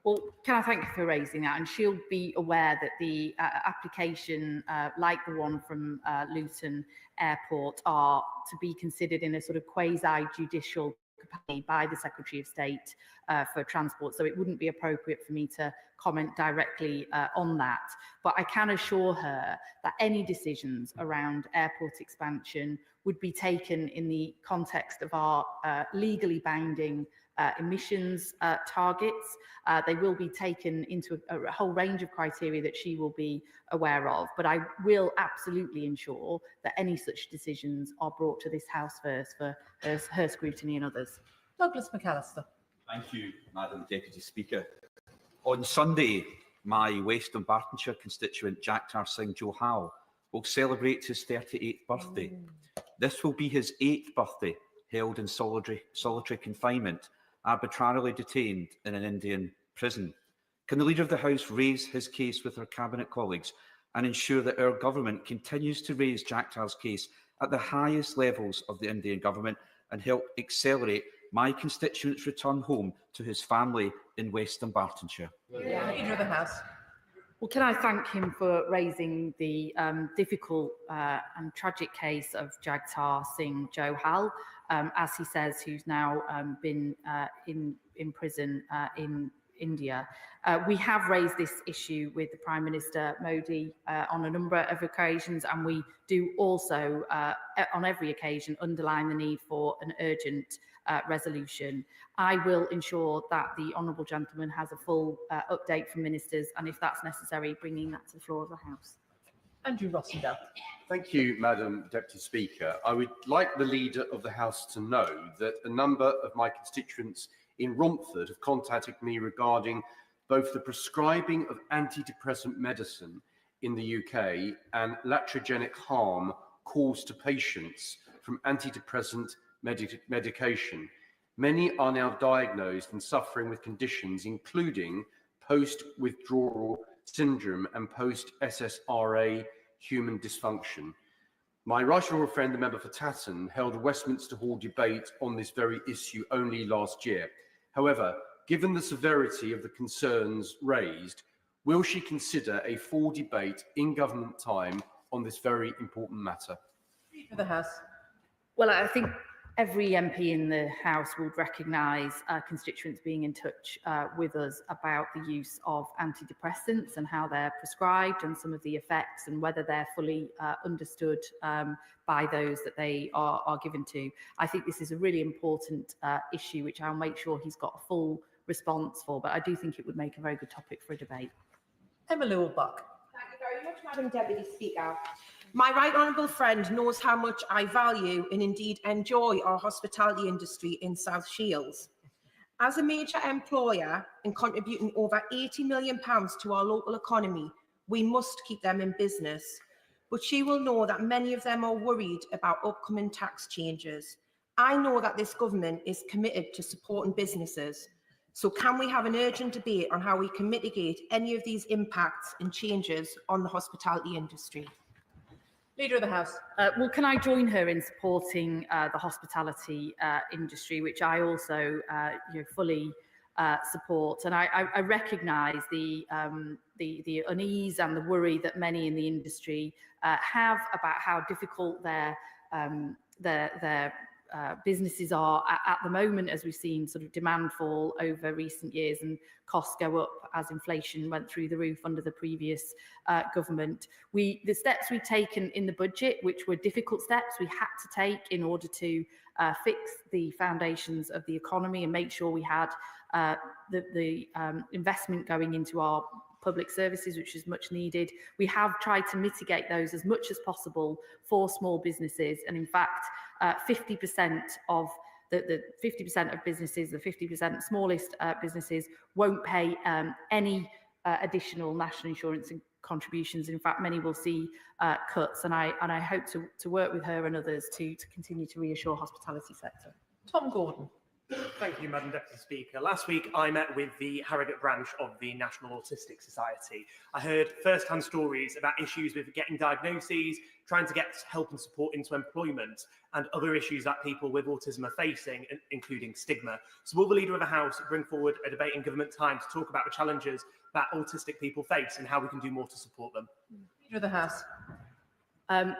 Well, can I thank you for raising that? And she'll be aware that the application, like the one from Luton Airport, are to be considered in a sort of quasi-judicial capacity by the Secretary of State for Transport. So it wouldn't be appropriate for me to comment directly on that. But I can assure her that any decisions around airport expansion would be taken in the context of our legally binding emissions targets. They will be taken into a whole range of criteria that she will be aware of, but I will absolutely ensure that any such decisions are brought to this House first for her scrutiny and others. Douglas McAllister. Thank you, Madam Deputy Speaker. On Sunday, my West Dunbartonshire constituent Jagtar Singh Johal will celebrate his 38th birthday. This will be his 8th birthday held in solitary confinement, arbitrarily detained in an Indian prison. Can the Leader of the House raise his case with her Cabinet colleagues and ensure that our government continues to raise Jagtar's case at the highest levels of the Indian government and help accelerate my constituent's return home to his family in West Dunbartonshire? Leader of the House. Well, can I thank him for raising the difficult and tragic case of Jagtar Singh Johal, as he says, who's now been in prison in India. We have raised this issue with the Prime Minister Modi on a number of occasions, and we do also, on every occasion, underline the need for an urgent resolution. I will ensure that the Honourable Gentleman has a full update from ministers, and if that's necessary, bringing that to the floor of the House. Andrew Rossendale. Thank you, Madam Deputy Speaker. I would like the Leader of the House to know that a number of my constituents in Romford have contacted me regarding both the prescribing of antidepressant medicine in the UK and iatrogenic harm caused to patients from antidepressant medication. Many are now diagnosed and suffering with conditions including post-withdrawal syndrome and post-SSRA human dysfunction. My right honourable friend, the member for Tatton, held a Westminster Hall debate on this very issue only last year. However, given the severity of the concerns raised, will she consider a full debate in government time on this very important matter? For the House. Well, I think every MP in the House would recognise constituents being in touch with us about the use of antidepressants and how they're prescribed and some of the effects and whether they're fully understood by those that they are given to. I think this is a really important issue, which I'll make sure he's got a full response for, but I do think it would make a very good topic for a debate. Emma Lewell-Buck. Thank you very much, Madam Deputy Speaker. My right honourable friend knows how much I value and indeed enjoy our hospitality industry in South Shields. As a major employer and contributing over £80 million to our local economy, we must keep them in business. But she will know that many of them are worried about upcoming tax changes. I know that this government is committed to supporting businesses. So can we have an urgent debate on how we can mitigate any of these impacts and changes on the hospitality industry? Leader of the House. Well, can I join her in supporting the hospitality industry, which I also fully support, and I recognise the unease and the worry that many in the industry have about how difficult their businesses are at the moment, as we've seen sort of demand fall over recent years and costs go up as inflation went through the roof under the previous government. The steps we've taken in the budget, which were difficult steps we had to take in order to fix the foundations of the economy and make sure we had the investment going into our public services, which is much needed. We have tried to mitigate those as much as possible for small businesses, and in fact 50% of the 50% of businesses, the 50% smallest businesses won't pay any additional national insurance and contributions. In fact, many will see cuts, and I hope to work with her and others to continue to reassure hospitality sector. Tom Gordon. Thank you, Madam Deputy Speaker. Last week, I met with the Harrogate branch of the National Autistic Society. I heard first-hand stories about issues with getting diagnoses, trying to get help and support into employment, and other issues that people with autism are facing, including stigma. So will the Leader of the House bring forward a debate in government time to talk about the challenges that autistic people face and how we can do more to support them? Leader of the House.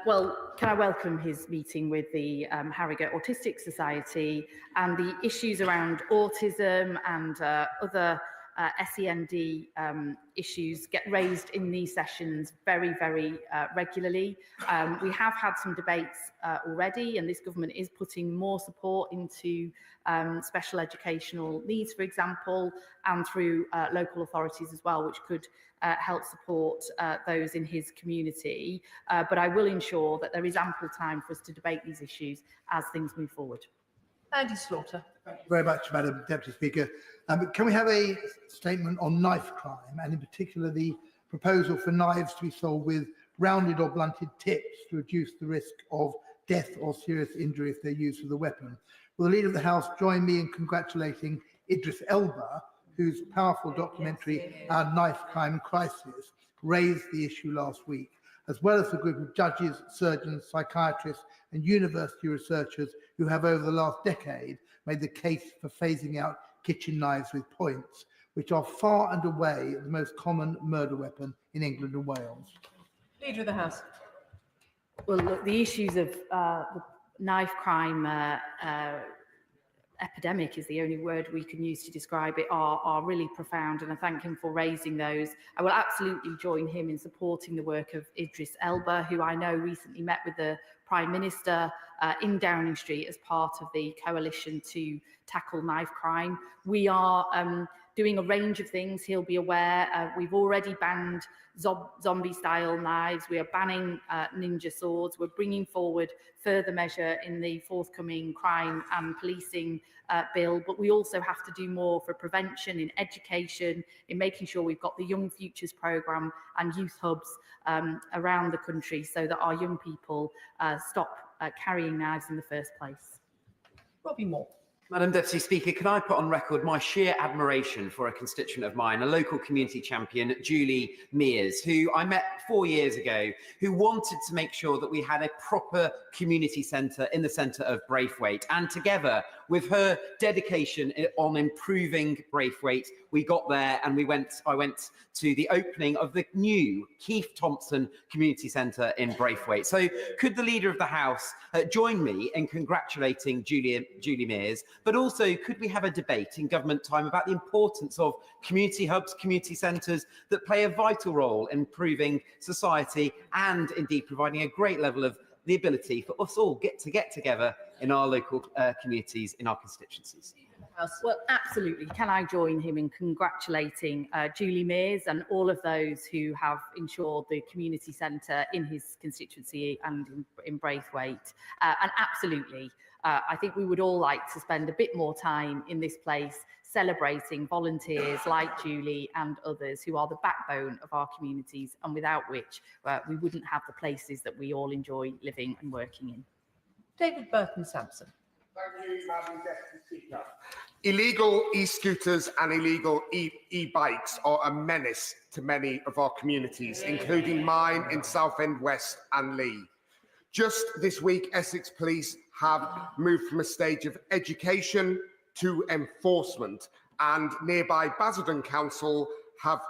Well, can I welcome his meeting with the Harrogate Autistic Society, and the issues around autism and other SEND issues get raised in these sessions very, very regularly. We have had some debates already, and this government is putting more support into special educational needs, for example, and through local authorities as well, which could help support those in his community. But I will ensure that there is ample time for us to debate these issues as things move forward. Andy Slaughter. Thank you very much, Madam Deputy Speaker. Can we have a statement on knife crime, and in particular the proposal for knives to be sold with rounded or blunted tips to reduce the risk of death or serious injury if they're used with a weapon? Will the Leader of the House join me in congratulating Idris Elba, whose powerful documentary, Our Knife Crime Crisis, raised the issue last week, as well as a group of judges, surgeons, psychiatrists and university researchers who have over the last decade made the case for phasing out kitchen knives with points, which are far and away the most common murder weapon in England and Wales. Leader of the House. Well, look, the issues of the knife crime epidemic is the only word we can use to describe it, are really profound, and I thank him for raising those. I will absolutely join him in supporting the work of Idris Elba, who I know recently met with the Prime Minister in Downing Street as part of the coalition to tackle knife crime. We are doing a range of things. He'll be aware. We've already banned zombie-style knives. We are banning ninja swords. We're bringing forward further measure in the forthcoming crime and policing bill. But we also have to do more for prevention, in education, in making sure we've got the Young Futures programme and youth hubs around the country so that our young people stop carrying knives in the first place. Robbie Moore. Madam Deputy Speaker, can I put on record my sheer admiration for a constituent of mine, a local community champion, Julie Mears, who I met 4 years ago, who wanted to make sure that we had a proper community centre in the centre of Braithwaite. And together, with her dedication on improving Braithwaite, we got there and I went to the opening of the new Keith Thompson Community Centre in Braithwaite. So could the Leader of the House join me in congratulating Julie Mears, but also could we have a debate in government time about the importance of community hubs, community centres that play a vital role in improving society and indeed providing a great level of the ability for us all to get together in our local communities, in our constituencies. Well, absolutely. Can I join him in congratulating Julie Mears and all of those who have ensured the community centre in his constituency and in Braithwaite? And absolutely, I think we would all like to spend a bit more time in this place celebrating volunteers like Julie and others who are the backbone of our communities, and without which we wouldn't have the places that we all enjoy living and working in. David Burton-Sampson. Thank you, Madam Deputy Speaker. Illegal e-scooters and illegal e-bikes are a menace to many of our communities, including mine in Southend West and Lee. Just this week, Essex Police have moved from a stage of education to enforcement, and nearby Basildon Council have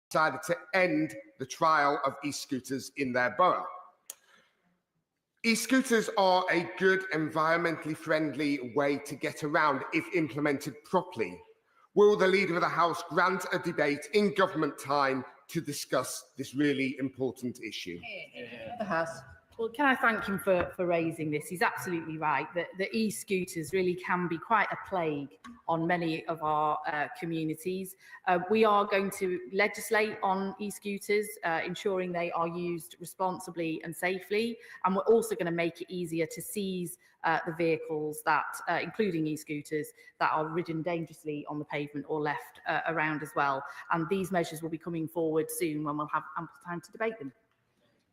decided to end the trial of e-scooters in their borough. E-scooters are a good, environmentally friendly way to get around if implemented properly. Will the Leader of the House grant a debate in government time to discuss this really important issue? The House. Well, can I thank him for raising this? He's absolutely right that the e-scooters really can be quite a plague on many of our communities. We are going to legislate on e-scooters, ensuring they are used responsibly and safely. And we're also going to make it easier to seize the vehicles that, including e-scooters, that are ridden dangerously on the pavement or left around as well. And these measures will be coming forward soon when we'll have ample time to debate them.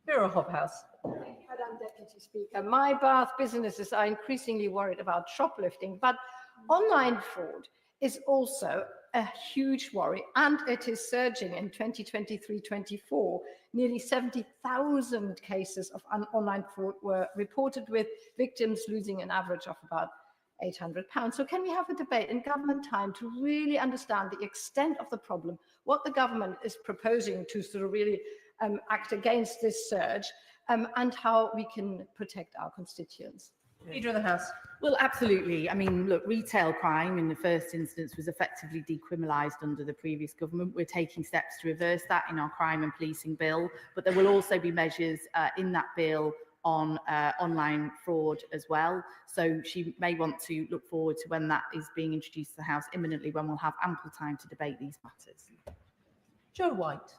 Vera Hobhouse. Madam Deputy Speaker, my Bath businesses are increasingly worried about shoplifting, but Online fraud is also a huge worry, and it is surging in 2023-24. Nearly 70,000 cases of online fraud were reported, with victims losing an average of about £800. So can we have a debate in government time to really understand the extent of the problem, what the government is proposing to sort of really act against this surge, and how we can protect our constituents? Leader of the House. Well, absolutely. I mean, look, retail crime in the first instance was effectively decriminalised under the previous government. We're taking steps to reverse that in our crime and policing bill, but there will also be measures in that bill on online fraud as well. So she may want to look forward to when that is being introduced to the House imminently, when we'll have ample time to debate these matters. Joe White.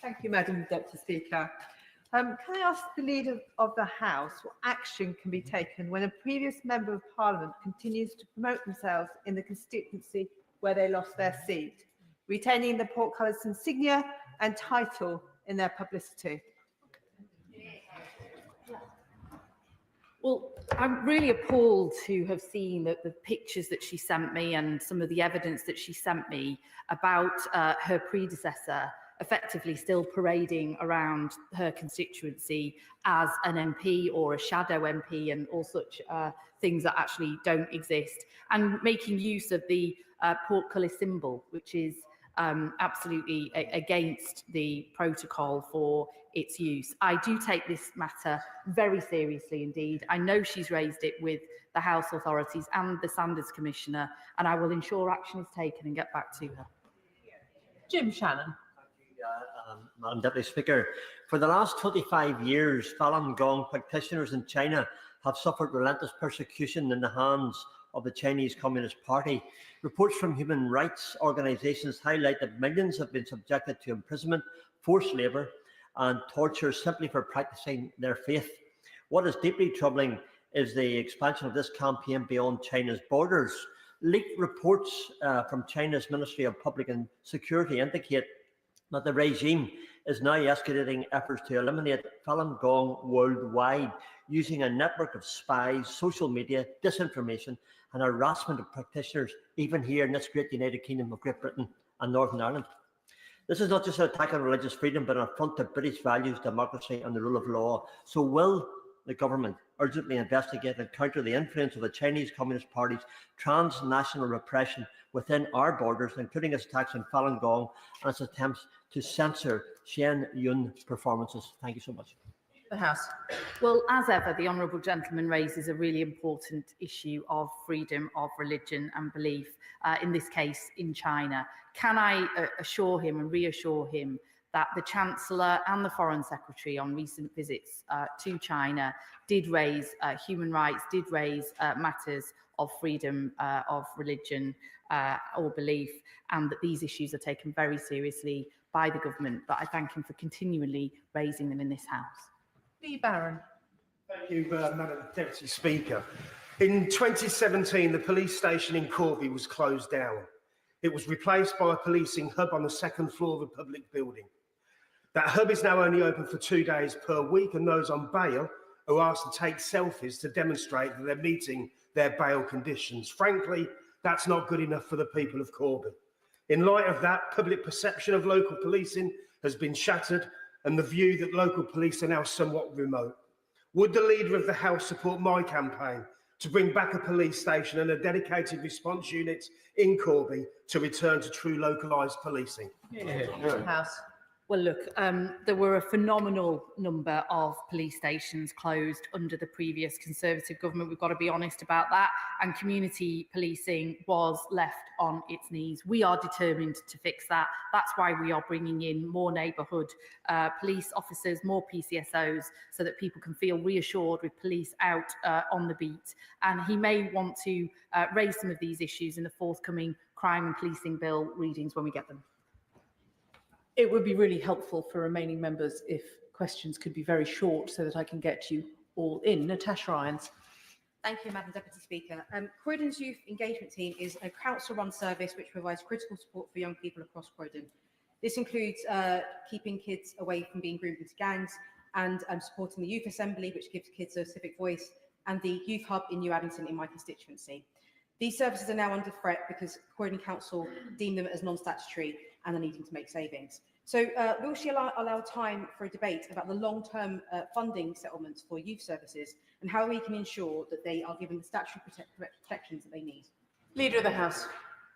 Thank you, Madam Deputy Speaker. Can I ask the Leader of the House what action can be taken when a previous Member of Parliament continues to promote themselves in the constituency where they lost their seat, retaining the portcolours insignia and title in their publicity? Well, I'm really appalled to have seen the pictures that she sent me and some of the evidence that she sent me about her predecessor effectively still parading around her constituency as an MP or a shadow MP and all such things that actually don't exist, and making use of the portcullis symbol, which is absolutely against the protocol for its use. I do take this matter very seriously indeed. I know she's raised it with the House authorities and the Sanders Commissioner, and I will ensure action is taken and get back to her. Jim Shannon. Madam Deputy Speaker, for the last 25 years, Falun Gong practitioners in China have suffered relentless persecution in the hands of the Chinese Communist Party. Reports from human rights organisations highlight that millions have been subjected to imprisonment, forced labour and torture simply for practising their faith. What is deeply troubling is the expansion of this campaign beyond China's borders. Leaked reports from China's Ministry of Public Security indicate that the regime is now escalating efforts to eliminate Falun Gong worldwide, using a network of spies, social media, disinformation and harassment of practitioners, even here in this great United Kingdom of Great Britain and Northern Ireland. This is not just an attack on religious freedom, but an affront to British values, democracy and the rule of law. So will the government urgently investigate and counter the influence of the Chinese Communist Party's transnational repression within our borders, including its attacks on Falun Gong and its attempts to censor Shen Yun's performances? Thank you so much. The House. Well, as ever, the honourable gentleman raises a really important issue of freedom of religion and belief, in this case in China. Can I assure him and reassure him that the Chancellor and the Foreign Secretary on recent visits to China did raise human rights, did raise matters of freedom of religion or belief, and that these issues are taken very seriously by the government. But I thank him for continually raising them in this House. Lee Barron. Thank you, Madam Deputy Speaker. In 2017, the police station in Corby was closed down. It was replaced by a policing hub on the second floor of a public building. That hub is now only open for 2 days per week, and those on bail are asked to take selfies to demonstrate that they're meeting their bail conditions. Frankly, that's not good enough for the people of Corby. In light of that, public perception of local policing has been shattered, and the view that local police are now somewhat remote. Would the Leader of the House support my campaign to bring back a police station and a dedicated response unit in Corby to return to true localised policing? House. Well, look, there were a phenomenal number of police stations closed under the previous Conservative government. We've got to be honest about that. And community policing was left on its knees. We are determined to fix that. That's why we are bringing in more neighbourhood police officers, more PCSOs, so that people can feel reassured with police out on the beat. And he may want to raise some of these issues in the forthcoming crime and policing bill readings when we get them. It would be really helpful for remaining members if questions could be very short so that I can get you all in. Natasha Irons. Thank you, Madam Deputy Speaker. Croydon's Youth Engagement Team is a council-run service which provides critical support for young people across Croydon. This includes keeping kids away from being groomed into gangs and supporting the Youth Assembly, which gives kids a civic voice, and the Youth Hub in New Addington in my constituency. These services are now under threat because Croydon Council deem them as non-statutory and are needing to make savings. So will she allow time for a debate about the long-term funding settlements for youth services and how we can ensure that they are given the statutory protections that they need? Leader of the House.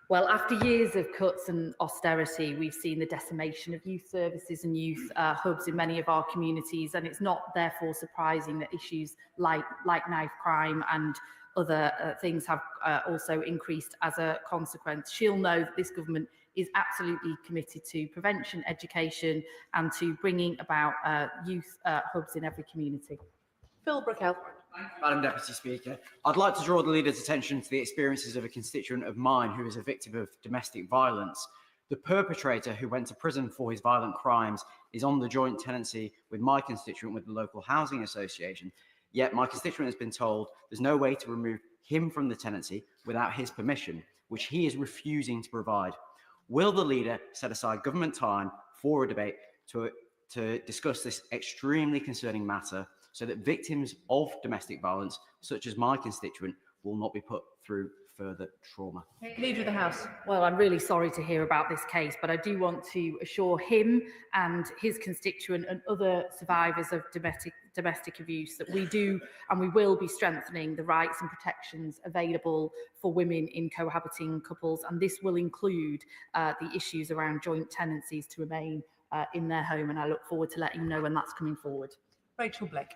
Well, after years of cuts and austerity, we've seen the decimation of youth services and youth hubs in many of our communities, and it's not therefore surprising that issues like knife crime and other things have also increased as a consequence. She'll know that this government is absolutely committed to prevention, education, and to bringing about youth hubs in every community. Phil Brickell. Madam Deputy Speaker, I'd like to draw the Leader's attention to the experiences of a constituent of mine who is a victim of domestic violence. The perpetrator, who went to prison for his violent crimes, is on the joint tenancy with my constituent with the local housing association. Yet my constituent has been told there's no way to remove him from the tenancy without his permission, which he is refusing to provide. Will the Leader set aside government time for a debate to discuss this extremely concerning matter so that victims of domestic violence, such as my constituent, will not be put through further trauma? Leader of the House. Well, I'm really sorry to hear about this case, but I do want to assure him and his constituent and other survivors of domestic abuse that we do and we will be strengthening the rights and protections available for women in cohabiting couples, and this will include the issues around joint tenancies to remain in their home, and I look forward to letting you know when that's coming forward. Rachel Blake.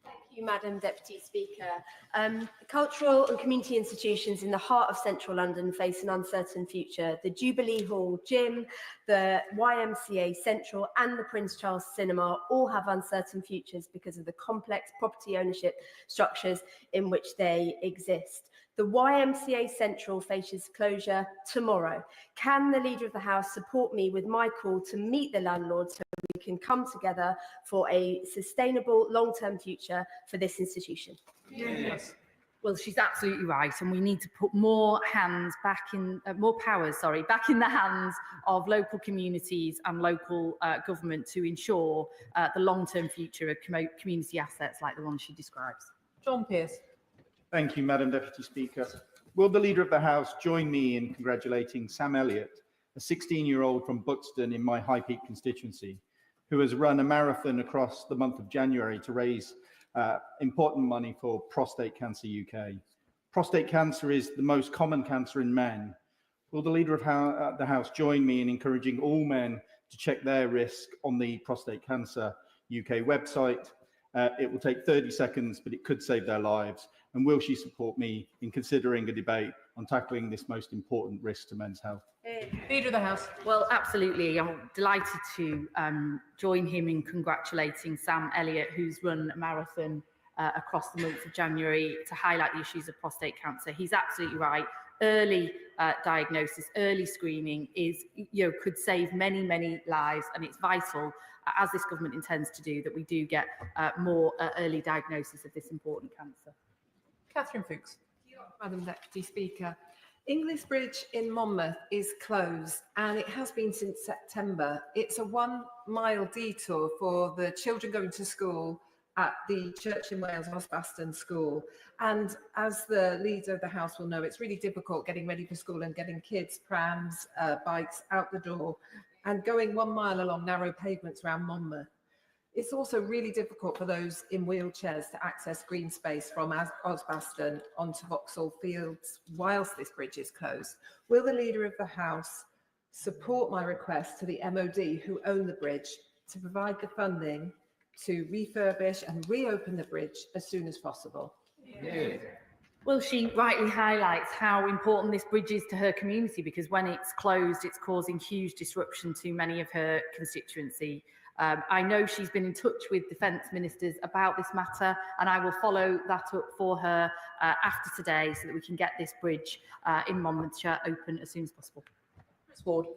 Thank you, Madam Deputy Speaker. Cultural and community institutions in the heart of central London face an uncertain future. The Jubilee Hall Gym, the YMCA Central and the Prince Charles Cinema all have uncertain futures because of the complex property ownership structures in which they exist. The YMCA Central faces closure tomorrow. Can the Leader of the House support me with my call to meet the landlords so we can come together for a sustainable long-term future for this institution? Yes. Well, she's absolutely right, and we need to put more powers, back in the hands of local communities and local government to ensure the long-term future of community assets like the one she describes. John Pearce. Thank you, Madam Deputy Speaker. Will the Leader of the House join me in congratulating Sam Elliott, a 16-year-old from Buxton in my High Peak constituency, who has run a marathon across the month of January to raise important money for Prostate Cancer UK. Prostate cancer is the most common cancer in men. Will the Leader of the House join me in encouraging all men to check their risk on the Prostate Cancer UK website? It will take 30 seconds, but it could save their lives. And will she support me in considering a debate on tackling this most important risk to men's health? Leader of the House. Well, absolutely. I'm delighted to join him in congratulating Sam Elliott, who's run a marathon across the month of January to highlight the issues of prostate cancer. He's absolutely right. Early diagnosis, early screening could save many, many lives, and it's vital, as this government intends to do, that we do get more early diagnosis of this important cancer. Catherine Fuchs. Madam Deputy Speaker. Inglis Bridge in Monmouth is closed and it has been since September. It's a 1-mile detour for the children going to school at the Church in Wales Osbaston School. And as the Leader of the House will know, it's really difficult getting ready for school and getting kids, prams, bikes out the door and going 1 mile along narrow pavements around Monmouth. It's also really difficult for those in wheelchairs to access green space from Osbaston onto Vauxhall Fields whilst this bridge is closed. Will the Leader of the House support my request to the MOD, who own the bridge, to provide the funding to refurbish and reopen the bridge as soon as possible? Yeah. Well, she rightly highlights how important this bridge is to her community, because when it's closed, it's causing huge disruption to many of her constituency. I know she's been in touch with defence ministers about this matter, and I will follow that up for her after today so that we can get this bridge in Monmouthshire open as soon as possible. Chris Ward.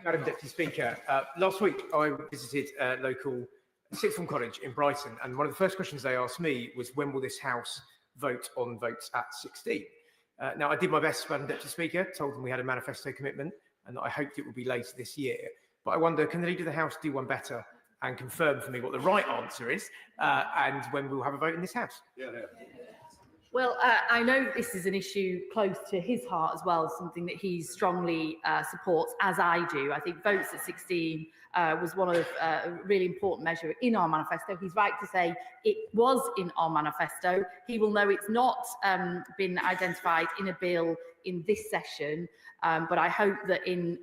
Madam Deputy Speaker, last week I visited a local sixth form college in Brighton, and one of the first questions they asked me was, when will this House vote on votes at 16? Now, I did my best, Madam Deputy Speaker, told them we had a manifesto commitment and that I hoped it would be later this year. But I wonder, can the Leader of the House do one better and confirm for me what the right answer is and when we'll have a vote in this House? Well, I know this is an issue close to his heart as well, something that he strongly supports, as I do. I think votes at 16 was one of a really important measure in our manifesto. He's right to say it was in our manifesto. He will know it's not been identified in a bill in this session, but I hope that in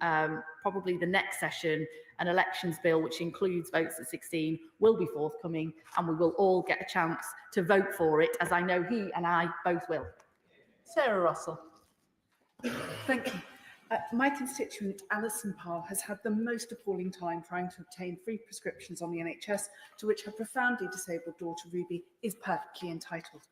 probably the next session, an elections bill which includes votes at 16 will be forthcoming, and we will all get a chance to vote for it, as I know he and I both will. Sarah Russell. Thank you. My constituent Alison Parr has had the most appalling time trying to obtain free prescriptions on the NHS, to which her profoundly disabled daughter Ruby is perfectly entitled.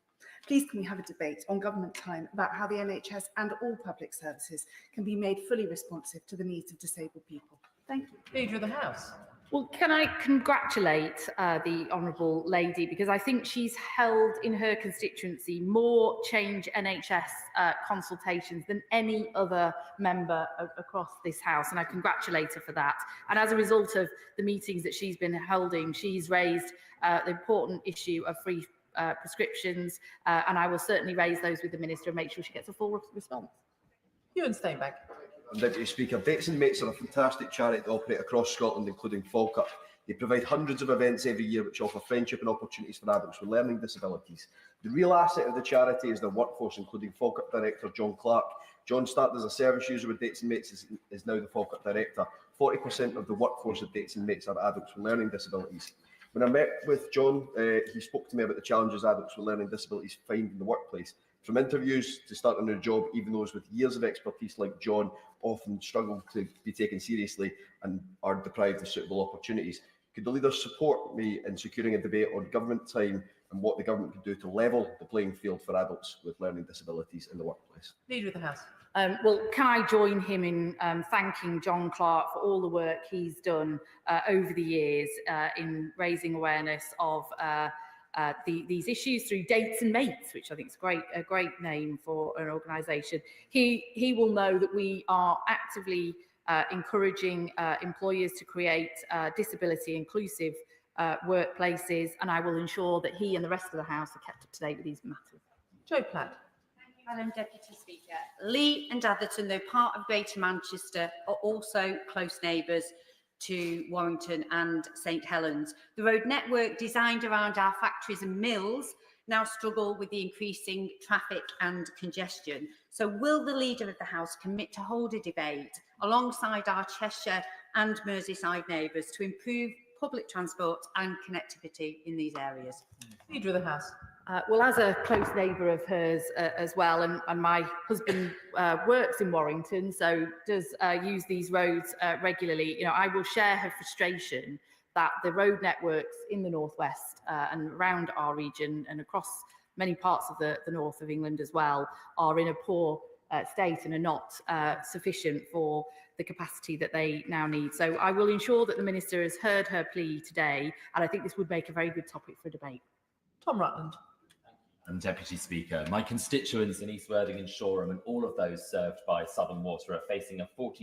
Please can we have a debate on government time about how the NHS and all public services can be made fully responsive to the needs of disabled people? Thank you. Leader of the House. Well, can I congratulate the Honourable Lady, because I think she's held in her constituency more Change NHS consultations than any other member across this House, and I congratulate her for that. And as a result of the meetings that she's been holding, she's raised the important issue of free prescriptions, and I will certainly raise those with the Minister and make sure she gets a full response. Ewan Steinbeck. Deputy Speaker, Dates and Mates are a fantastic charity that operate across Scotland, including Falkirk. They provide hundreds of events every year which offer friendship and opportunities for adults with learning disabilities. The real asset of the charity is their workforce, including Falkirk Director John Clark. John started as a service user with Dates and Mates, is now the Falkirk Director. 40% of the workforce of Dates and Mates are adults with learning disabilities. When I met with John, he spoke to me about the challenges adults with learning disabilities find in the workplace. From interviews to starting a job, even those with years of expertise like John often struggle to be taken seriously and are deprived of suitable opportunities. Could the leaders support me in securing a debate on government time and what the government can do to level the playing field for adults with learning disabilities in the workplace? Leader of the House. Well, can I join him in thanking John Clark for all the work he's done over the years in raising awareness of these issues through Dates and Mates, which I think is a great name for an organisation. He will know that we are actively encouraging employers to create disability inclusive workplaces, and I will ensure that he and the rest of the House are kept up to date with these matters. Jo Platt. Madam Deputy Speaker, Lee and Atherton, though part of Greater Manchester, are also close neighbours to Warrington and St Helens. The road network designed around our factories and mills now struggle with the increasing traffic and congestion. So will the Leader of the House commit to hold a debate alongside our Cheshire and Merseyside neighbours to improve public transport and connectivity in these areas? Leader of the House. Well, as a close neighbour of hers as well, and my husband works in Warrington, so does use these roads regularly, you know, I will share her frustration that the road networks in the northwest and around our region and across many parts of the north of England as well are in a poor state and are not sufficient for the capacity that they now need. So I will ensure that the Minister has heard her plea today, and I think this would make a very good topic for debate. Tom Rutland. Deputy Speaker, my constituents in East Worthing and Shoreham and all of those served by Southern Water are facing a 47%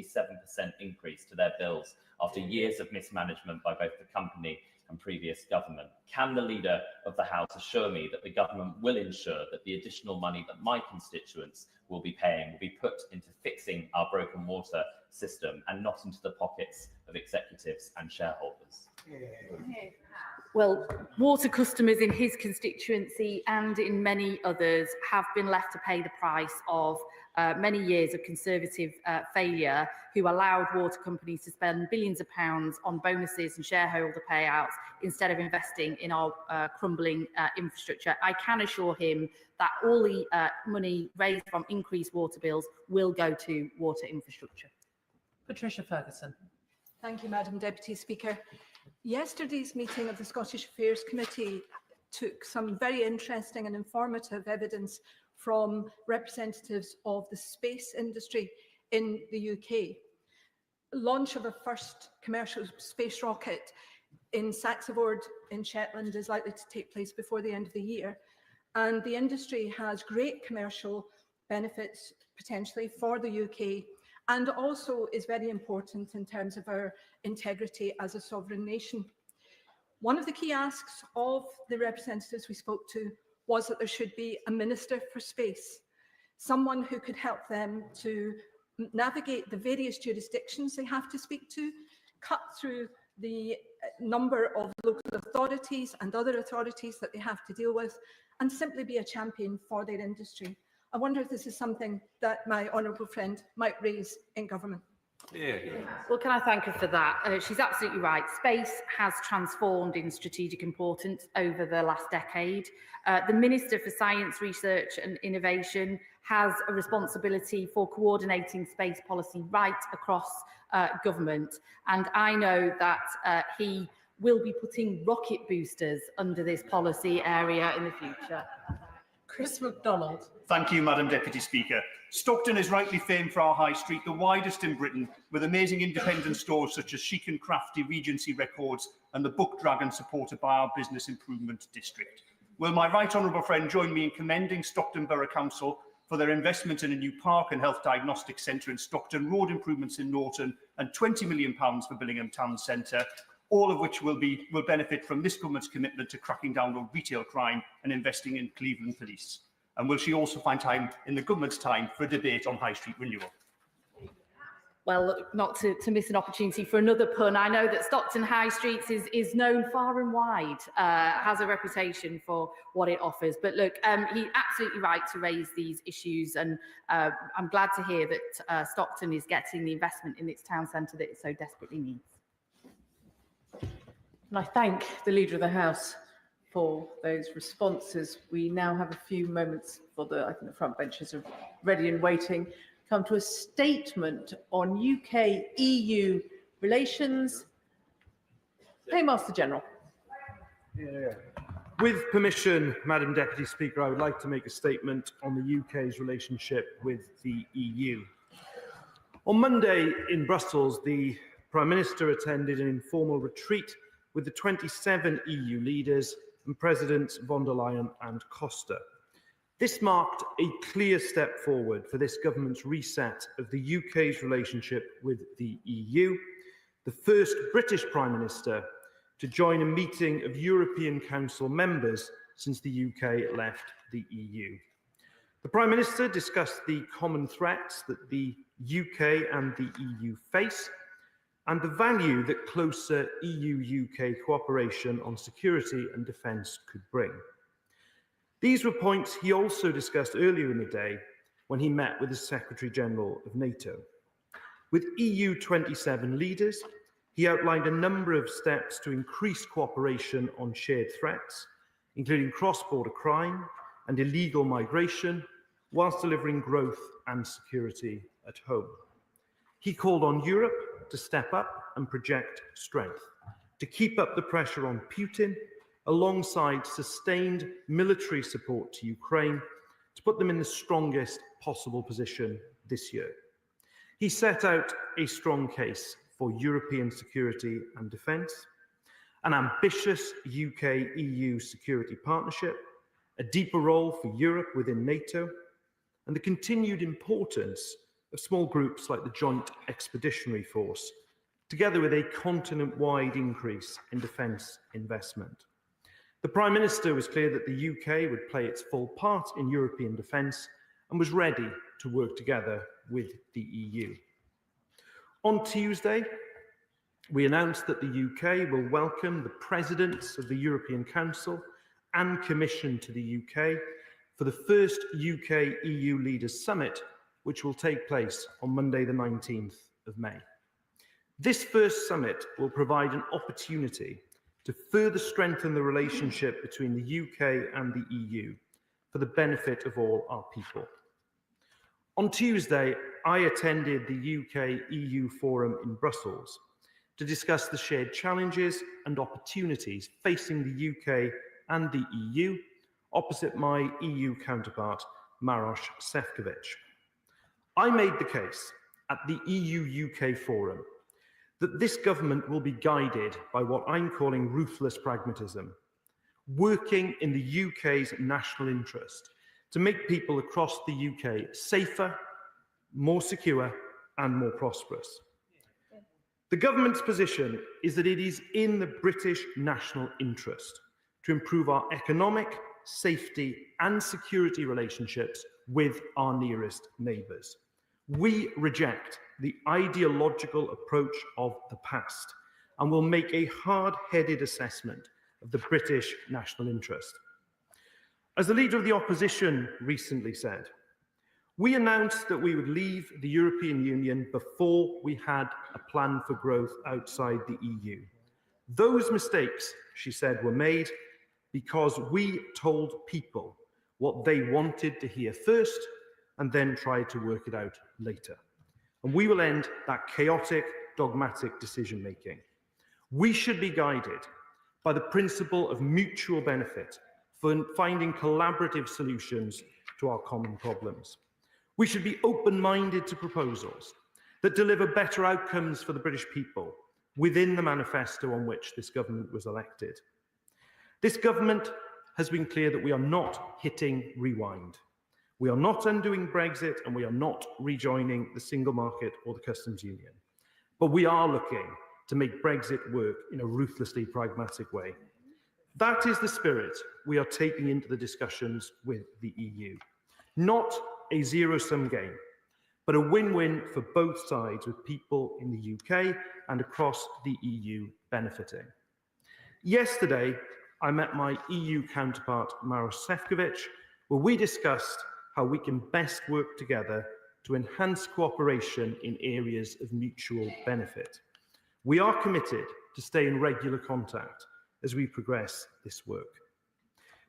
increase to their bills after years of mismanagement by both the company and previous government. Can the Leader of the House assure me that the government will ensure that the additional money that my constituents will be paying will be put into fixing our broken water system and not into the pockets of executives and shareholders? Well, water customers in his constituency and in many others have been left to pay the price of many years of Conservative failure, who allowed water companies to spend billions of pounds on bonuses and shareholder payouts instead of investing in our crumbling infrastructure. I can assure him that all the money raised from increased water bills will go to water infrastructure. Patricia Ferguson. Thank you, Madam Deputy Speaker. Yesterday's meeting of the Scottish Affairs Committee took some very interesting and informative evidence from representatives of the space industry in the UK. Launch of a first commercial space rocket in Saxavord in Shetland is likely to take place before the end of the year, and the industry has great commercial benefits potentially for the UK, and also is very important in terms of our integrity as a sovereign nation. One of the key asks of the representatives we spoke to was that there should be a Minister for Space, someone who could help them to navigate the various jurisdictions they have to speak to, cut through the number of local authorities and other authorities that they have to deal with, and simply be a champion for their industry. I wonder if this is something that my honourable friend might raise in government. Well, can I thank her for that? She's absolutely right. Space has transformed in strategic importance over the last decade. The Minister for Science, Research and Innovation has a responsibility for coordinating space policy right across government. And I know that he will be putting rocket boosters under this policy area in the future. Chris MacDonald. Thank you, Madam Deputy Speaker. Stockton is rightly famed for our high street, the widest in Britain, with amazing independent stores such as Chic and Crafty, Regency Records and the Book Dragon, supported by our Business Improvement District. Will my right honourable friend join me in commending Stockton Borough Council for their investment in a new park and health diagnostic centre in Stockton, road improvements in Norton and £20 million for Billingham Town Centre, all of which will benefit from this government's commitment to cracking down on retail crime and investing in Cleveland Police. And will she also find time in the government's time for a debate on high street renewal? Well, look, not to miss an opportunity for another pun, I know that Stockton High Streets is known far and wide, has a reputation for what it offers. But look, he's absolutely right to raise these issues, and I'm glad to hear that Stockton is getting the investment in its town centre that it so desperately needs. And I thank the Leader of the House for those responses. We now have a few moments for I think the front benches are ready and waiting. Come to a statement on UK-EU relations. Paymaster General. With permission, Madam Deputy Speaker, I would like to make a statement on the UK's relationship with the EU. On Monday in Brussels, the Prime Minister attended an informal retreat with the 27 EU leaders and Presidents von der Leyen and Costa. This marked a clear step forward for this government's reset of the UK's relationship with the EU, the first British Prime Minister to join a meeting of European Council members since the UK left the EU. The Prime Minister discussed the common threats that the UK and the EU face and the value that closer EU-UK cooperation on security and defence could bring. These were points he also discussed earlier in the day when he met with the Secretary-General of NATO. With EU 27 leaders, he outlined a number of steps to increase cooperation on shared threats, including cross-border crime and illegal migration, whilst delivering growth and security at home. He called on Europe to step up and project strength, to keep up the pressure on Putin, alongside sustained military support to Ukraine, to put them in the strongest possible position this year. He set out a strong case for European security and defence, an ambitious UK-EU security partnership, a deeper role for Europe within NATO, and the continued importance of small groups like the Joint Expeditionary Force, together with a continent-wide increase in defence investment. The Prime Minister was clear that the UK would play its full part in European defence and was ready to work together with the EU. On Tuesday, we announced that the UK will welcome the Presidents of the European Council and Commission to the UK for the first UK-EU Leaders Summit, which will take place on Monday the 19th of May. This first summit will provide an opportunity to further strengthen the relationship between the UK and the EU for the benefit of all our people. On Tuesday, I attended the UK-EU Forum in Brussels to discuss the shared challenges and opportunities facing the UK and the EU, opposite my EU counterpart, Maroš Šefčovič. I made the case at the EU-UK Forum that this government will be guided by what I'm calling ruthless pragmatism, working in the UK's national interest to make people across the UK safer, more secure, and more prosperous. The government's position is that it is in the British national interest to improve our economic safety and security relationships with our nearest neighbours. We reject the ideological approach of the past and will make a hard-headed assessment of the British national interest. As the Leader of the Opposition recently said, we announced that we would leave the European Union before we had a plan for growth outside the EU. Those mistakes, she said, were made because we told people what they wanted to hear first and then tried to work it out later. And we will end that chaotic, dogmatic decision-making. We should be guided by the principle of mutual benefit for finding collaborative solutions to our common problems. We should be open-minded to proposals that deliver better outcomes for the British people within the manifesto on which this government was elected. This government has been clear that we are not hitting rewind. We are not undoing Brexit and we are not rejoining the single market or the customs union. But we are looking to make Brexit work in a ruthlessly pragmatic way. That is the spirit we are taking into the discussions with the EU. Not a zero-sum game, but a win-win for both sides, with people in the UK and across the EU benefiting. Yesterday, I met my EU counterpart, Maros Sefcovic, where we discussed how we can best work together to enhance cooperation in areas of mutual benefit. We are committed to stay in regular contact as we progress this work.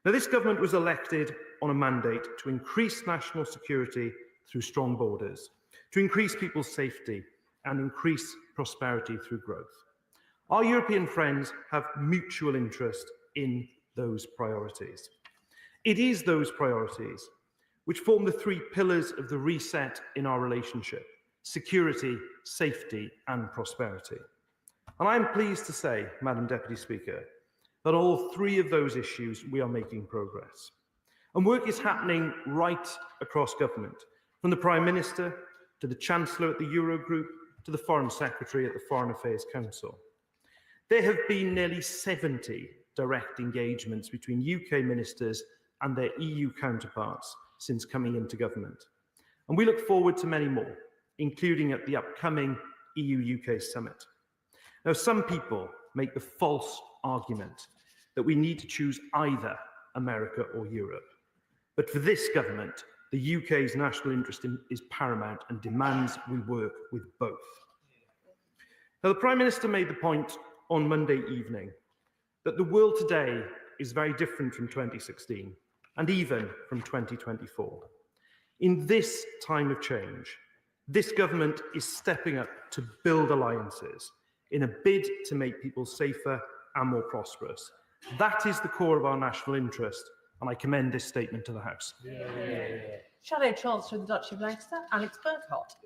Now, this government was elected on a mandate to increase national security through strong borders, to increase people's safety and increase prosperity through growth. Our European friends have mutual interest in those priorities. It is those priorities which form the three pillars of the reset in our relationship: security, safety and prosperity. And I'm pleased to say, Madam Deputy Speaker, that all three of those issues we are making progress. And work is happening right across government, from the Prime Minister to the Chancellor at the Eurogroup to the Foreign Secretary at the Foreign Affairs Council. There have been nearly 70 direct engagements between UK ministers and their EU counterparts since coming into government. And we look forward to many more, including at the upcoming EU-UK summit. Now, some people make the false argument that we need to choose either America or Europe. But for this government, the UK's national interest is paramount and demands we work with both. Now, the Prime Minister made the point on Monday evening that the world today is very different from 2016 and even from 2024. In this time of change, this government is stepping up to build alliances in a bid to make people safer and more prosperous. That is the core of our national interest, and I commend this statement to the House. Shadow Chancellor of the Duchy of Lancaster, Alex Burkhardt.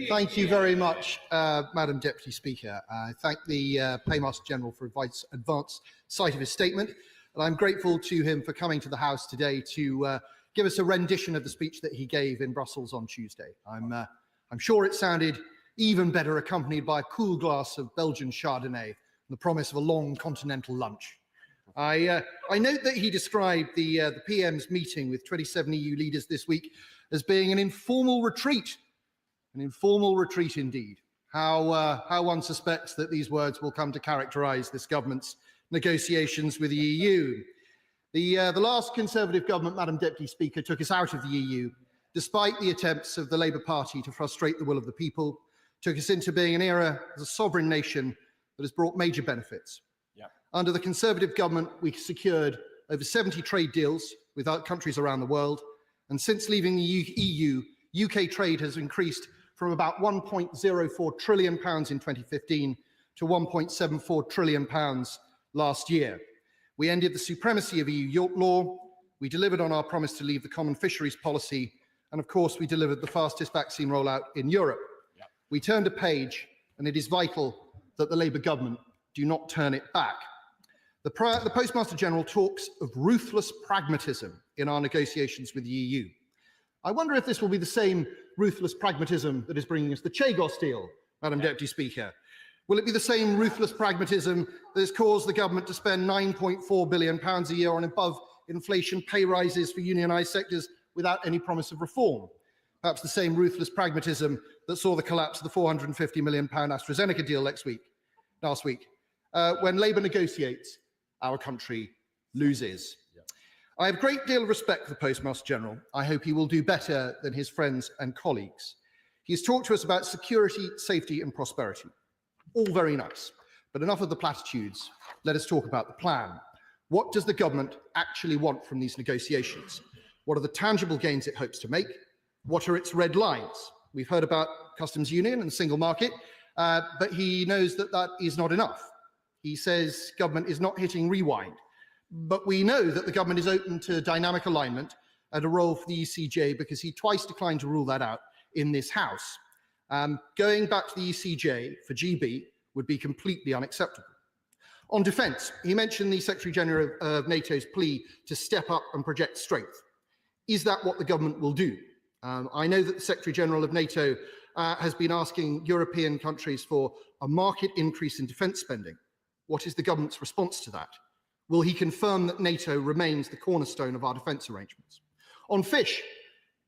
Thank you very much, Madam Deputy Speaker. I thank the Paymaster General for advance sight of his statement, and I'm grateful to him for coming to the House today to give us a rendition of the speech that he gave in Brussels on Tuesday. I'm sure it sounded even better accompanied by a cool glass of Belgian Chardonnay and the promise of a long continental lunch. I note that he described the PM's meeting with 27 EU leaders this week as being an informal retreat indeed. How one suspects that these words will come to characterise this government's negotiations with the EU. The last Conservative government, Madam Deputy Speaker, took us out of the EU, despite the attempts of the Labour Party to frustrate the will of the people, took us into being an era as a sovereign nation that has brought major benefits. Under the Conservative government, we secured over 70 trade deals with countries around the world. And since leaving the EU, UK trade has increased from about £1.04 trillion in 2015 to £1.74 trillion last year. We ended the supremacy of EU law. We delivered on our promise to leave the common fisheries policy. And of course, we delivered the fastest vaccine rollout in Europe. We turned a page, and it is vital that the Labour government do not turn it back. The Postmaster General talks of ruthless pragmatism in our negotiations with the EU. I wonder if this will be the same ruthless pragmatism that is bringing us the Chagos deal, Madam Deputy Speaker. Will it be the same ruthless pragmatism that has caused the government to spend £9.4 billion a year on above inflation, pay rises for unionised sectors without any promise of reform. Perhaps the same ruthless pragmatism that saw the collapse of the £450 million AstraZeneca deal last week. When Labour negotiates, our country loses. I have a great deal of respect for the Postmaster General. I hope he will do better than his friends and colleagues. He has talked to us about security, safety and prosperity. All very nice, but enough of the platitudes. Let us talk about the plan. What does the government actually want from these negotiations? What are the tangible gains it hopes to make? What are its red lines? We've heard about customs union and single market, but he knows that that is not enough. He says government is not hitting rewind, but we know that the government is open to dynamic alignment and a role for the ECJ because he twice declined to rule that out in this House. Going back to the ECJ for GB would be completely unacceptable. On defence, he mentioned the Secretary-General of NATO's plea to step up and project strength. Is that what the government will do? I know that the Secretary-General of NATO has been asking European countries for a market increase in defence spending. What is the government's response to that? Will he confirm that NATO remains the cornerstone of our defence arrangements? On fish,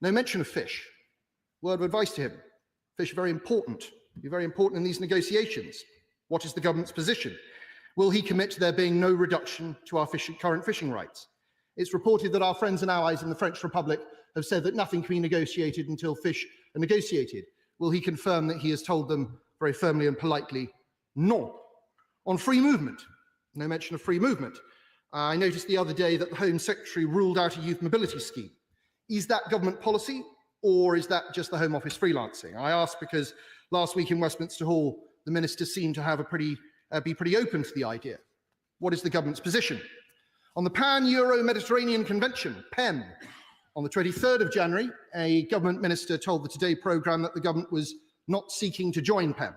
no mention of fish. Word of advice to him. Fish are very important. Be very important in these negotiations. What is the government's position? Will he commit to there being no reduction to our current fishing rights? It's reported that our friends and allies in the French Republic have said that nothing can be negotiated until fish are negotiated. Will he confirm that he has told them very firmly and politely, no? On free movement, no mention of free movement. I noticed the other day that the Home Secretary ruled out a youth mobility scheme. Is that government policy, or is that just the Home Office freelancing? I ask because last week in Westminster Hall, the minister seemed to have be pretty open to the idea. What is the government's position? On the Pan-Euro-Mediterranean Convention, PEM, on the 23rd of January, a government minister told the Today programme that the government was not seeking to join PEM.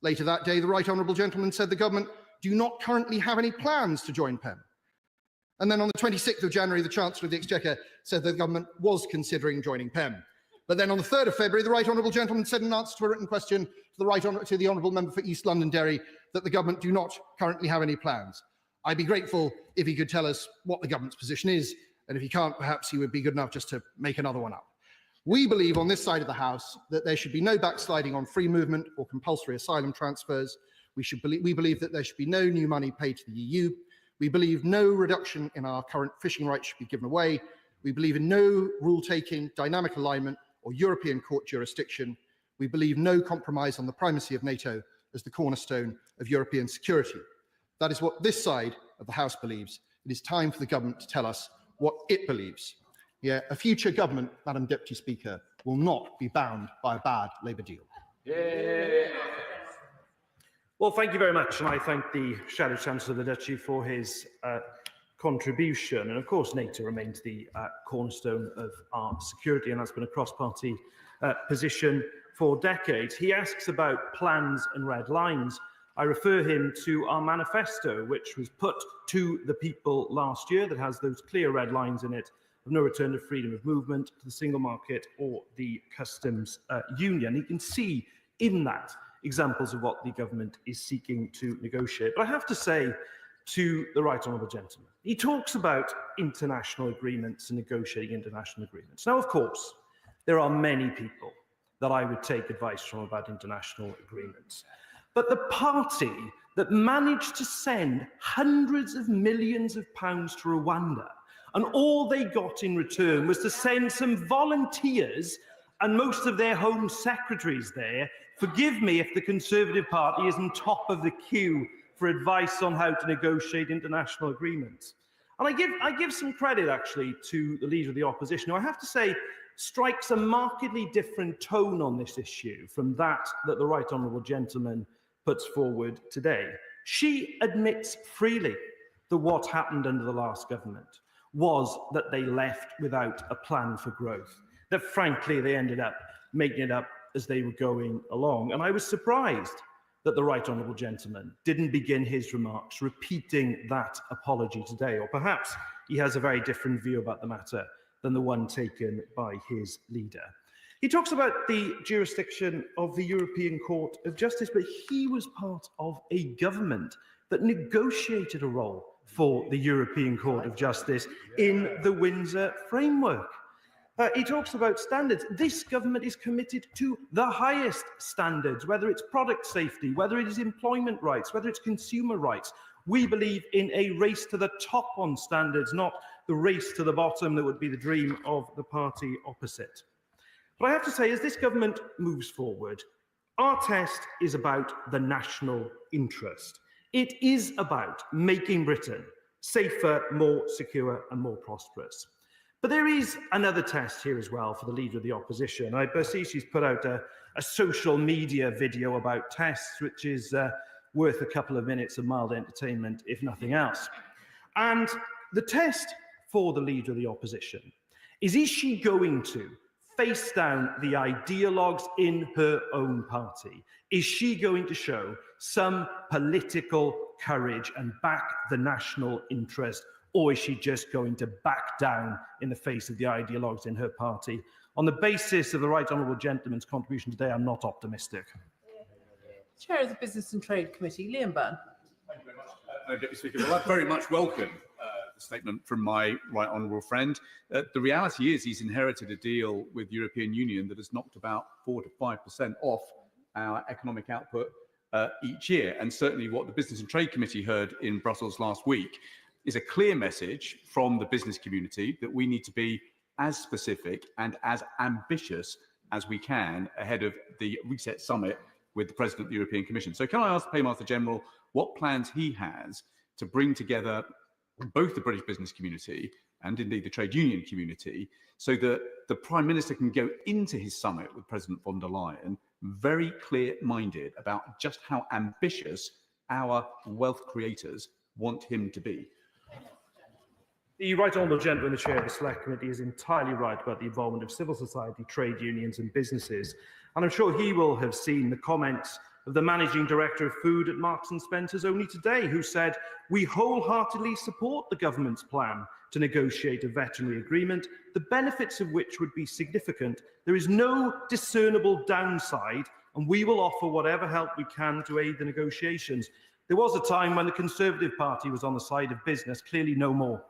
Later that day, the Right Honourable Gentleman said the government do not currently have any plans to join PEM. And then on the 26th of January, the Chancellor of the Exchequer said the government was considering joining PEM. But then on the 3rd of February, the Right Honourable Gentleman said in answer to a written question to the Honourable Member for East Londonderry that the government do not currently have any plans. I'd be grateful if he could tell us what the government's position is, and if he can't, perhaps he would be good enough just to make another one up. We believe on this side of the House that there should be no backsliding on free movement or compulsory asylum transfers. We believe that there should be no new money paid to the EU. We believe no reduction in our current fishing rights should be given away. We believe in no rule-taking, dynamic alignment, or European court jurisdiction. We believe no compromise on the primacy of NATO as the cornerstone of European security. That is what this side of the House believes. It is time for the government to tell us what it believes. Yeah, a future government, Madam Deputy Speaker, will not be bound by a bad Labour deal. Yeah. Well, thank you very much, and I thank the Shadow Chancellor of the Duchy for his contribution. And of course, NATO remains the cornerstone of our security, and that's been a cross-party position for decades. He asks about plans and red lines. I refer him to our manifesto, which was put to the people last year, that has those clear red lines in it of no return to freedom of movement, to the single market or the customs union. You can see in that examples of what the government is seeking to negotiate. But I have to say to the Right Honourable Gentleman, he talks about international agreements and negotiating international agreements. Now, of course, there are many people that I would take advice from about international agreements. But the party that managed to send hundreds of millions of pounds to Rwanda, and all they got in return was to send some volunteers and most of their Home Secretaries there. Forgive me if the Conservative Party isn't top of the queue for advice on how to negotiate international agreements. And I give some credit, actually, to the Leader of the Opposition, who I have to say strikes a markedly different tone on this issue from that the Right Honourable Gentleman puts forward today. She admits freely that what happened under the last government was that they left without a plan for growth, that frankly they ended up making it up as they were going along. And I was surprised that the Right Honourable Gentleman didn't begin his remarks repeating that apology today, or perhaps he has a very different view about the matter than the one taken by his leader. He talks about the jurisdiction of the European Court of Justice, but he was part of a government that negotiated a role for the European Court of Justice in the Windsor framework. He talks about standards. This government is committed to the highest standards, whether it's product safety, whether it is employment rights, whether it's consumer rights. We believe in a race to the top on standards, not the race to the bottom that would be the dream of the party opposite. But I have to say, as this government moves forward, our test is about the national interest. It is about making Britain safer, more secure and more prosperous. But there is another test here as well for the Leader of the Opposition. I see she's put out a social media video about tests, which is worth a couple of minutes of mild entertainment, if nothing else. And the test for the Leader of the Opposition is she going to face down the ideologues in her own party? Is she going to show some political courage and back the national interest? Or is she just going to back down in the face of the ideologues in her party? On the basis of the Right Honourable Gentleman's contribution today, I'm not optimistic. Chair of the Business and Trade Committee, Liam Byrne. Thank you very much, Deputy Speaker. Well, I very much welcome the statement from my right honourable friend. The reality is he's inherited a deal with the European Union that has knocked about 4 to 5% off our economic output each year. And certainly what the Business and Trade Committee heard in Brussels last week is a clear message from the business community that we need to be as specific and as ambitious as we can ahead of the Reset Summit with the President of the European Commission. So can I ask the Paymaster General what plans he has to bring together both the British business community and indeed the trade union community so that the Prime Minister can go into his summit with President von der Leyen very clear-minded about just how ambitious our wealth creators want him to be? The Right Honourable Gentleman, the Chair of the Select Committee, is entirely right about the involvement of civil society, trade unions and businesses. And I'm sure he will have seen the comments of the Managing Director of Food at Marks & Spencer's only today, who said, "We wholeheartedly support the government's plan to negotiate a veterinary agreement, the benefits of which would be significant. There is no discernible downside, and we will offer whatever help we can to aid the negotiations." There was a time when the Conservative Party was on the side of business, clearly no more.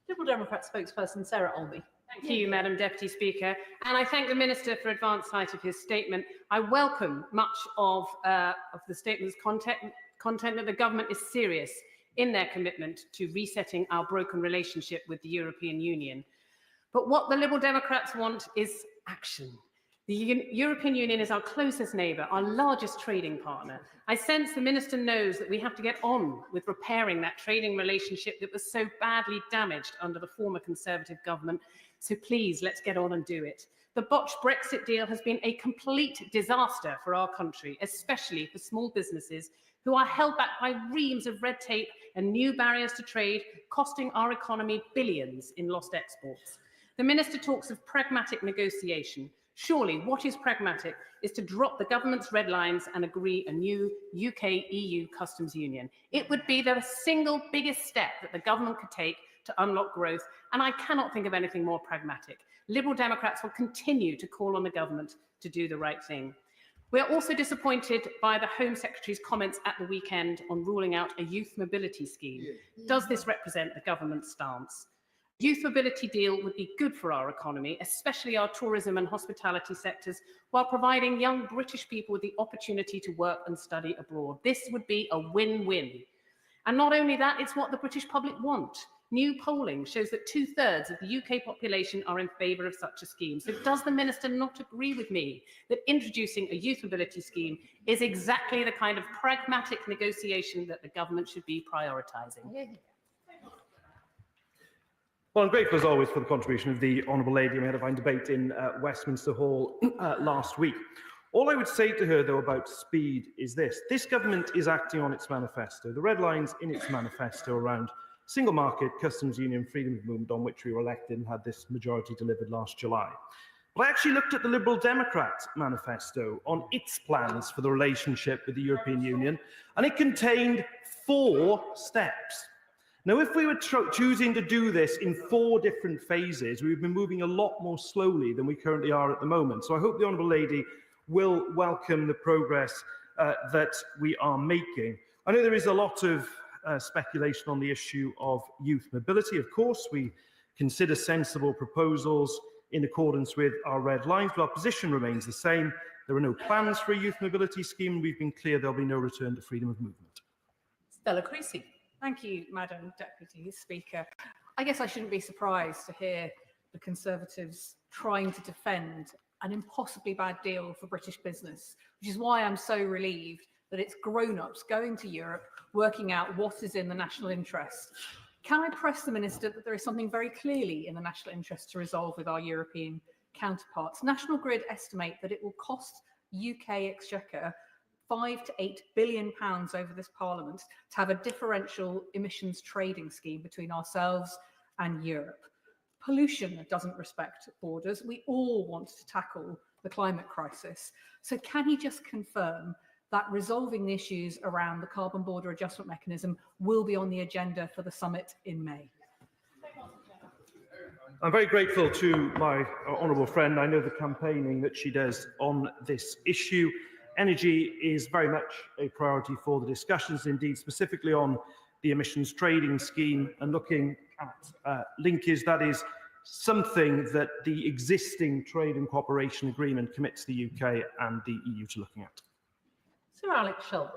Liberal Democrat spokesperson Sarah Olby. Thank you, Madam Deputy Speaker. And I thank the Minister for advance sight of his statement. I welcome much of the statement's content that the government is serious in their commitment to resetting our broken relationship with the European Union. But what the Liberal Democrats want is action. The European Union is our closest neighbour, our largest trading partner. I sense the Minister knows that we have to get on with repairing that trading relationship that was so badly damaged under the former Conservative government. So please, let's get on and do it. The botched Brexit deal has been a complete disaster for our country, especially for small businesses who are held back by reams of red tape and new barriers to trade, costing our economy billions in lost exports. The Minister talks of pragmatic negotiation. Surely, what is pragmatic is to drop the government's red lines and agree a new UK-EU customs union. It would be the single biggest step that the government could take to unlock growth, and I cannot think of anything more pragmatic. Liberal Democrats will continue to call on the government to do the right thing. We are also disappointed by the Home Secretary's comments at the weekend on ruling out a youth mobility scheme. Does this represent the government's stance? Youth mobility deal would be good for our economy, especially our tourism and hospitality sectors, while providing young British people with the opportunity to work and study abroad. This would be a win-win. And not only that, it's what the British public want. New polling shows that 2/3 of the UK population are in favour of such a scheme. So does the Minister not agree with me that introducing a youth mobility scheme is exactly the kind of pragmatic negotiation that the government should be prioritising? Well, I'm grateful as always for the contribution of the Honourable Lady. We had a fine debate in Westminster Hall last week. All I would say to her, though, about speed is this. This government is acting on its manifesto. The red lines in its manifesto around single market, customs union, freedom of movement, on which we were elected and had this majority delivered last July. But I actually looked at the Liberal Democrat manifesto on its plans for the relationship with the European Union, and it contained 4 steps. Now, if we were choosing to do this in 4 different phases, we would be moving a lot more slowly than we currently are at the moment. So I hope the Honourable Lady will welcome the progress that we are making. I know there is a lot of speculation on the issue of youth mobility. Of course, we consider sensible proposals in accordance with our red lines, but our position remains the same. There are no plans for a youth mobility scheme. We've been clear there'll be no return to freedom of movement. Stella Creasy. Thank you, Madam Deputy Speaker. I guess I shouldn't be surprised to hear the Conservatives trying to defend an impossibly bad deal for British business, which is why I'm so relieved that it's grown-ups going to Europe, working out what is in the national interest. Can I press the Minister that there is something very clearly in the national interest to resolve with our European counterparts? National Grid estimate that it will cost UK Exchequer £5 to £8 billion over this Parliament to have a differential emissions trading scheme between ourselves and Europe. Pollution doesn't respect borders. We all want to tackle the climate crisis. So can he just confirm that resolving the issues around the carbon border adjustment mechanism will be on the agenda for the summit in May? I'm very grateful to my honourable friend. I know the campaigning that she does on this issue. Energy is very much a priority for the discussions, indeed specifically on the emissions trading scheme and looking at linkage. That is something that the existing trade and cooperation agreement commits the UK and the EU to looking at. Sir Alex Shelby.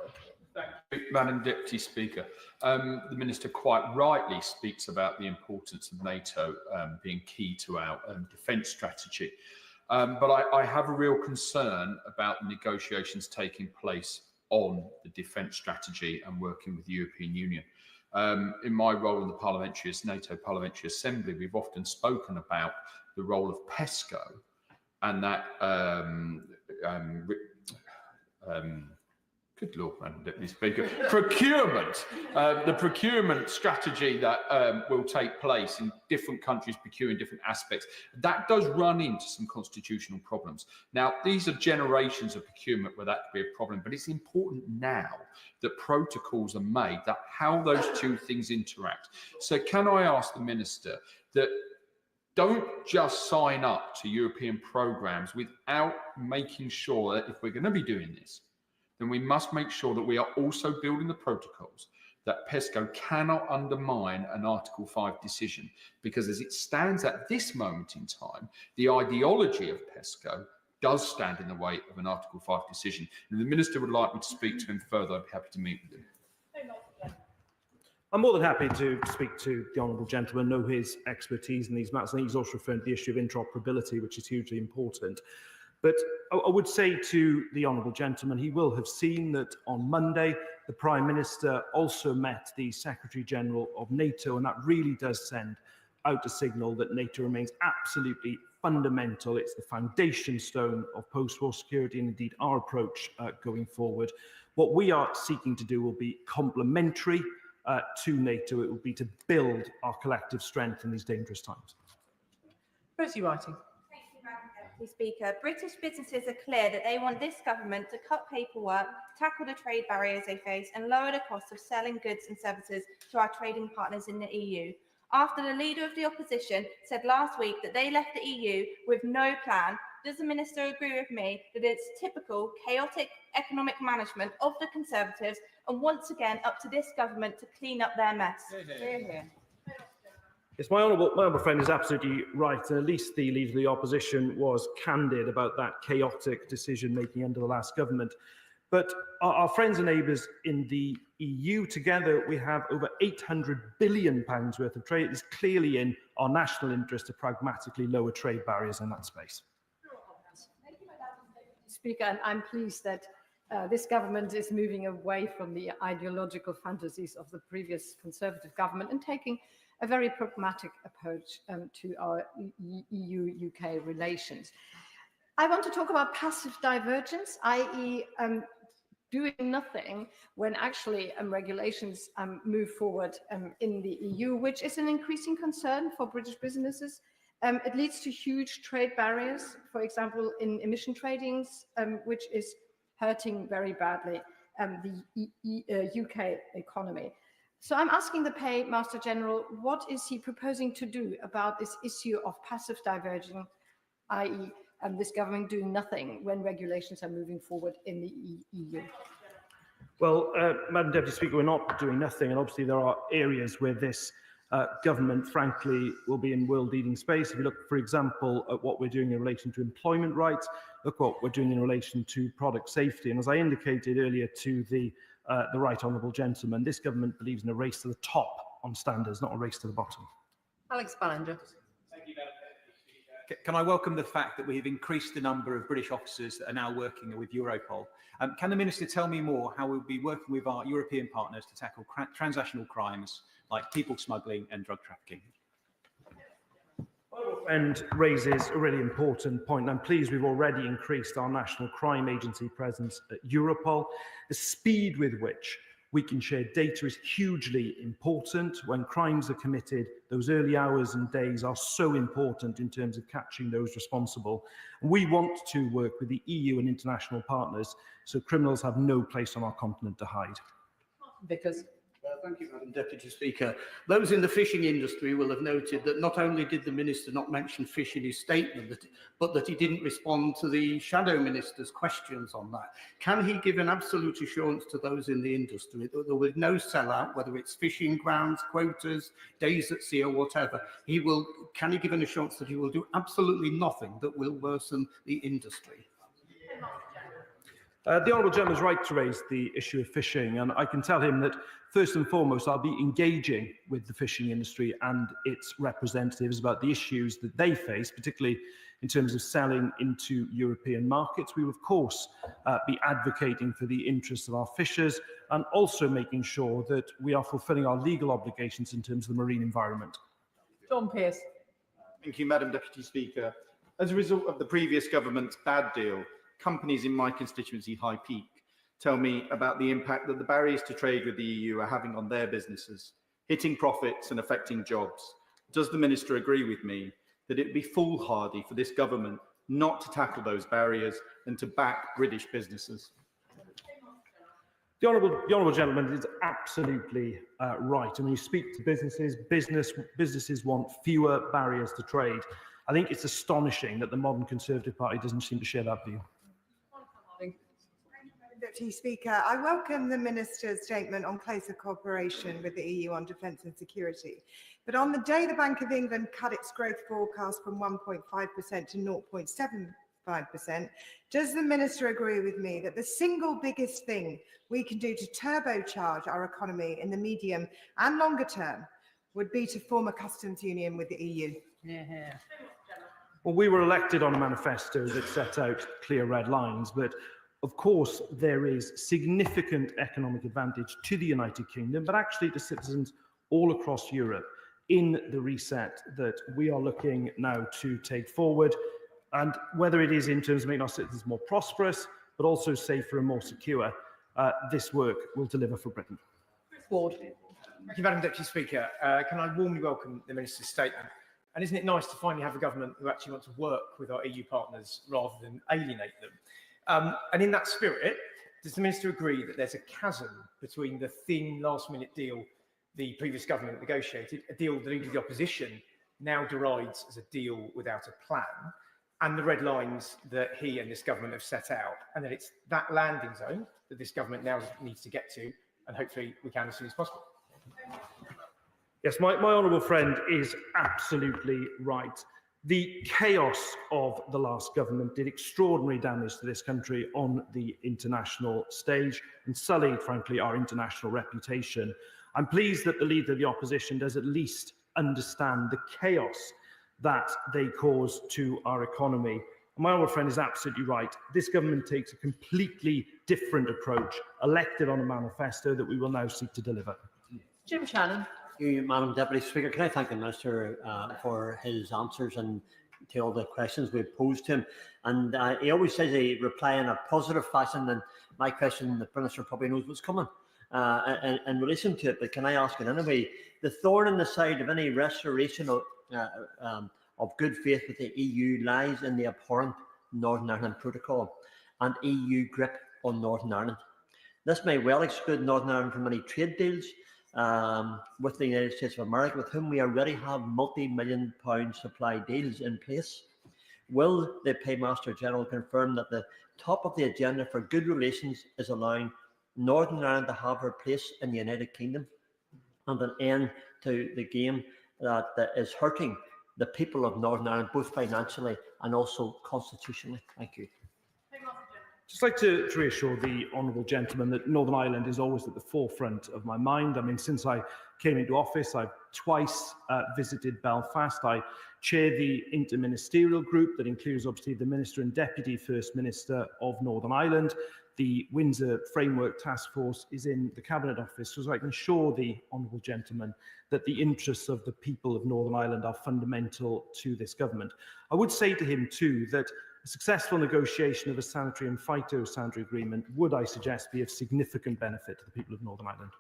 Thank you, Madam Deputy Speaker. The Minister quite rightly speaks about the importance of NATO being key to our defence strategy. But I have a real concern about the negotiations taking place on the defence strategy and working with the European Union. In my role in the NATO Parliamentary Assembly, we've often spoken about the role of PESCO and that good Lord, Madam Deputy Speaker, procurement, the procurement strategy that will take place in different countries procuring different aspects, that does run into some constitutional problems. Now, these are generations of procurement where that could be a problem, but it's important now that protocols are made, that how those two things interact. So can I ask the Minister that don't just sign up to European programmes without making sure that if we're going to be doing this, then we must make sure that we are also building the protocols that PESCO cannot undermine an Article 5 decision, because as it stands at this moment in time, the ideology of PESCO does stand in the way of an Article 5 decision. And if the Minister would like me to speak to him further, I'd be happy to meet with him. I'm more than happy to speak to the honourable gentleman, know his expertise in these matters. I think he's also referring to the issue of interoperability, which is hugely important. But I would say to the honourable gentleman, he will have seen that on Monday, the Prime Minister also met the Secretary-General of NATO, and that really does send out a signal that NATO remains absolutely fundamental. It's the foundation stone of post-war security and indeed our approach going forward. What we are seeking to do will be complementary to NATO. It will be to build our collective strength in these dangerous times. Rosie Whiting. Speaker, British businesses are clear that they want this government to cut paperwork, tackle the trade barriers they face and lower the cost of selling goods and services to our trading partners in the EU. After the leader of the opposition said last week that they left the EU with no plan, does the Minister agree with me that it's typical chaotic economic management of the Conservatives and once again up to this government to clean up their mess? Hear, hear. Yes, my honourable friend is absolutely right. At least the leader of the opposition was candid about that chaotic decision-making under the last government. But our friends and neighbours in the EU, together, we have over £800 billion worth of trade. It is clearly in our national interest to pragmatically lower trade barriers in that space. Speaker, and I'm pleased that this government is moving away from the ideological fantasies of the previous Conservative government and taking a very pragmatic approach to our EU-UK relations. I want to talk about passive divergence, i.e. Doing nothing when actually regulations move forward in the EU, which is an increasing concern for British businesses. It leads to huge trade barriers, for example, in emission tradings, which is hurting very badly the UK economy. So I'm asking the Paymaster General, what is he proposing to do about this issue of passive divergence, i.e. This government doing nothing when regulations are moving forward in the EU? Well, Madam Deputy Speaker, we're not doing nothing, and obviously there are areas where this government, frankly, will be in world-leading space. If you look, for example, at what we're doing in relation to employment rights, look what we're doing in relation to product safety. And as I indicated earlier to the right honourable gentleman, this government believes in a race to the top on standards, not a race to the bottom. Alex Ballinger. Can I welcome the fact that we have increased the number of British officers that are now working with Europol? Can the Minister tell me more how we'll be working with our European partners to tackle transnational crimes like people smuggling and drug trafficking? And raises a really important point. I'm pleased we've already increased our National Crime Agency presence at Europol. The speed with which we can share data is hugely important. When crimes are committed, those early hours and days are so important in terms of catching those responsible. And we want to work with the EU and international partners so criminals have no place on our continent to hide. Vickers. Thank you, Madam Deputy Speaker. Those in the fishing industry will have noted that not only did the Minister not mention fish in his statement, but that he didn't respond to the Shadow Minister's questions on that. Can he give an absolute assurance to those in the industry that there will be no sellout, whether it's fishing grounds, quotas, days at sea or whatever? Can he give an assurance that he will do absolutely nothing that will worsen the industry? The Honourable Gentleman is right to raise the issue of fishing, and I can tell him that first and foremost I'll be engaging with the fishing industry and its representatives about the issues that they face, particularly in terms of selling into European markets. We will of course be advocating for the interests of our fishers and also making sure that we are fulfilling our legal obligations in terms of the marine environment. John Pearce. Thank you, Madam Deputy Speaker. As a result of the previous government's bad deal, companies in my constituency, High Peak, tell me about the impact that the barriers to trade with the EU are having on their businesses, hitting profits and affecting jobs. Does the Minister agree with me that it would be foolhardy for this government not to tackle those barriers and to back British businesses? The honourable gentleman is absolutely right. And when you speak to businesses, businesses want fewer barriers to trade. I think it's astonishing that the modern Conservative Party doesn't seem to share that view. Deputy Speaker, I welcome the Minister's statement on closer cooperation with the EU on defence and security. But on the day the Bank of England cut its growth forecast from 1.5% to 0.75%, does the Minister agree with me that the single biggest thing we can do to turbocharge our economy in the medium and longer term would be to form a customs union with the EU? Yeah. Well, we were elected on a manifesto that set out clear red lines, but of course there is significant economic advantage to the United Kingdom, but actually to citizens all across Europe in the reset that we are looking now to take forward, and whether it is in terms of making our citizens more prosperous, but also safer and more secure, this work will deliver for Britain. Ward. Thank you, Madam Deputy Speaker. Can I warmly welcome the Minister's statement? And isn't it nice to finally have a government who actually wants to work with our EU partners rather than alienate them? And in that spirit, does the Minister agree that there's a chasm between the thin last-minute deal the previous government negotiated, a deal the Leader of the Opposition now derides as a deal without a plan, and the red lines that he and this government have set out, and that it's that landing zone that this government now needs to get to, and hopefully we can as soon as possible? Yes, my honourable friend is absolutely right. The chaos of the last government did extraordinary damage to this country on the international stage and sullied, frankly, our international reputation. I'm pleased that the Leader of the Opposition does at least understand the chaos that they cause to our economy. And my honourable friend is absolutely right. This government takes a completely different approach, elected on a manifesto that we will now seek to deliver. Jim Shannon. Thank you, Madam Deputy Speaker. Can I thank the Minister for his answers and to all the questions we've posed to him? And he always says he reply in a positive fashion, and my question, the Minister probably knows what's coming in relation to it, but can I ask it anyway? The thorn in the side of any restoration of good faith with the EU lies in the abhorrent Northern Ireland Protocol and EU grip on Northern Ireland. This may well exclude Northern Ireland from any trade deals with the United States of America, with whom we already have multi-million-pound supply deals in place. Will the Paymaster General confirm that the top of the agenda for good relations is allowing Northern Ireland to have her place in the United Kingdom and an end to the game that is hurting the people of Northern Ireland, both financially and also constitutionally. Thank you. Just like to reassure the honourable gentleman that Northern Ireland is always at the forefront of my mind. I mean, since I came into office, I've twice visited Belfast. I chair the interministerial group that includes obviously the Minister and Deputy First Minister of Northern Ireland. The Windsor Framework Task Force is in the Cabinet Office, so I can assure the honourable gentleman that the interests of the people of Northern Ireland are fundamental to this government. I would say to him too that a successful negotiation of a sanitary and phytosanitary agreement would, I suggest, be of significant benefit to the people of Northern Ireland.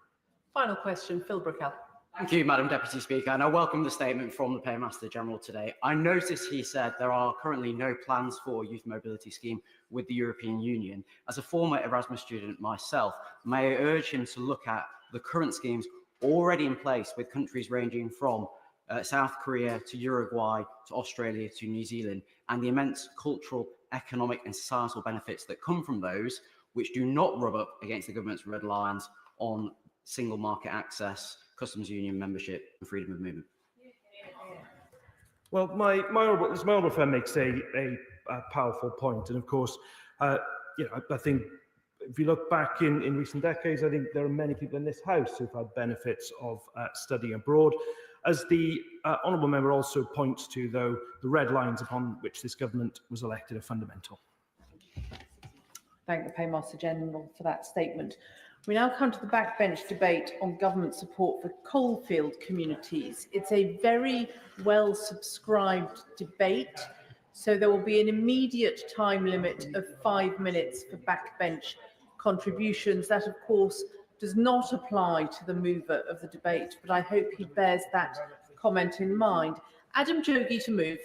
Final question, Phil Brickell. Thank you, Madam Deputy Speaker, and I welcome the statement from the Paymaster General today. I noticed he said there are currently no plans for a youth mobility scheme with the European Union. As a former Erasmus student myself, may I urge him to look at the current schemes already in place with countries ranging from South Korea to Uruguay to Australia to New Zealand, and the immense cultural, economic and societal benefits that come from those, which do not rub up against the government's red lines on single market access, customs union membership and freedom of movement. Well, my honourable friend makes a powerful point, and of course, I think if you look back in recent decades, I think there are many people in this House who've had benefits of studying abroad. As the honourable member also points to, though, the red lines upon which this government was elected are fundamental. Thank the Paymaster General for that statement. We now come to the backbench debate on government support for coalfield communities. It's a very well subscribed debate, so there will be an immediate time limit of 5 minutes for backbench contributions. That, of course, does not apply to the mover of the debate, but I hope he bears that comment in mind. Adam Jogi to move.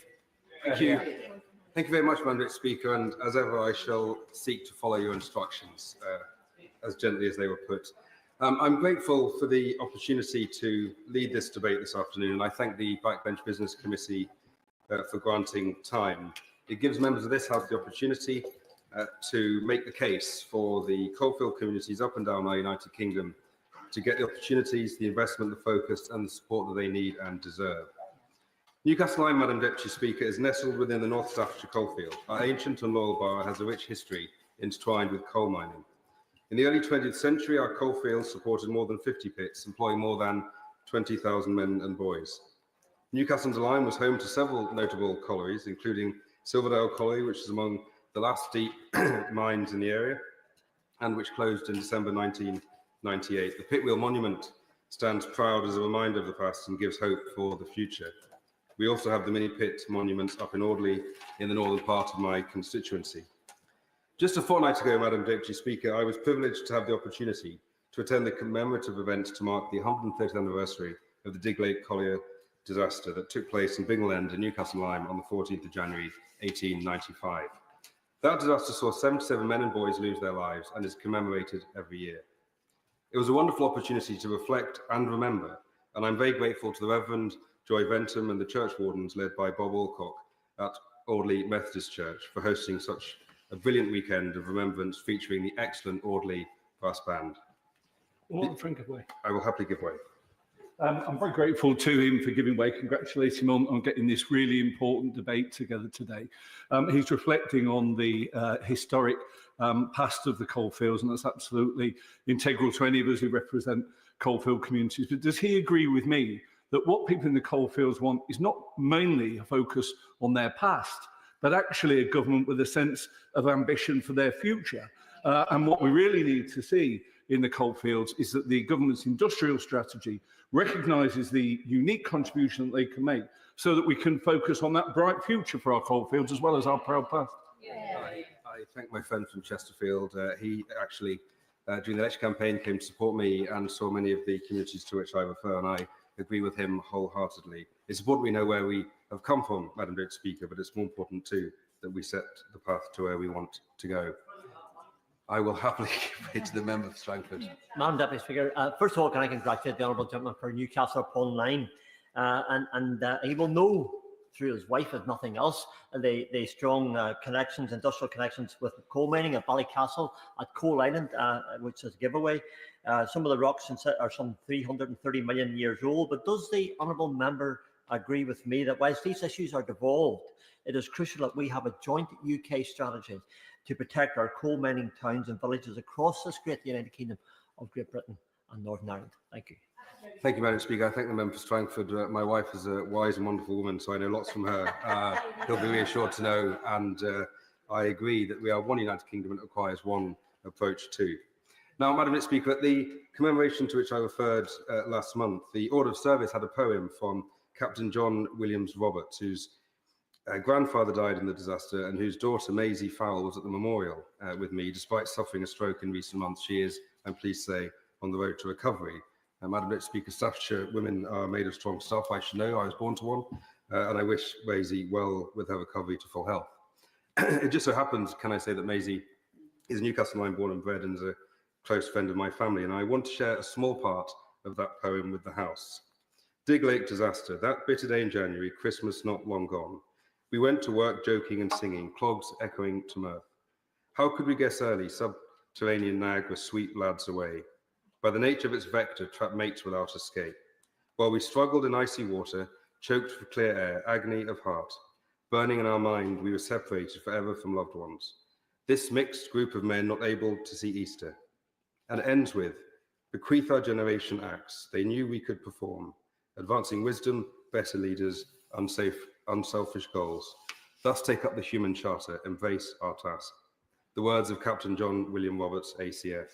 Thank you. Thank you very much, Madam Speaker, and as ever, I shall seek to follow your instructions as gently as they were put. I'm grateful for the opportunity to lead this debate this afternoon, and I thank the Backbench Business Committee for granting time. It gives members of this House the opportunity to make the case for the coalfield communities up and down our United Kingdom to get the opportunities, the investment, the focus and the support that they need and deserve. Newcastle Lyme, Madam Deputy Speaker, is nestled within the North Staffordshire coalfield. Our ancient and loyal borough has a rich history intertwined with coal mining. In the early 20th century, our coalfields supported more than 50 pits, employing more than 20,000 men and boys. Newcastle under Lyme was home to several notable collieries, including Silverdale Colliery, which is among the last deep mines in the area, and which closed in December 1998. The Pitwheel Monument stands proud as a reminder of the past and gives hope for the future. We also have the mini pit monuments up in Audley in the northern part of my constituency. Just a fortnight ago, Madam Deputy Speaker, I was privileged to have the opportunity to attend the commemorative event to mark the 130th anniversary of the Dig Lake Collier disaster that took place in Bingle End in Newcastle Lyme on the 14th of January 1895. That disaster saw 77 men and boys lose their lives and is commemorated every year. It was a wonderful opportunity to reflect and remember, and I'm very grateful to the Reverend Joy Ventham and the church wardens led by Bob Alcock at Audley Methodist Church for hosting such a brilliant weekend of remembrance featuring the excellent Audley Brass Band. Frank, give way. I will happily give way. I'm very grateful to him for giving way, congratulating him on getting this really important debate together today. He's reflecting on the historic past of the coalfields, and that's absolutely integral to any of us who represent coalfield communities. But does he agree with me that what people in the coalfields want is not mainly a focus on their past, but actually a government with a sense of ambition for their future? And what we really need to see in the coalfields is that the government's industrial strategy recognises the unique contribution that they can make so that we can focus on that bright future for our coalfields as well as our proud past. I thank my friend from Chesterfield. He actually, during the election campaign, came to support me and saw many of the communities to which I refer, and I agree with him wholeheartedly. It's important we know where we have come from, Madam Deputy Speaker, but it's more important too that we set the path to where we want to go. I will happily give way to the member for Strangford. Madam Deputy Speaker, first of all, can I congratulate the honourable gentleman for Newcastle upon Lyme, and he will know through his wife, if nothing else, the strong connections, industrial connections with coal mining at Ballycastle, at Coal Island, which is a giveaway. Some of the rocks are some 330 million years old. But does the honourable member agree with me that whilst these issues are devolved, it is crucial that we have a joint UK strategy to protect our coal mining towns and villages across this great United Kingdom of Great Britain and Northern Ireland? Thank you. Thank you, Madam Speaker. I thank the member for Strangford. My wife is a wise and wonderful woman, so I know lots from her. He'll be reassured to know, and I agree that we are one United Kingdom and it requires one approach too. Now, Madam Speaker, at the commemoration to which I referred last month, the Order of Service had a poem from Captain John Williams Roberts, whose grandfather died in the disaster and whose daughter Maisie Fowle was at the memorial with me. Despite suffering a stroke in recent months, she is, I'm pleased to say, on the road to recovery. Madam Speaker, Staffordshire women are made of strong stuff. I should know, I was born to one, and I wish Maisie well with her recovery to full health. It just so happens, can I say, that Maisie is Newcastle line born and bred and is a close friend of my family, and I want to share a small part of that poem with the House. Dig Lake disaster, that bitter day in January, Christmas not long gone. We went to work joking and singing, clogs echoing to mirth. How could we guess early, subterranean Niagara sweep lads away? By the nature of its vector, trap mates without escape. While we struggled in icy water, choked for clear air, agony of heart, burning in our mind, we were separated forever from loved ones. This mixed group of men not able to see Easter. And it ends with, bequeath our generation acts they knew we could perform, advancing wisdom, better leaders, unselfish goals. Thus take up the human charter, embrace our task. The words of Captain John William Roberts, ACF.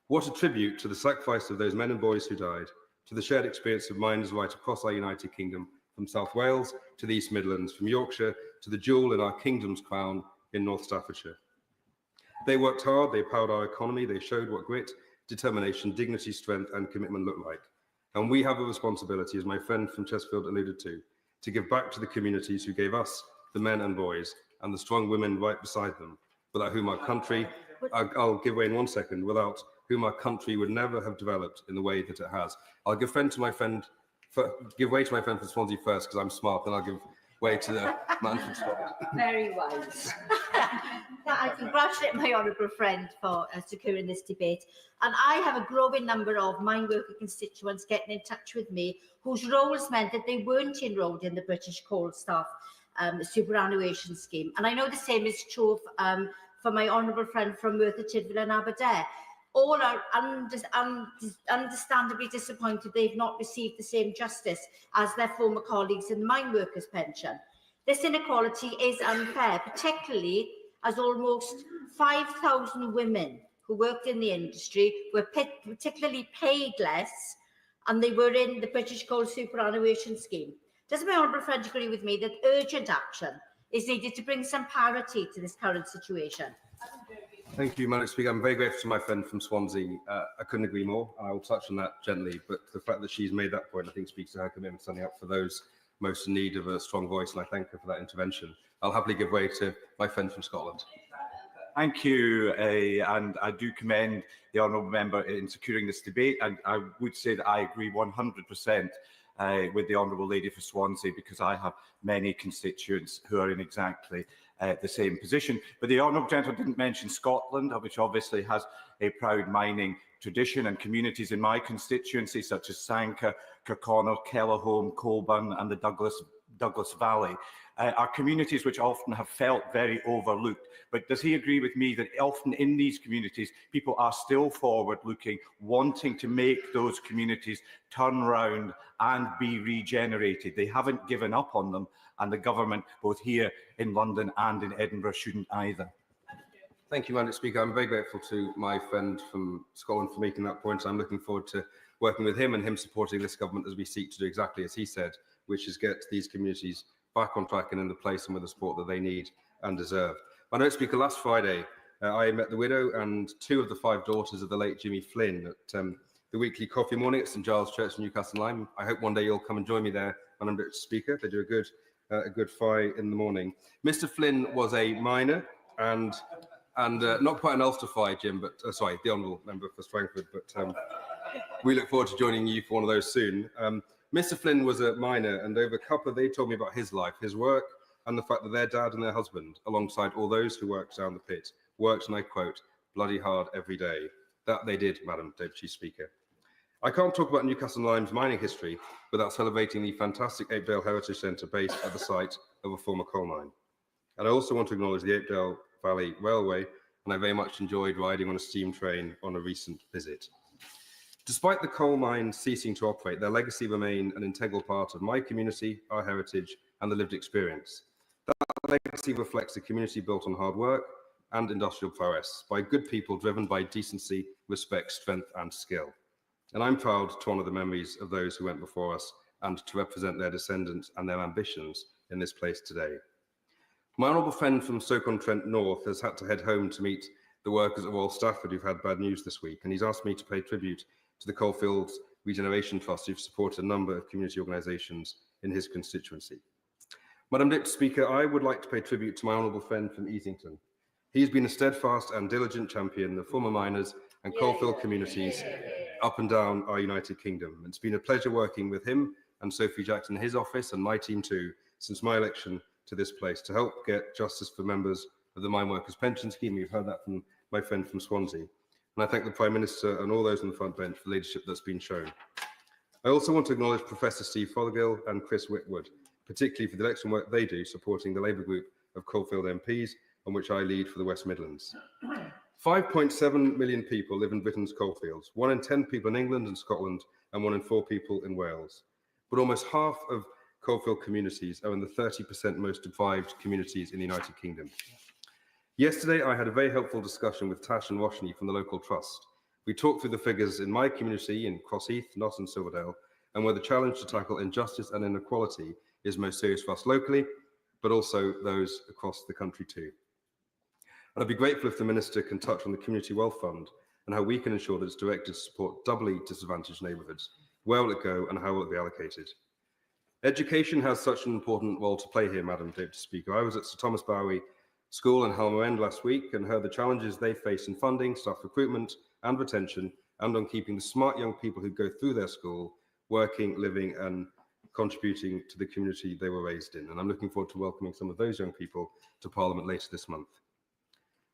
What a tribute to the sacrifice of those men and boys who died, to the shared experience of miners right across our United Kingdom, from South Wales to the East Midlands, from Yorkshire to the jewel in our kingdom's crown in North Staffordshire. They worked hard, they powered our economy, they showed what grit, determination, dignity, strength and commitment look like. And we have a responsibility, as my friend from Chesterfield alluded to give back to the communities who gave us, the men and boys, and the strong women right beside them, without whom our country, I'll give way in 1 second, without whom our country would never have developed in the way that it has. I'll give way to my friend from Swansea first, because I'm smart, then I'll give way to the man from Scotland. Very wise. I congratulate my honourable friend for securing this debate. And I have a growing number of mine worker constituents getting in touch with me whose roles meant that they weren't enrolled in the British Coal Staff superannuation scheme. And I know the same is true for my honourable friend from Merthyr Tydfil and Aberdare. All are understandably disappointed they've not received the same justice as their former colleagues in the mine workers' pension. This inequality is unfair, particularly as almost 5,000 women who worked in the industry were particularly paid less, and they were in the British Coal Superannuation Scheme. Does my honourable friend agree with me that urgent action is needed to bring some parity to this current situation? Thank you, Madam Speaker. I'm very grateful to my friend from Swansea. I couldn't agree more. I will touch on that gently, but the fact that she's made that point, I think, speaks to her commitment standing up for those most in need of a strong voice, and I thank her for that intervention. I'll happily give way to my friend from Scotland. Thank you, and I do commend the honourable member in securing this debate, and I would say that I agree 100% with the honourable lady for Swansea, because I have many constituents who are in exactly the same position. But the honourable gentleman didn't mention Scotland, which obviously has a proud mining tradition, and communities in my constituency such as Sanquhar, Kirkconnell, Kellerholm, Colburn and the Douglas Valley are communities which often have felt very overlooked. But does he agree with me that often in these communities people are still forward looking, wanting to make those communities turn round and be regenerated? They haven't given up on them, and the government both here in London and in Edinburgh shouldn't either. Thank you, Madam Speaker. I'm very grateful to my friend from Scotland for making that point. I'm looking forward to working with him and him supporting this government as we seek to do exactly as he said, which is get these communities back on track and in the place and with the support that they need and deserve. Madam Speaker, last Friday, I met the widow and 2 of the 5 daughters of the late Jimmy Flynn at the weekly coffee morning at St Giles Church in Newcastle Lyme. I hope one day you'll come and join me there, Madam Speaker. They do a good fry in the morning. Mr Flynn was a miner and not quite an Ulster fry, Jim, but sorry, the honourable member for Strangford, but we look forward to joining you for one of those soon. Mr. Flynn was a miner, and over cuppa they told me about his life, his work, and the fact that their dad and their husband, alongside all those who worked down the pit, worked, and I quote, bloody hard every day. That they did, Madam Deputy Speaker. I can't talk about Newcastle and Lyme's mining history without celebrating the fantastic Apedale Heritage Centre based at the site of a former coal mine. And I also want to acknowledge the Apedale Valley Railway, and I very much enjoyed riding on a steam train on a recent visit. Despite the coal mine ceasing to operate, their legacy remain an integral part of my community, our heritage, and the lived experience. That legacy reflects a community built on hard work and industrial prowess, by good people driven by decency, respect, strength, and skill. And I'm proud to honour the memories of those who went before us and to represent their descendants and their ambitions in this place today. My honourable friend from Stoke-on-Trent North has had to head home to meet the workers at Royal Stafford who've had bad news this week, and he's asked me to pay tribute to the Coalfields Regeneration Trust, who've supported a number of community organisations in his constituency. Madam Deputy Speaker, I would like to pay tribute to my honourable friend from Easington. He's been a steadfast and diligent champion of former miners and coalfield communities up and down our United Kingdom. It's been a pleasure working with him and Sophie Jackson in his office, and my team too, since my election to this place, to help get justice for members of the Mine Workers Pension Scheme. You've heard that from my friend from Swansea. And I thank the Prime Minister and all those on the front bench for the leadership that's been shown. I also want to acknowledge Professor Steve Fothergill and Chris Whitwood, particularly for the excellent work they do supporting the Labour group of Coalfield MPs, on which I lead for the West Midlands. 5.7 million people live in Britain's coalfields, 1 in 10 people in England and Scotland, and 1 in 4 people in Wales. But almost half of coalfield communities are in the 30% most deprived communities in the United Kingdom. Yesterday, I had a very helpful discussion with Tash and Washney from the local trust. We talked through the figures in my community in Crossheath, Notts and Silverdale, and where the challenge to tackle injustice and inequality is most serious for us locally, but also those across the country too. And I'd be grateful if the Minister can touch on the Community Wealth Fund and how we can ensure that it's directed to support doubly disadvantaged neighbourhoods. Where will it go and how will it be allocated? Education has such an important role to play here, Madam Deputy Speaker. I was at Sir Thomas Bowie School in Halmer End last week and heard the challenges they face in funding, staff recruitment and retention, and on keeping the smart young people who go through their school working, living and contributing to the community they were raised in. And I'm looking forward to welcoming some of those young people to Parliament later this month.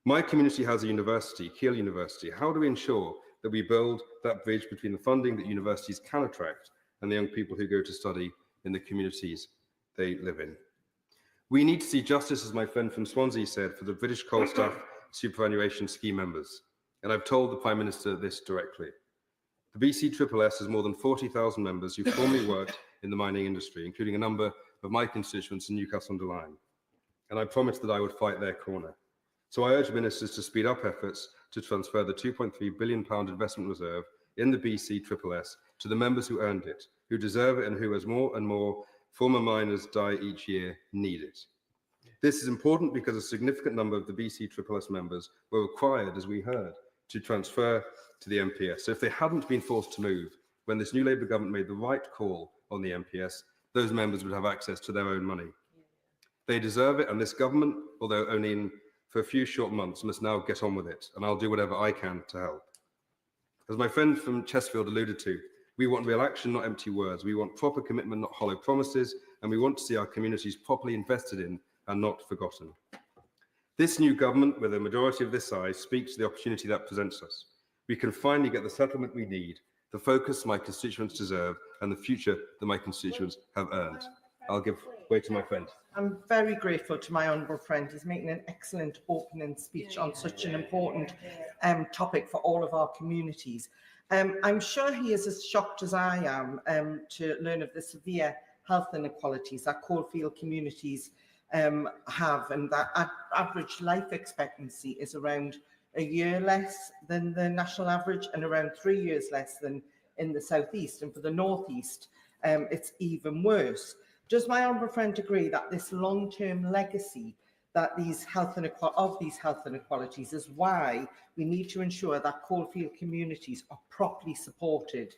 My community has a university, Keele University. How do we ensure that we build that bridge between the funding that universities can attract and the young people who go to study in the communities they live in? We need to see justice, as my friend from Swansea said, for the British Coal Staff Superannuation Scheme members. And I've told the Prime Minister this directly. The BCSSS has more than 40,000 members who formerly worked in the mining industry, including a number of my constituents in Newcastle-under-Lyme. And I promised that I would fight their corner. So I urge ministers to speed up efforts to transfer the £2.3 billion investment reserve in the BCSSS to the members who earned it, who deserve it, and who, as more and more former miners die each year, need it. This is important because a significant number of the BCSSS members were required, as we heard, to transfer to the MPS. So if they hadn't been forced to move, when this new Labour government made the right call on the MPS, those members would have access to their own money. They deserve it, and this government, although only for a few short months, must now get on with it, and I'll do whatever I can to help. As my friend from Chesterfield alluded to, we want real action, not empty words. We want proper commitment, not hollow promises, and we want to see our communities properly invested in and not forgotten. This new government, with a majority of this size, speaks to the opportunity that presents us. We can finally get the settlement we need, the focus my constituents deserve, and the future that my constituents have earned. I'll give way to my friend. I'm very grateful to my honourable friend. He's making an excellent opening speech on such an important topic for all of our communities. I'm sure he is as shocked as I am to learn of the severe health inequalities that coalfield communities have, and that average life expectancy is around a year less than the national average and around 3 years less than in the southeast. And for the northeast, it's even worse. Does my honourable friend agree that this long-term legacy that these health inequalities is why we need to ensure that coalfield communities are properly supported,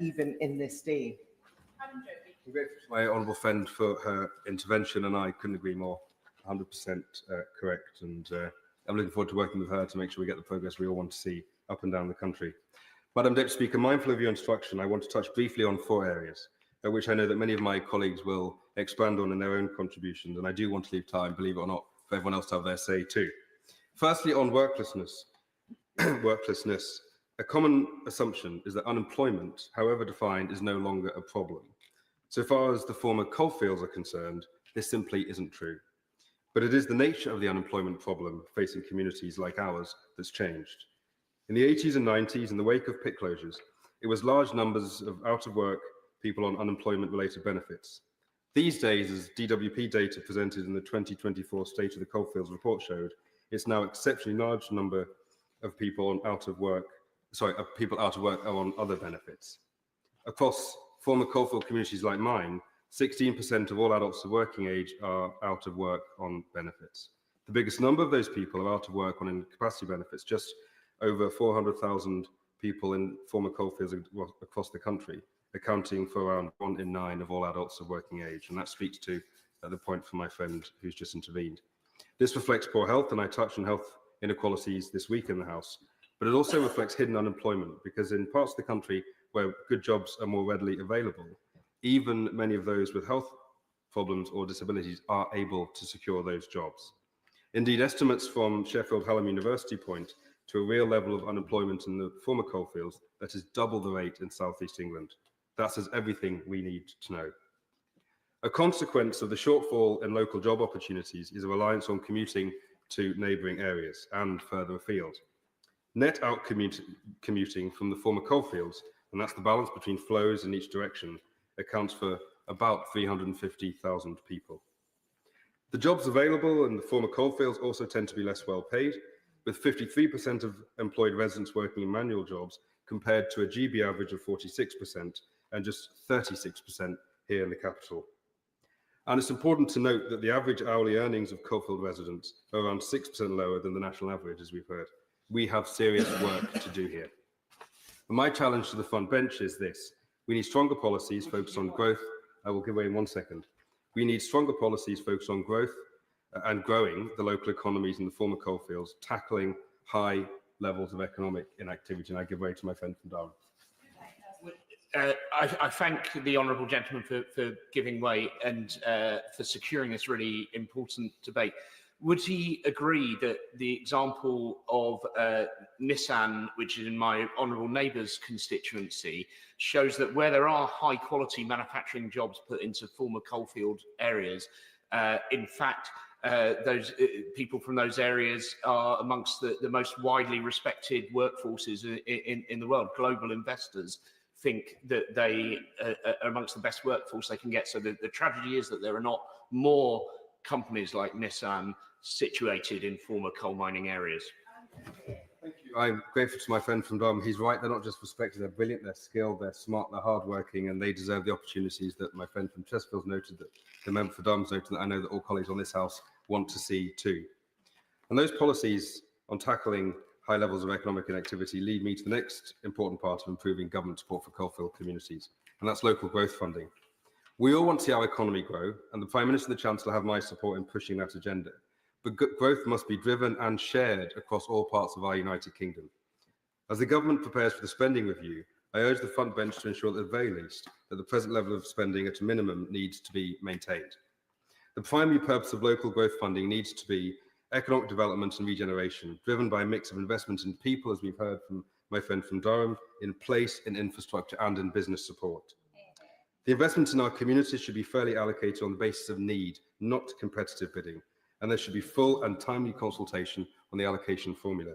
even in this day? I'm grateful to my honourable friend for her intervention, and I couldn't agree more. 100% correct, and I'm looking forward to working with her to make sure we get the progress we all want to see up and down the country. Madam Deputy Speaker, mindful of your instruction, I want to touch briefly on 4 areas. which I know that many of my colleagues will expand on in their own contributions, and I do want to leave time, believe it or not, for everyone else to have their say too. Firstly, on worklessness. A common assumption is that unemployment, however defined, is no longer a problem. So far as the former coalfields are concerned, this simply isn't true. But it is the nature of the unemployment problem facing communities like ours that's changed. In the 80s and 90s, in the wake of pit closures, it was large numbers of out-of-work people on unemployment-related benefits. These days, as DWP data presented in the 2024 State of the Coalfields report showed, it's now an exceptionally large number of people on out of work are on other benefits. Across former coalfield communities like mine, 16% of all adults of working age are out of work on benefits. The biggest number of those people are out of work on incapacity benefits, just over 400,000 people in former coalfields across the country, accounting for around 1 in 9 of all adults of working age. And that speaks to the point from my friend who's just intervened. This reflects poor health, and I touched on health inequalities this week in the House, but it also reflects hidden unemployment, because in parts of the country where good jobs are more readily available, even many of those with health problems or disabilities are able to secure those jobs. Indeed, estimates from Sheffield Hallam University point to a real level of unemployment in the former coalfields that is double the rate in South East England. That says everything we need to know. A consequence of the shortfall in local job opportunities is a reliance on commuting to neighbouring areas and further afield. Net out commuting from the former coalfields, and that's the balance between flows in each direction, accounts for about 350,000 people. The jobs available in the former coalfields also tend to be less well paid, with 53% of employed residents working in manual jobs compared to a GB average of 46% and just 36% here in the capital. And it's important to note that the average hourly earnings of coalfield residents are around 6% lower than the national average, as we've heard. We have serious work to do here. And my challenge to the front bench is this. We need stronger policies focused on growth. I will give way in 1 second. We need stronger policies focused on growth and growing the local economies in the former coalfields, tackling high levels of economic inactivity. And I give way to my friend from Durham. I thank the honourable gentleman for giving way and for securing this really important debate. Would he agree that the example of Nissan, which is in my honourable neighbour's constituency, shows that where there are high quality manufacturing jobs put into former coalfield areas, in fact, those people from those areas are amongst the most widely respected workforces in the world. Global investors think that they are amongst the best workforce they can get. So the tragedy is that there are not more companies like Nissan situated in former coal mining areas. Thank you. I'm grateful to my friend from Durham. He's right. They're not just respected, they're brilliant, they're skilled, they're smart, they're hardworking, and they deserve the opportunities that my friend from Chesterfield's noted, that the member for Durham's noted, that I know that all colleagues on this House want to see too. And those policies on tackling high levels of economic inactivity lead me to the next important part of improving government support for coalfield communities, and that's local growth funding. We all want to see our economy grow, and the Prime Minister and the Chancellor have my support in pushing that agenda. But growth must be driven and shared across all parts of our United Kingdom. As the government prepares for the spending review, I urge the front bench to ensure, at the very least, that the present level of spending at a minimum needs to be maintained. The primary purpose of local growth funding needs to be economic development and regeneration, driven by a mix of investment in people, as we've heard from my friend from Durham, in place, in infrastructure and in business support. The investment in our communities should be fairly allocated on the basis of need, not competitive bidding, and there should be full and timely consultation on the allocation formula.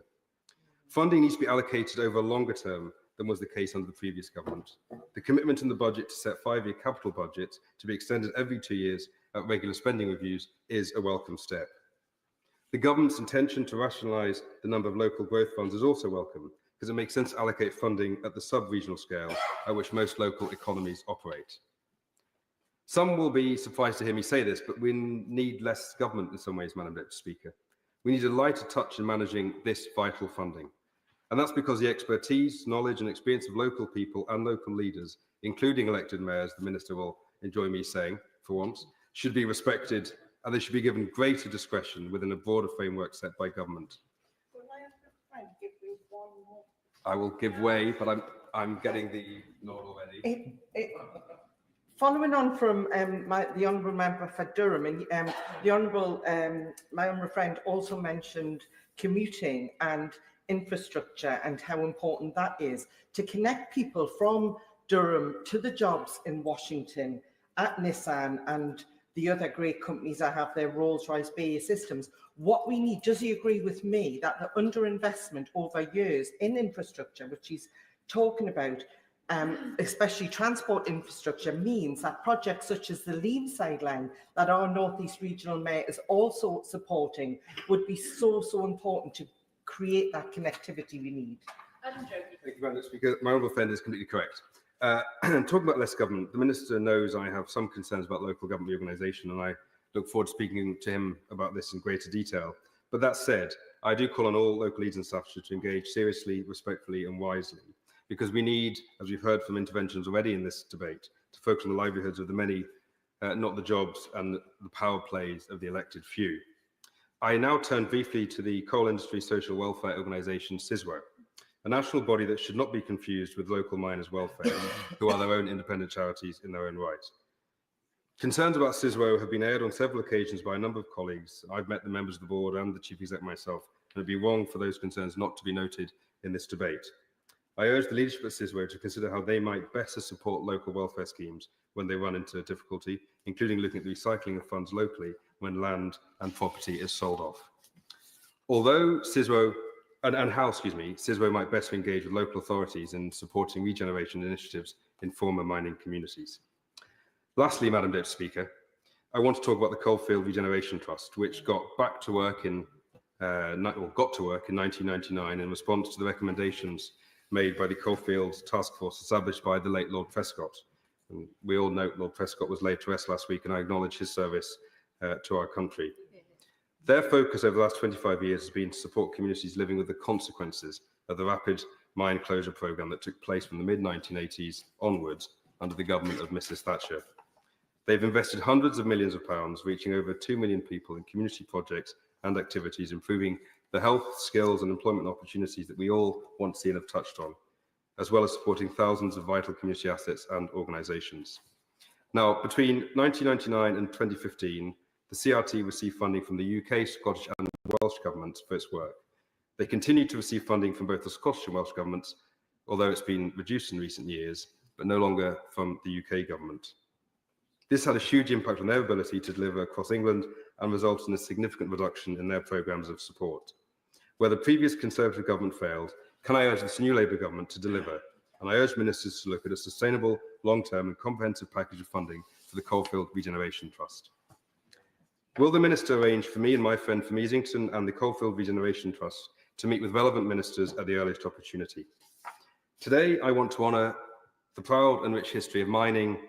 Funding needs to be allocated over a longer term than was the case under the previous government. The commitment in the budget to set 5-year capital budgets to be extended every 2 years at regular spending reviews is a welcome step. The government's intention to rationalise the number of local growth funds is also welcome, because it makes sense to allocate funding at the sub-regional scale at which most local economies operate. Some will be surprised to hear me say this, but we need less government in some ways, Madam Deputy Speaker. We need a lighter touch in managing this vital funding. And that's because the expertise, knowledge and experience of local people and local leaders, including elected mayors, the Minister will enjoy me saying for once, should be respected, and they should be given greater discretion within a broader framework set by government. I will give way, but I'm getting the nod already. Following on from the honourable member for Durham, and my honourable friend also mentioned commuting and infrastructure and how important that is to connect people from Durham to the jobs in Washington at Nissan and the other great companies that have their Rolls-Royce BAE systems. What we need, does he agree with me that the underinvestment over years in infrastructure, which he's talking about, especially transport infrastructure, means that projects such as the Leamside line that our North East Regional Mayor is also supporting would be so important to create that connectivity we need? Thank you, Madam Speaker. My honourable friend is completely correct. Talking about less government, the Minister knows I have some concerns about local government reorganisation, and I look forward to speaking to him about this in greater detail. But that said, I do call on all local leaders in Staffordshire to engage seriously, respectfully and wisely, because we need, as we've heard from interventions already in this debate, to focus on the livelihoods of the many, not the jobs and the power plays of the elected few. I now turn briefly to the coal industry social welfare organisation CISWO, a national body that should not be confused with local miners' welfare, who are their own independent charities in their own right. Concerns about CISWO have been aired on several occasions by a number of colleagues. I've met the members of the board and the chief exec myself, and it would be wrong for those concerns not to be noted in this debate. I urge the leadership at CISWO to consider how they might better support local welfare schemes when they run into difficulty, including looking at the recycling of funds locally when land and property is sold off. Although CISWO CISWO might better engage with local authorities in supporting regeneration initiatives in former mining communities. Lastly, Madam Deputy Speaker, I want to talk about the Coalfield Regeneration Trust, which got to work in 1999 in response to the recommendations made by the Coalfield Task Force established by the late Lord Prescott. And we all know Lord Prescott was laid to rest last week, and I acknowledge his service to our country. Their focus over the last 25 years has been to support communities living with the consequences of the rapid mine closure programme that took place from the mid-1980s onwards under the government of Mrs Thatcher. They've invested hundreds of millions of pounds, reaching over 2 million people in community projects and activities, improving the health, skills and employment opportunities that we all want to see and have touched on, as well as supporting thousands of vital community assets and organisations. Now, between 1999 and 2015, the CRT received funding from the UK, Scottish and Welsh governments for its work. They continue to receive funding from both the Scottish and Welsh governments, although it's been reduced in recent years, but no longer from the UK government. This had a huge impact on their ability to deliver across England and resulted in a significant reduction in their programmes of support. Where the previous Conservative government failed, can I urge this new Labour government to deliver? And I urge ministers to look at a sustainable, long-term and comprehensive package of funding for the Coalfield Regeneration Trust. Will the Minister arrange for me and my friend from Easington and the Coalfield Regeneration Trust to meet with relevant ministers at the earliest opportunity? Today, I want to honour the proud and rich history of mining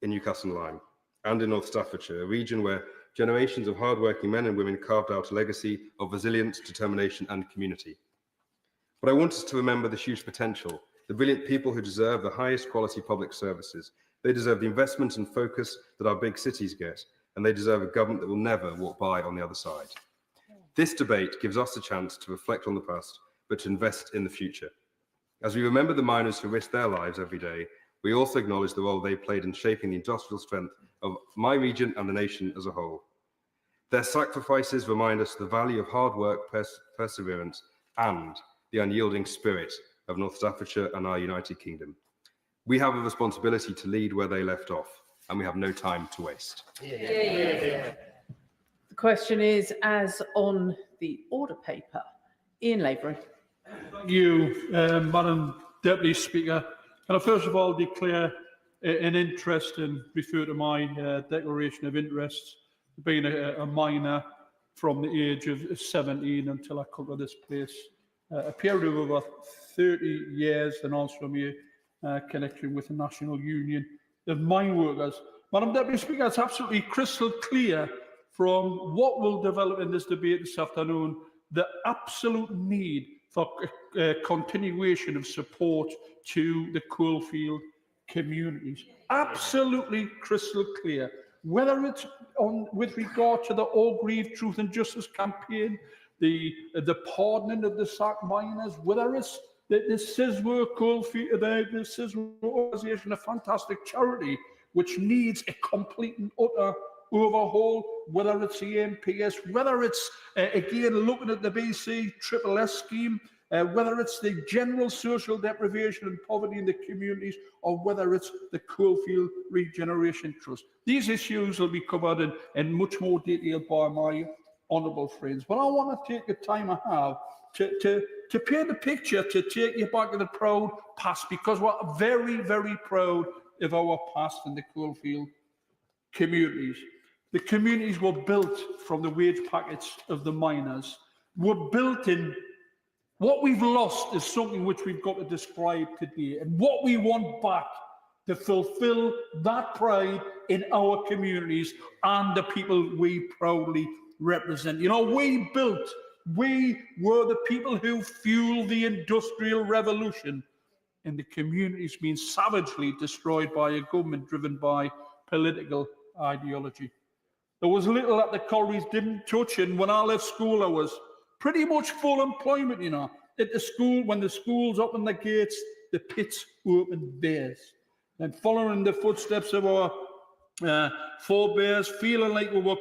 in Newcastle and Lyme and in North Staffordshire, a region where generations of hard-working men and women carved out a legacy of resilience, determination and community. But I want us to remember the huge potential, the brilliant people who deserve the highest quality public services. They deserve the investment and focus that our big cities get, and they deserve a government that will never walk by on the other side. This debate gives us a chance to reflect on the past, but to invest in the future. As we remember the miners who risk their lives every day, we also acknowledge the role they played in shaping the industrial strength of my region and the nation as a whole. Their sacrifices remind us the value of hard work, perseverance, and the unyielding spirit of North Staffordshire and our United Kingdom. We have a responsibility to lead where they left off, and we have no time to waste. The question is, as on the order paper, Ian Lavery. Thank you, Madam Deputy Speaker. Can I first of all declare an interest and refer to my declaration of interest, being a miner from the age of 17 until I come to this place. A period of over 30 years, and also my connection with the National Union of Mine Workers. Madam Deputy Speaker, it's absolutely crystal clear from what will develop in this debate this afternoon the absolute need for continuation of support to the coalfield communities. Absolutely crystal clear. Whether it's with regard to the Orgreave Truth and Justice campaign, the pardoning of the sacked miners, whether it's the CISWO coalfield, the CISWO organisation, a fantastic charity, which needs a complete and utter overhaul, whether it's the MPS, whether it's, again, looking at the BC Triple S scheme, whether it's the general social deprivation and poverty in the communities, or whether it's the Coalfield Regeneration Trust. These issues will be covered in much more detail by my honourable friends. But I want to take the time I have to paint a picture, to take you back to the proud past, because we're very, very proud of our past in the Coalfield communities. The communities were built from the wage packets of the miners, were built in. What we've lost is something which we've got to describe today, and what we want back to fulfil that pride in our communities and the people we proudly represent. You know, we were the people who fueled the Industrial Revolution, and the communities being savagely destroyed by a government driven by political ideology. There was little that the collieries didn't touch, and when I left school, I was pretty much full employment, you know. At the school, when the schools opened the gates, the pits opened theirs. And following the footsteps of our forebears, feeling like we were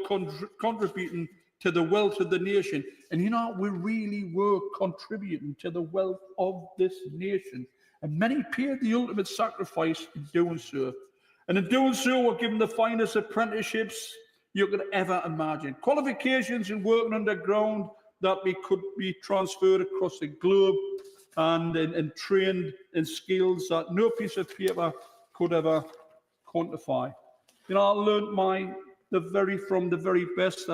contributing to the wealth of the nation. And you know, we really were contributing to the wealth of this nation. And many paid the ultimate sacrifice in doing so. And in doing so, we're given the finest apprenticeships you could ever imagine. Qualifications in working underground that could be transferred across the globe, and trained in skills that no piece of paper could ever quantify. You know, I learned from the very best,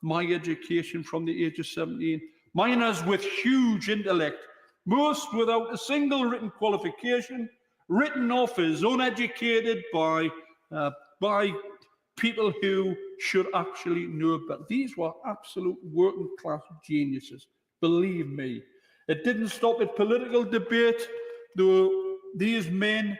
my education from the age of 17. Miners with huge intellect, most without a single written qualification, written off as uneducated by people who should actually know better. These were absolute working class geniuses, believe me. It didn't stop at political debate, though these men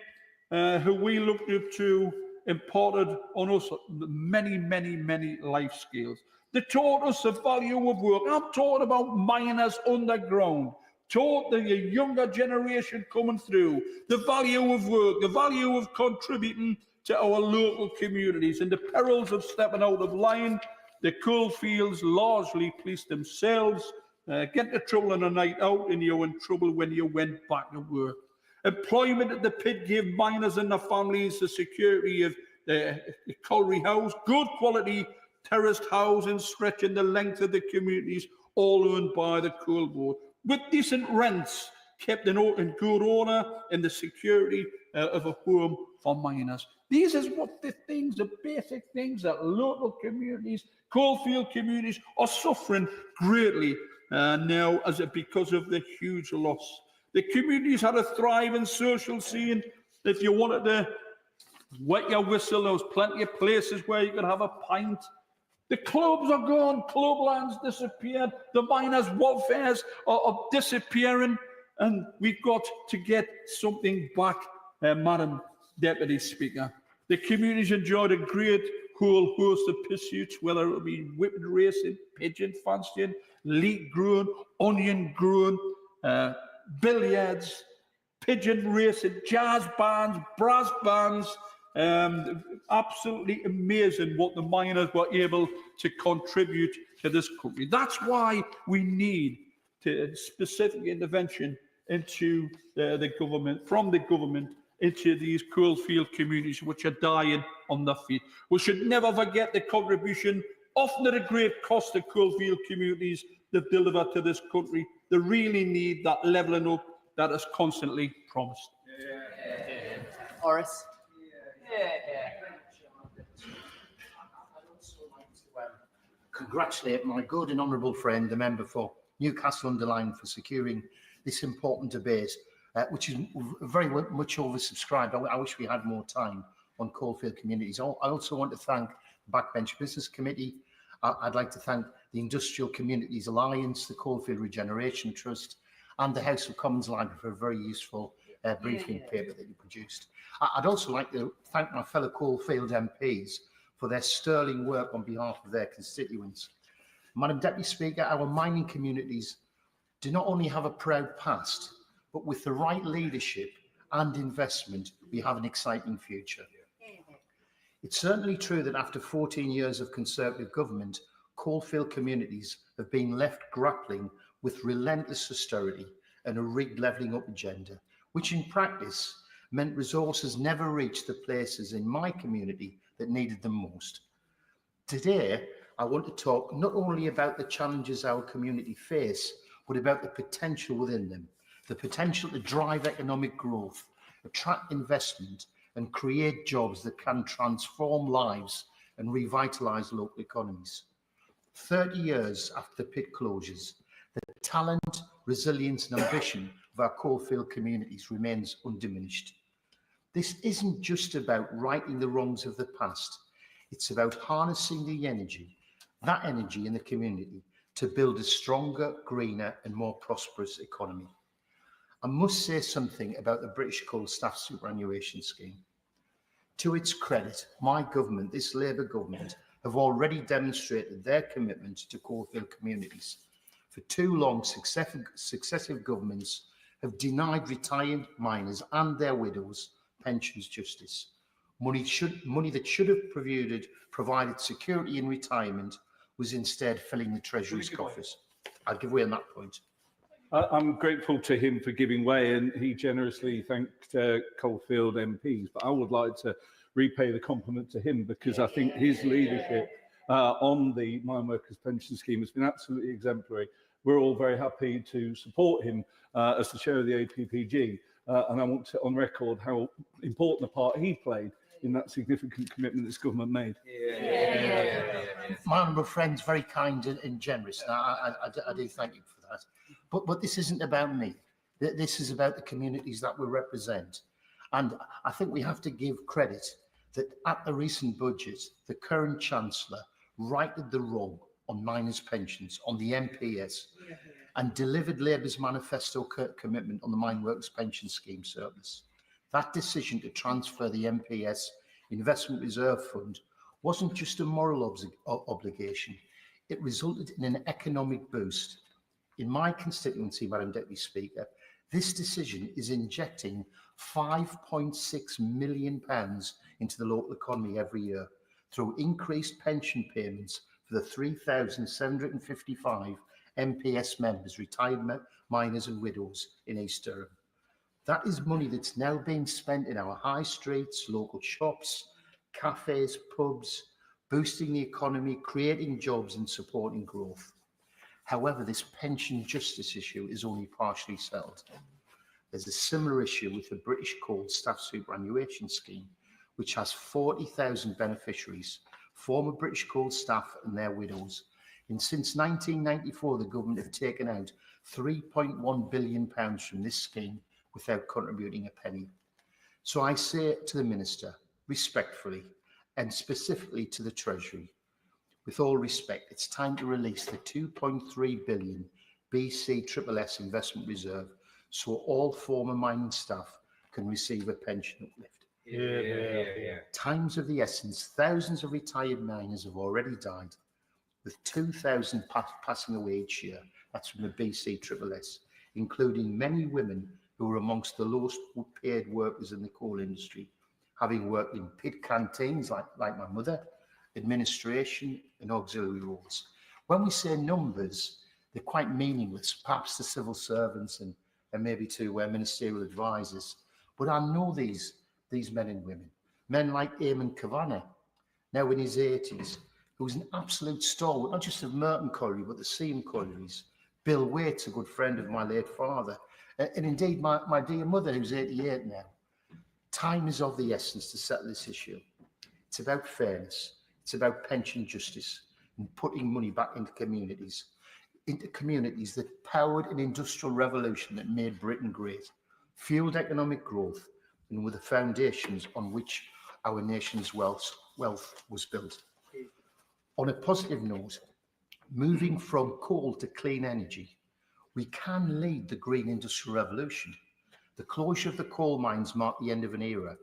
who we looked up to imparted on us many, many, many life skills. They taught us the value of work. I'm talking about miners underground, taught the younger generation coming through the value of work, the value of contributing to our local communities. And the perils of stepping out of line, the coalfields largely policed themselves. Get into trouble on a night out, and you were in trouble when you went back to work. Employment at the pit gave miners and their families the security of the colliery house, good quality terraced housing stretching the length of the communities, all owned by the coal board, with decent rents kept in good order, and the security of a home for miners. These are what the basic things that local communities, coalfield communities, are suffering greatly now because of the huge loss. The communities had a thriving social scene. If you wanted to wet your whistle, there was plenty of places where you could have a pint. The clubs are gone, clublands disappeared, the miners' welfares are disappearing, and we've got to get something back, Madam Deputy Speaker. The communities enjoyed a great whole host of pursuits, whether it be whipping racing, pigeon fancying, leek growing, onion growing, billiards, pigeon racing, jazz bands, brass bands. Absolutely amazing what the miners were able to contribute to this country. That's why we need specific intervention into the government, from the government, into these coalfield communities which are dying on their feet. We should never forget the contribution, often at a great cost, to coalfield communities that deliver to this country. They really need that levelling up that is constantly promised. Horace. Congratulate my good and honourable friend, the member for Newcastle Underline, for securing this important debate, which is very much oversubscribed. I wish we had more time on coalfield communities. I also want to thank the Backbench Business Committee. I'd like to thank the Industrial Communities Alliance, the Coalfield Regeneration Trust, and the House of Commons Library for a very useful briefing paper that you produced. I'd also like to thank my fellow coalfield MPs for their sterling work on behalf of their constituents. Madam Deputy Speaker, our mining communities do not only have a proud past, but with the right leadership and investment, we have an exciting future. It's certainly true that after 14 years of Conservative government, coalfield communities have been left grappling with relentless austerity and a rigged levelling up agenda, which in practice meant resources never reached the places in my community that needed them most. Today, I want to talk not only about the challenges our community face, but about the potential within them, the potential to drive economic growth, attract investment, and create jobs that can transform lives and revitalise local economies. 30 years after the pit closures, the talent, resilience and ambition of our coalfield communities remains undiminished. This isn't just about righting the wrongs of the past, it's about harnessing the energy, that energy in the community, to build a stronger, greener and more prosperous economy. I must say something about the British Coal Staff Superannuation Scheme. To its credit, my government, this Labour government, have already demonstrated their commitment to coalfield communities. For too long, successive governments have denied retired miners and their widows pensions justice. Money that should have provided security in retirement was instead filling the Treasury's coffers. I'll give way on that point. I'm grateful to him for giving way, and he generously thanked Coalfield MPs. But I would like to repay the compliment to him, because I think his leadership on the Mine Workers Pension Scheme has been absolutely exemplary. We're all very happy to support him as the chair of the APPG, and I want to on record how important a part he played in that significant commitment this government made. My honourable friend's very kind and generous, and I do thank you for that. But this isn't about me. This is about the communities that we represent. And I think we have to give credit that at the recent budget, the current Chancellor righted the wrong on miners' pensions, on the MPS, and delivered Labour's manifesto commitment on the Mine Workers Pension Scheme surplus. That decision to transfer the MPS Investment Reserve Fund wasn't just a moral obligation, it resulted in an economic boost. In my constituency, Madam Deputy Speaker, this decision is injecting £5.6 million into the local economy every year through increased pension payments for the 3,755 MPS members, retired miners and widows in East Durham. That is money that's now being spent in our high streets, local shops, cafes, pubs, boosting the economy, creating jobs and supporting growth. However, this pension justice issue is only partially settled. There's a similar issue with the British Coal Staff Superannuation Scheme, which has 40,000 beneficiaries, former British Coal staff and their widows. And since 1994, the government have taken out £3.1 billion from this scheme without contributing a penny. So I say to the Minister, respectfully, and specifically to the Treasury, with all respect, it's time to release the 2.3 billion BCSS investment reserve so all former mining staff can receive a pension uplift. Time's of the essence. Thousands of retired miners have already died, with 2,000 passing away each year. That's from the BCSS, including many women who are amongst the lowest paid workers in the coal industry, having worked in pit canteens like my mother, administration and auxiliary roles. When we say numbers, they're quite meaningless, perhaps to civil servants and maybe to ministerial advisors. But I know these men and women, men like Eamon Kavanagh, now in his 80s, who's an absolute stalwart, not just of Merton Colliery, but the Seam Collieries. Bill Waite's a good friend of my late father, and indeed my dear mother, who's 88 now. Time is of the essence to settle this issue. It's about fairness. It's about pension justice and putting money back into communities that powered an industrial revolution that made Britain great, fueled economic growth, and were the foundations on which our nation's wealth was built. On a positive note, moving from coal to clean energy, we can lead the green industrial revolution. The closure of the coal mines marked the end of an era,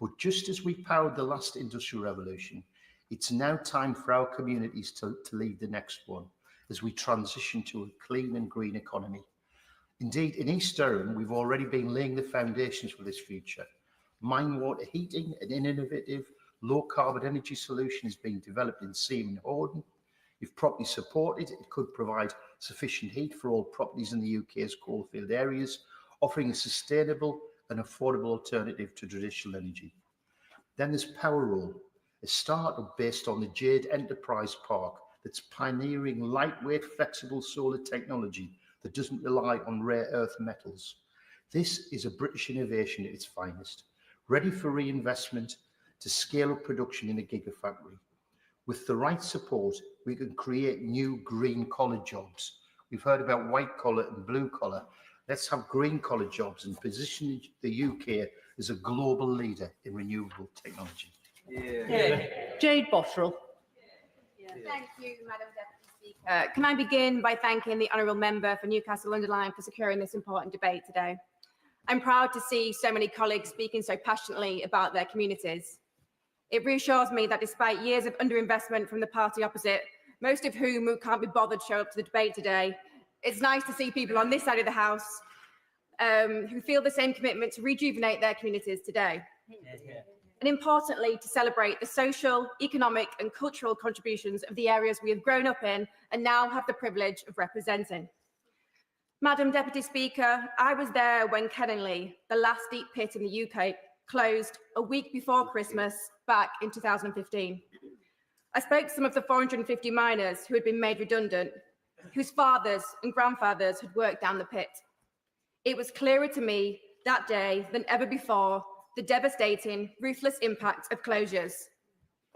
but just as we powered the last industrial revolution, it's now time for our communities to lead the next one as we transition to a clean and green economy. Indeed, in East Durham, we've already been laying the foundations for this future. Mine water heating, an innovative, Low carbon energy solution is being developed in Seam and Horden. If properly supported, it could provide sufficient heat for all properties in the UK's coalfield areas, offering a sustainable and affordable alternative to traditional energy. Then there's Powerroll, a startup based on the Jade Enterprise Park that's pioneering lightweight, flexible solar technology that doesn't rely on rare earth metals. This is a British innovation at its finest, ready for reinvestment to scale up production in a gigafactory. With the right support, we can create new green collar jobs. We've heard about white collar and blue collar. Let's have green collar jobs and position the UK as a global leader in renewable technology. Jade Bottrell. Thank you, Madam Deputy Speaker. Can I begin by thanking the Honourable Member for Newcastle Underline for securing this important debate today? I'm proud to see so many colleagues speaking so passionately about their communities. It reassures me that despite years of underinvestment from the party opposite, most of whom can't be bothered to show up to the debate today, it's nice to see people on this side of the House who feel the same commitment to rejuvenate their communities today. And importantly, to celebrate the social, economic and cultural contributions of the areas we have grown up in and now have the privilege of representing. Madam Deputy Speaker, I was there when Kenningly, the last deep pit in the UK, closed a week before Christmas back in 2015. I spoke to some of the 450 miners who had been made redundant, whose fathers and grandfathers had worked down the pit. It was clearer to me that day than ever before the devastating, ruthless impact of closures.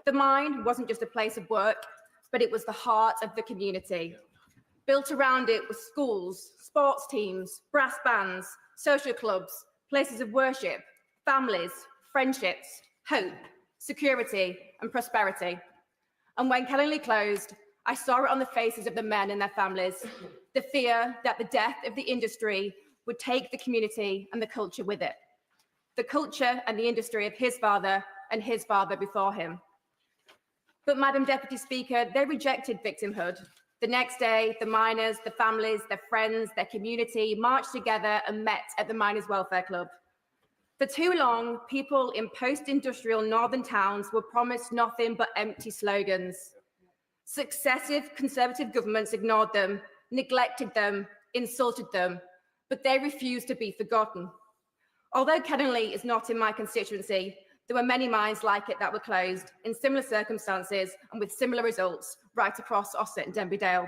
The mine wasn't just a place of work, but it was the heart of the community. Built around it were schools, sports teams, brass bands, social clubs, places of worship, families, friendships, hope, security, and prosperity. And when Kenningly closed, I saw it on the faces of the men and their families, the fear that the death of the industry would take the community and the culture with it. The culture and the industry of his father and his father before him. But Madam Deputy Speaker, they rejected victimhood. The next day, the miners, the families, their friends, their community marched together and met at the Miners' Welfare Club. For too long, people in post-industrial northern towns were promised nothing but empty slogans. Successive Conservative governments ignored them, neglected them, insulted them, but they refused to be forgotten. Although Kenningly is not in my constituency, there were many mines like it that were closed in similar circumstances and with similar results right across Ossett and Denby Dale.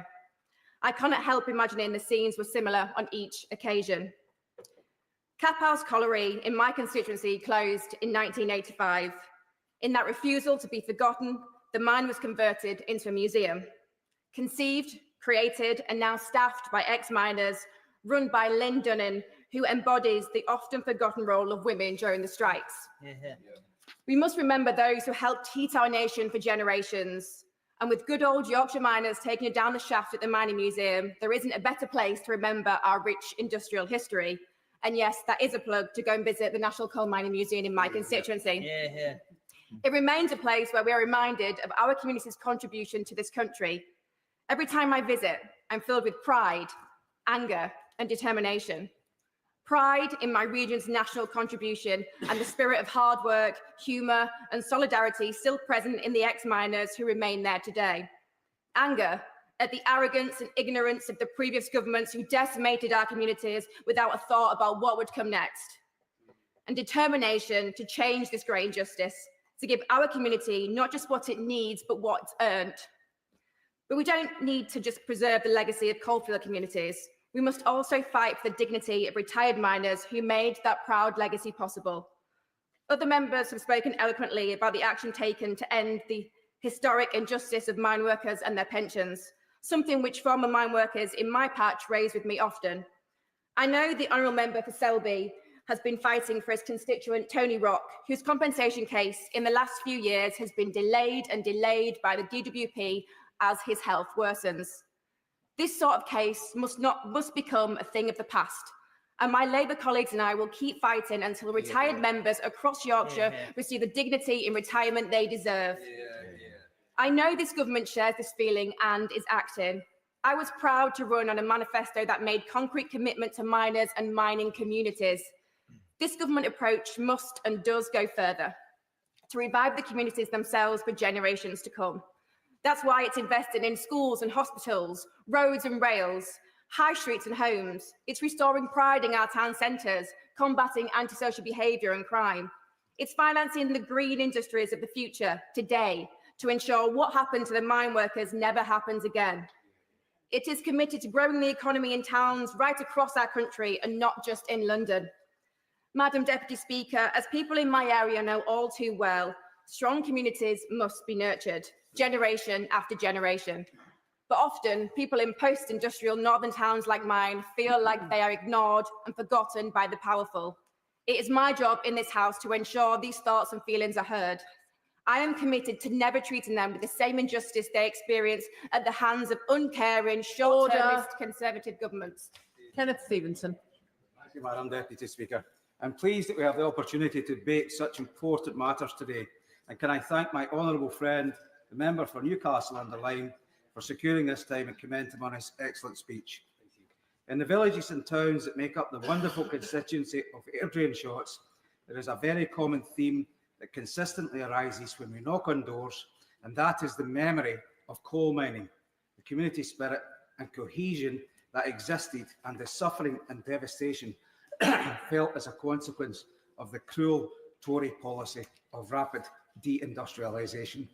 I cannot help imagining the scenes were similar on each occasion. Caphouse Colliery in my constituency closed in 1985. In that refusal to be forgotten, the mine was converted into a museum. Conceived, created, and now staffed by ex-miners, run by Lynn Dunnan, who embodies the often forgotten role of women during the strikes. We must remember those who helped heat our nation for generations. And with good old Yorkshire miners taking it down the shaft at the Mining Museum, there isn't a better place to remember our rich industrial history. And yes, that is a plug to go and visit the National Coal Mining Museum in my constituency. It remains a place where we are reminded of our community's contribution to this country. Every time I visit, I'm filled with pride, anger, and determination. Pride in my region's national contribution and the spirit of hard work, humour, and solidarity still present in the ex-miners who remain there today. Anger at the arrogance and ignorance of the previous governments who decimated our communities without a thought about what would come next. And determination to change this great injustice, to give our community not just what it needs, but what it's earned. But we don't need to just preserve the legacy of coalfield communities. We must also fight for the dignity of retired miners who made that proud legacy possible. Other members have spoken eloquently about the action taken to end the historic injustice of mine workers and their pensions, something which former mine workers in my patch raise with me often. I know the Honourable Member for Selby has been fighting for his constituent Tony Rock, whose compensation case in the last few years has been delayed and delayed by the DWP as his health worsens. This sort of case must become a thing of the past, and my Labour colleagues and I will keep fighting until retired members across Yorkshire receive the dignity in retirement they deserve. I know this government shares this feeling and is acting. I was proud to run on a manifesto that made concrete commitment to miners and mining communities. This government approach must and does go further. to revive the communities themselves for generations to come. That's why it's investing in schools and hospitals, roads and rails, high streets and homes. It's restoring pride in our town centres, combating antisocial behaviour and crime. It's financing the green industries of the future today to ensure what happened to the mine workers never happens again. It is committed to growing the economy in towns right across our country and not just in London. Madam Deputy Speaker, as people in my area know all too well, strong communities must be nurtured, generation after generation. But often, people in post-industrial northern towns like mine feel like they are ignored and forgotten by the powerful. It is my job in this House to ensure these thoughts and feelings are heard. I am committed to never treating them with the same injustice they experience at the hands of uncaring, short-termist Conservative governments. Kenneth Stevenson. Thank you, Madam Deputy Speaker. I'm pleased that we have the opportunity to debate such important matters today. And can I thank my honourable friend, the member for Newcastle-under-Lyme, for securing this time and commend him on his excellent speech. In the villages and towns that make up the wonderful constituency of Adjournment Shots, there is a very common theme that consistently arises when we knock on doors, and that is the memory of coal mining, the community spirit and cohesion that existed, and the suffering and devastation felt as a consequence of the cruel Tory policy of rapid deindustrialisation.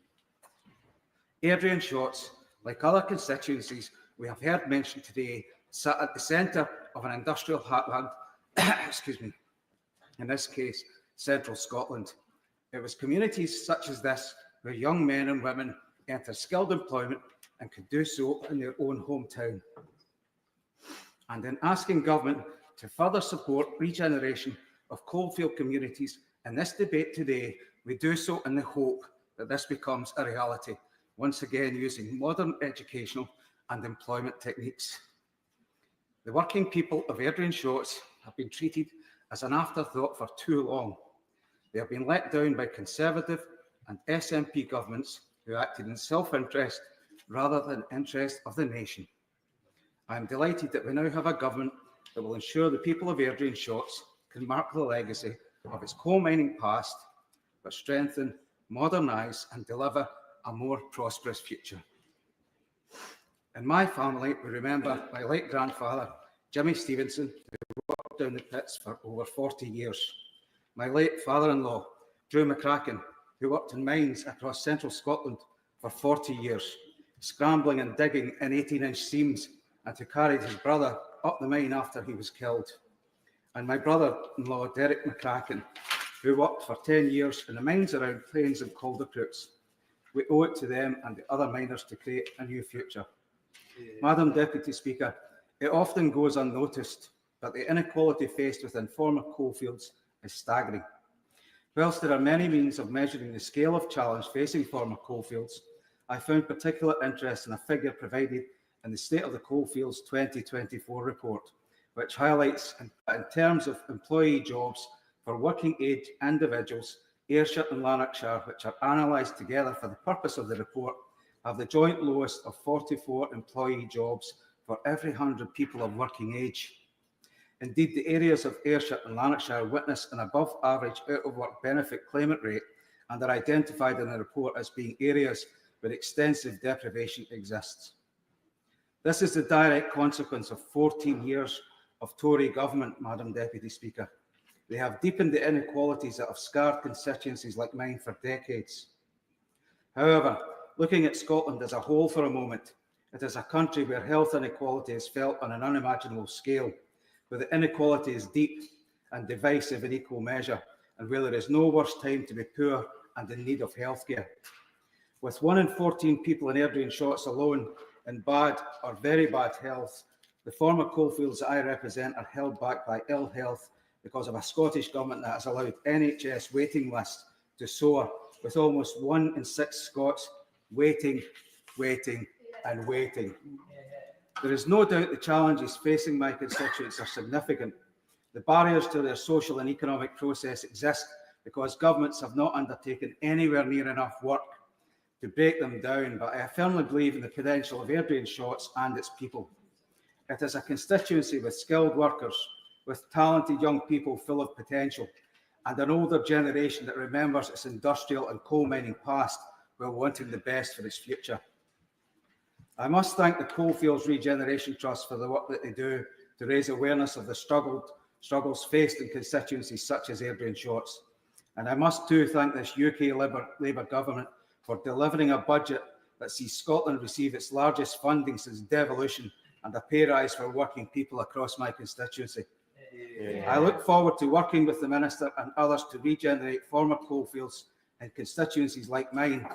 Adjournment Shots, like other constituencies we have heard mentioned today, sat at the centre of an industrial heartland, excuse me, in this case, central Scotland. It was communities such as this where young men and women entered skilled employment and could do so in their own hometown. And in asking government to further support regeneration of coalfield communities in this debate today, we do so in the hope that this becomes a reality, once again using modern educational and employment techniques. The working people of Adjournment Shots have been treated as an afterthought for too long. They have been let down by Conservative and SNP governments who acted in self-interest rather than interest of the nation. I am delighted that we now have a government that will ensure the people of Adjournment Shots can mark the legacy of its coal mining past, but strengthen, modernise and deliver a more prosperous future. In my family, we remember my late grandfather, Jimmy Stevenson, who worked down the pits for over 40 years. My late father-in-law, Drew McCracken, who worked in mines across central Scotland for 40 years, scrambling and digging in 18-inch seams, and who carried his brother up the mine after he was killed. And my brother-in-law, Derek McCracken, who worked for 10 years in the mines around Plains and Caldercrooks. We owe it to them and the other miners to create a new future. Madam Deputy Speaker, it often goes unnoticed, but the inequality faced within former coalfields is staggering. Whilst there are many means of measuring the scale of challenge facing former coalfields, I found particular interest in a figure provided in the State of the Coalfields 2024 report, which highlights in terms of employee jobs for working age individuals, Ayrshire and Lanarkshire, which are analysed together for the purpose of the report, have the joint lowest of 44 employee jobs for every 100 people of working age. Indeed, the areas of Ayrshire and Lanarkshire witness an above-average out-of-work benefit claimant rate and are identified in the report as being areas where extensive deprivation exists. This is the direct consequence of 14 years of Tory government, Madam Deputy Speaker. They have deepened the inequalities that have scarred constituencies like mine for decades. However, looking at Scotland as a whole for a moment, it is a country where health inequality is felt on an unimaginable scale, where the inequality is deep and divisive in equal measure, and where there is no worse time to be poor and in need of healthcare. With 1 in 14 people in Adjournment Shots alone in bad or very bad health, the former coalfields that I represent are held back by ill health because of a Scottish government that has allowed NHS waiting lists to soar, with almost 1 in 6 Scots waiting, waiting and waiting. There is no doubt the challenges facing my constituents are significant. The barriers to their social and economic process exist because governments have not undertaken anywhere near enough work to break them down, but I firmly believe in the potential of Adjournment Shots and its people. It is a constituency with skilled workers, with talented young people full of potential, and an older generation that remembers its industrial and coal mining past while wanting the best for its future. I must thank the Coalfields Regeneration Trust for the work that they do to raise awareness of the struggles faced in constituencies such as Airdrie Shorts. And I must too thank this UK Labour government for delivering a budget that sees Scotland receive its largest funding since devolution and a pay rise for working people across my constituency. I look forward to working with the Minister and others to regenerate former coalfields in constituencies like mine,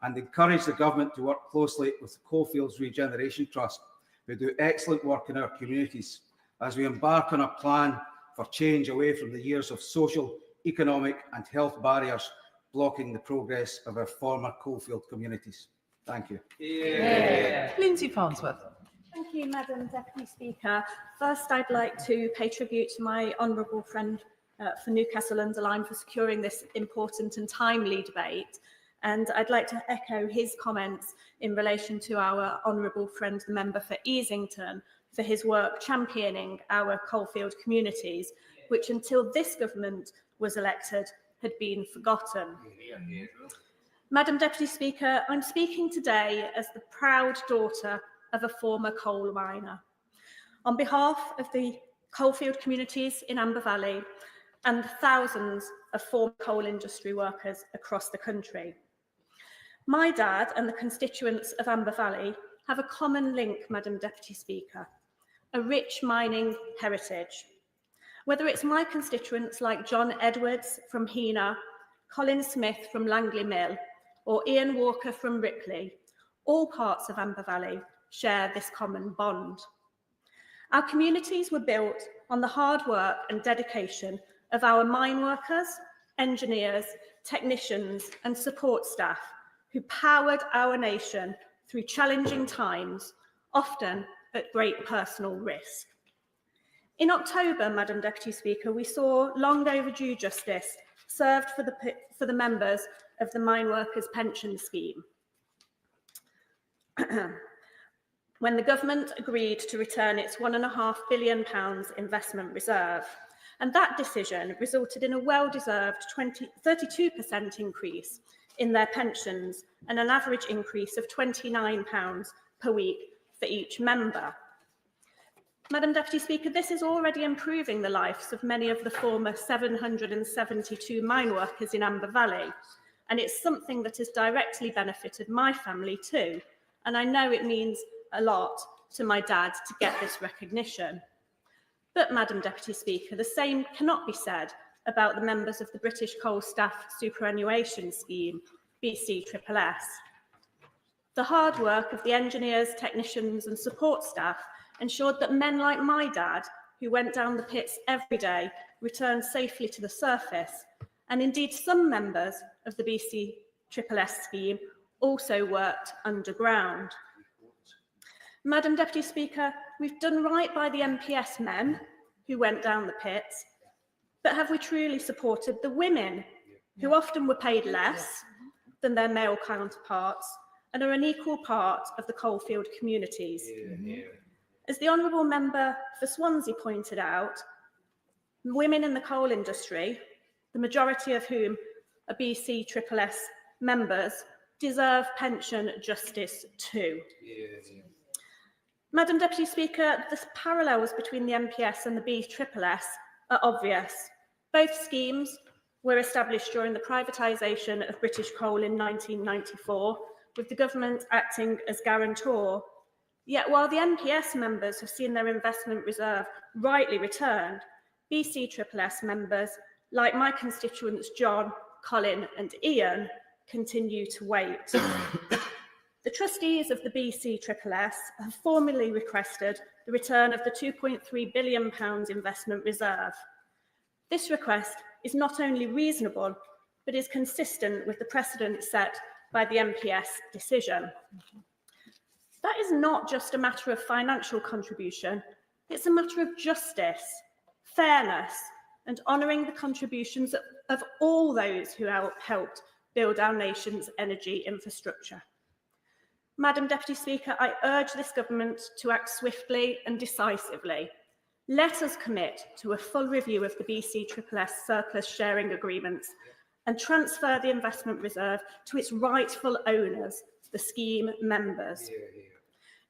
and encourage the Government to work closely with the Coalfields Regeneration Trust, who do excellent work in our communities, as we embark on a plan for change away from the years of social, economic and health barriers blocking the progress of our former coalfield communities. Thank you. Lindsay Farnsworth. Thank you, Madam Deputy Speaker. First, I'd like to pay tribute to my honourable friend for Newcastle Underline for securing this important and timely debate. And I'd like to echo his comments in relation to our honourable friend, the member for Easington, for his work championing our coalfield communities, which until this government was elected had been forgotten. Madam Deputy Speaker, I'm speaking today as the proud daughter of a former coal miner. On behalf of the coalfield communities in Amber Valley and thousands of former coal industry workers across the country. My dad and the constituents of Amber Valley have a common link, Madam Deputy Speaker, a rich mining heritage. Whether it's my constituents like John Edwards from Heanor, Colin Smith from Langley Mill, or Ian Walker from Ripley, all parts of Amber Valley share this common bond. Our communities were built on the hard work and dedication of our mine workers, engineers, technicians, and support staff who powered our nation through challenging times, often at great personal risk. In October, Madam Deputy Speaker, we saw long overdue justice served for the members of the Mine Workers Pension Scheme, when the government agreed to return its £1.5 billion investment reserve. And that decision resulted in a well-deserved 32% increase in their pensions and an average increase of £29 per week for each member. Madam Deputy Speaker, this is already improving the lives of many of the former 772 mine workers in Amber Valley, and it's something that has directly benefited my family too, and I know it means a lot to my dad to get this recognition. But, Madam Deputy Speaker, the same cannot be said about the members of the British Coal Staff Superannuation Scheme, BCSSS. The hard work of the engineers, technicians and support staff ensured that men like my dad, who went down the pits every day, returned safely to the surface, and indeed some members of the BCSSS scheme also worked underground. Madam Deputy Speaker, we've done right by the MPS men who went down the pits, but have we truly supported the women who often were paid less than their male counterparts and are an equal part of the coalfield communities? As the honourable member for Swansea pointed out, women in the coal industry, the majority of whom are BCSSS members, deserve pension justice too. Madam Deputy Speaker, the parallels between the MPS and the BSSS are obvious. Both schemes were established during the privatisation of British coal in 1994, with the government acting as guarantor. Yet while the MPS members have seen their investment reserve rightly returned, BCSSS members, like my constituents John, Colin and Ian, continue to wait. The trustees of the BCSSS have formally requested the return of the £2.3 billion investment reserve. This request is not only reasonable, but is consistent with the precedent set by the MPS decision. That is not just a matter of financial contribution, it's a matter of justice, fairness, and honouring the contributions of all those who helped build our nation's energy infrastructure. Madam Deputy Speaker, I urge this government to act swiftly and decisively. Let us commit to a full review of the BCSSS surplus sharing agreements and transfer the investment reserve to its rightful owners, the scheme members.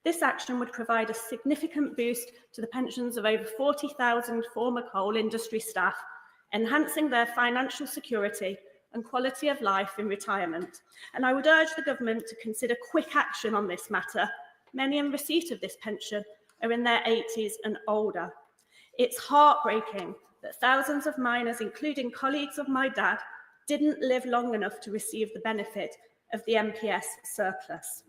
This action would provide a significant boost to the pensions of over 40,000 former coal industry staff, enhancing their financial security and quality of life in retirement. And I would urge the government to consider quick action on this matter. Many in receipt of this pension are in their 80s and older. It's heartbreaking that thousands of miners, including colleagues of my dad, didn't live long enough to receive the benefit of the MPS surplus.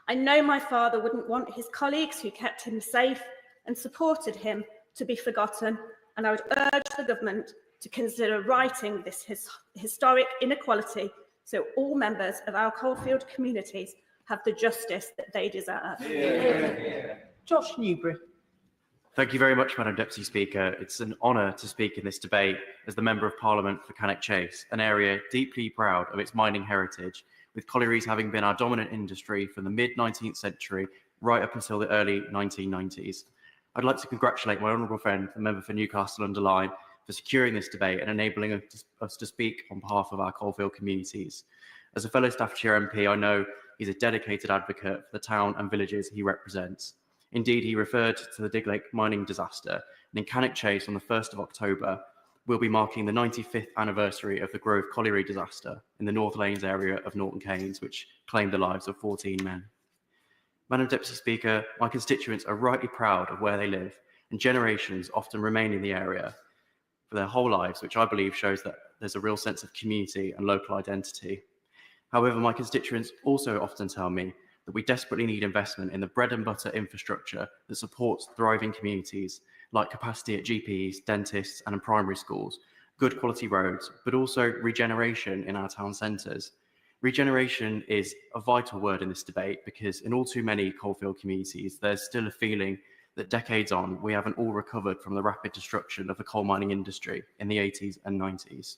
I know my father wouldn't want his colleagues who kept him safe and supported him to be forgotten, and I would urge the government to consider righting this historic inequality so all members of our coalfield communities have the justice that they deserve. Josh Newbury. Thank you very much, Madam Deputy Speaker. It's an honour to speak in this debate as the Member of Parliament for Cannock Chase, an area deeply proud of its mining heritage, with collieries having been our dominant industry from the mid-19th century right up until the early 1990s. I'd like to congratulate my honourable friend, the Member for Newcastle-under-Lyme, for securing this debate and enabling us to speak on behalf of our coalfield communities. As a fellow Staffordshire MP, I know he's a dedicated advocate for the town and villages he represents. Indeed, he referred to the Dig Lake mining disaster, and in Cannock Chase on the 1st of October, we'll be marking the 95th anniversary of the Grove Colliery disaster in the North Lanes area of Norton Keynes, which claimed the lives of 14 men. Madam Deputy Speaker, my constituents are rightly proud of where they live, and generations often remain in the area for their whole lives, which I believe shows that there's a real sense of community and local identity. However, my constituents also often tell me that we desperately need investment in the bread and butter infrastructure that supports thriving communities, like capacity at GPs, dentists, and in primary schools, good quality roads, but also regeneration in our town centres. Regeneration is a vital word in this debate because in all too many coalfield communities, there's still a feeling that decades on, we haven't all recovered from the rapid destruction of the coal mining industry in the 80s and 90s.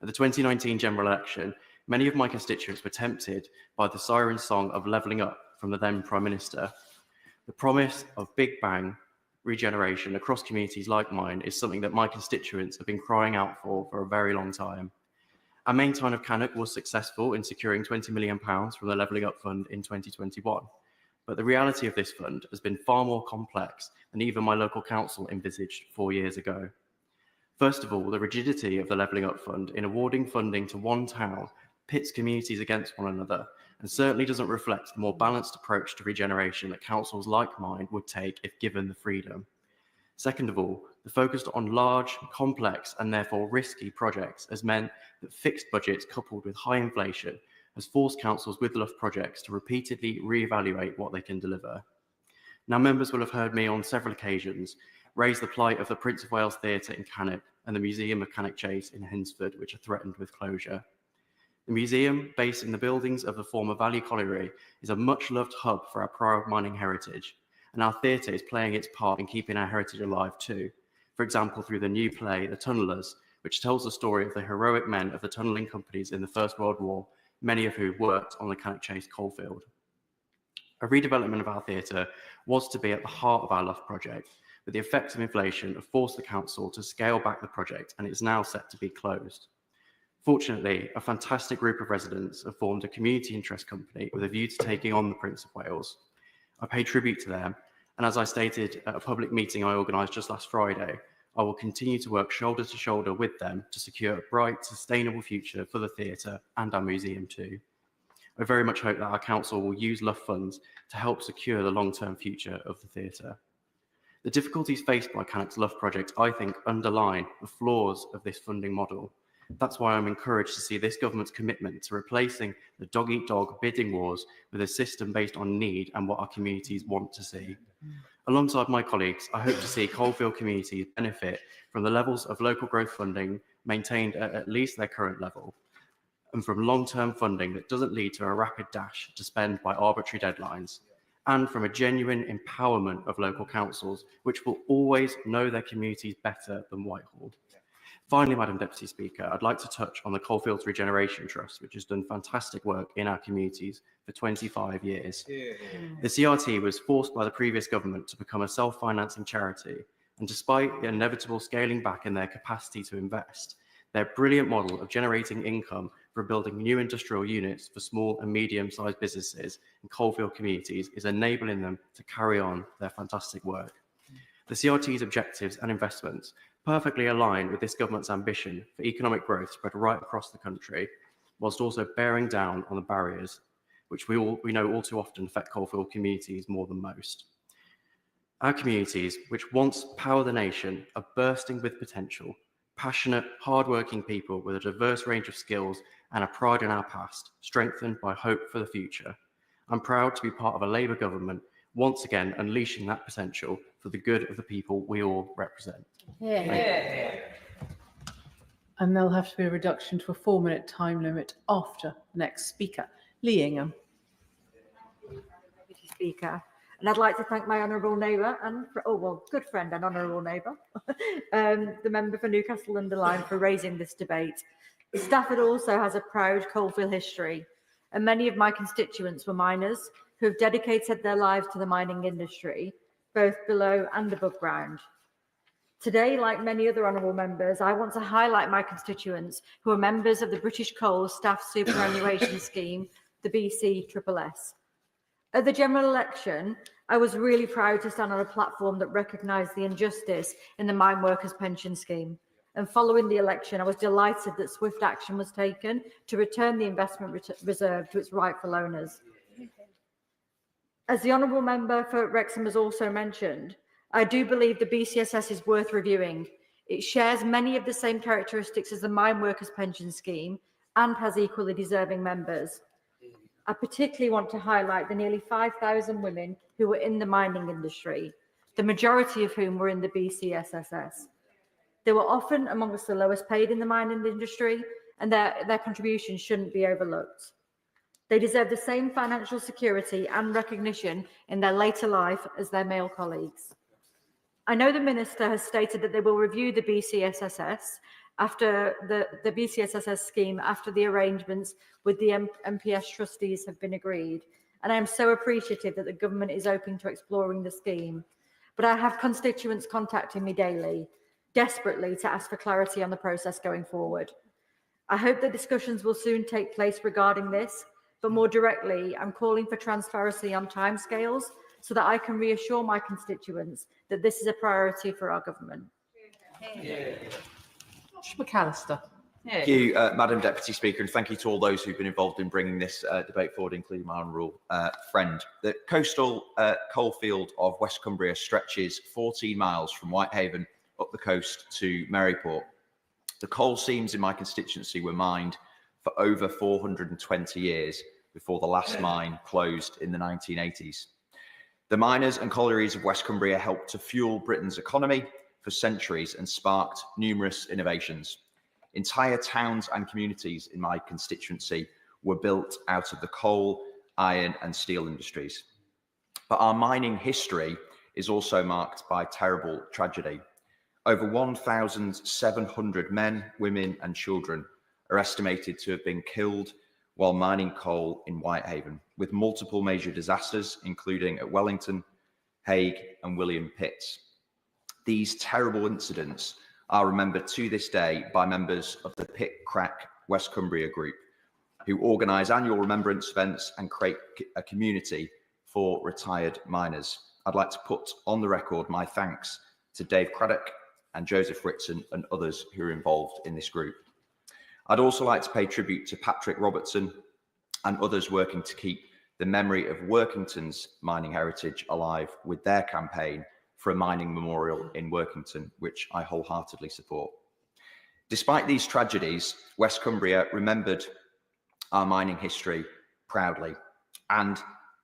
At the 2019 general election, many of my constituents were tempted by the siren song of levelling up from the then Prime Minister. The promise of Big Bang regeneration across communities like mine is something that my constituents have been crying out for a very long time. Our main town of Cannock was successful in securing £20 million from the Levelling Up Fund in 2021. But the reality of this fund has been far more complex than even my local council envisaged 4 years ago. First of all, the rigidity of the Levelling Up Fund in awarding funding to one town pits communities against one another and certainly doesn't reflect the more balanced approach to regeneration that councils like mine would take if given the freedom. Second of all, the focus on large, complex and therefore risky projects has meant that fixed budgets coupled with high inflation has forced councils with LUF projects to repeatedly re-evaluate what they can deliver. Now, members will have heard me on several occasions raise the plight of the Prince of Wales Theatre in Cannock and the Museum of Cannock Chase in Hinsford, which are threatened with closure. The museum, based in the buildings of the former Valley Colliery, is a much-loved hub for our proud mining heritage, and our theatre is playing its part in keeping our heritage alive too. For example, through the new play, The Tunnellers, which tells the story of the heroic men of the tunnelling companies in the First World War, many of who worked on the Cannock Chase coalfield. A redevelopment of our theatre was to be at the heart of our LUF project, but the effects of inflation have forced the council to scale back the project, and it is now set to be closed. Fortunately, a fantastic group of residents have formed a community interest company with a view to taking on the Prince of Wales. I pay tribute to them, and as I stated at a public meeting I organised just last Friday, I will continue to work shoulder to shoulder with them to secure a bright, sustainable future for the theatre and our museum too. I very much hope that our council will use LUF funds to help secure the long-term future of the theatre. The difficulties faced by Cannock's LUF project, I think, underline the flaws of this funding model. That's why I'm encouraged to see this government's commitment to replacing the dog-eat-dog bidding wars with a system based on need and what our communities want to see. Alongside my colleagues, I hope to see coalfield communities benefit from the levels of local growth funding maintained at least their current level, and from long-term funding that doesn't lead to a rapid dash to spend by arbitrary deadlines, and from a genuine empowerment of local councils, which will always know their communities better than Whitehall. Finally, Madam Deputy Speaker, I'd like to touch on the Coalfields Regeneration Trust, which has done fantastic work in our communities for 25 years. The CRT was forced by the previous government to become a self-financing charity, And despite the inevitable scaling back in their capacity to invest, their brilliant model of generating income for building new industrial units for small and medium-sized businesses in coalfield communities is enabling them to carry on their fantastic work. The CRT's objectives and investments perfectly align with this government's ambition for economic growth spread right across the country, whilst also bearing down on the barriers which we know all too often affect coalfield communities more than most. Our communities, which once powered the nation, are bursting with potential, passionate, hard-working people with a diverse range of skills and a pride in our past, strengthened by hope for the future. I'm proud to be part of a Labour government, once again unleashing that potential for the good of the people we all represent. And there'll have to be a reduction to a 4-minute time limit after the next speaker. Lee Ingham. Deputy Speaker. And I'd like to thank my honourable neighbour and, good friend and honourable neighbour, the member for Newcastle-under-Lyme, for raising this debate. Stafford also has a proud coalfield history, and many of my constituents were miners who have dedicated their lives to the mining industry, both below and above ground. Today, like many other honourable members, I want to highlight my constituents who are members of the British Coal Staff Superannuation Scheme, the BCSSS. At the general election, I was really proud to stand on a platform that recognised the injustice in the mine workers' pension scheme. And following the election, I was delighted that swift action was taken to return the investment reserve to its rightful owners. As the honourable member for Wrexham has also mentioned, I do believe the BCSS is worth reviewing. It shares many of the same characteristics as the mine workers' pension scheme and has equally deserving members. I particularly want to highlight the nearly 5,000 women who were in the mining industry, the majority of whom were in the BCSSS. They were often amongst the lowest paid in the mining industry, and their contributions shouldn't be overlooked. They deserve the same financial security and recognition in their later life as their male colleagues. I know the Minister has stated that they will review the BCSSS after the BCSSS scheme after the arrangements with the MPS trustees have been agreed. And I am so appreciative that the government is open to exploring the scheme. But I have constituents contacting me daily, desperately to ask for clarity on the process going forward. I hope that discussions will soon take place regarding this, but more directly, I'm calling for transparency on timescales so that I can reassure my constituents that this is a priority for our government. McAllister. Thank you, Madam Deputy Speaker, and thank you to all those who've been involved in bringing this debate forward, including my honourable friend. The coastal coalfield of West Cumbria stretches 14 miles from Whitehaven up the coast to Maryport. The coal seams in my constituency were mined for over 420 years before the last mine closed in the 1980s. The miners and collieries of West Cumbria helped to fuel Britain's economy for centuries and sparked numerous innovations. Entire towns and communities in my constituency were built out of the coal, iron and steel industries. But our mining history is also marked by terrible tragedy. Over 1,700 men, women and children are estimated to have been killed while mining coal in Whitehaven, with multiple major disasters, including at Wellington, Hague and William Pitts. These terrible incidents are remembered to this day by members of the Pit Crack West Cumbria group, who organise annual remembrance events and create a community for retired miners. I'd like to put on the record my thanks to Dave Craddock and Joseph Ritson and others who are involved in this group. I'd also like to pay tribute to Patrick Robertson and others working to keep the memory of Workington's mining heritage alive with their campaign for a mining memorial in Workington, which I wholeheartedly support. Despite these tragedies, West Cumbria remembered our mining history proudly, and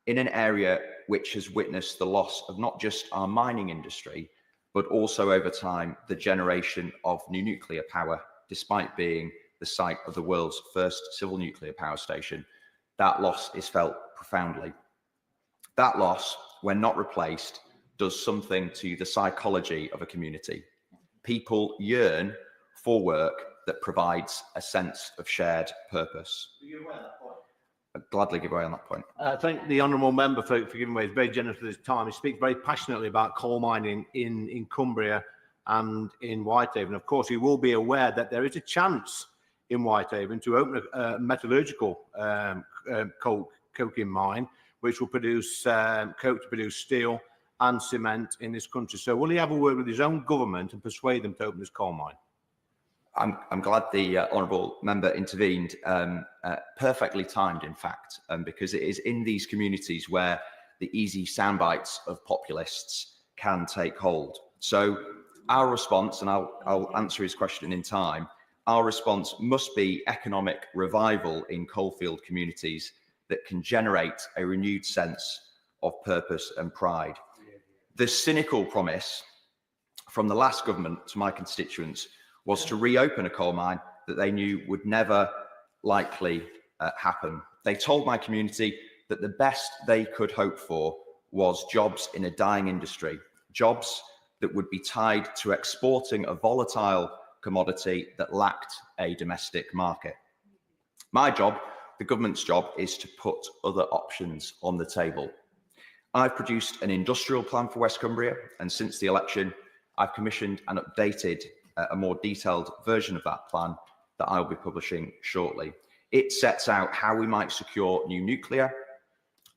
in an area which has witnessed the loss of not just our mining industry, but also over time, the generation of new nuclear power, despite being the site of the world's first civil nuclear power station, that loss is felt profoundly. That loss, when not replaced, does something to the psychology of a community. People yearn for work that provides a sense of shared purpose. I'd gladly give way on that point. I thank the honourable member for giving way. He's very generous with his time. He speaks very passionately about coal mining in Cumbria and in Whitehaven. Of course, he will be aware that there is a chance in Whitehaven to open a metallurgical coking mine, which will produce coke to produce steel and cement in this country. So will he have a word with his own government and persuade them to open this coal mine? I'm glad the honourable member intervened, perfectly timed, in fact, because it is in these communities where the easy soundbites of populists can take hold. So our response, and I'll answer his question in time, our response must be economic revival in coalfield communities that can generate a renewed sense of purpose and pride. The cynical promise from the last government to my constituents was to reopen a coal mine that they knew would never likely happen. They told my community that the best they could hope for was jobs in a dying industry, jobs that would be tied to exporting a volatile commodity that lacked a domestic market. My job, the government's job, is to put other options on the table. I've produced an industrial plan for West Cumbria, and since the election, I've commissioned and updated a more detailed version of that plan that I'll be publishing shortly. It sets out how we might secure new nuclear,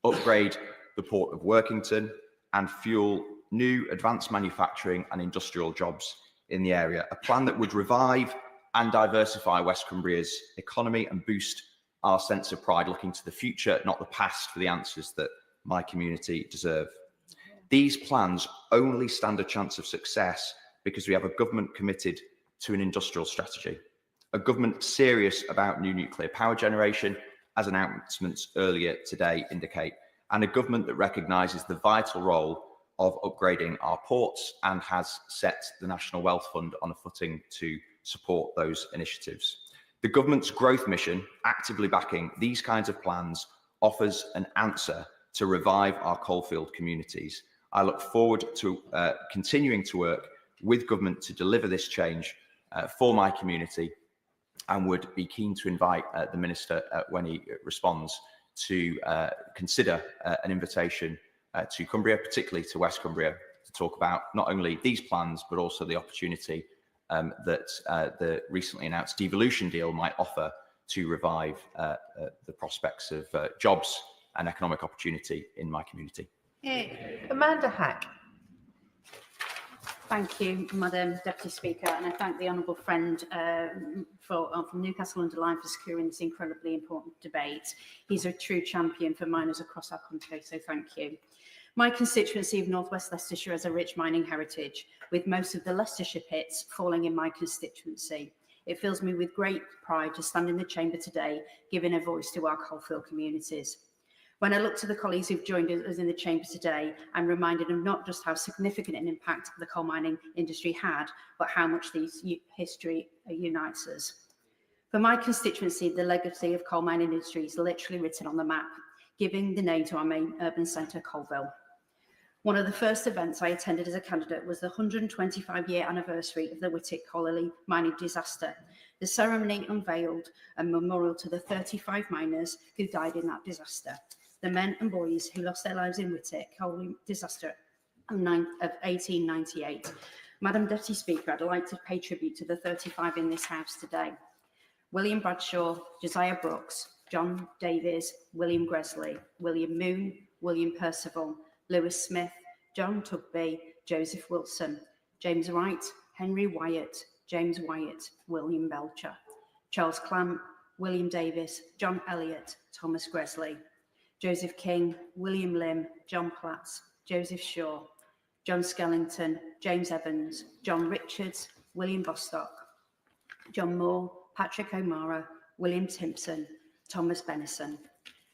upgrade the Port of Workington, and fuel new advanced manufacturing and industrial jobs in the area. A plan that would revive and diversify West Cumbria's economy and boost our sense of pride, looking to the future, not the past, for the answers that my community deserve. These plans only stand a chance of success because we have a government committed to an industrial strategy, a government serious about new nuclear power generation, as announcements earlier today indicate, and a government that recognises the vital role of upgrading our ports and has set the National Wealth Fund on a footing to support those initiatives. The government's growth mission, actively backing these kinds of plans, offers an answer to revive our coalfield communities. I look forward to continuing to work with government to deliver this change for my community, and would be keen to invite the Minister, when he responds, to consider an invitation to Cumbria, particularly to West Cumbria, to talk about not only these plans, but also the opportunity that the recently announced devolution deal might offer to revive the prospects of jobs and economic opportunity in my community. Amanda Hack. Thank you, Madam Deputy Speaker, and I thank the honourable friend from Newcastle-under-Lyme for securing this incredibly important debate. He's a true champion for miners across our country, so thank you. My constituency of North West Leicestershire has a rich mining heritage, with most of the Leicestershire pits falling in my constituency. It fills me with great pride to stand in the chamber today, giving a voice to our coalfield communities. When I look to the colleagues who've joined us in the chamber today, I'm reminded of not just how significant an impact the coal mining industry had, but how much this history unites us. For my constituency, the legacy of coal mining industry is literally written on the map, giving the name to our main urban centre, Coalville. One of the first events I attended as a candidate was the 125-year anniversary of the Whittick Colliery mining disaster. The ceremony unveiled a memorial to the 35 miners who died in that disaster, the men and boys who lost their lives in Whittick Colliery disaster of 1898. Madam Deputy Speaker, I'd like to pay tribute to the 35 in this House today. William Bradshaw, Josiah Brooks, John Davies, William Gresley, William Moon, William Percival, Lewis Smith, John Tugby, Joseph Wilson, James Wright, Henry Wyatt, James Wyatt, William Belcher, Charles Clamp, William Davis, John Elliott, Thomas Gresley, Joseph King, William Lim, John Platts, Joseph Shaw, John Skellington, James Evans, John Richards, William Bostock, John Moore, Patrick O'Mara, William Timpson, Thomas Benison,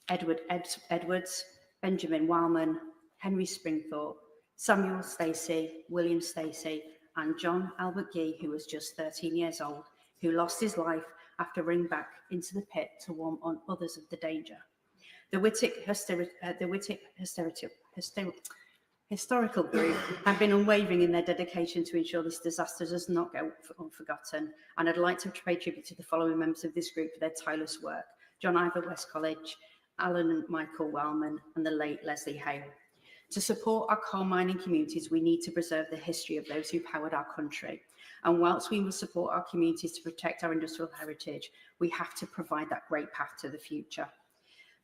Edward Edwards, Benjamin Wildman, Henry Springthorpe, Samuel Stacey, William Stacey, and John Albert Gee, who was just 13 years old, who lost his life after running back into the pit to warn on others of the danger. The Whittick Historical Group have been unwavering in their dedication to ensure this disaster does not go unforgotten, and I'd like to pay tribute to the following members of this group for their tireless work: John Ivor West College, Alan and Michael Wellman, and the late Leslie Hale. To support our coal mining communities, we need to preserve the history of those who powered our country. And whilst we will support our communities to protect our industrial heritage, we have to provide that great path to the future.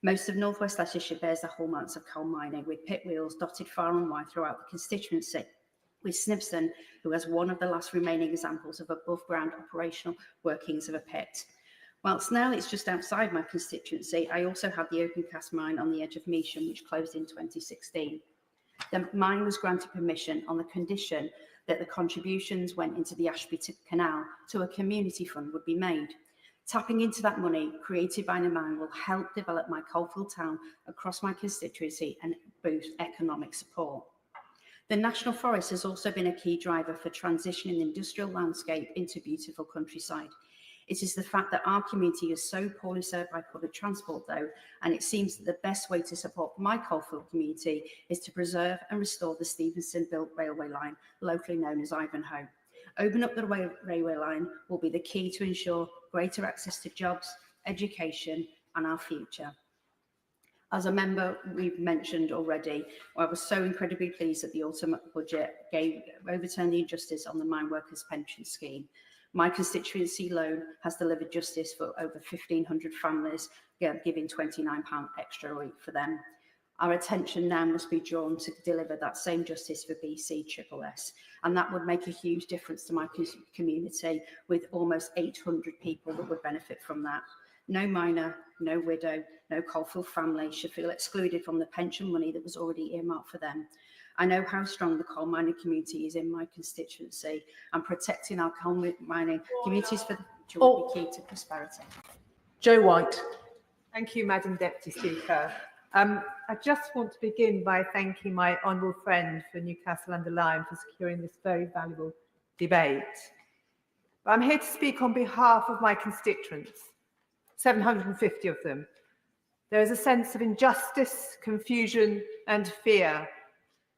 Most of North West Leicestershire bears the hallmarks of coal mining, with pit wheels dotted far and wide throughout the constituency, with Snibston, who has one of the last remaining examples of above-ground operational workings of a pit. Whilst now it's just outside my constituency, I also have the open cast mine on the edge of Measham, which closed in 2016. The mine was granted permission on the condition that the contributions went into the Ashby Canal to a community fund would be made. Tapping into that money created by the mine will help develop my coalfield town across my constituency and boost economic support. The National Forest has also been a key driver for transitioning the industrial landscape into beautiful countryside. It is the fact that our community is so poorly served by public transport, though, and it seems that the best way to support my coalfield community is to preserve and restore the Stephenson-built railway line, locally known as Ivanhoe. Open up the railway line will be the key to ensure greater access to jobs, education, and our future. As a member we've mentioned already, I was so incredibly pleased that the autumn budget overturned the injustice on the mine workers' pension scheme. My constituency alone has delivered justice for over 1,500 families, giving £29 extra a week for them. Our attention now must be drawn to deliver that same justice for BCSSS, and that would make a huge difference to my community, with almost 800 people that would benefit from that. No miner, no widow, no coalfield family should feel excluded from the pension money that was already earmarked for them. I know how strong the coal mining community is in my constituency, and protecting our coal mining communities for the future will be key to prosperity. Joe White. Thank you, Madam Deputy Speaker. I just want to begin by thanking my honourable friend for Newcastle-under-Lyme for securing this very valuable debate. But I'm here to speak on behalf of my constituents, 750 of them. There is a sense of injustice, confusion and fear.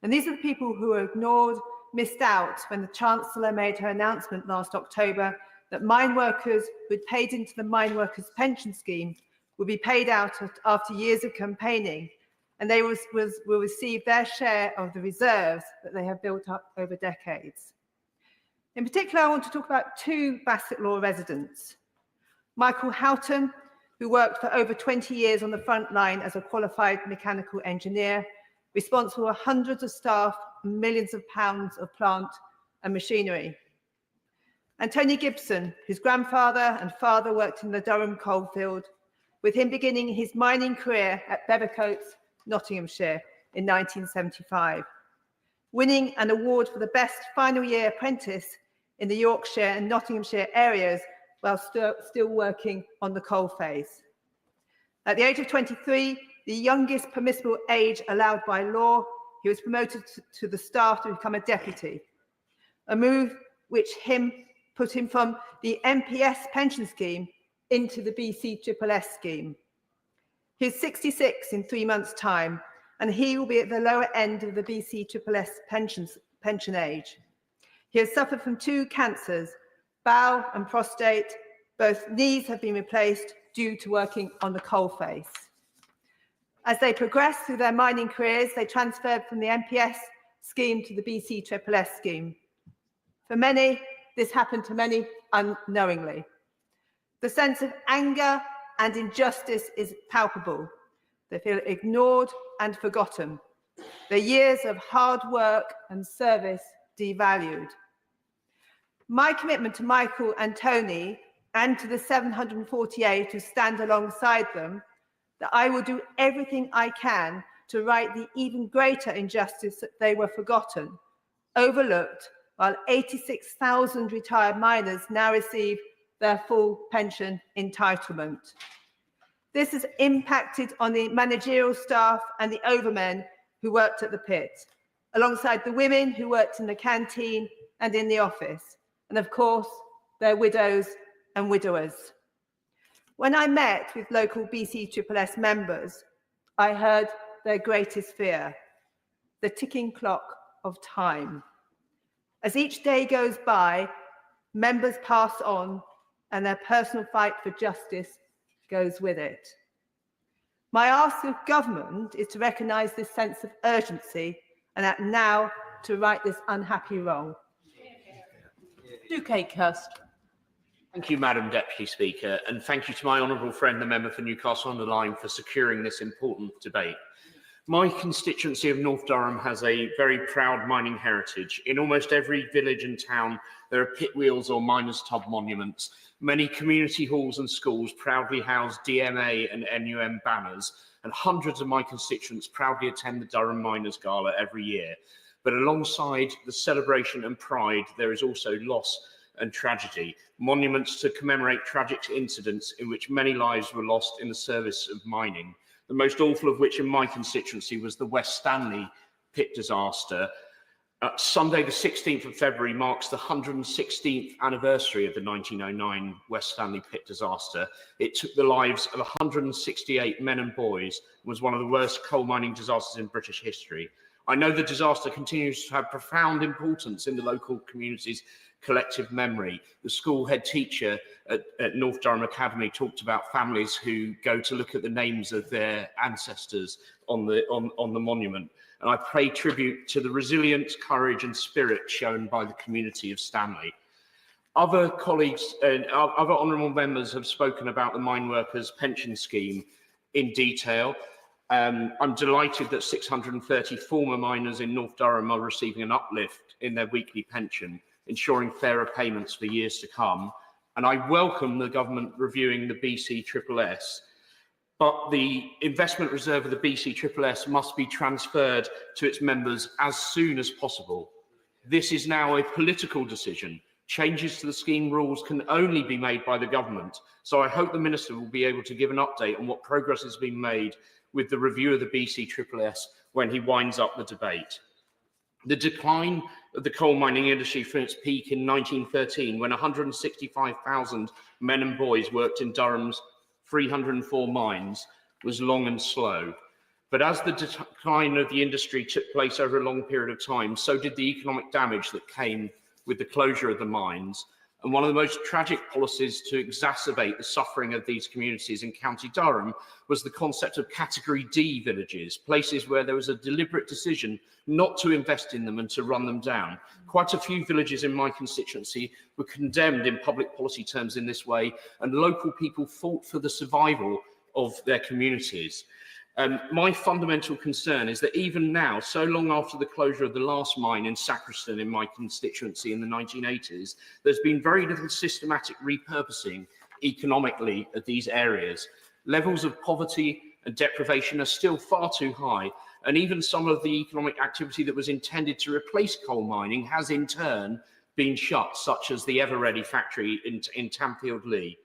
And these are the people who were ignored, missed out when the Chancellor made her announcement last October that mine workers who had paid into the mine workers' pension scheme will be paid out after years of campaigning, and they will receive their share of the reserves that they have built up over decades. In particular, I want to talk about two Bassett Law residents. Michael Houghton, who worked for over 20 years on the front line as a qualified mechanical engineer, responsible for hundreds of staff and millions of pounds of plant and machinery. And Tony Gibson, whose grandfather and father worked in the Durham coalfield, with him beginning his mining career at Bevercoats, Nottinghamshire in 1975, winning an award for the best final year apprentice in the Yorkshire and Nottinghamshire areas while still working on the coalface. At the age of 23, the youngest permissible age allowed by law, he was promoted to the staff to become a deputy, a move which put him from the MPS pension scheme into the BCSSS scheme. He's 66 in 3 months' time, and he will be at the lower end of the BCSSS pension age. He has suffered from 2 cancers, bowel and prostate. Both knees have been replaced due to working on the coalface. As they progressed through their mining careers, they transferred from the MPS scheme to the BCSSS scheme. For many, this happened to many unknowingly. The sense of anger and injustice is palpable. They feel ignored and forgotten. Their years of hard work and service devalued. My commitment to Michael and Tony and to the 748 who stand alongside them, that I will do everything I can to right the even greater injustice that they were forgotten, overlooked, while 86,000 retired miners now receive their full pension entitlement. This has impacted on the managerial staff and the overmen who worked at the pit, alongside the women who worked in the canteen and in the office, and of course, their widows and widowers. When I met with local BCSSS members, I heard their greatest fear, the ticking clock of time. As each day goes by, members pass on and their personal fight for justice goes with it. My ask of government is to recognise this sense of urgency and act now to right this unhappy wrong. Dukakehurst. Thank you, Madam Deputy Speaker, and thank you to my honourable friend, the member for Newcastle-under-Lyme, for securing this important debate. My constituency of North Durham has a very proud mining heritage. In almost every village and town, there are pit wheels or miners' tub monuments. Many community halls and schools proudly house DMA and NUM banners, and hundreds of my constituents proudly attend the Durham Miners' Gala every year. But alongside the celebration and pride, there is also loss and tragedy. Monuments to commemorate tragic incidents in which many lives were lost in the service of mining. The most awful of which in my constituency was the West Stanley pit disaster. Sunday, the 16th of February, marks the 116th anniversary of the 1909 West Stanley pit disaster. It took the lives of 168 men and boys and was one of the worst coal mining disasters in British history. I know the disaster continues to have profound importance in the local community's collective memory. The school head teacher at North Durham Academy talked about families who go to look at the names of their ancestors on the monument. And I pay tribute to the resilience, courage and spirit shown by the community of Stanley. Other colleagues and other honourable members have spoken about the mine workers' pension scheme in detail. I'm delighted that 630 former miners in North Durham are receiving an uplift in their weekly pension, ensuring fairer payments for years to come. And I welcome the government reviewing the BCSSS, but the investment reserve of the BCSSS must be transferred to its members as soon as possible. This is now a political decision. Changes to the scheme rules can only be made by the government. So I hope the Minister will be able to give an update on what progress has been made with the review of the BCSSS when he winds up the debate. The decline of the coal mining industry from its peak in 1913, when 165,000 men and boys worked in Durham's 304 mines, was long and slow. But as the decline of the industry took place over a long period of time, so did the economic damage that came with the closure of the mines. And one of the most tragic policies to exacerbate the suffering of these communities in County Durham was the concept of Category D villages, places where there was a deliberate decision not to invest in them and to run them down. Quite a few villages in my constituency were condemned in public policy terms in this way, and local people fought for the survival of their communities. My fundamental concern is that even now, so long after the closure of the last mine in Sacriston in my constituency in the 1980s, there's been very little systematic repurposing economically of these areas. Levels of poverty and deprivation are still far too high, and even some of the economic activity that was intended to replace coal mining has in turn been shut, such as the Everready factory in Tamfield Lee.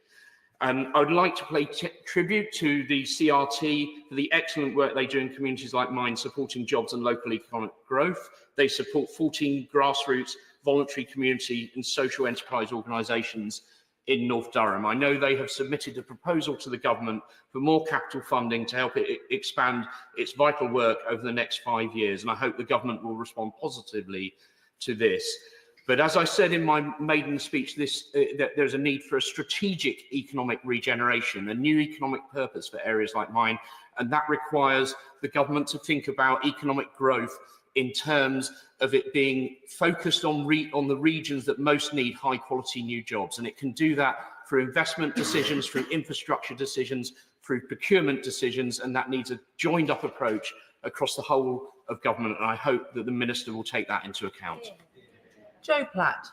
I would like to pay tribute to the CRT for the excellent work they do in communities like mine, supporting jobs and local economic growth. They support 14 grassroots, voluntary community and social enterprise organisations in North Durham. I know they have submitted a proposal to the government for more capital funding to help it expand its vital work over the next 5 years, and I hope the government will respond positively to this. But as I said in my maiden speech, that there's a need for a strategic economic regeneration, a new economic purpose for areas like mine, and that requires the government to think about economic growth in terms of it being focused on the regions that most need high quality new jobs. And it can do that through investment decisions, through infrastructure decisions, through procurement decisions, and that needs a joined up approach across the whole of government. And I hope that the Minister will take that into account. Joe Platt.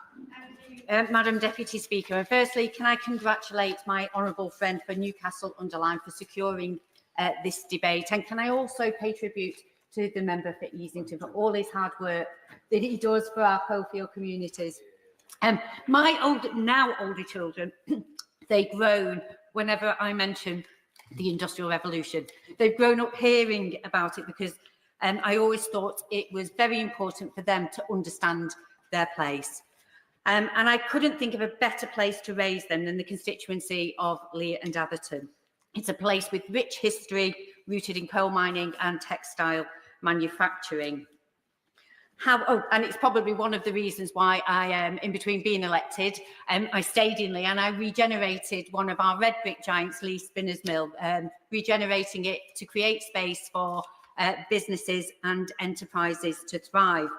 Madam Deputy Speaker, and firstly, can I congratulate my honourable friend for Newcastle-under-Lyme for securing this debate, and can I also pay tribute to the member for Easington for all his hard work that he does for our coalfield communities. My now older children, they've grown whenever I mention the Industrial Revolution. They've grown up hearing about it because I always thought it was very important for them to understand their place. And I couldn't think of a better place to raise them than the constituency of Leigh and Atherton. It's a place with rich history, rooted in coal mining and textile manufacturing. And it's probably one of the reasons why I, in between being elected, I stayed in Lee and I regenerated one of our red brick giants, Lee Spinners Mill, regenerating it to create space for businesses and enterprises to thrive.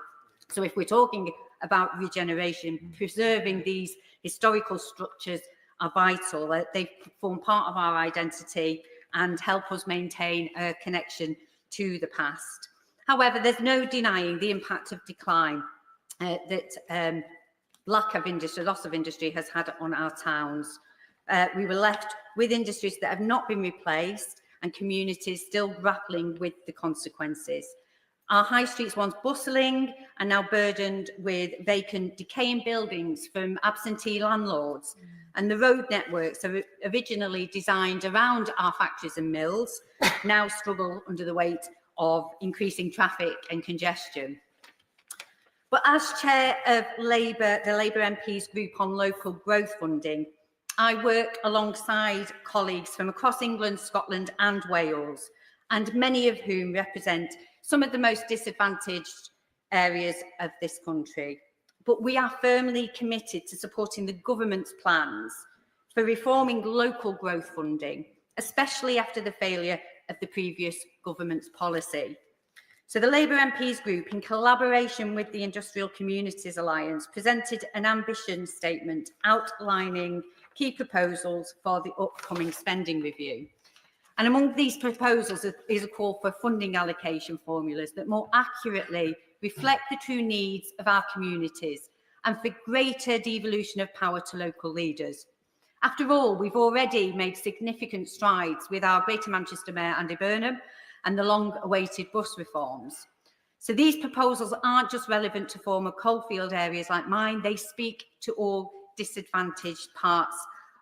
So if we're talking about regeneration, preserving these historical structures are vital. They form part of our identity and help us maintain a connection to the past. However, there's no denying the impact of decline that lack of industry, loss of industry has had on our towns. We were left with industries that have not been replaced and communities still grappling with the consequences. Our high streets, once bustling, are now burdened with vacant, decaying buildings from absentee landlords. And the road networks that were originally designed around our factories and mills now struggle under the weight of increasing traffic and congestion. But as chair of the Labour MP's group on local growth funding, I work alongside colleagues from across England, Scotland and Wales, and many of whom represent some of the most disadvantaged areas of this country. But we are firmly committed to supporting the government's plans for reforming local growth funding, especially after the failure of the previous government's policy. So the Labour MP's group, in collaboration with the Industrial Communities Alliance, presented an ambition statement outlining key proposals for the upcoming spending review. And among these proposals is a call for funding allocation formulas that more accurately reflect the true needs of our communities and for greater devolution of power to local leaders. After all, we've already made significant strides with our Greater Manchester Mayor Andy Burnham and the long-awaited bus reforms. So these proposals aren't just relevant to former coalfield areas like mine, they speak to all disadvantaged parts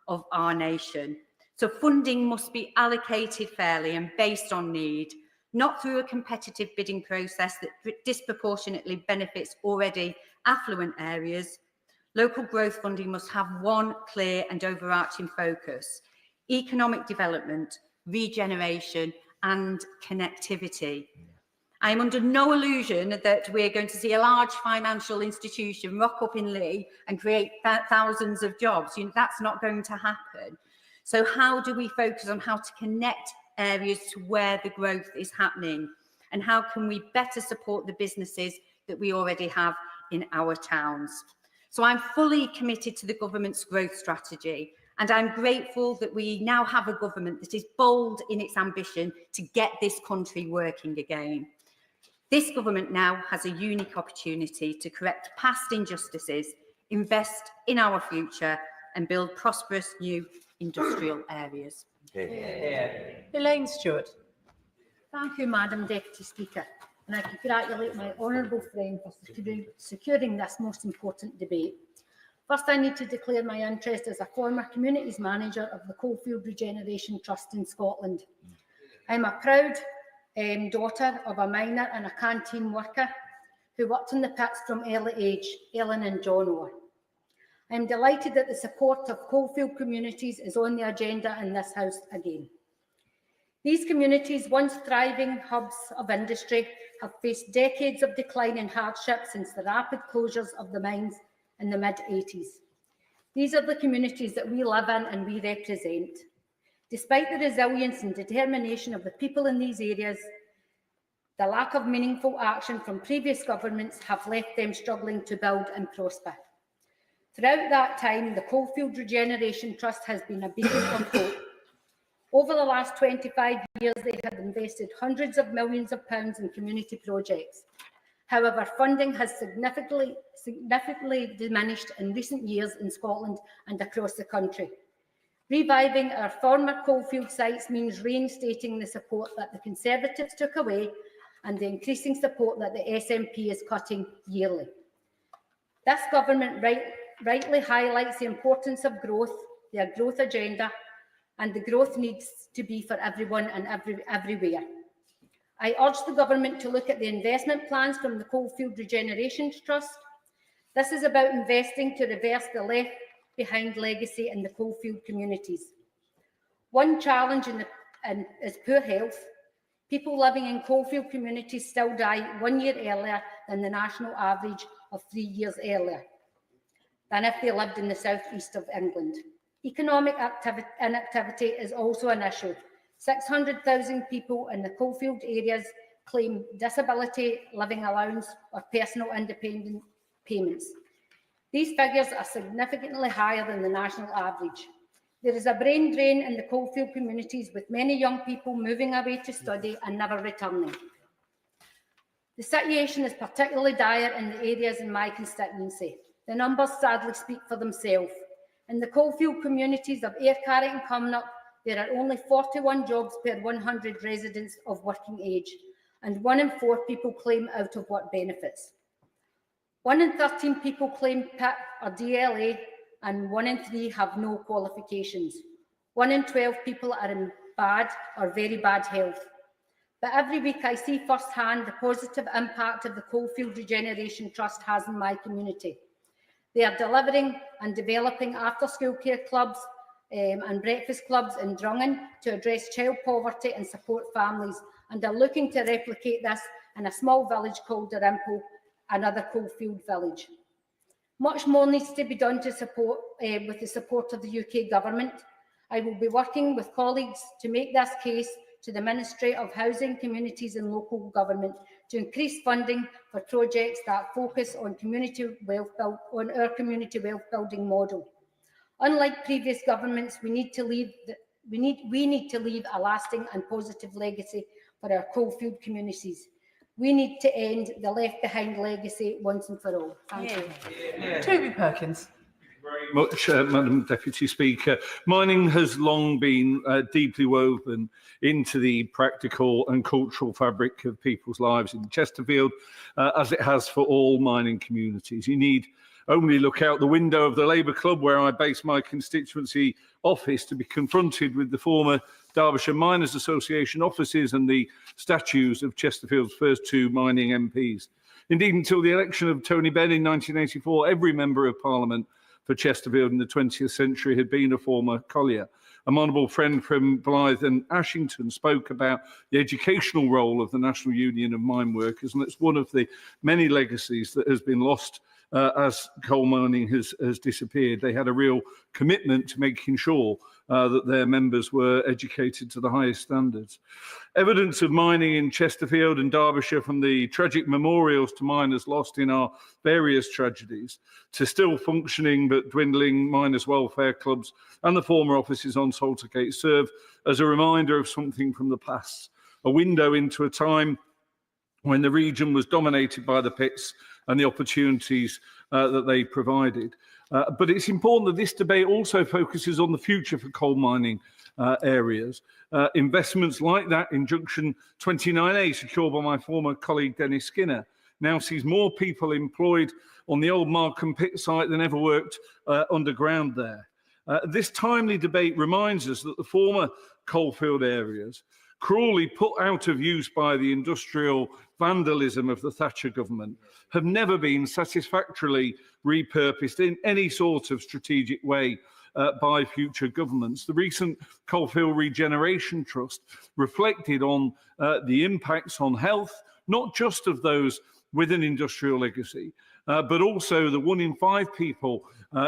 of our nation. So funding must be allocated fairly and based on need, not through a competitive bidding process that disproportionately benefits already affluent areas. Local growth funding must have one clear and overarching focus: economic development, regeneration and connectivity. I am under no illusion that we're going to see a large financial institution rock up in Lee and create thousands of jobs. That's not going to happen. So how do we focus on how to connect areas to where the growth is happening? And how can we better support the businesses that we already have in our towns? So I'm fully committed to the government's growth strategy, and I'm grateful that we now have a government that is bold in its ambition to get this country working again. This government now has a unique opportunity to correct past injustices, invest in our future and build prosperous new industrial areas. Elaine Stewart. Thank you, Madam Deputy Speaker, and I congratulate my honourable friend for securing this most important debate. First, I need to declare my interest as a former communities manager of the Coalfield Regeneration Trust in Scotland. I'm a proud daughter of a miner and a canteen worker who worked in the pits from early age, Ellen and John Orr. I am delighted that the support of coalfield communities is on the agenda in this House again. These communities, once thriving hubs of industry, have faced decades of decline and hardship since the rapid closures of the mines in the mid-80s. These are the communities that we live in and we represent. Despite the resilience and determination of the people in these areas, the lack of meaningful action from previous governments have left them struggling to build and prosper. Throughout that time, the Coalfield Regeneration Trust has been a beacon of hope. Over the last 25 years, they have invested hundreds of millions of pounds in community projects. However, funding has significantly diminished in recent years in Scotland and across the country. Reviving our former coalfield sites means reinstating the support that the Conservatives took away and the increasing support that the SNP is cutting yearly. This government rightly highlights the importance of growth, their growth agenda, and the growth needs to be for everyone and everywhere. I urge the government to look at the investment plans from the Coalfield Regeneration Trust. This is about investing to reverse the left-behind legacy in the coalfield communities. One challenge is poor health. People living in coalfield communities still die 1 year earlier than the national average of 3 years earlier than if they lived in the southeast of England. Economic inactivity is also an issue. 600,000 people in the coalfield areas claim disability, living allowance or personal independent payments. These figures are significantly higher than the national average. There is a brain drain in the coalfield communities, with many young people moving away to study and never returning. The situation is particularly dire in the areas in my constituency. The numbers sadly speak for themselves. In the coalfield communities of Aircarrick and Cumnock, there are only 41 jobs per 100 residents of working age, and 1 in 4 people claim out-of-work benefits. 1 in 13 people claim PIP or DLA, and 1 in 3 have no qualifications. 1 in 12 people are in bad or very bad health. But every week I see firsthand the positive impact of the Coalfield Regeneration Trust has in my community. They are delivering and developing after-school care clubs and breakfast clubs in Drungan to address child poverty and support families, and are looking to replicate this in a small village called Dalrymple, another coalfield village. Much more needs to be done to support, with the support of the UK Government. I will be working with colleagues to make this case to the Ministry of Housing, Communities and Local Government to increase funding for projects that focus on our community wealth building model. Unlike previous governments, we need to leave a lasting and positive legacy for our coalfield communities. We need to end the left behind legacy once and for all. Thank you. Toby Perkins. Very much, Madam Deputy Speaker. Mining has long been deeply woven into the practical and cultural fabric of people's lives in Chesterfield, as it has for all mining communities. You need only look out the window of the Labour Club, where I base my constituency office, to be confronted with the former Derbyshire Miners Association offices and the statues of Chesterfield's first 2 mining MPs. Indeed, until the election of Tony Benn in 1984, every member of Parliament for Chesterfield in the 20th century had been a former collier. A honourable friend from Blyth and Ashington spoke about the educational role of the National Union of Mine Workers, and it's one of the many legacies that has been lost as coal mining has disappeared. They had a real commitment to making sure that their members were educated to the highest standards. Evidence of mining in Chesterfield and Derbyshire, from the tragic memorials to miners lost in our various tragedies, to still functioning but dwindling miners' welfare clubs and the former offices on Saltergate, serve as a reminder of something from the past, a window into a time when the region was dominated by the pits and the opportunities that they provided. But it's important that this debate also focuses on the future for coal mining areas. Investments like that in Junction 29A, secured by my former colleague Dennis Skinner, now sees more people employed on the old Markham pit site than ever worked underground there. This timely debate reminds us that the former coalfield areas, cruelly put out of use by the industrial vandalism of the Thatcher government, have never been satisfactorily repurposed in any sort of strategic way by future governments. The recent Coalfield Regeneration Trust reflected on the impacts on health, not just of those with an industrial legacy, but also the 1 in 5 people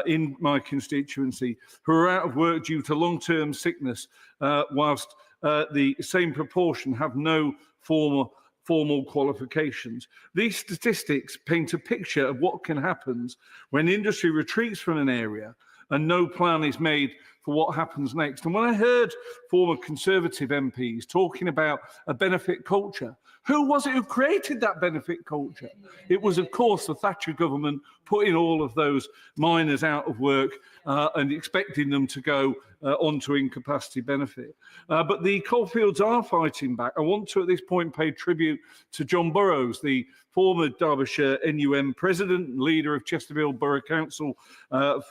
in my constituency who are out of work due to long-term sickness, whilst the same proportion have no formal qualifications. These statistics paint a picture of what can happen when industry retreats from an area and no plan is made for what happens next. And when I heard former Conservative MPs talking about a benefit culture, who was it who created that benefit culture? It was, of course, the Thatcher government putting all of those miners out of work and expecting them to go onto incapacity benefit. But the coalfields are fighting back. I want to, at this point, pay tribute to John Burrows, the former Derbyshire NUM president and leader of Chesterfield Borough Council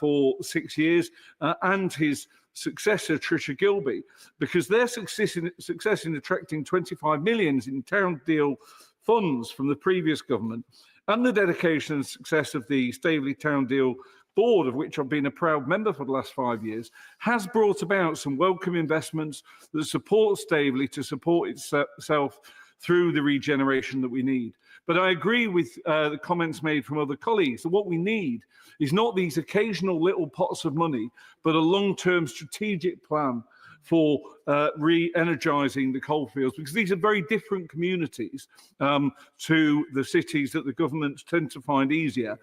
for 6 years, and his successor, Tricia Gilby, because their success in attracting 25 million in town deal funds from the previous government, and the dedication and success of the Staveley Town Deal board, of which I've been a proud member for the last 5 years, has brought about some welcome investments that support Staveley to support itself through the regeneration that we need. But I agree with the comments made from other colleagues that what we need is not these occasional little pots of money, but a long-term strategic plan for re-energising the coalfields, because these are very different communities to the cities that the governments tend to find easier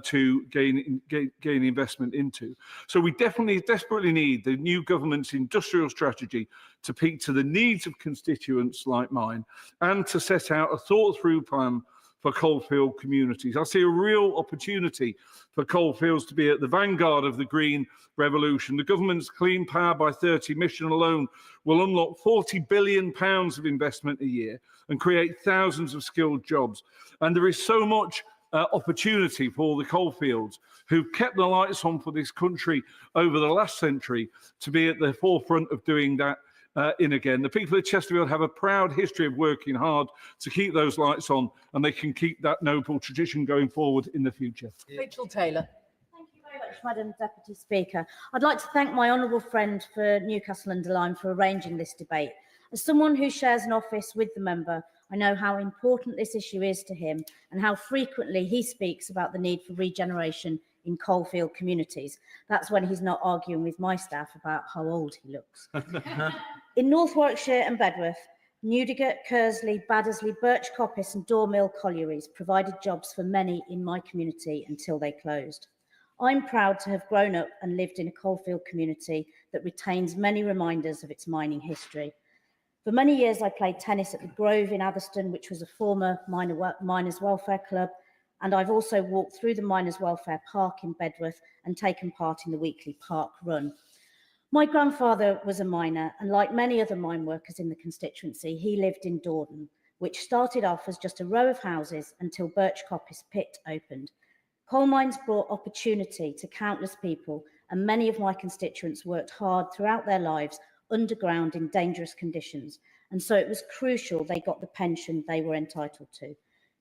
to gain investment into. So we desperately need the new government's industrial strategy to peak to the needs of constituents like mine and to set out a thought-through plan for coalfield communities. I see a real opportunity for coalfields to be at the vanguard of the green revolution. The government's Clean Power by 30 mission alone will unlock £40 billion of investment a year and create thousands of skilled jobs. And there is so much opportunity for the coalfields who kept the lights on for this country over the last century to be at the forefront of doing that in again. The people of Chesterfield have a proud history of working hard to keep those lights on, and they can keep that noble tradition going forward in the future. Rachel Taylor. Thank you very much, Madam Deputy Speaker. I'd like to thank my honourable friend for Newcastle under Lyme for arranging this debate. As someone who shares an office with the member, I know how important this issue is to him and how frequently he speaks about the need for regeneration in coalfield communities. That's when he's not arguing with my staff about how old he looks. In North Warwickshire and Bedworth, Newdigate, Kersley, Baddesley, Birch Coppice and Dormill collieries provided jobs for many in my community until they closed. I'm proud to have grown up and lived in a coalfield community that retains many reminders of its mining history. For many years, I played tennis at the Grove in Atherstone, which was a former miners' welfare club, and I've also walked through the Miners' Welfare Park in Bedworth and taken part in the weekly park run. My grandfather was a miner, and like many other mine workers in the constituency, he lived in Dordon, which started off as just a row of houses until Birch Coppice pit opened. Coal mines brought opportunity to countless people, and many of my constituents worked hard throughout their lives underground in dangerous conditions, and so it was crucial they got the pension they were entitled to.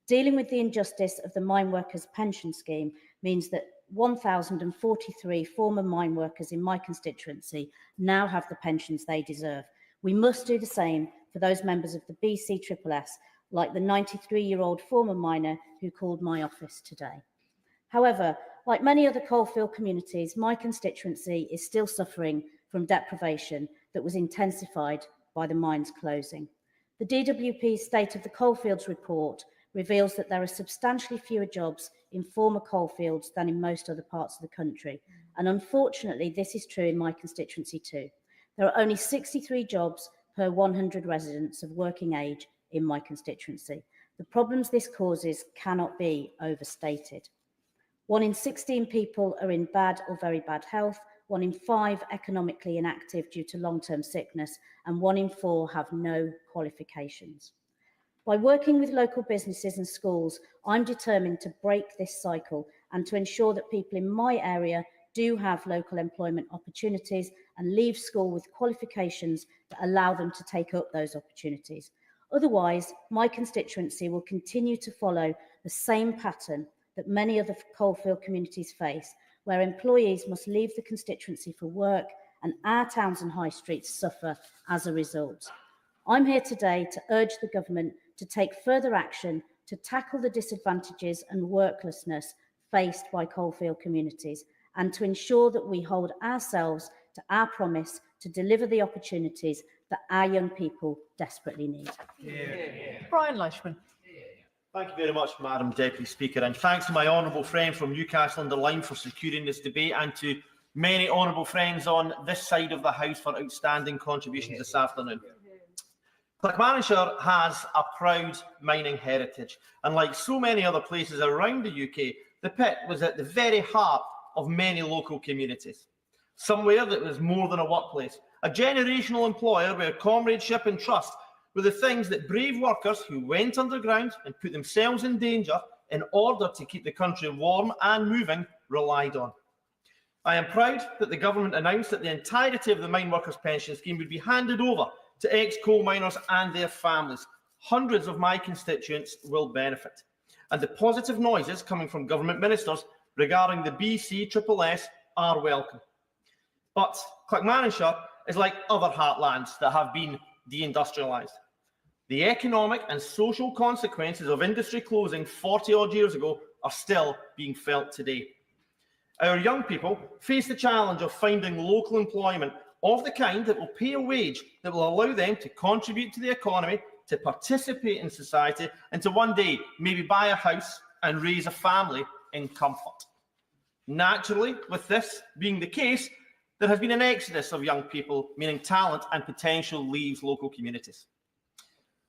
Dealing with the injustice of the mine workers' pension scheme means that 1,043 former mine workers in my constituency now have the pensions they deserve. We must do the same for those members of the BCSSS, like the 93-year-old former miner who called my office today. However, like many other coalfield communities, my constituency is still suffering from deprivation that was intensified by the mines closing. The DWP's State of the Coalfields report reveals that there are substantially fewer jobs in former coalfields than in most other parts of the country. And unfortunately, this is true in my constituency too. There are only 63 jobs per 100 residents of working age in my constituency. The problems this causes cannot be overstated. 1 in 16 people are in bad or very bad health, 1 in 5 economically inactive due to long-term sickness, and 1 in 4 have no qualifications. By working with local businesses and schools, I'm determined to break this cycle and to ensure that people in my area do have local employment opportunities and leave school with qualifications that allow them to take up those opportunities. Otherwise, my constituency will continue to follow the same pattern that many other coalfield communities face, where employees must leave the constituency for work and our towns and high streets suffer as a result. I'm here today to urge the government to take further action to tackle the disadvantages and worklessness faced by coalfield communities and to ensure that we hold ourselves to our promise to deliver the opportunities that our young people desperately need. Brian Leishman. Thank you very much, Madam Deputy Speaker, and thanks to my honourable friend from Newcastle under Lyme for securing this debate, and to many honourable friends on this side of the House for outstanding contributions this afternoon. Clackmannanshire has a proud mining heritage, and like so many other places around the UK, the pit was at the very heart of many local communities. Somewhere that was more than a workplace, a generational employer where comradeship and trust were the things that brave workers who went underground and put themselves in danger in order to keep the country warm and moving relied on. I am proud that the government announced that the entirety of the mine workers' pension scheme would be handed over to ex-coal miners and their families. Hundreds of my constituents will benefit. And the positive noises coming from government ministers regarding the BCSS are welcome. But Clackmannanshire is like other heartlands that have been deindustrialised. The economic and social consequences of industry closing 40-odd years ago are still being felt today. Our young people face the challenge of finding local employment of the kind that will pay a wage that will allow them to contribute to the economy, to participate in society, and to one day maybe buy a house and raise a family in comfort. Naturally, with this being the case, there has been an exodus of young people, meaning talent and potential leaves local communities.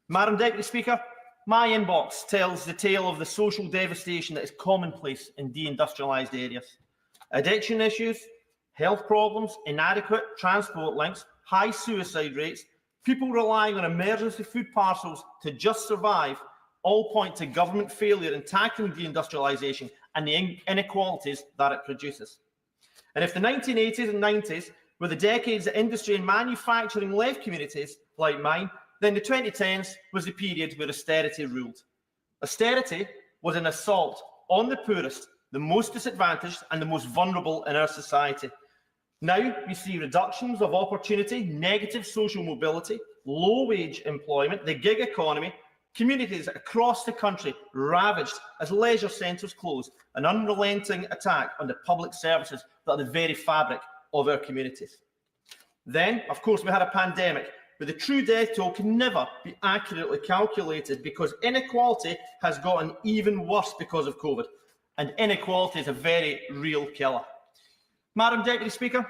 Madam Deputy Speaker, my inbox tells the tale of the social devastation that is commonplace in deindustrialised areas. Addiction issues, health problems, inadequate transport links, high suicide rates, people relying on emergency food parcels to just survive, all point to government failure in tackling deindustrialisation and the inequalities that it produces. And if the 1980s and 90s were the decades that industry and manufacturing left communities like mine, then the 2010s was the period where austerity ruled. Austerity was an assault on the poorest, the most disadvantaged and the most vulnerable in our society. Now we see reductions of opportunity, negative social mobility, low-wage employment, the gig economy, communities across the country ravaged as leisure centres close, an unrelenting attack on the public services that are the very fabric of our communities. Then, of course, we had a pandemic, but the true death toll can never be accurately calculated because inequality has gotten even worse because of COVID, and inequality is a very real killer. Madam Deputy Speaker,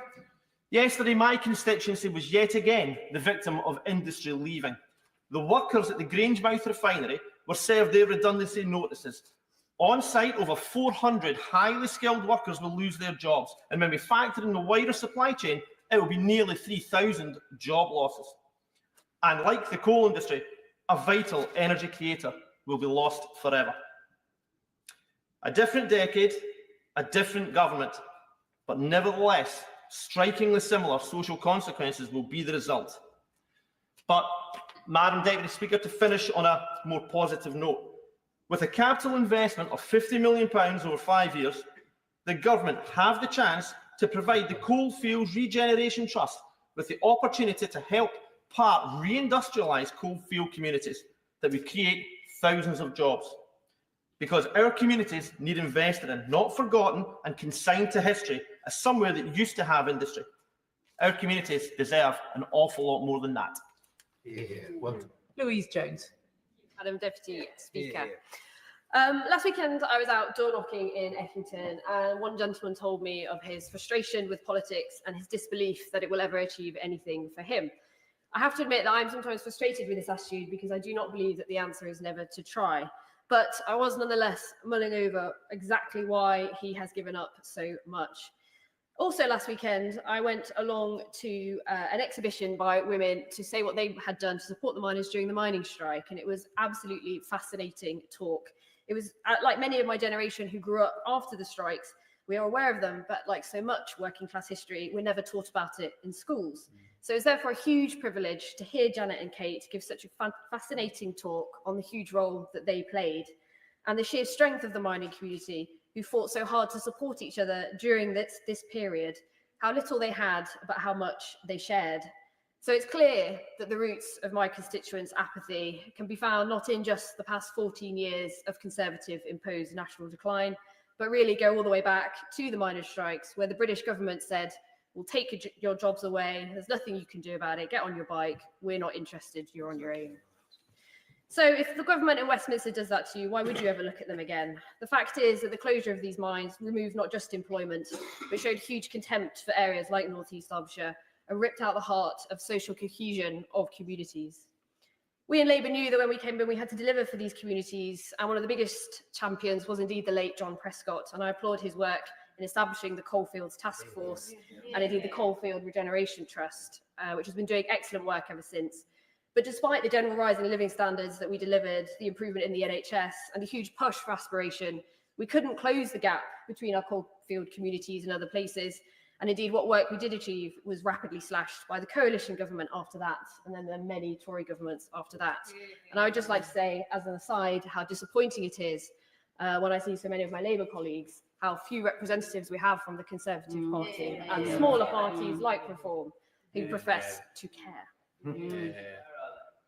yesterday my constituency was yet again the victim of industry leaving. The workers at the Grangemouth refinery were served their redundancy notices. On site, over 400 highly skilled workers will lose their jobs, and when we factor in the wider supply chain, it will be nearly 3,000 job losses. And like the coal industry, a vital energy creator will be lost forever. A different decade, a different government, but nevertheless, strikingly similar social consequences will be the result. But, Madam Deputy Speaker, to finish on a more positive note, with a capital investment of £50 million over 5 years, the government have the chance to provide the Coalfields Regeneration Trust with the opportunity to help part reindustrialise coalfield communities that would create thousands of jobs. Because our communities need invested in, not forgotten and consigned to history as somewhere that used to have industry. Our communities deserve an awful lot more than that. Louise Jones. Madam Deputy Speaker. Last weekend, I was out door knocking in Effington, and one gentleman told me of his frustration with politics and his disbelief that it will ever achieve anything for him. I have to admit that I'm sometimes frustrated with this attitude because I do not believe that the answer is never to try. But I was nonetheless mulling over exactly why he has given up so much. Also last weekend, I went along to an exhibition by women to say what they had done to support the miners during the mining strike, and it was absolutely fascinating talk. It was like many of my generation who grew up after the strikes, we are aware of them, but like so much working class history, we're never taught about it in schools. So it's therefore a huge privilege to hear Janet and Kate give such a fascinating talk on the huge role that they played and the sheer strength of the mining community who fought so hard to support each other during this period, how little they had, but how much they shared. So it's clear that the roots of my constituents' apathy can be found not in just the past 14 years of Conservative imposed national decline, but really go all the way back to the miners' strikes, where the British government said, we'll take your jobs away, there's nothing you can do about it, get on your bike, we're not interested, you're on your own. So if the government in Westminster does that to you, why would you ever look at them again? The fact is that the closure of these mines removed not just employment, but showed huge contempt for areas like North East Derbyshire and ripped out the heart of social cohesion of communities. We in Labour knew that when we came in, we had to deliver for these communities, and one of the biggest champions was indeed the late John Prescott, and I applaud his work in establishing the Coalfields Task Force and indeed the Coalfield Regeneration Trust, which has been doing excellent work ever since. But despite the general rise in living standards that we delivered, the improvement in the NHS and the huge push for aspiration, we couldn't close the gap between our coalfield communities and other places. And indeed, what work we did achieve was rapidly slashed by the coalition government after that, and then the many Tory governments after that. And I would just like to say, as an aside, how disappointing it is when I see so many of my Labour colleagues how few representatives we have from the Conservative Party and smaller parties like Reform who profess to care.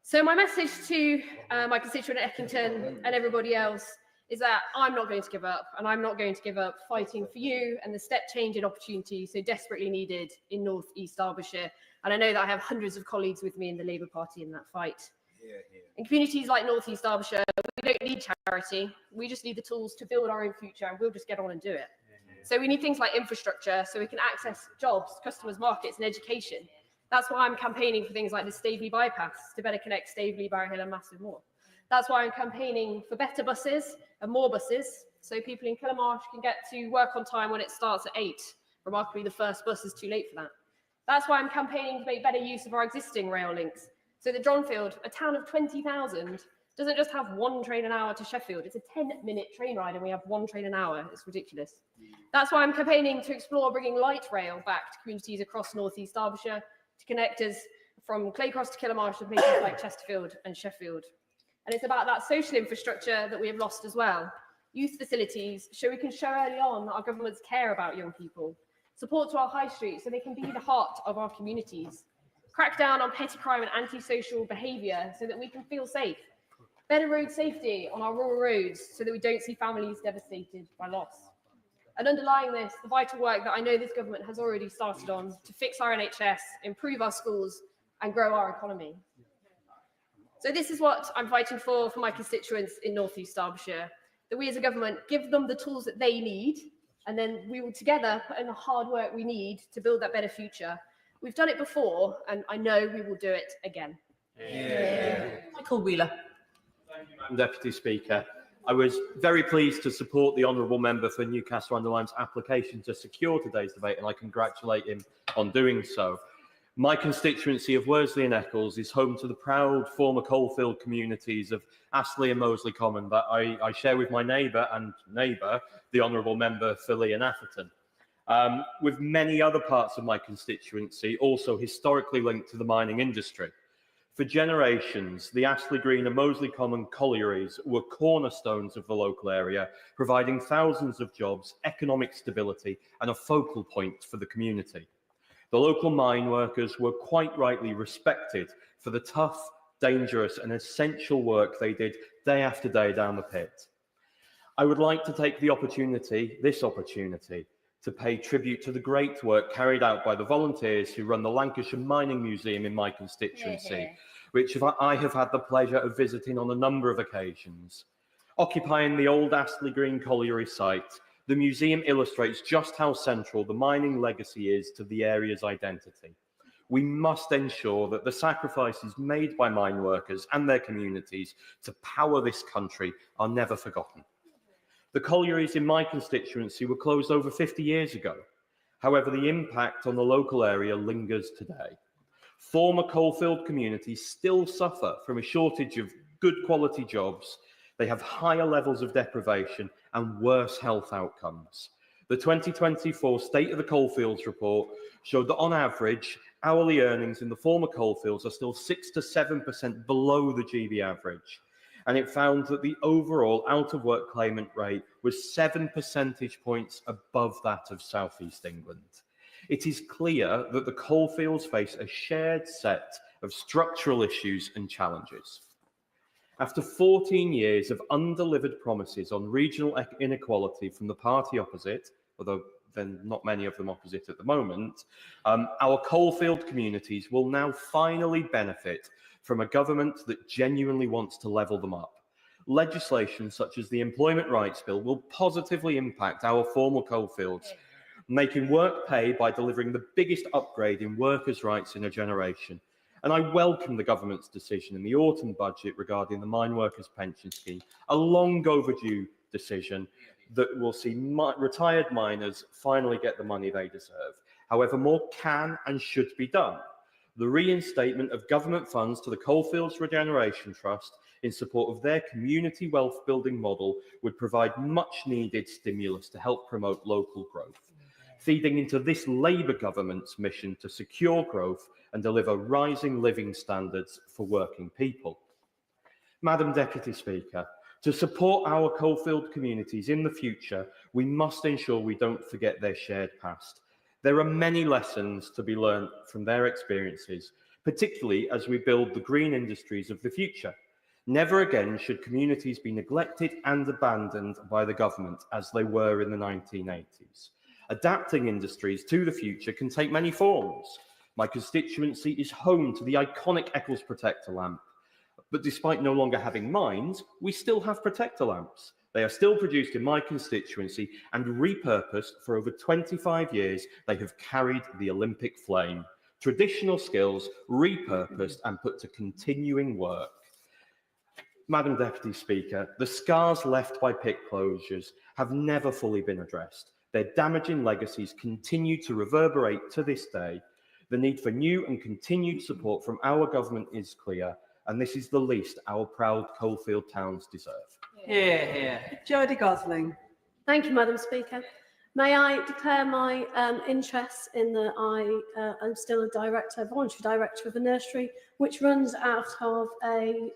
So my message to my constituent Eckington and everybody else is that I'm not going to give up, and I'm not going to give up fighting for you and the step change in opportunity so desperately needed in North East Derbyshire. And I know that I have hundreds of colleagues with me in the Labour Party in that fight. In communities like North East Derbyshire, we don't need charity. We just need the tools to build our own future, and we'll just get on and do it. So we need things like infrastructure so we can access jobs, customers, markets and education. That's why I'm campaigning for things like the Staveley bypass to better connect Staveley, Barrow Hill and Massive-Moor. That's why I'm campaigning for better buses and more buses so people in Killamarsh can get to work on time when it starts at 8. Remarkably, the first bus is too late for that. That's why I'm campaigning to make better use of our existing rail links so that Dronfield, a town of 20,000, doesn't just have one train an hour to Sheffield. It's a 10-minute train ride and we have one train an hour. It's ridiculous. That's why I'm campaigning to explore bringing light rail back to communities across North East Derbyshire to connect us from Claycross to Killamarsh to places like Chesterfield and Sheffield. And it's about that social infrastructure that we have lost as well. Youth facilities, so we can show early on that our governments care about young people. Support to our high streets so they can be the heart of our communities. Crack down on petty crime and antisocial behaviour so that we can feel safe. Better road safety on our rural roads so that we don't see families devastated by loss. And underlying this, the vital work that I know this government has already started on to fix our NHS, improve our schools and grow our economy. So this is what I'm fighting for my constituents in North East Derbyshire, that we as a government give them the tools that they need, and then we will together put in the hard work we need to build that better future. We've done it before, and I know we will do it again. Michael Wheeler. Deputy Speaker, I was very pleased to support the honourable member for Newcastle-under-Lyme's application to secure today's debate, and I congratulate him on doing so. My constituency of Worsley and Eccles is home to the proud former coalfield communities of Astley and Moseley Common that I share with my neighbour, the honourable member for Lee and Atherton. With many other parts of my constituency also historically linked to the mining industry. For generations, the Astley Green and Moseley Common collieries were cornerstones of the local area, providing thousands of jobs, economic stability and a focal point for the community. The local mine workers were quite rightly respected for the tough, dangerous and essential work they did day after day down the pit. I would like to take this opportunity, to pay tribute to the great work carried out by the volunteers who run the Lancashire Mining Museum in my constituency, which I have had the pleasure of visiting on a number of occasions. Occupying the old Astley Green colliery site, the museum illustrates just how central the mining legacy is to the area's identity. We must ensure that the sacrifices made by mine workers and their communities to power this country are never forgotten. The collieries in my constituency were closed over 50 years ago. However, the impact on the local area lingers today. Former coalfield communities still suffer from a shortage of good quality jobs. They have higher levels of deprivation and worse health outcomes. The 2024 State of the Coalfields report showed that on average, hourly earnings in the former coalfields are still 6 to 7% below the GB average. And it found that the overall out-of-work claimant rate was 7 percentage points above that of South East England. It is clear that the coalfields face a shared set of structural issues and challenges. After 14 years of undelivered promises on regional inequality from the party opposite, although then not many of them opposite at the moment, our coalfield communities will now finally benefit from a government that genuinely wants to level them up. Legislation such as the Employment Rights Bill will positively impact our former coalfields, making work pay by delivering the biggest upgrade in workers' rights in a generation. And I welcome the government's decision in the autumn budget regarding the mine workers' pension scheme, a long overdue decision that will see retired miners finally get the money they deserve. However, more can and should be done. The reinstatement of government funds to the Coalfields Regeneration Trust in support of their community wealth building model would provide much needed stimulus to help promote local growth, feeding into this Labour government's mission to secure growth and deliver rising living standards for working people. Madam Deputy Speaker, To support our coalfield communities in the future, we must ensure we don't forget their shared past. There are many lessons to be learned from their experiences, particularly as we build the green industries of the future. Never again should communities be neglected and abandoned by the government as they were in the 1980s. Adapting industries to the future can take many forms. My constituency is home to the iconic Eccles protector lamp. But despite no longer having mines, we still have protector lamps. They are still produced in my constituency and repurposed for over 25 years. They have carried the Olympic flame. Traditional skills repurposed and put to continuing work. Madam Deputy Speaker, the scars left by pit closures have never fully been addressed. Their damaging legacies continue to reverberate to this day. The need for new and continued support from our government is clear, and this is the least our proud coalfield towns deserve. Jodie Gosling. Thank you, Madam Speaker. May I declare my interest in that I am still a voluntary director of a nursery, which runs out of a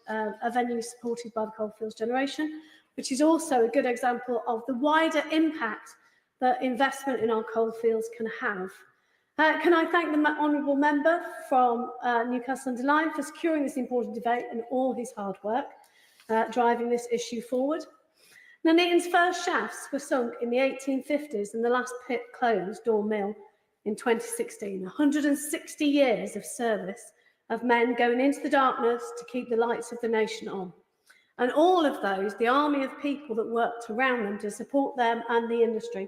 venue supported by the Coalfields Generation, which is also a good example of the wider impact that investment in our coalfields can have. Can I thank the honourable member from Newcastle-under-Lyme for securing this important debate and all his hard work driving this issue forward. Nuneaton's first shafts were sunk in the 1850s and the last pit closed, Door Mill, in 2016. 160 years of service of men going into the darkness to keep the lights of the nation on. And all of those, the army of people that worked around them to support them and the industry.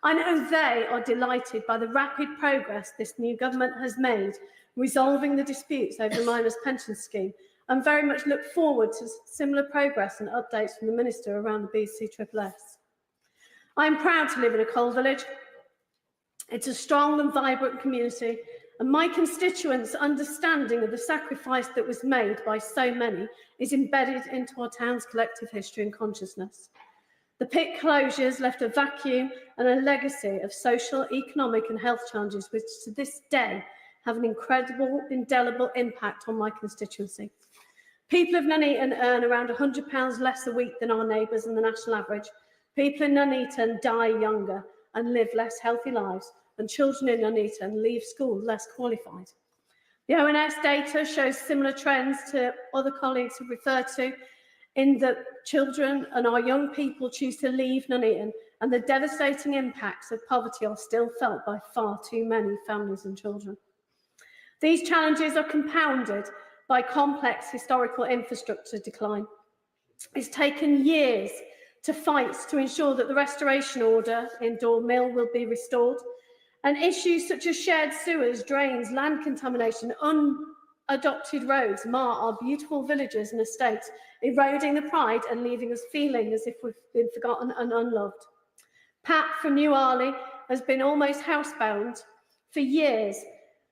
I know they are delighted by the rapid progress this new government has made resolving the disputes over the miners' pension scheme, and very much look forward to similar progress and updates from the Minister around the BCSS. I'm proud to live in a coal village. It's a strong and vibrant community, and my constituents' understanding of the sacrifice that was made by so many is embedded into our town's collective history and consciousness. The pit closures left a vacuum and a legacy of social, economic and health challenges which to this day have an incredible, indelible impact on my constituency. People of Nuneaton earn around £100 less a week than our neighbours and the national average. People in Nuneaton die younger and live less healthy lives, and children in Nuneaton leave school less qualified. The ONS data shows similar trends to other colleagues have referred to, in that children and our young people choose to leave Nuneaton, and the devastating impacts of poverty are still felt by far too many families and children. These challenges are compounded by complex historical infrastructure decline. It's taken years to fight to ensure that the restoration order in Door Mill will be restored, and issues such as shared sewers, drains, land contamination, unadopted roads mar our beautiful villages and estates, eroding the pride and leaving us feeling as if we've been forgotten and unloved. Pat from New Arley has been almost housebound for years,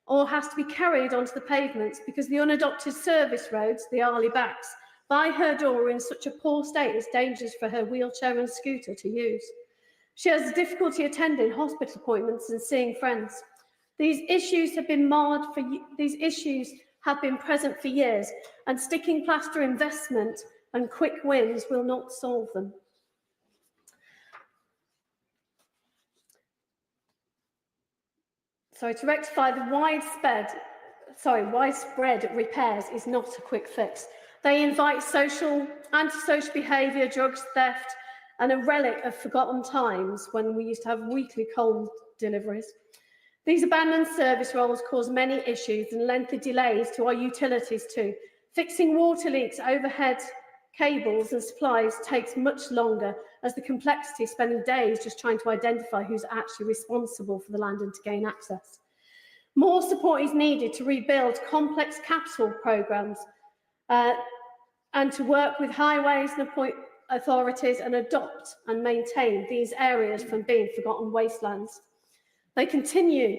or has to be carried onto the pavements because the unadopted service roads, the Arley backs, by her door are in such a poor state it's dangerous for her wheelchair and scooter to use. She has difficulty attending hospital appointments and seeing friends. These issues have been present for years, and sticking plaster investment and quick wins will not solve them. To rectify the widespread repairs is not a quick fix. They invite antisocial behaviour, drugs, theft, and a relic of forgotten times when we used to have weekly coal deliveries. These abandoned service roles cause many issues and lengthy delays to our utilities too. Fixing water leaks, overhead cables and supplies takes much longer, as the complexity of spending days just trying to identify who's actually responsible for the land and to gain access. More support is needed to rebuild complex capital programmes and to work with highways and authorities and adopt and maintain these areas from being forgotten wastelands. They continue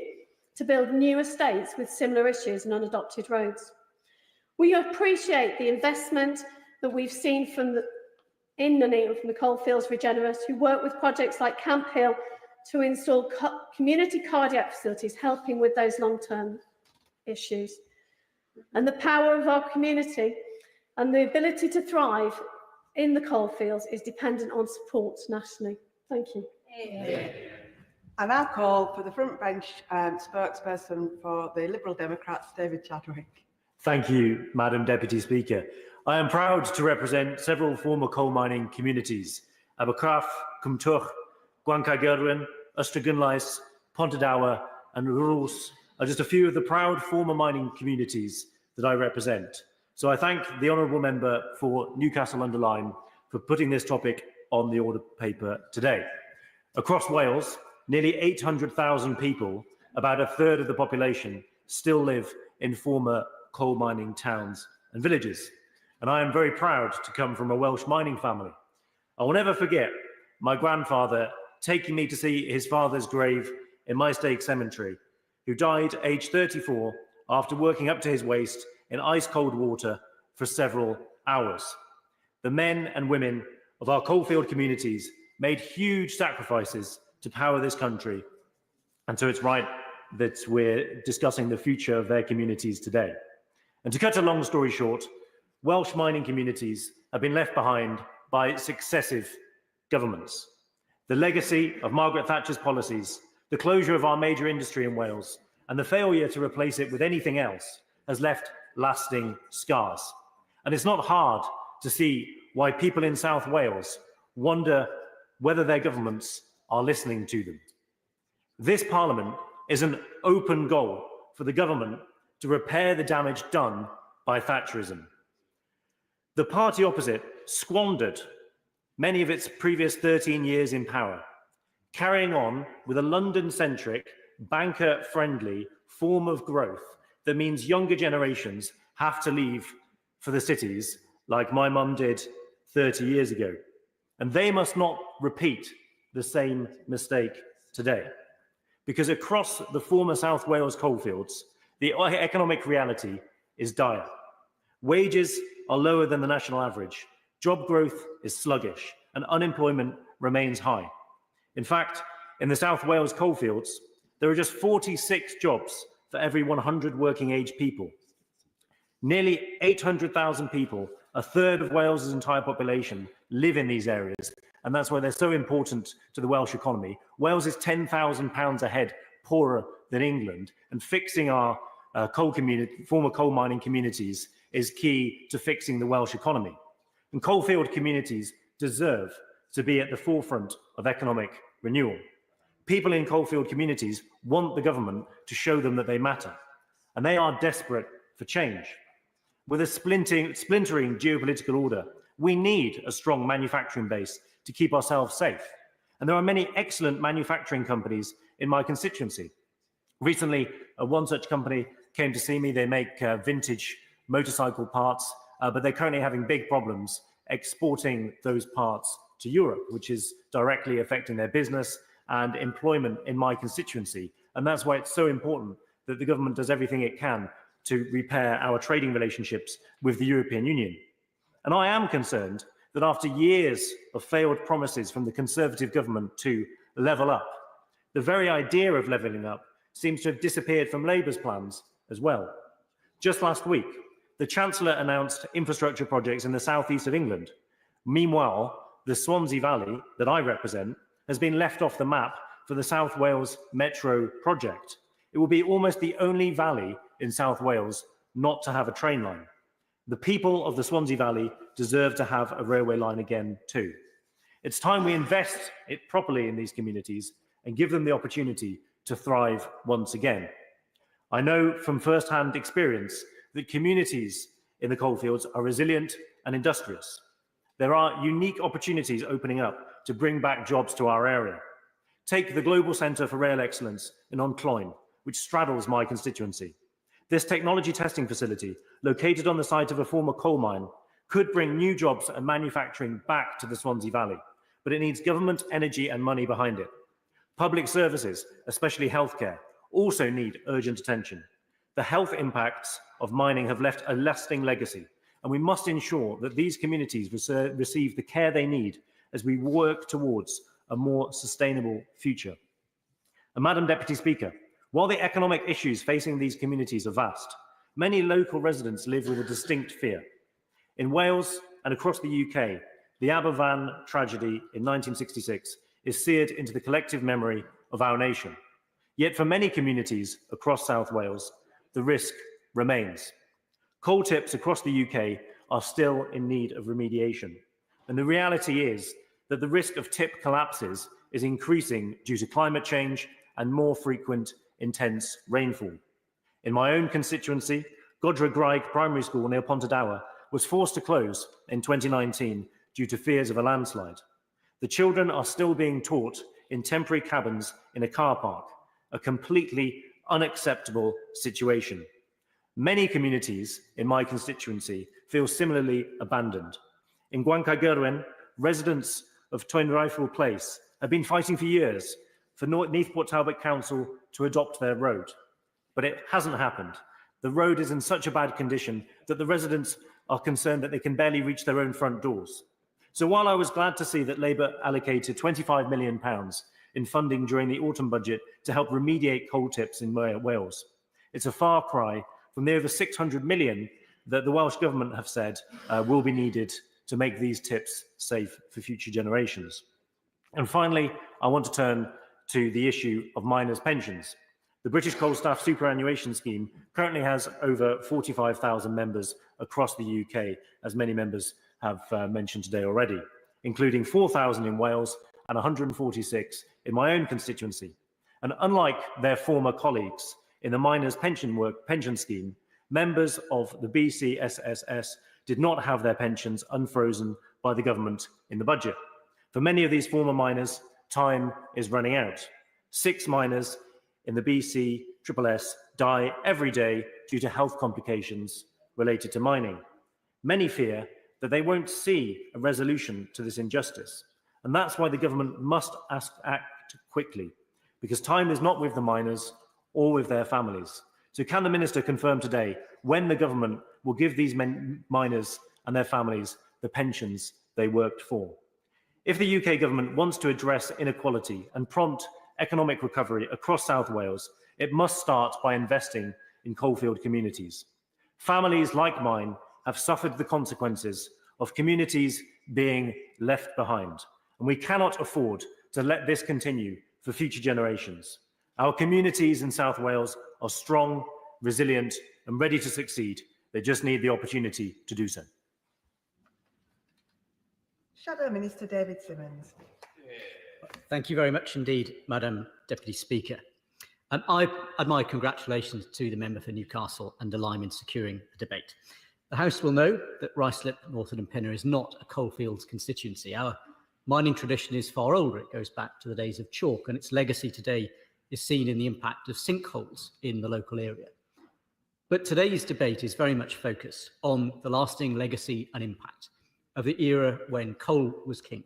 to build new estates with similar issues and unadopted roads. We appreciate the investment that we've seen in Nuneaton from the Coalfields Regenerous, who work with projects like Camp Hill to install community cardiac facilities, helping with those long-term issues. And the power of our community and the ability to thrive in the coalfields is dependent on support nationally. Thank you. And I'll call for the front bench spokesperson for the Liberal Democrats, David Chadwick. Thank you, Madam Deputy Speaker. I am proud to represent several former coal mining communities. Abercraf, Cwmtwch, Gwancagyrwyn, Ystrad-Gynllais, Pontardawe and Rws are just a few of the proud former mining communities that I represent. So I thank the Honourable Member for Newcastle-under-Lyme for putting this topic on the order paper today. Across Wales, nearly 800,000 people, about a third of the population, still live in former coal mining towns and villages. And I am very proud to come from a Welsh mining family. I will never forget my grandfather taking me to see his father's grave in my stake cemetery, who died aged 34 after working up to his waist in ice-cold water for several hours. The men and women of our coalfield communities made huge sacrifices to power this country, and so it's right that we're discussing the future of their communities today. And to cut a long story short, Welsh mining communities have been left behind by successive governments. The legacy of Margaret Thatcher's policies, the closure of our major industry in Wales, and the failure to replace it with anything else has left lasting scars. And it's not hard to see why people in South Wales wonder whether their governments are listening to them. This Parliament is an open goal for the government to repair the damage done by Thatcherism. The party opposite squandered many of its previous 13 years in power, carrying on with a London-centric, banker-friendly form of growth that means younger generations have to leave for the cities like my mum did 30 years ago. And they must not repeat the same mistake today. Because across the former South Wales coalfields, the economic reality is dire. Wages are lower than the national average, job growth is sluggish, and unemployment remains high. In fact, in the South Wales coalfields, there are just 46 jobs for every 100 working-age people. Nearly 800,000 people, a third of Wales's entire population, live in these areas, and that's why they're so important to the Welsh economy. Wales is £10,000 a head poorer than England, and fixing our former coal mining communities is key to fixing the Welsh economy. And coalfield communities deserve to be at the forefront of economic renewal. People in coalfield communities want the government to show them that they matter, and they are desperate for change. With a splintering geopolitical order, we need a strong manufacturing base to keep ourselves safe. And there are many excellent manufacturing companies in my constituency. Recently, one such company came to see me. They make vintage motorcycle parts, but they're currently having big problems exporting those parts to Europe, which is directly affecting their business and employment in my constituency. And that's why it's so important that the government does everything it can to repair our trading relationships with the European Union. And I am concerned that after years of failed promises from the Conservative government to level up, the very idea of levelling up seems to have disappeared from Labour's plans as well. Just last week, the Chancellor announced infrastructure projects in the southeast of England. Meanwhile, the Swansea Valley, that I represent, has been left off the map for the South Wales Metro project. It will be almost the only valley in South Wales not to have a train line. The people of the Swansea Valley deserve to have a railway line again too. It's time we invest it properly in these communities and give them the opportunity to thrive once again. I know from first-hand experience that communities in the coalfields are resilient and industrious. There are unique opportunities opening up to bring back jobs to our area. Take the Global Centre for Rail Excellence in Oncloyne, which straddles my constituency. This technology testing facility, located on the site of a former coal mine, could bring new jobs and manufacturing back to the Swansea Valley, but it needs government energy and money behind it. Public services, especially healthcare, also need urgent attention. The health impacts of mining have left a lasting legacy, and we must ensure that these communities receive the care they need as we work towards a more sustainable future. And Madam Deputy Speaker, while the economic issues facing these communities are vast, many local residents live with a distinct fear. In Wales and across the UK, The Aberfan tragedy in 1966 is seared into the collective memory of our nation. Yet for many communities across South Wales, the risk remains. Coal tips across the UK are still in need of remediation. And the reality is that the risk of tip collapses is increasing due to climate change and more frequent, intense rainfall. In my own constituency, Godra Graig Primary School near Pontardawe was forced to close in 2019 due to fears of a landslide. The children are still being taught in temporary cabins in a car park, a completely unacceptable situation. Many communities in my constituency feel similarly abandoned. In Gwancagyrwen, residents of Toynrifle Place have been fighting for years for Neath Port Talbot Council to adopt their road, but it hasn't happened. The road is in such a bad condition that the residents are concerned that they can barely reach their own front doors. So while I was glad to see that Labour allocated £25 million in funding during the autumn budget to help remediate coal tips in Wales, it's a far cry from the over 600 million that the Welsh Government have said will be needed to make these tips safe for future generations. And finally, I want to turn to the issue of miners' pensions. The British Coal Staff Superannuation Scheme currently has over 45,000 members across the UK, as many members have mentioned today already, including 4,000 in Wales and 146 in my own constituency. And unlike their former colleagues in the miners' pension scheme, members of the BCSSS did not have their pensions unfrozen by the government in the budget. For many of these former miners, time is running out. 6 miners in the BCSSS die every day due to health complications related to mining. Many fear that they won't see a resolution to this injustice. And that's why the government must act quickly, because time is not with the miners or with their families. So can the Minister confirm today when the government will give these miners and their families the pensions they worked for? If the UK government wants to address inequality and prompt economic recovery across South Wales, it must start by investing in coalfield communities. Families like mine have suffered the consequences of communities being left behind, and we cannot afford to let this continue for future generations. Our communities in South Wales are strong, resilient, and ready to succeed. They just need the opportunity to do so. Shadow Minister David Simmons. Thank you very much indeed, Madam Deputy Speaker. I add my congratulations to the member for Newcastle and Lyme in securing the debate. The House will know that Ruislip, Northwood and Pinner is not a coalfields constituency. Our mining tradition is far older. It goes back to the days of chalk, and its legacy today is seen in the impact of sinkholes in the local area. But today's debate is very much focused on the lasting legacy and impact of the era when coal was king.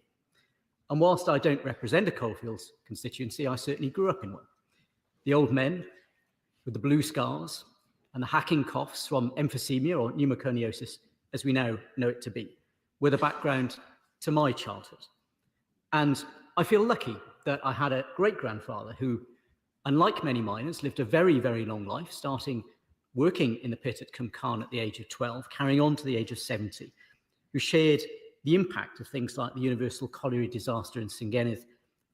And whilst I don't represent a coalfields constituency, I certainly grew up in one. The old men with the blue scars and the hacking coughs from emphysema or pneumoconiosis, as we now know it to be, were the background to my childhood. And I feel lucky that I had a great-grandfather who, unlike many miners, lived a very, very long life, starting working in the pit at Cumcarn at the age of 12, carrying on to the age of 70, who shared the impact of things like the Universal Colliery disaster in Senghenydd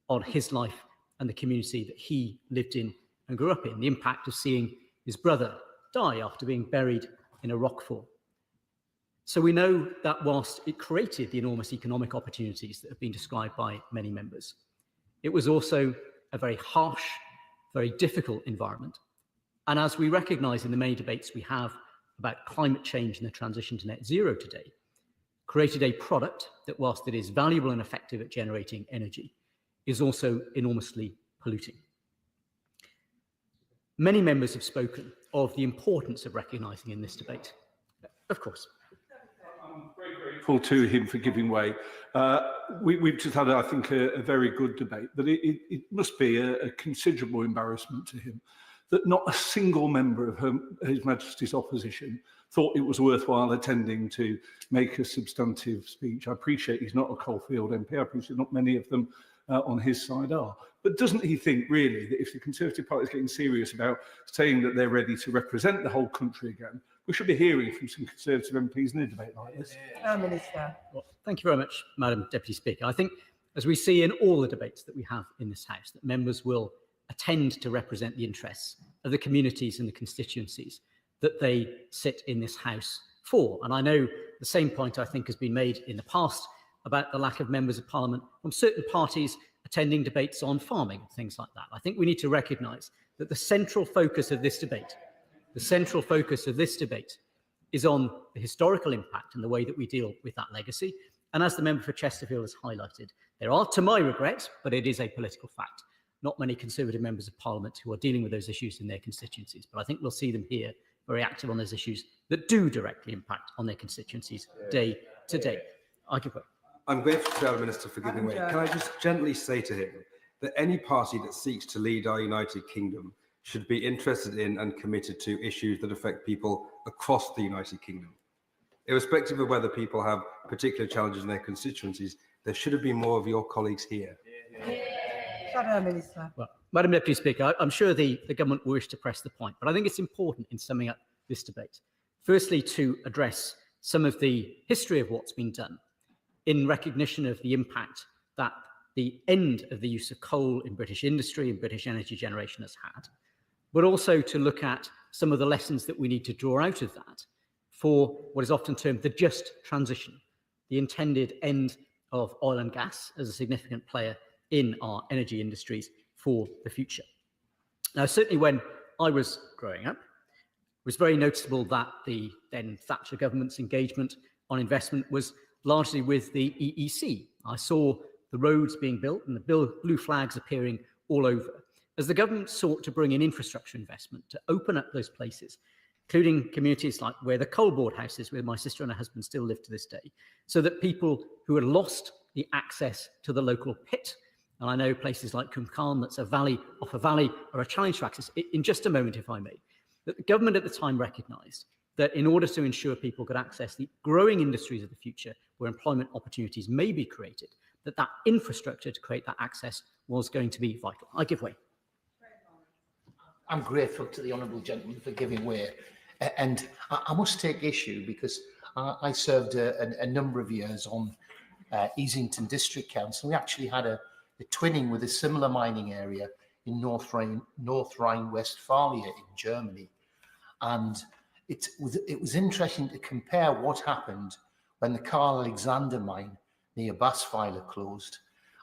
on his life and the community that he lived in and grew up in, the impact of seeing his brother die after being buried in a rockfall. So we know that whilst it created the enormous economic opportunities that have been described by many members, it was also a very harsh, very difficult environment. And as we recognise in the many debates we have about climate change and the transition to net zero today, created a product that, whilst it is valuable and effective at generating energy, is also enormously polluting. Many members have spoken of the importance of recognising in this debate. Of course. I'm very grateful to him for giving way. We've just had, I think, a very good debate, but it must be a considerable embarrassment to him that not a single member of His Majesty's opposition thought it was worthwhile attending to make a substantive speech. I appreciate he's not a coalfield MP. I appreciate not many of them on his side are. But doesn't he think, really, that if the Conservative Party is getting serious about saying that they're ready to represent the whole country again, we should be hearing from some Conservative MPs in a debate like this. Minister. Well, thank you very much, Madam Deputy Speaker. I think, as we see in all the debates that we have in this House, that members will attend to represent the interests of the communities and the constituencies that they sit in this House for. And I know the same point, I think, has been made in the past about the lack of members of Parliament from certain parties attending debates on farming, things like that. I think we need to recognise that the central focus of this debate, is on the historical impact and the way that we deal with that legacy. And as the member for Chesterfield has highlighted, there are, to my regret, but it is a political fact, not many Conservative members of Parliament who are dealing with those issues in their constituencies. But I think we'll see them here very active on those issues that do directly impact on their constituencies day to day. I'm grateful to the Minister for giving way. Can I just gently say to him that any party that seeks to lead our United Kingdom should be interested in and committed to issues that affect people across the United Kingdom. Irrespective of whether people have particular challenges in their constituencies, there should have been more of your colleagues here. Minister. Well, Madam Deputy Speaker, I'm sure the government will wish to press the point, but I think it's important in summing up this debate, firstly, to address some of the history of what's been done in recognition of the impact that the end of the use of coal in British industry and British energy generation has had, but also to look at some of the lessons that we need to draw out of that for what is often termed the just transition, the intended end of oil and gas as a significant player in our energy industries for the future. Now, certainly when I was growing up, it was very noticeable that the then Thatcher government's engagement on investment was largely with the EEC. I saw the roads being built and the blue flags appearing all over as the government sought to bring in infrastructure investment to open up those places, including communities like where the coal board house is, where my sister and her husband still live to this day, so that people who had lost the access to the local pit, and I know places like Cwmcarn, that's a valley off a valley, are a challenge to access. In just a moment, if I may, that the government at the time recognised that in order to ensure people could access the growing industries of the future, where employment opportunities may be created, that infrastructure to create that access was going to be vital. I give way. I'm grateful to the honourable gentleman for giving way. And I must take issue because I served a number of years on Easington District Council. We actually had a twinning with a similar mining area in North Rhine-Westphalia in Germany. And it was interesting to compare what happened when the Karl Alexander mine near Bassweiler closed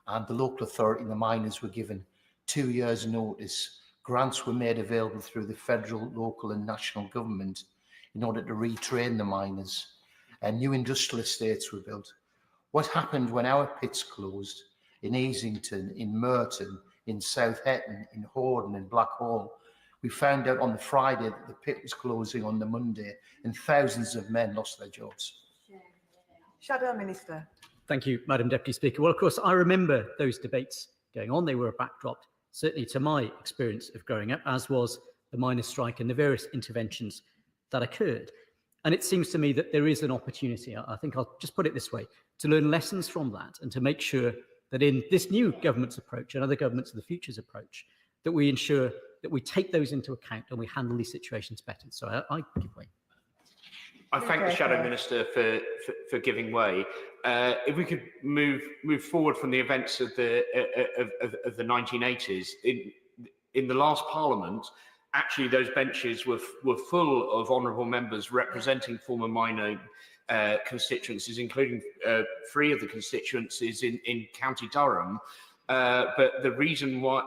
and the local authority and the miners were given 2 years' notice. Grants were made available through the federal, local and national government in order to retrain the miners, and new industrial estates were built. What happened when our pits closed in Easington, in Merton, in South Hetton, in Horden, in Blackhall? We found out on the Friday that the pit was closing on the Monday and thousands of men lost their jobs. Shadow Minister. Thank you, Madam Deputy Speaker. Well, of course, I remember those debates going on. They were a backdrop, certainly to my experience of growing up, as was the miners' strike and the various interventions that occurred. And it seems to me that there is an opportunity, I think I'll just put it this way, to learn lessons from that and to make sure that in this new government's approach and other governments of the future's approach, that we ensure that we take those into account and we handle these situations better. So I give way. I thank the Shadow Minister for giving way. If we could move forward from the events of the 1980s, in the last Parliament, actually those benches were full of honourable members representing former mining constituencies, including 3 of the constituencies in County Durham. But the reason why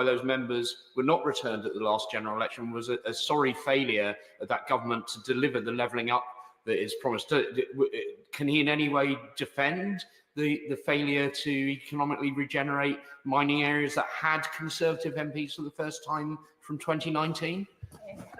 those members were not returned at the last general election was a sorry failure of that government to deliver the levelling up that is promised. Can he in any way defend the failure to economically regenerate mining areas that had Conservative MPs for the first time from 2019?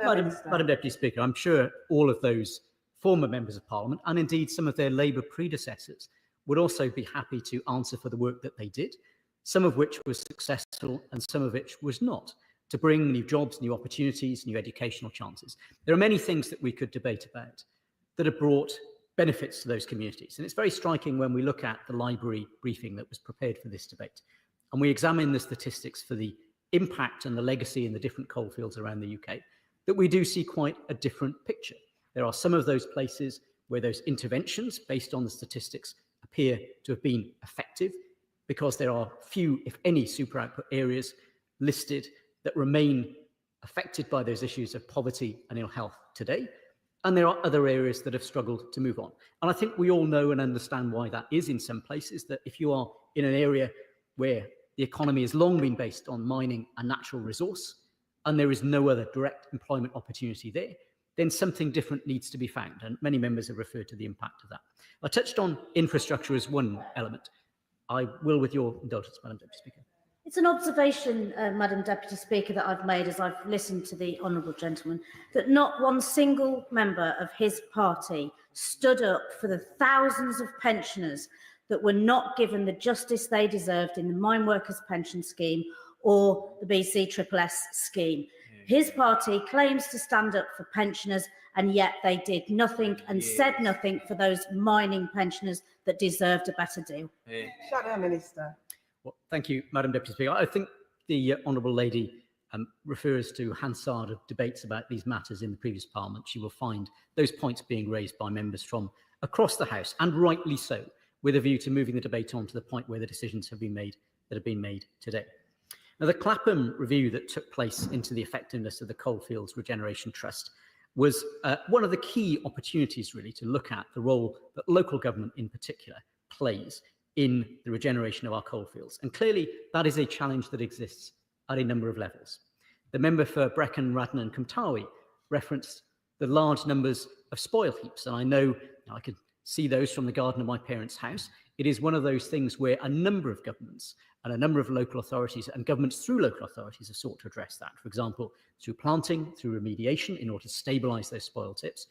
Madam Deputy Speaker, I'm sure all of those former members of Parliament and indeed some of their Labour predecessors would also be happy to answer for the work that they did, some of which was successful and some of which was not, to bring new jobs, new opportunities, new educational chances. There are many things that we could debate about that have brought benefits to those communities. And it's very striking when we look at the library briefing that was prepared for this debate, and we examine the statistics for the impact and the legacy in the different coalfields around the UK, that we do see quite a different picture. There are some of those places where those interventions, based on the statistics, appear to have been effective because there are few, if any, super output areas listed that remain affected by those issues of poverty and ill health today. And there are other areas that have struggled to move on. And I think we all know and understand why that is in some places, that if you are in an area where the economy has long been based on mining a natural resource and there is no other direct employment opportunity there, then something different needs to be found. And many members have referred to the impact of that. I touched on infrastructure as one element. I will, with your indulgence, Madam Deputy Speaker. It's an observation, Madam Deputy Speaker, that I've made as I've listened to the honourable gentleman, that not one single member of his party stood up for the thousands of pensioners that were not given the justice they deserved in the Mine Workers Pension Scheme or the BCSSS scheme. His party claims to stand up for pensioners, and yet they did nothing and said nothing for those mining pensioners that deserved a better deal. Shadow Minister. Well, thank you, Madam Deputy Speaker. I think the honourable lady refers to Hansard of debates about these matters in the previous Parliament. She will find those points being raised by members from across the House, and rightly so, with a view to moving the debate on to the point where the decisions have been made that have been made today. Now, the Clapham review that took place into the effectiveness of the Coalfields Regeneration Trust was one of the key opportunities, really, to look at the role that local government in particular plays in the regeneration of our coalfields. And clearly, that is a challenge that exists at a number of levels. The member for Brecon, Radnor and Cumtawi referenced the large numbers of spoil heaps. And I know I could see those from the garden of my parents' house. It is one of those things where a number of governments and a number of local authorities and governments through local authorities have sought to address that. For example, through planting, through remediation in order to stabilise those spoil tips.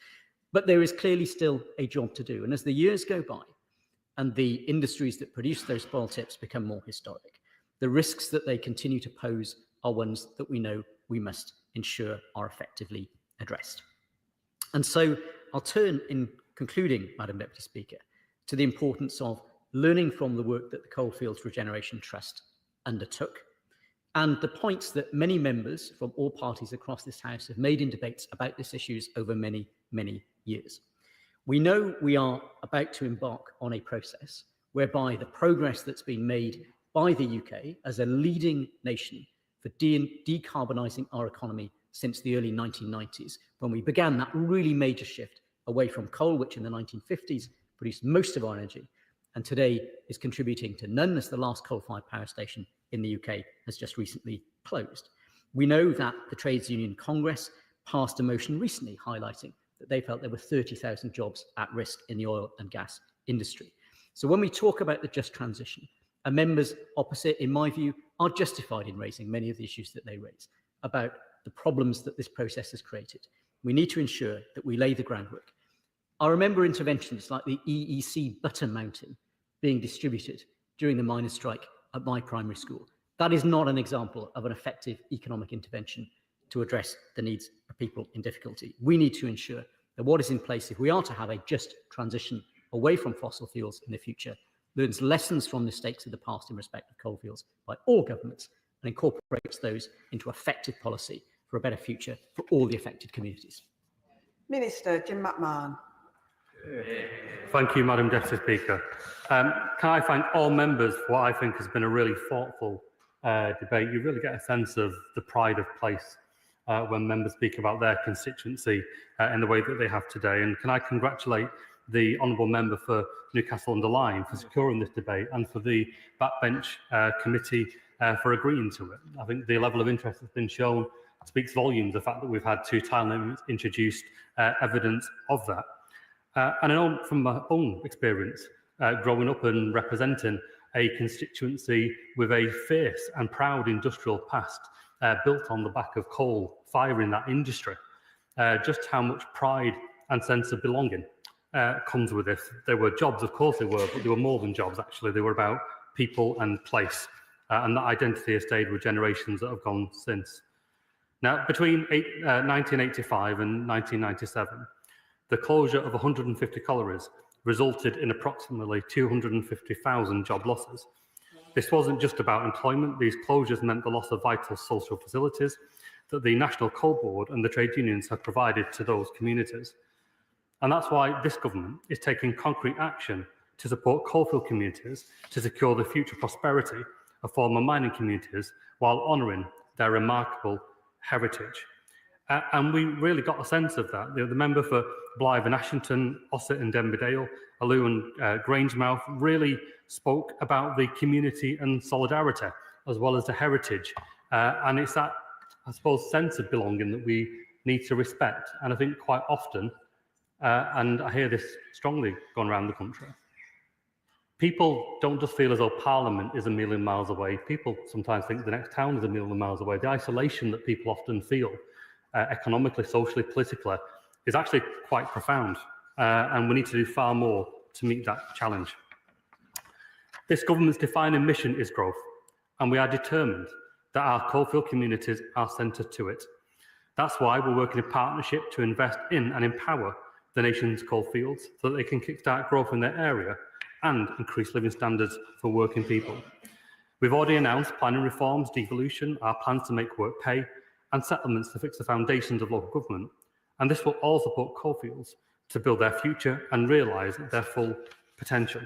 But there is clearly still a job to do. And as the years go by and the industries that produce those spoil tips become more historic, the risks that they continue to pose are ones that we know we must ensure are effectively addressed. And so I'll turn, in concluding, Madam Deputy Speaker, to the importance of learning from the work that the Coalfields Regeneration Trust undertook and the points that many members from all parties across this House have made in debates about these issues over many, many years. We know we are about to embark on a process whereby the progress that's been made by the UK as a leading nation for decarbonising our economy since the early 1990s, when we began that really major shift away from coal, which in the 1950s produced most of our energy, and today is contributing to none, as the last coal-fired power station in the UK has just recently closed. We know that the Trades Union Congress passed a motion recently highlighting that they felt there were 30,000 jobs at risk in the oil and gas industry. So when we talk about the just transition, our members opposite, in my view, are justified in raising many of the issues that they raise about the problems that this process has created. We need to ensure that we lay the groundwork. I remember interventions like the EEC button mounting being distributed during the miners' strike at my primary school. That is not an example of an effective economic intervention to address the needs of people in difficulty. We need to ensure that what is in place, if we are to have a just transition away from fossil fuels in the future, learns lessons from mistakes of the past in respect of coalfields by all governments and incorporates those into effective policy for a better future for all the affected communities. Minister Jim McMahon. Thank you, Madam Deputy Speaker. Can I thank all members for what I think has been a really thoughtful debate. You really get a sense of the pride of place when members speak about their constituency in the way that they have today. And can I congratulate the Honourable Member for Newcastle-under-Lyme for securing this debate and for the Backbench Committee for agreeing to it. I think the level of interest that's been shown speaks volumes. The fact that we've had 2 time limits introduced evidence of that. And I know from my own experience, growing up and representing a constituency with a fierce and proud industrial past built on the back of coal firing that industry, just how much pride and sense of belonging comes with this. There were jobs, of course they were, but they were more than jobs actually. They were about people and place. And that identity has stayed with generations that have gone since. Now, between 1985 and 1997, the closure of 150 collieries resulted in approximately 250,000 job losses. This wasn't just about employment. These closures meant the loss of vital social facilities that the National Coal Board and the trade unions have provided to those communities. And that's why this government is taking concrete action to support coalfield communities to secure the future prosperity of former mining communities while honouring their remarkable heritage. And we really got a sense of that. The member for Blythe and Ashington, Ossett and Denbydale, Alou and Grangemouth really spoke about the community and solidarity as well as the heritage. And it's that, I suppose, sense of belonging that we need to respect. And I think quite often, and I hear this strongly going around the country, people don't just feel as though Parliament is a million miles away. People sometimes think the next town is a million miles away. The isolation that people often feel, economically, socially, politically, is actually quite profound. And we need to do far more to meet that challenge. This government's defining mission is growth, and we are determined that our coalfield communities are centre to it. That's why we're working in partnership to invest in and empower the nation's coalfields so that they can kickstart growth in their area and increase living standards for working people. We've already announced planning reforms, devolution, our plans to make work pay, and settlements to fix the foundations of local government. And this will all support coalfields to build their future and realise their full potential.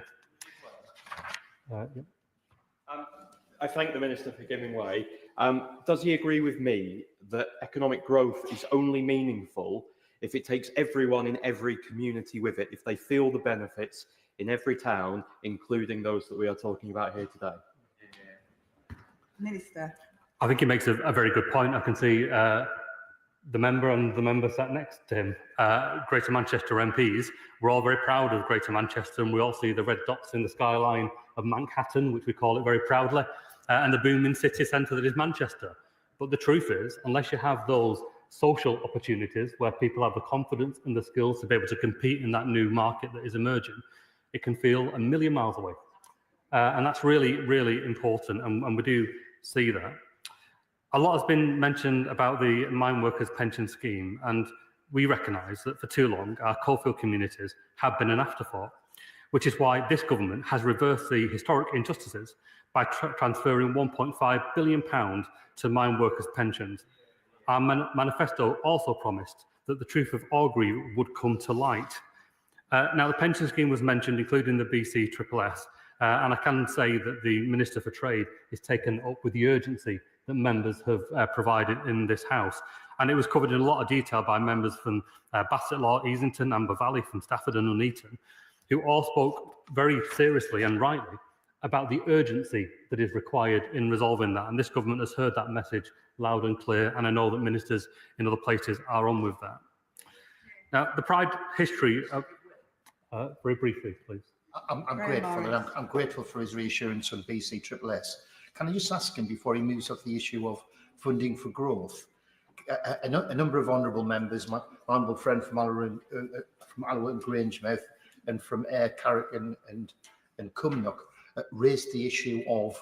I thank the Minister for giving way. Does he agree with me that economic growth is only meaningful if it takes everyone in every community with it, if they feel the benefits in every town, including those that we are talking about here today? Minister. I think he makes a very good point. I can see the member and the member sat next to him, Greater Manchester MPs. We're all very proud of Greater Manchester, and we all see the red dots in the skyline of Manhattan, which we call it very proudly, and the booming city centre that is Manchester. But the truth is, unless you have those social opportunities where people have the confidence and the skills to be able to compete in that new market that is emerging, it can feel a million miles away. And that's really, really important, and we do see that. A lot has been mentioned about the mine workers pension scheme, and we recognise that for too long our coalfield communities have been an afterthought, which is why this government has reversed the historic injustices by transferring £1.5 billion to mine workers' pensions. Our manifesto also promised that the truth of Augury would come to light. Now, the pension scheme was mentioned, including the BC SSS, and I can say that the Minister for Trade is taken up with the urgency that members have provided in this House. And it was covered in a lot of detail by members from Bassett Law, Easington, Amber Valley, from Stafford and Nuneaton, who all spoke very seriously and rightly about the urgency that is required in resolving that. And this government has heard that message loud and clear, and I know that ministers in other places are on with that. Now, the Pride history, very briefly, please. I'm grateful, and I'm grateful for his reassurance on BC SSS. Can I just ask him, before he moves off the issue of funding for growth, a number of honourable members, my honourable friend from Alloa and Grangemouth and from Ayr, Carrick and Cumnock, raised the issue of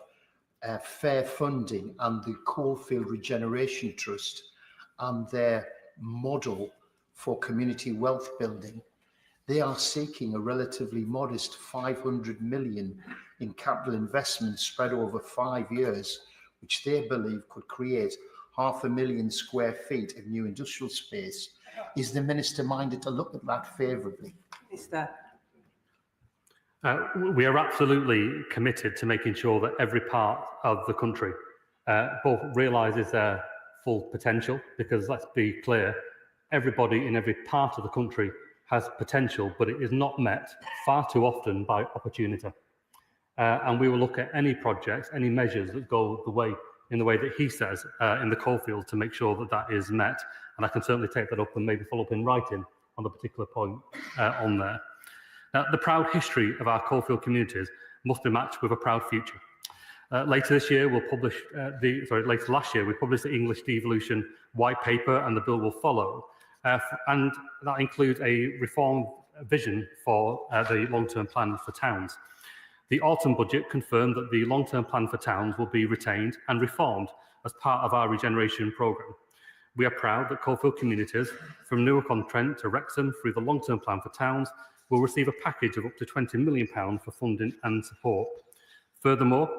fair funding and the Coalfield Regeneration Trust and their model for community wealth building. They are seeking a relatively modest 500 million in capital investment spread over 5 years, which they believe could create 500,000 square feet of new industrial space. Is the Minister minded to look at that favourably? Minister. We are absolutely committed to making sure that every part of the country both realises their full potential, because let's be clear, everybody in every part of the country has potential, but it is not met far too often by opportunity. And we will look at any projects, any measures that go in the way that he says in the coalfield to make sure that that is met. And I can certainly take that up and maybe follow up in writing on the particular point on there. Now, the proud history of our coalfield communities must be matched with a proud future. Later last year, we published the English devolution white paper, and the bill will follow. And that includes a reform vision for the long-term plan for towns. The autumn budget confirmed that the long-term plan for towns will be retained and reformed as part of our regeneration programme. We are proud that coalfield communities, from Newark-on-Trent to Wrexham through the long-term plan for towns, will receive a package of up to £20 million for funding and support. Furthermore,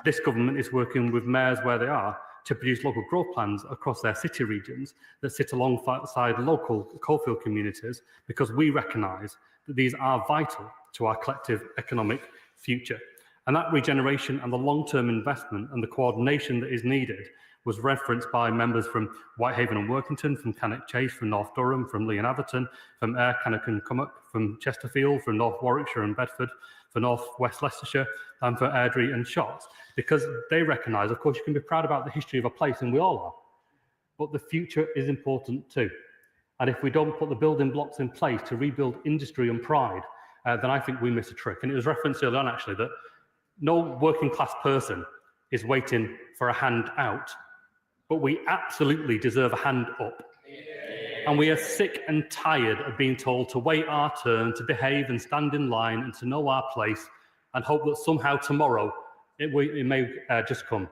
this government is working with mayors where they are to produce local growth plans across their city regions that sit alongside local coalfield communities, because we recognise that these are vital to our collective economic future. And that regeneration and the long-term investment and the coordination that is needed was referenced by members from Whitehaven and Workington, from Cannock Chase, from North Durham, from Lee and Atherton, from Ayr, Cannock and Cummock, from Chesterfield, from North Warwickshire and Bedford, for North West Leicestershire, and for Airdrie and Shotts, because they recognise, of course, you can be proud about the history of a place, and we all are, but the future is important too. And if we don't put the building blocks in place to rebuild industry and pride, then I think we miss a trick. And it was referenced earlier on, actually, that no working class person is waiting for a hand out, but we absolutely deserve a hand up. And we are sick and tired of being told to wait our turn, to behave and stand in line and to know our place and hope that somehow tomorrow it may just come.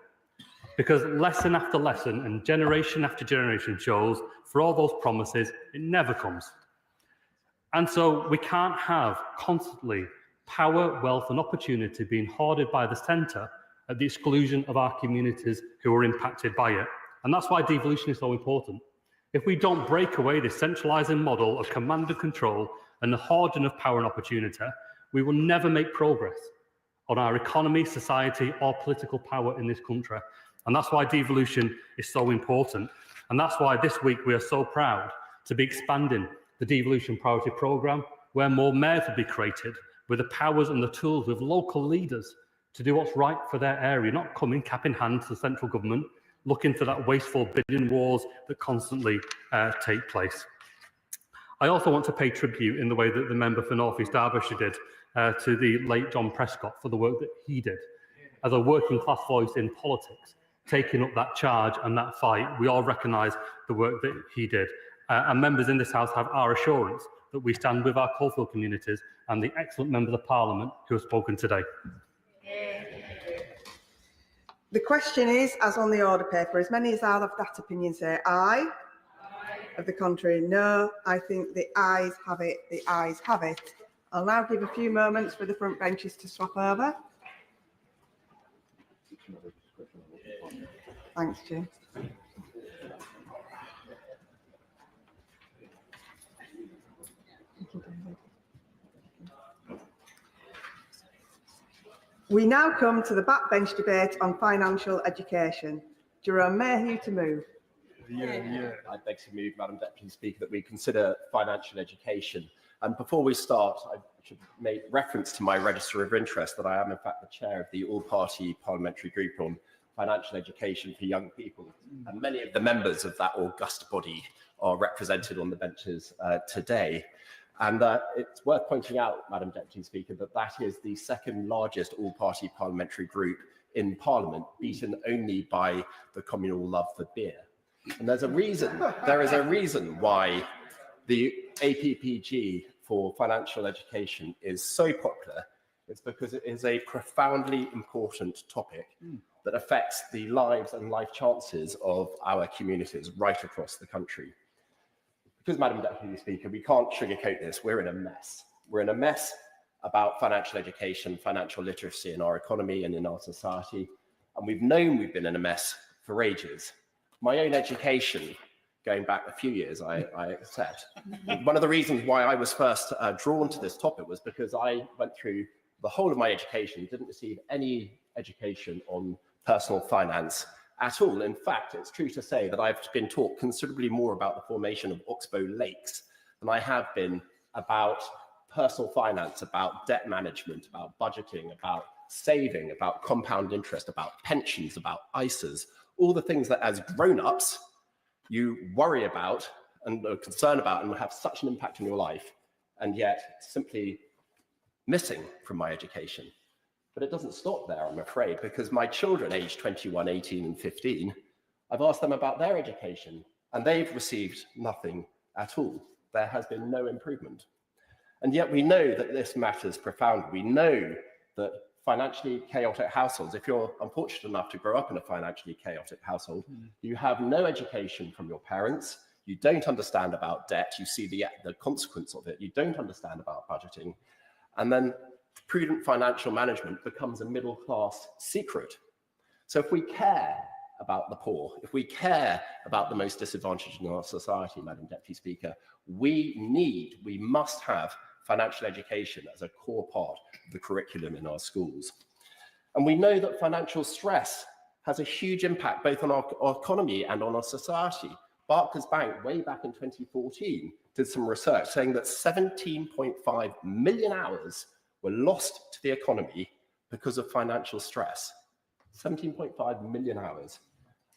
Because lesson after lesson and generation after generation shows for all those promises, it never comes. And so we can't have constantly power, wealth and opportunity being hoarded by the centre at the exclusion of our communities who are impacted by it. And that's why devolution is so important. If we don't break away this centralising model of command and control and the hoarding of power and opportunity, we will never make progress on our economy, society or political power in this country. And that's why devolution is so important. And that's why this week we are so proud to be expanding the devolution priority programme, where more mayors will be created with the powers and the tools with local leaders to do what's right for their area, not coming cap in hand to the central government, looking for that wasteful bidding wars that constantly take place. I also want to pay tribute in the way that the member for North East Derbyshire did to the late John Prescott for the work that he did as a working class voice in politics, taking up that charge and that fight. We all recognise the work that he did. And members in this House have our assurance that we stand with our coalfield communities and the excellent members of Parliament who have spoken today. The question is, as on the order paper, as many as are of that opinion say aye. Of the contrary, no. I think the ayes have it. The ayes have it. I'll now give a few moments for the front benches to swap over. Thanks, Jim. We now come to the backbench debate on financial education. Jerome, may I hear you to move? I beg to move, Madam Deputy Speaker, that we consider financial education. And before we start, I should make reference to my register of interest that I am, in fact, the chair of the all-party parliamentary group on financial education for young people. And many of the members of that august body are represented on the benches today. And it's worth pointing out, Madam Deputy Speaker, that that is the second largest all-party parliamentary group in Parliament, beaten only by the communal love for beer. And there is a reason why the APPG for financial education is so popular. It's because it is a profoundly important topic that affects the lives and life chances of our communities right across the country. Because, Madam Deputy Speaker, we can't sugarcoat this. We're in a mess. We're in a mess about financial education, financial literacy in our economy and in our society. And we've known we've been in a mess for ages. My own education, going back a few years, I accept. One of the reasons why I was first drawn to this topic was because I went through the whole of my education, didn't receive any education on personal finance at all. In fact, it's true to say that I've been taught considerably more about the formation of Oxbow Lakes than I have been about personal finance, about debt management, about budgeting, about saving, about compound interest, about pensions, about ISAs, all the things that as grown-ups you worry about and are concerned about and will have such an impact on your life, and yet simply missing from my education. But it doesn't stop there, I'm afraid, because my children, aged 21, 18 and 15, I've asked them about their education and they've received nothing at all. There has been no improvement. And yet we know that this matters profoundly. We know that financially chaotic households, if you're unfortunate enough to grow up in a financially chaotic household, you have no education from your parents, you don't understand about debt, you see the consequence of it, you don't understand about budgeting, and then prudent financial management becomes a middle-class secret. So if we care about the poor, if we care about the most disadvantaged in our society, Madam Deputy Speaker, we must have financial education as a core part of the curriculum in our schools. And we know that financial stress has a huge impact both on our economy and on our society. Barclays Bank, way back in 2014, did some research saying that 17.5 million hours were lost to the economy because of financial stress. 17.5 million hours.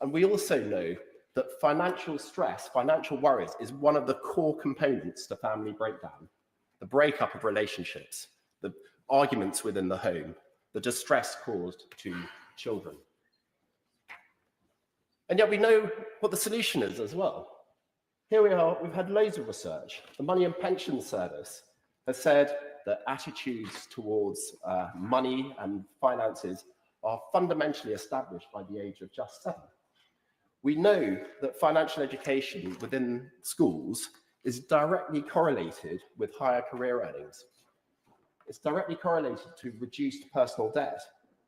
And we also know that financial stress, financial worries, is one of the core components to family breakdown. The breakup of relationships, the arguments within the home, the distress caused to children. And yet we know what the solution is as well. Here we are, we've had loads of research. The Money and Pension Service has said that attitudes towards money and finances are fundamentally established by the age of just 7. We know that financial education within schools is directly correlated with higher career earnings. It's directly correlated to reduced personal debt,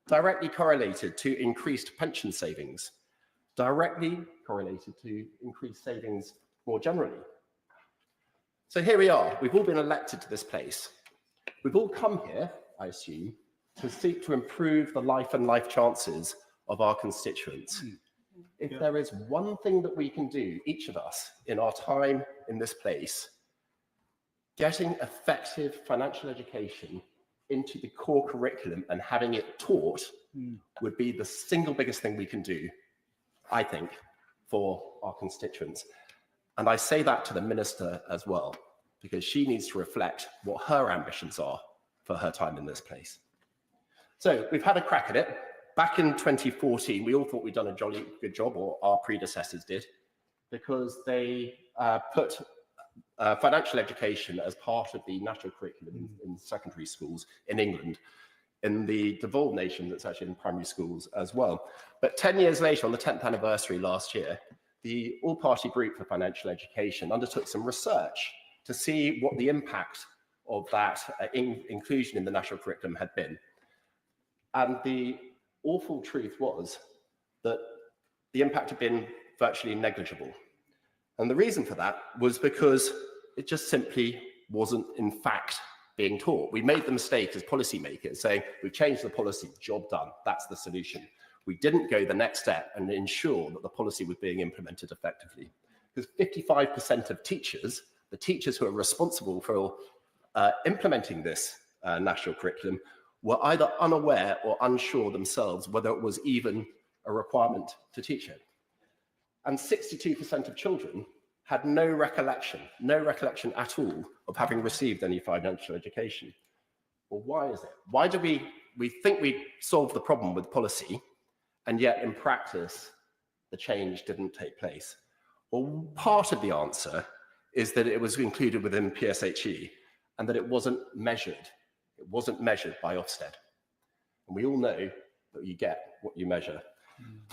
directly correlated to increased pension savings, directly correlated to increased savings more generally. So here we are, we've all been elected to this place. We've all come here, I assume, to seek to improve the life and life chances of our constituents. If there is one thing that we can do, each of us, in our time in this place, getting effective financial education into the core curriculum and having it taught would be the single biggest thing we can do, I think, for our constituents. And I say that to the Minister as well, because she needs to reflect what her ambitions are for her time in this place. So we've had a crack at it. Back in 2014, we all thought we'd done a jolly good job, or our predecessors did, because they put financial education as part of the national curriculum in secondary schools in England, in the devolved nation that's actually in primary schools as well. But 10 years later, on the 10th anniversary last year, the All-Party Group for Financial Education undertook some research to see what the impact of that inclusion in the national curriculum had been. And the awful truth was that the impact had been virtually negligible. And the reason for that was because it just simply wasn't, in fact, being taught. We made the mistake as policymakers saying, we've changed the policy, job done, that's the solution. We didn't go the next step and ensure that the policy was being implemented effectively. Because 55% of teachers, the teachers who are responsible for implementing this national curriculum, were either unaware or unsure themselves whether it was even a requirement to teach it. And 62% of children had no recollection at all of having received any financial education. Well, why is it? Why do we think we solved the problem with policy, and yet in practice, the change didn't take place? Well, part of the answer is that it was included within PSHE and that it wasn't measured. It wasn't measured by Ofsted. And we all know that you get what you measure.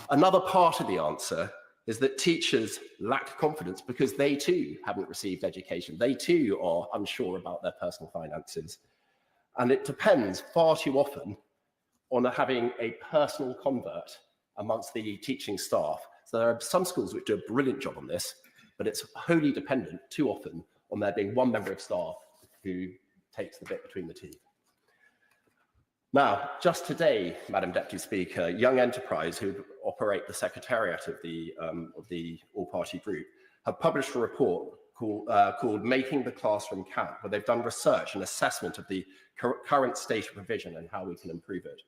Another part of the answer is that teachers lack confidence because they too haven't received education. They too are unsure about their personal finances. And it depends far too often on having a personal convert amongst the teaching staff. So there are some schools which do a brilliant job on this, but it's wholly dependent too often on there being one member of staff who takes the bit between the teeth. Now, just today, Madam Deputy Speaker, Young Enterprise, who operate the secretariat of the All-Party Group, have published a report called Making the Classroom Count, where they've done research and assessment of the current state of provision and how we can improve it.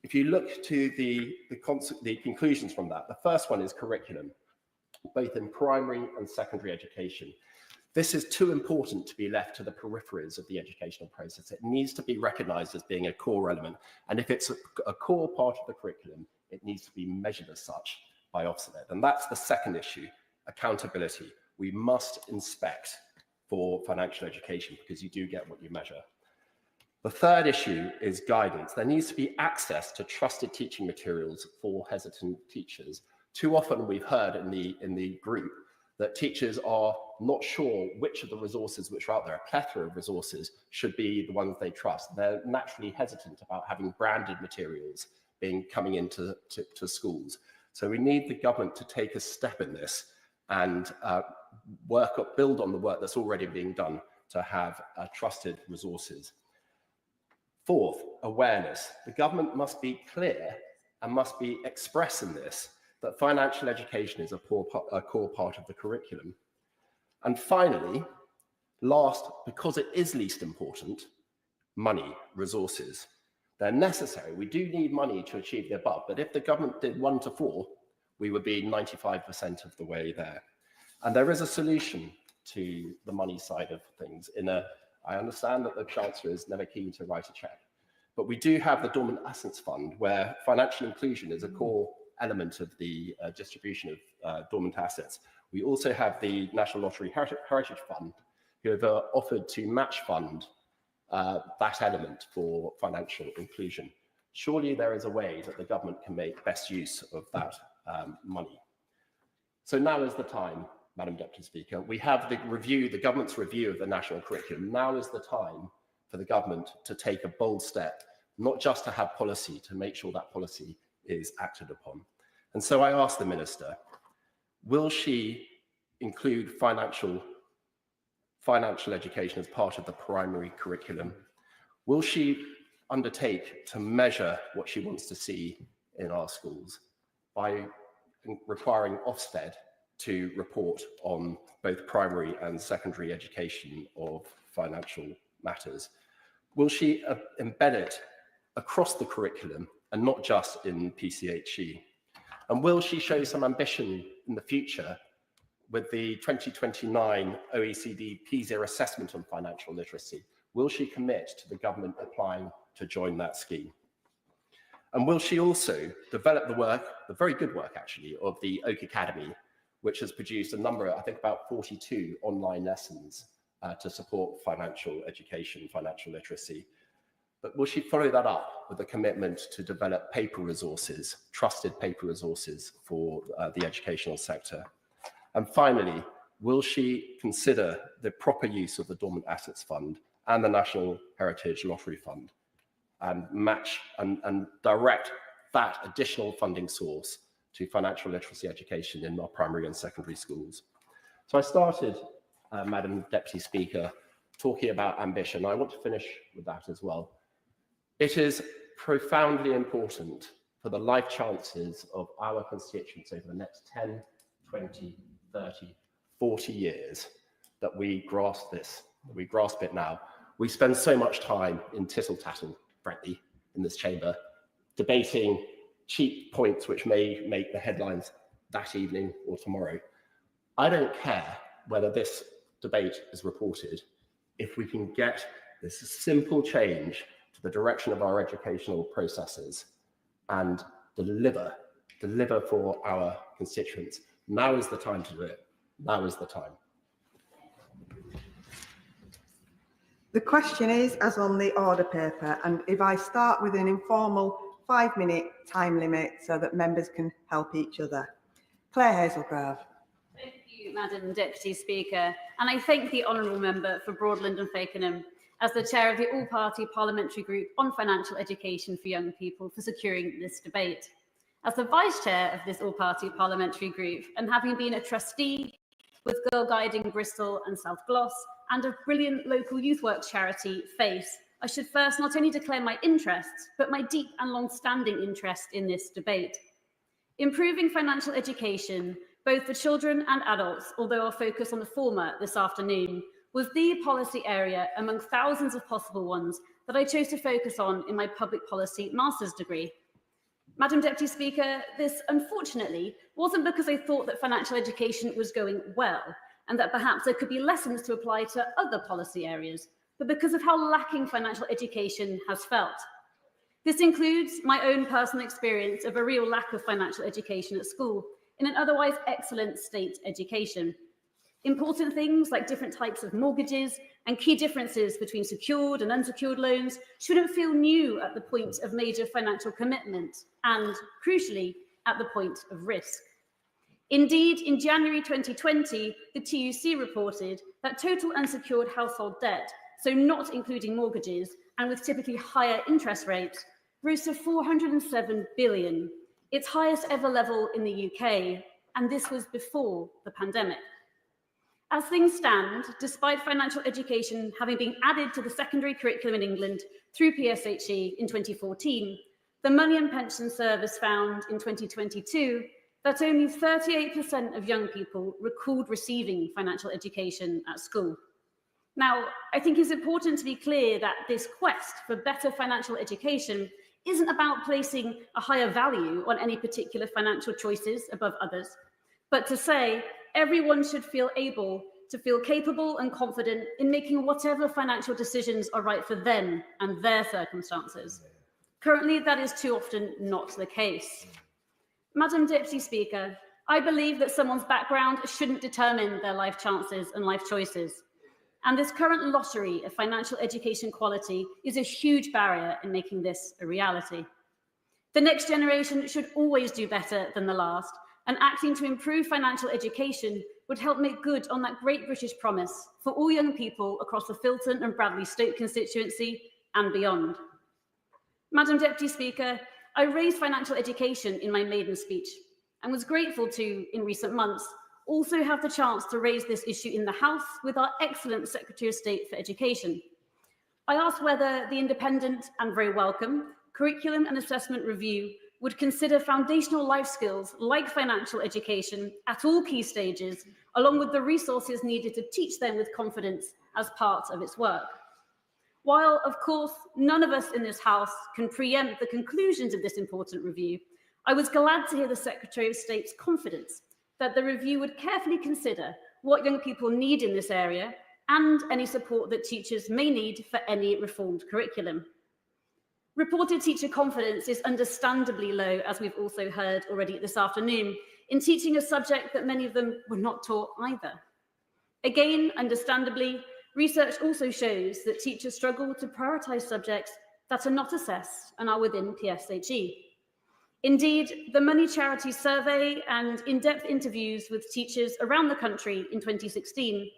If you look to the conclusions from that, the first one is curriculum, both in primary and secondary education. This is too important to be left to the peripheries of the educational process. It needs to be recognised as being a core element. And if it's a core part of the curriculum, it needs to be measured as such by Ofsted. And that's the second issue, accountability. We must inspect for financial education because you do get what you measure. The third issue is guidance. There needs to be access to trusted teaching materials for hesitant teachers. Too often we've heard in the group that teachers are not sure which of the resources which are out there, a plethora of resources, should be the ones they trust. They're naturally hesitant about having branded materials coming into schools. So we need the government to take a step in this and build on the work that's already being done to have trusted resources. Fourth, awareness. The government must be clear and must be express in this, that financial education is a core part of the curriculum. And finally, last, because it is least important, money, resources. They're necessary. We do need money to achieve the above, but if the government did 1 to 4, we would be 95% of the way there. And there is a solution to the money side of things. I understand that the Chancellor is never keen to write a cheque, but we do have the Dormant Assets Fund, where financial inclusion is a core element of the distribution of dormant assets. We also have the National Lottery Heritage Fund, who have offered to match fund that element for financial inclusion. Surely there is a way that the government can make best use of that money. So now is the time, Madam Deputy Speaker. We have the government's review of the national curriculum. Now is the time for the government to take a bold step, not just to have policy, to make sure that policy is acted upon. And so I ask the Minister, will she include financial education as part of the primary curriculum? Will she undertake to measure what she wants to see in our schools by requiring Ofsted to report on both primary and secondary education of financial matters? Will she embed it across the curriculum and not just in PCHE? And will she show some ambition in the future with the 2029 OECD PISA assessment on financial literacy? Will she commit to the government applying to join that scheme? And will she also develop the work, the very good work actually, of the Oak Academy, which has produced a number, I think about 42 online lessons to support financial education, financial literacy? But will she follow that up with a commitment to develop paper resources, trusted paper resources for the educational sector? And finally, will she consider the proper use of the Dormant Assets Fund and the National Heritage Lottery Fund and match and direct that additional funding source to financial literacy education in our primary and secondary schools? So I started, Madam Deputy Speaker, talking about ambition. I want to finish with that as well. It is profoundly important for the life chances of our constituents over the next 10, 20, 30, 40 years that we grasp this, that we grasp it now. We spend so much time in tittle-tattle, frankly, in this chamber, debating cheap points which may make the headlines that evening or tomorrow. I don't care whether this debate is reported if we can get this simple change to the direction of our educational processes and deliver for our constituents. Now is the time to do it. Now is the time. The question is as on the order paper, and if I start with an informal 5-minute time limit so that members can help each other. Claire Hazelgrave. Thank you, Madam Deputy Speaker, and I thank the Honourable Member for Broadland and Fakenham as the chair of the All-Party Parliamentary Group on Financial Education for Young People for securing this debate. As the vice chair of this All-Party Parliamentary Group, and having been a trustee with Girl Guiding Bristol and South Gloss and a brilliant local youth works charity, FACE, I should first not only declare my interests, but my deep and long-standing interest in this debate. Improving financial education, both for children and adults, although I'll focus on the former this afternoon, was the policy area among thousands of possible ones that I chose to focus on in my public policy master's degree. Madam Deputy Speaker, this unfortunately wasn't because I thought that financial education was going well and that perhaps there could be lessons to apply to other policy areas, but because of how lacking financial education has felt. This includes my own personal experience of a real lack of financial education at school in an otherwise excellent state education. Important things like different types of mortgages and key differences between secured and unsecured loans shouldn't feel new at the point of major financial commitment and, crucially, at the point of risk. Indeed, in January 2020, the TUC reported that total unsecured household debt, so not including mortgages and with typically higher interest rates, rose to 407 billion, its highest ever level in the UK, and this was before the pandemic. As things stand, despite financial education having been added to the secondary curriculum in England through PSHE in 2014, the Money and Pension Service found in 2022 that only 38% of young people recalled receiving financial education at school. Now, I think it's important to be clear that this quest for better financial education isn't about placing a higher value on any particular financial choices above others, but to say everyone should feel able to feel capable and confident in making whatever financial decisions are right for them and their circumstances. Currently, that is too often not the case. Madam Deputy Speaker, I believe that someone's background shouldn't determine their life chances and life choices. And this current lottery of financial education quality is a huge barrier in making this a reality. The next generation should always do better than the last, and acting to improve financial education would help make good on that great British promise for all young people across the Filton and Bradley Stoke constituency and beyond. Madam Deputy Speaker, I raised financial education in my maiden speech and was grateful to, in recent months, also have the chance to raise this issue in the House with our excellent Secretary of State for Education. I asked whether the independent and very welcome Curriculum and Assessment Review would consider foundational life skills like financial education at all key stages, along with the resources needed to teach them with confidence as part of its work. While, of course, none of us in this House can preempt the conclusions of this important review, I was glad to hear the Secretary of State's confidence that the review would carefully consider what young people need in this area and any support that teachers may need for any reformed curriculum. Reported teacher confidence is understandably low, as we've also heard already this afternoon, in teaching a subject that many of them were not taught either. Again, understandably, research also shows that teachers struggle to prioritise subjects that are not assessed and are within PSHE. Indeed, the Money Charity Survey and in-depth interviews with teachers around the country in 2016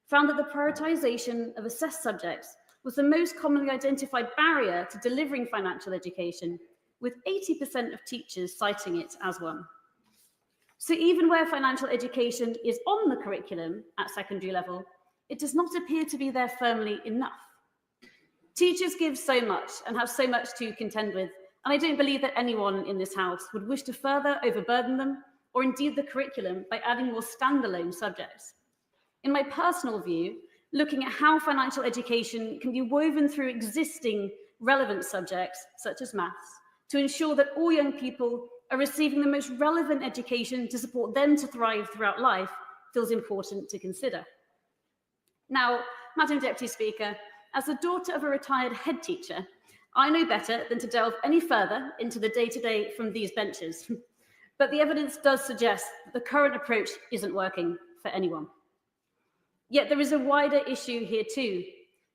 found that the prioritisation of assessed subjects was the most commonly identified barrier to delivering financial education, with 80% of teachers citing it as one. So even where financial education is on the curriculum at secondary level, it does not appear to be there firmly enough. Teachers give so much and have so much to contend with, and I don't believe that anyone in this House would wish to further overburden them, or indeed the curriculum, by adding more standalone subjects. In my personal view, looking at how financial education can be woven through existing relevant subjects, such as maths, to ensure that all young people are receiving the most relevant education to support them to thrive throughout life, feels important to consider. Now, Madam Deputy Speaker, as the daughter of a retired head teacher, I know better than to delve any further into the day-to-day from these benches. But the evidence does suggest that the current approach isn't working for anyone. Yet there is a wider issue here too.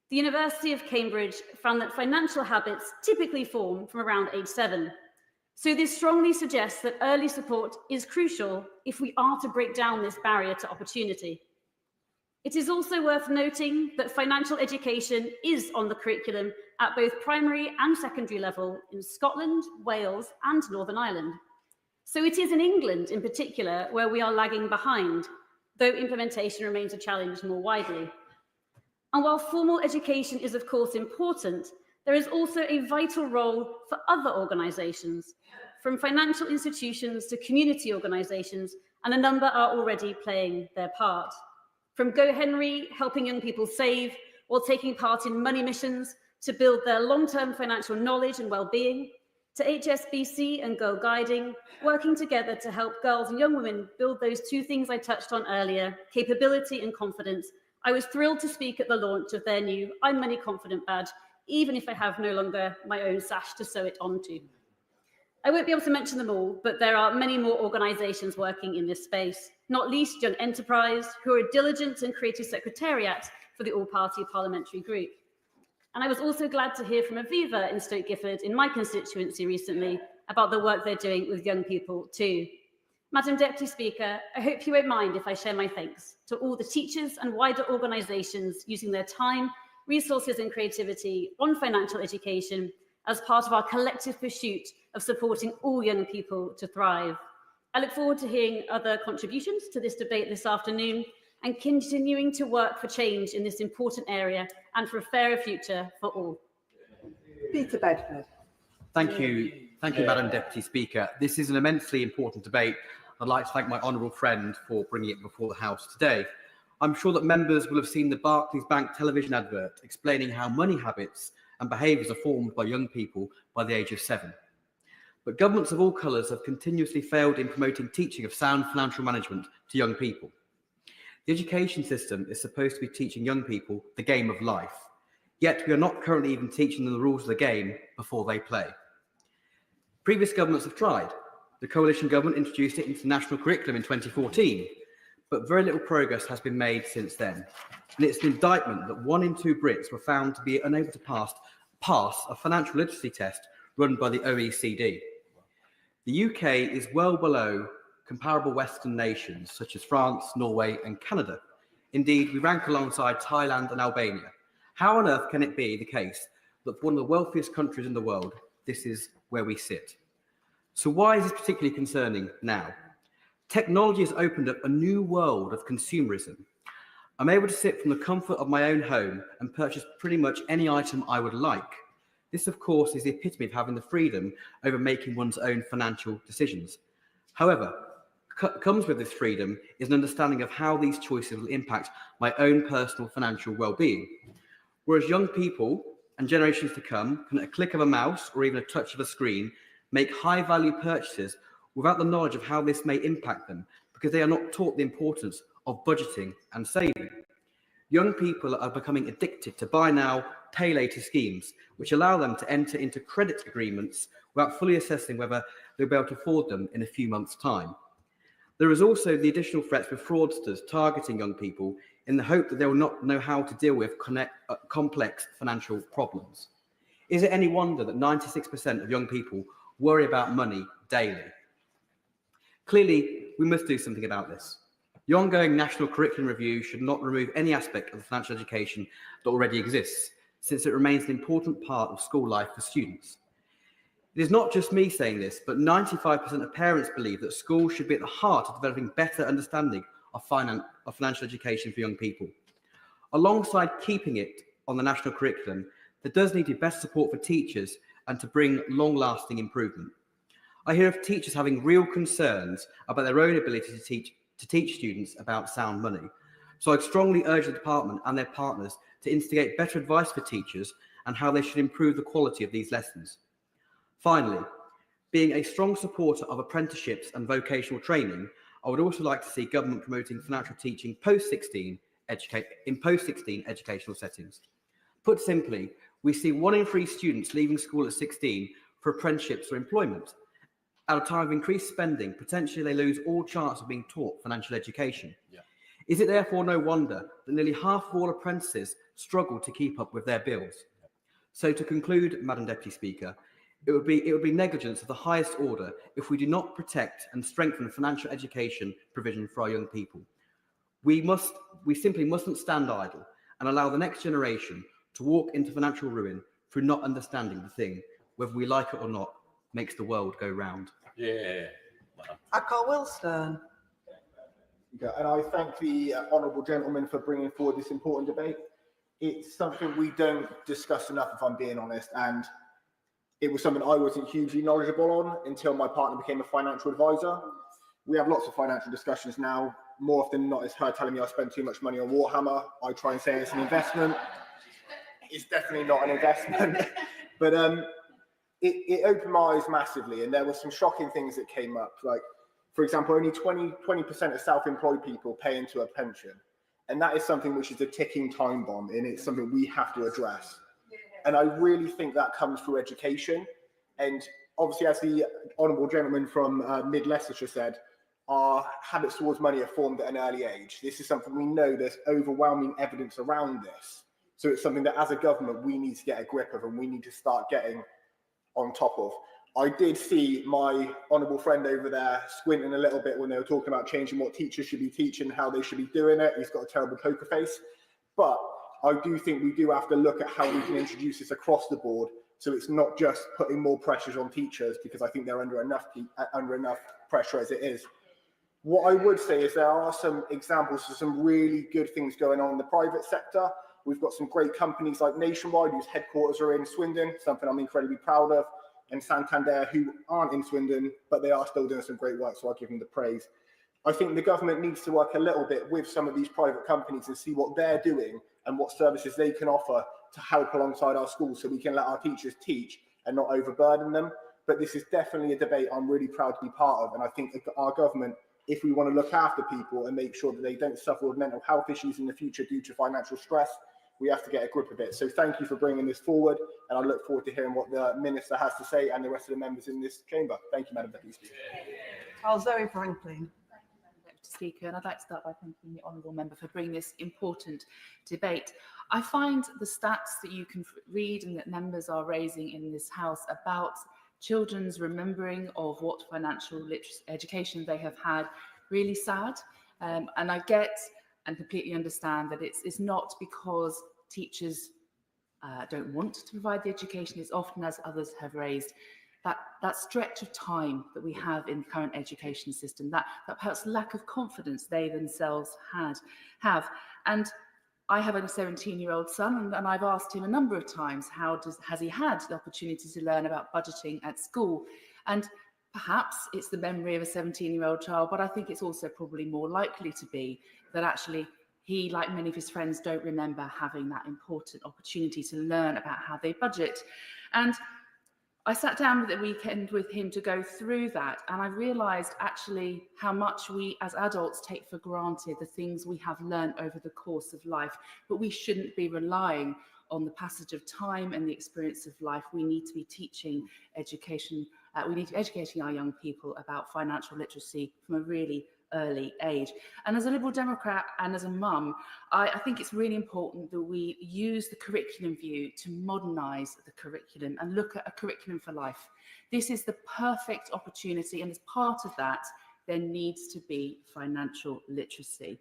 The University of Cambridge found that financial habits typically form from around age 7. So this strongly suggests that early support is crucial if we are to break down this barrier to opportunity. It is also worth noting that financial education is on the curriculum at both primary and secondary level in Scotland, Wales, and Northern Ireland. So it is in England in particular where we are lagging behind, though implementation remains a challenge more widely. And while formal education is of course important, there is also a vital role for other organisations, from financial institutions to community organisations, and a number are already playing their part. From Go Henry, helping young people save, or taking part in money missions to build their long-term financial knowledge and well-being, to HSBC and Girl Guiding, working together to help girls and young women build those two things I touched on earlier, capability and confidence. I was thrilled to speak at the launch of their new I'm Money Confident badge, even if I have no longer my own sash to sew it onto. I won't be able to mention them all, but there are many more organisations working in this space, not least Young Enterprise, who are a diligent and creative secretariat for the All-Party Parliamentary Group. And I was also glad to hear from Aviva in Stoke Gifford in my constituency recently about the work they're doing with young people too. Madam Deputy Speaker, I hope you won't mind if I share my thanks to all the teachers and wider organisations using their time, resources and creativity on financial education, as part of our collective pursuit of supporting all young people to thrive. I look forward to hearing other contributions to this debate this afternoon and continuing to work for change in this important area and for a fairer future for all. Peter Bedford. Thank you, Madam Deputy Speaker. This is an immensely important debate. I'd like to thank my honourable friend for bringing it before the House today. I'm sure that members will have seen the Barclays Bank television advert explaining how money habits and behaviours are formed by young people by the age of 7. But governments of all colours have continuously failed in promoting teaching of sound financial management to young people. The education system is supposed to be teaching young people the game of life, yet we are not currently even teaching them the rules of the game before they play. Previous governments have tried. The coalition government introduced it into the national curriculum in 2014, but very little progress has been made since then. And it's an indictment that 1 in 2 Brits were found to be unable to pass a financial literacy test run by the OECD. The UK is well below comparable Western nations such as France, Norway and Canada. Indeed, we rank alongside Thailand and Albania. How on earth can it be the case that for one of the wealthiest countries in the world, this is where we sit? So why is this particularly concerning now? Technology has opened up a new world of consumerism. I'm able to sit from the comfort of my own home and purchase pretty much any item I would like. This, of course, is the epitome of having the freedom over making one's own financial decisions. However, comes with this freedom is an understanding of how these choices will impact my own personal financial well-being. Whereas young people and generations to come can, at a click of a mouse or even a touch of a screen, make high-value purchases without the knowledge of how this may impact them, because they are not taught the importance of budgeting and saving. Young people are becoming addicted to buy now, pay later schemes, which allow them to enter into credit agreements without fully assessing whether they'll be able to afford them in a few months' time. There is also the additional threats with fraudsters targeting young people in the hope that they will not know how to deal with complex financial problems. Is it any wonder that 96% of young people worry about money daily? Clearly, we must do something about this. The ongoing national curriculum review should not remove any aspect of the financial education that already exists, since it remains an important part of school life for students. It is not just me saying this, but 95% of parents believe that schools should be at the heart of developing better understanding of financial education for young people. Alongside keeping it on the national curriculum, there does need to be better support for teachers and to bring long-lasting improvement. I hear of teachers having real concerns about their own ability to teach students about sound money. So I'd strongly urge the department and their partners to instigate better advice for teachers and how they should improve the quality of these lessons. Finally, being a strong supporter of apprenticeships and vocational training, I would also like to see government promoting financial teaching post-16 educational settings. Put simply, we see 1 in 3 students leaving school at 16 for apprenticeships or employment. At a time of increased spending, potentially they lose all chance of being taught financial education. Yeah. Is it therefore no wonder that nearly half of all apprentices struggle to keep up with their bills? Yeah. So to conclude, Madam Deputy Speaker, it would be negligence of the highest order if we do not protect and strengthen financial education provision for our young people. We simply mustn't stand idle and allow the next generation to walk into financial ruin through not understanding the thing, whether we like it or not, makes the world go round. Yeah. I call Wilson. And I thank the honourable gentleman for bringing forward this important debate. It's something we don't discuss enough, if I'm being honest, and it was something I wasn't hugely knowledgeable on until my partner became a financial advisor. We have lots of financial discussions now. More often than not, it's her telling me I spend too much money on Warhammer. I try and say it's an investment. It's definitely not an investment. But it opened my eyes massively, and there were some shocking things that came up. Like, for example, only 20% of self-employed people pay into a pension. And that is something which is a ticking time bomb, and it's something we have to address. And I really think that comes through education. And obviously, as the honourable gentleman from Mid-Leicestershire said, our habits towards money are formed at an early age. This is something we know there's overwhelming evidence around this. So it's something that as a government, we need to get a grip of and we need to start getting on top of. I did see my honourable friend over there squinting a little bit when they were talking about changing what teachers should be teaching, how they should be doing it. He's got a terrible poker face. But I do think we do have to look at how we can introduce this across the board So it's not just putting more pressures on teachers, because I think they're under enough pressure as it is. What I would say is there are some examples of some really good things going on in the private sector. We've got some great companies like Nationwide, whose headquarters are in Swindon, something I'm incredibly proud of, and Santander, who aren't in Swindon, but they are still doing some great work, so I'll give them the praise. I think the government needs to work a little bit with some of these private companies and see what they're doing and what services they can offer to help alongside our schools, so we can let our teachers teach and not overburden them. But this is definitely a debate I'm really proud to be part of, and I think our government, if we want to look after people and make sure that they don't suffer with mental health issues in the future due to financial stress, we have to get a grip of it. So thank you for bringing this forward, and I look forward to hearing what the Minister has to say and the rest of the members in this chamber. Thank you, Madam Deputy Speaker. Zoe Franklin. Speaker, and I'd like to start by thanking the Honourable Member for bringing this important debate. I find the stats that you can read and that members are raising in this House about children's remembering of what financial literacy education they have had really sad. And I get and completely understand that it's not because teachers don't want to provide the education. It's often, as others have raised, that stretch of time that we have in the current education system, that perhaps lack of confidence they themselves have. And I have a 17-year-old son, and I've asked him a number of times, has he had the opportunity to learn about budgeting at school? And perhaps it's the memory of a 17-year-old child, but I think it's also probably more likely to be that actually he, like many of his friends, don't remember having that important opportunity to learn about how they budget. And I sat down with the weekend with him to go through that, and I realised actually how much we as adults take for granted the things we have learned over the course of life, but we shouldn't be relying on the passage of time and the experience of life. We need to be teaching education, we need to be educating our young people about financial literacy from a really early age. And as a Liberal Democrat and as a mum, I think it's really important that we use the curriculum view to modernise the curriculum and look at a curriculum for life. This is the perfect opportunity, and as part of that, there needs to be financial literacy.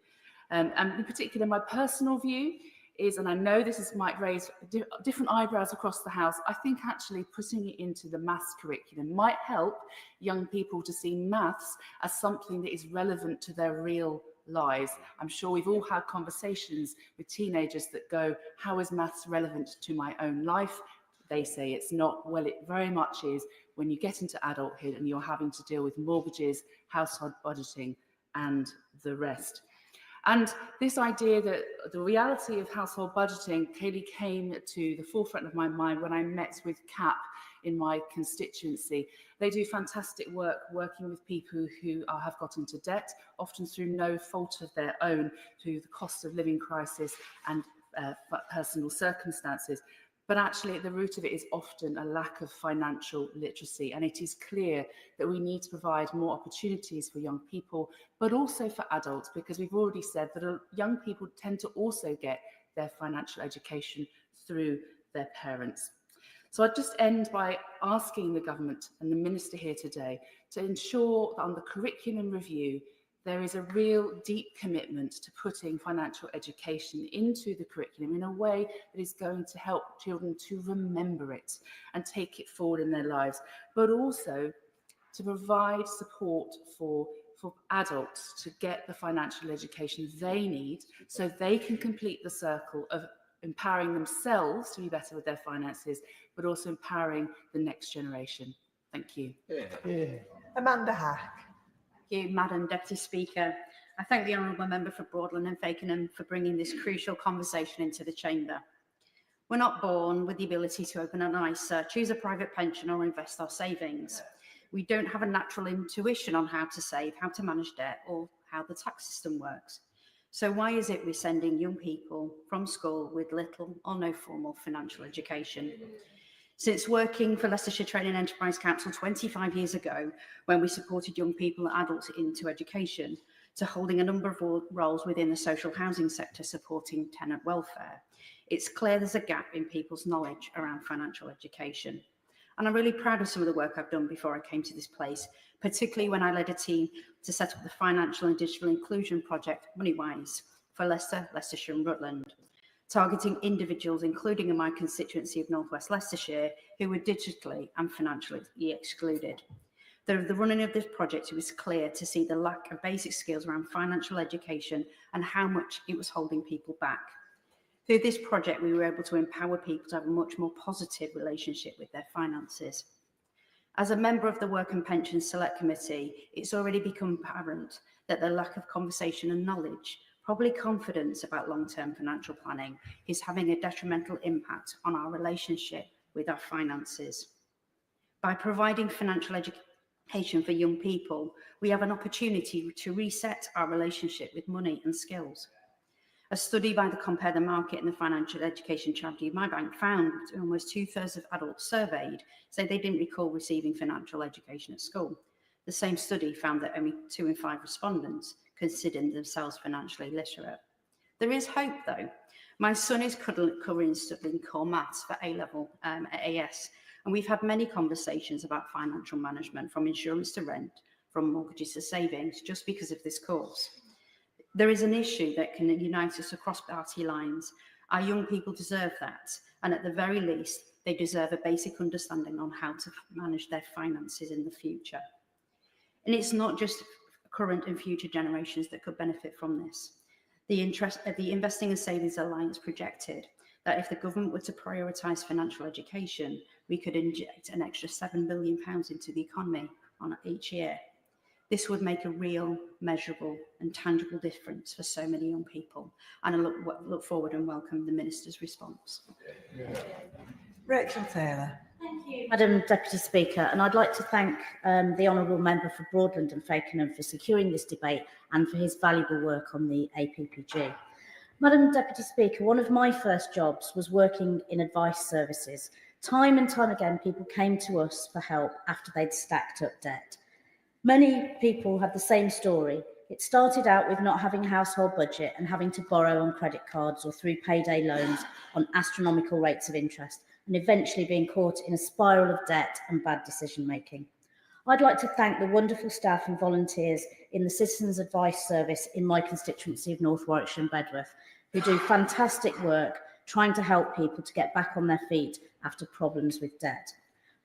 And in particular, my personal view is, and I know might raise different eyebrows across the House, I think actually putting it into the maths curriculum might help young people to see maths as something that is relevant to their real lives. I'm sure we've all had conversations with teenagers that go, how is maths relevant to my own life? They say it's not. Well, it very much is when you get into adulthood and you're having to deal with mortgages, household budgeting, and the rest. And this idea that the reality of household budgeting clearly came to the forefront of my mind when I met with CAP in my constituency. They do fantastic work working with people who have got into debt, often through no fault of their own, through the cost of living crisis and personal circumstances. But actually, at the root of it is often a lack of financial literacy. And it is clear that we need to provide more opportunities for young people, but also for adults, because we've already said that young people tend to also get their financial education through their parents. So I'd just end by asking the government and the minister here today to ensure that on the curriculum review, there is a real deep commitment to putting financial education into the curriculum in a way that is going to help children to remember it and take it forward in their lives, but also to provide support for adults to get the financial education they need so they can complete the circle of empowering themselves to be better with their finances, but also empowering the next generation. Thank you. Amanda Hack. Thank you, Madam Deputy Speaker. I thank the Honourable Member for Broadland and Fakenham for bringing this crucial conversation into the Chamber. We're not born with the ability to open an ISA, choose a private pension or invest our savings. We don't have a natural intuition on how to save, how to manage debt, or how the tax system works. So why is it we're sending young people from school with little or no formal financial education? Since working for Leicestershire Training Enterprise Council 25 years ago, when we supported young people and adults into education, to holding a number of roles within the social housing sector supporting tenant welfare, it's clear there's a gap in people's knowledge around financial education. And I'm really proud of some of the work I've done before I came to this place, particularly when I led a team to set up the Financial and Digital Inclusion Project, MoneyWise, for Leicester, Leicestershire and Rutland. targeting individuals, including in my constituency of North West Leicestershire, who were digitally and financially excluded. Through the running of this project, it was clear to see the lack of basic skills around financial education and how much it was holding people back. Through this project, we were able to empower people to have a much more positive relationship with their finances. As a member of the Work and Pensions Select Committee, it's already become apparent that the lack of conversation and knowledge, probably confidence about long-term financial planning, is having a detrimental impact on our relationship with our finances. By providing financial education for young people, we have an opportunity to reset our relationship with money and skills. A study by the Compare the Market and the financial education charity My Bank found that almost 2/3 of adults surveyed say they didn't recall receiving financial education at school. The same study found that only 2 in 5 respondents considered themselves financially literate. There is hope though. My son is currently studying core maths for A-level at AS, and we've had many conversations about financial management, from insurance to rent, from mortgages to savings, just because of this course. There is an issue that can unite us across party lines. Our young people deserve that, and at the very least, they deserve a basic understanding on how to manage their finances in the future. And it's not just current and future generations that could benefit from this. The Investing and Savings Alliance projected that if the government were to prioritise financial education, we could inject an extra £7 billion into the economy each year. This would make a real, measurable and tangible difference for so many young people. And I look forward and welcome the Minister's response. Rachel Taylor. Thank you, Madam Deputy Speaker, and I'd like to thank the Honourable Member for Broadland and Fakenham for securing this debate and for his valuable work on the APPG. Madam Deputy Speaker, one of my first jobs was working in advice services. Time and time again, people came to us for help after they'd stacked up debt. Many people have the same story. It started out with not having a household budget and having to borrow on credit cards or through payday loans on astronomical rates of interest, and eventually being caught in a spiral of debt and bad decision making. I'd like to thank the wonderful staff and volunteers in the Citizens Advice Service in my constituency of North Warwickshire and Bedworth, who do fantastic work trying to help people to get back on their feet after problems with debt.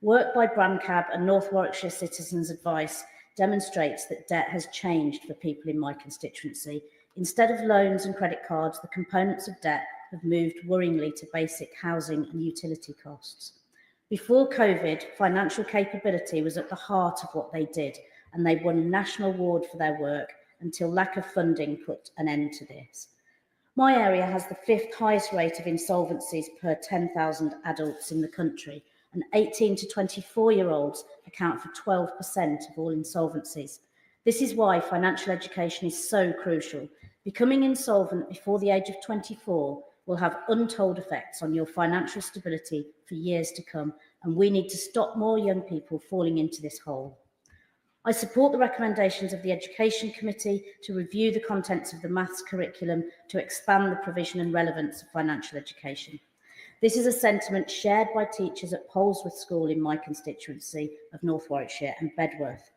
Work by Bramcab and North Warwickshire Citizens Advice demonstrates that debt has changed for people in my constituency. Instead of loans and credit cards, the components of debt have moved worryingly to basic housing and utility costs. Before COVID, financial capability was at the heart of what they did, and they won a national award for their work until lack of funding put an end to this. My area has the 5th highest rate of insolvencies per 10,000 adults in the country, and 18 to 24-year-olds account for 12% of all insolvencies. This is why financial education is so crucial. Becoming insolvent before the age of 24 will have untold effects on your financial stability for years to come, and we need to stop more young people falling into this hole. I support the recommendations of the Education Committee to review the contents of the maths curriculum to expand the provision and relevance of financial education. This is a sentiment shared by teachers at Polesworth School in my constituency of North Warwickshire and Bedworth.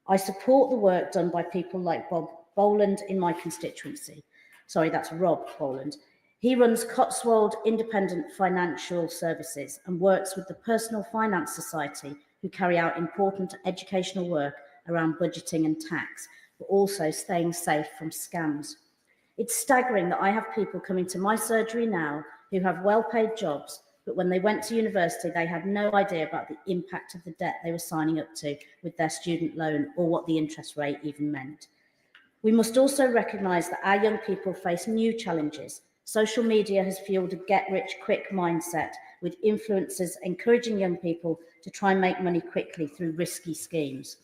I support the work done by people like Bob Boland in my constituency. Sorry, that's Rob Boland. He runs Cotswold Independent Financial Services and works with the Personal Finance Society, who carry out important educational work around budgeting and tax, but also staying safe from scams. It's staggering that I have people coming to my surgery now who have well-paid jobs, but when they went to university, they had no idea about the impact of the debt they were signing up to with their student loan or what the interest rate even meant. We must also recognise that our young people face new challenges. Social media has fueled a get-rich-quick mindset, with influencers encouraging young people to try and make money quickly through risky schemes.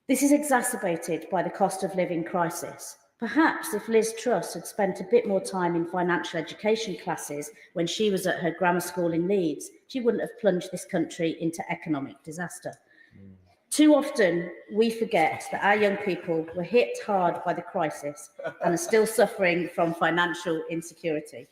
This is exacerbated by the cost of living crisis. Perhaps if Liz Truss had spent a bit more time in financial education classes when she was at her grammar school in Leeds, she wouldn't have plunged this country into economic disaster. Too often, we forget that our young people were hit hard by the crisis and are still suffering from financial insecurity.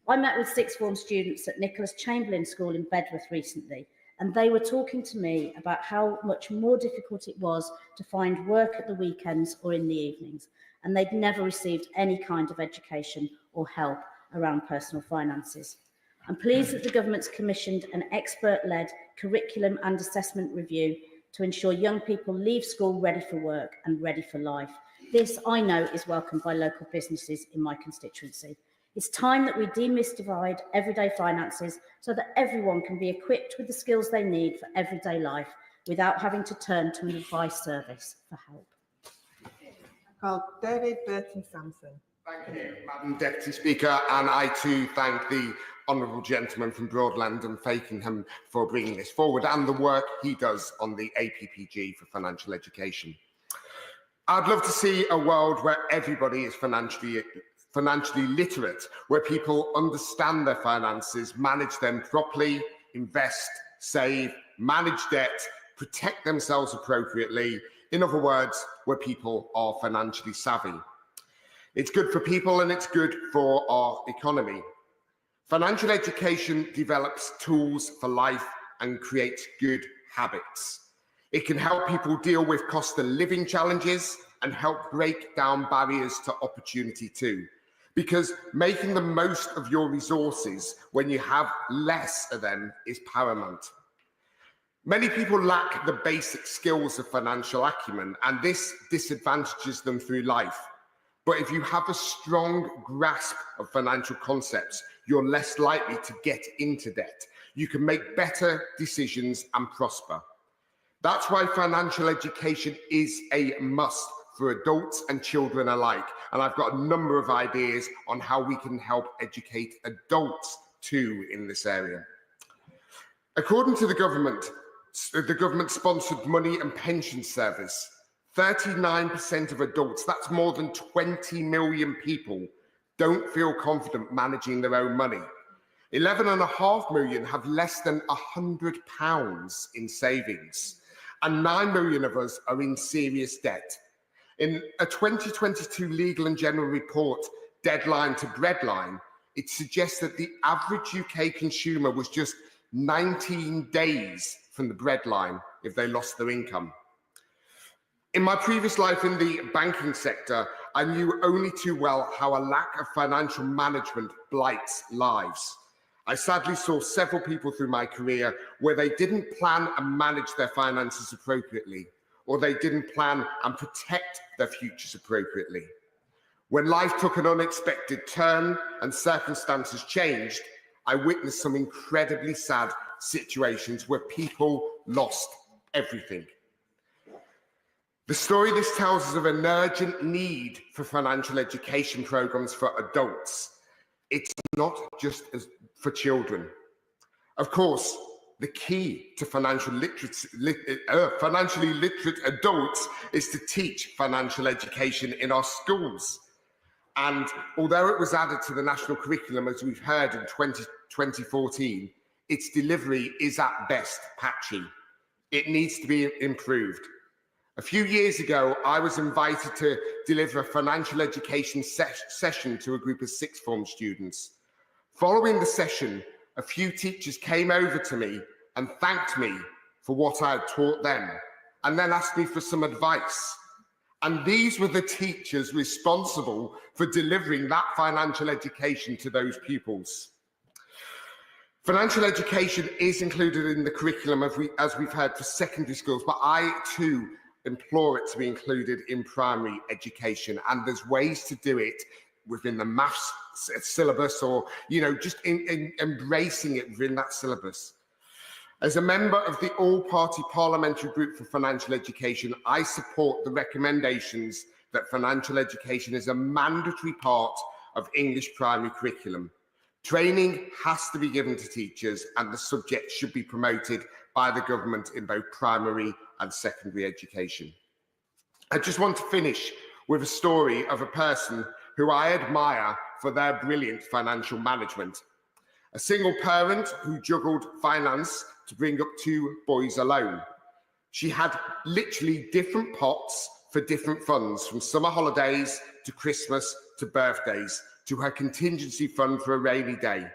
I met with sixth form students at Nicholas Chamberlain School in Bedworth recently, and they were talking to me about how much more difficult it was to find work at the weekends or in the evenings, and they'd never received any kind of education or help around personal finances. I'm pleased that the government's commissioned an expert-led curriculum and assessment review to ensure young people leave school ready for work and ready for life. This, I know, is welcomed by local businesses in my constituency. It's time that we demystify everyday finances so that everyone can be equipped with the skills they need for everyday life without having to turn to an advice service for help. David Burton-Sampson. Thank you, Madam Deputy Speaker, and I too thank the honourable gentleman from Broadland and Fakenham for bringing this forward and the work he does on the APPG for financial education. I'd love to see a world where everybody is financially literate, where people understand their finances, manage them properly, invest, save, manage debt, protect themselves appropriately. In other words, where people are financially savvy. It's good for people and it's good for our economy. Financial education develops tools for life and creates good habits. It can help people deal with cost of living challenges and help break down barriers to opportunity too. Because making the most of your resources when you have less of them is paramount. Many people lack the basic skills of financial acumen, and this disadvantages them through life. But if you have a strong grasp of financial concepts, you're less likely to get into debt. You can make better decisions and prosper. That's why financial education is a must for adults and children alike. And I've got a number of ideas on how we can help educate adults too in this area. According to the government-sponsored Money and Pension Service, 39% of adults, that's more than 20 million people, don't feel confident managing their own money. 11.5 million have less than £100 in savings, and 9 million of us are in serious debt. In a 2022 Legal and General report, Deadline to Breadline, it suggests that the average UK consumer was just 19 days from the breadline if they lost their income. In my previous life in the banking sector, I knew only too well how a lack of financial management blights lives. I sadly saw several people through my career where they didn't plan and manage their finances appropriately, or they didn't plan and protect their futures appropriately. When life took an unexpected turn and circumstances changed, I witnessed some incredibly sad situations where people lost everything. The story this tells us of an urgent need for financial education programs for adults. It's not just for children. Of course, the key to financially literate adults is to teach financial education in our schools. And although it was added to the national curriculum, as we've heard in 2014, its delivery is at best patchy. It needs to be improved. A few years ago, I was invited to deliver a financial education session to a group of sixth form students. Following the session, a few teachers came over to me and thanked me for what I had taught them, and then asked me for some advice. And these were the teachers responsible for delivering that financial education to those pupils. Financial education is included in the curriculum, as we've heard, for secondary schools, but I too implore it to be included in primary education. And there's ways to do it within the maths syllabus, or, just embracing it within that syllabus. As a member of the All-Party Parliamentary Group for Financial Education, I support the recommendations that financial education is a mandatory part of English primary curriculum. Training has to be given to teachers, and the subject should be promoted by the government in both primary and secondary education. I just want to finish with a story of a person who I admire for their brilliant financial management. A single parent who juggled finance to bring up 2 boys alone. She had literally different pots for different funds, from summer holidays to Christmas to birthdays, to her contingency fund for a rainy day.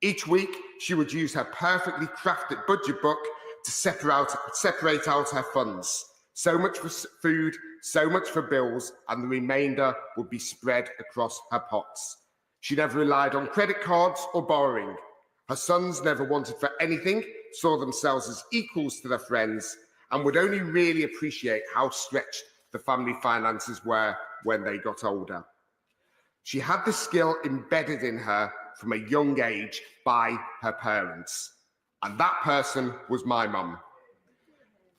Each week, she would use her perfectly crafted budget book to separate out her funds. So much for food, so much for bills and the remainder would be spread across her pots. She never relied on credit cards or borrowing. Her sons never wanted for anything, saw themselves as equals to their friends, and would only really appreciate how stretched the family finances were when they got older. She had the skill embedded in her from a young age by her parents, and that person was my mum.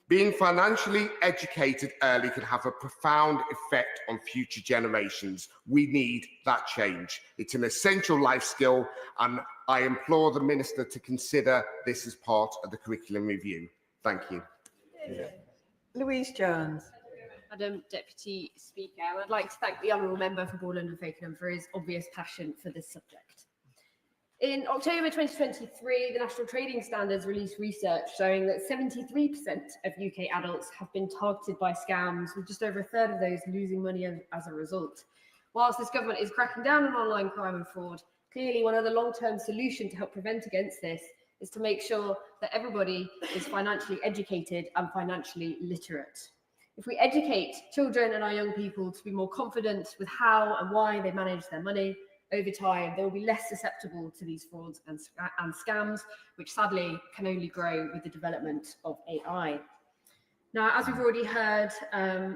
Being financially educated early can have a profound effect on future generations. We need that change. It's an essential life skill, and I implore the Minister to consider this as part of the curriculum review. Thank you. Louise Jones. Madam Deputy Speaker, I'd like to thank the Honourable Member for Broadland and Fakenham for his obvious passion for this subject. In October 2023, the National Trading Standards released research showing that 73% of UK adults have been targeted by scams, with just over a third of those losing money as a result. Whilst this government is cracking down on online crime and fraud, clearly one of the long-term solutions to help prevent against this is to make sure that everybody is financially educated and financially literate. If we educate children and our young people to be more confident with how and why they manage their money, over time, they will be less susceptible to these frauds and scams, which sadly can only grow with the development of AI. Now, as we've already heard,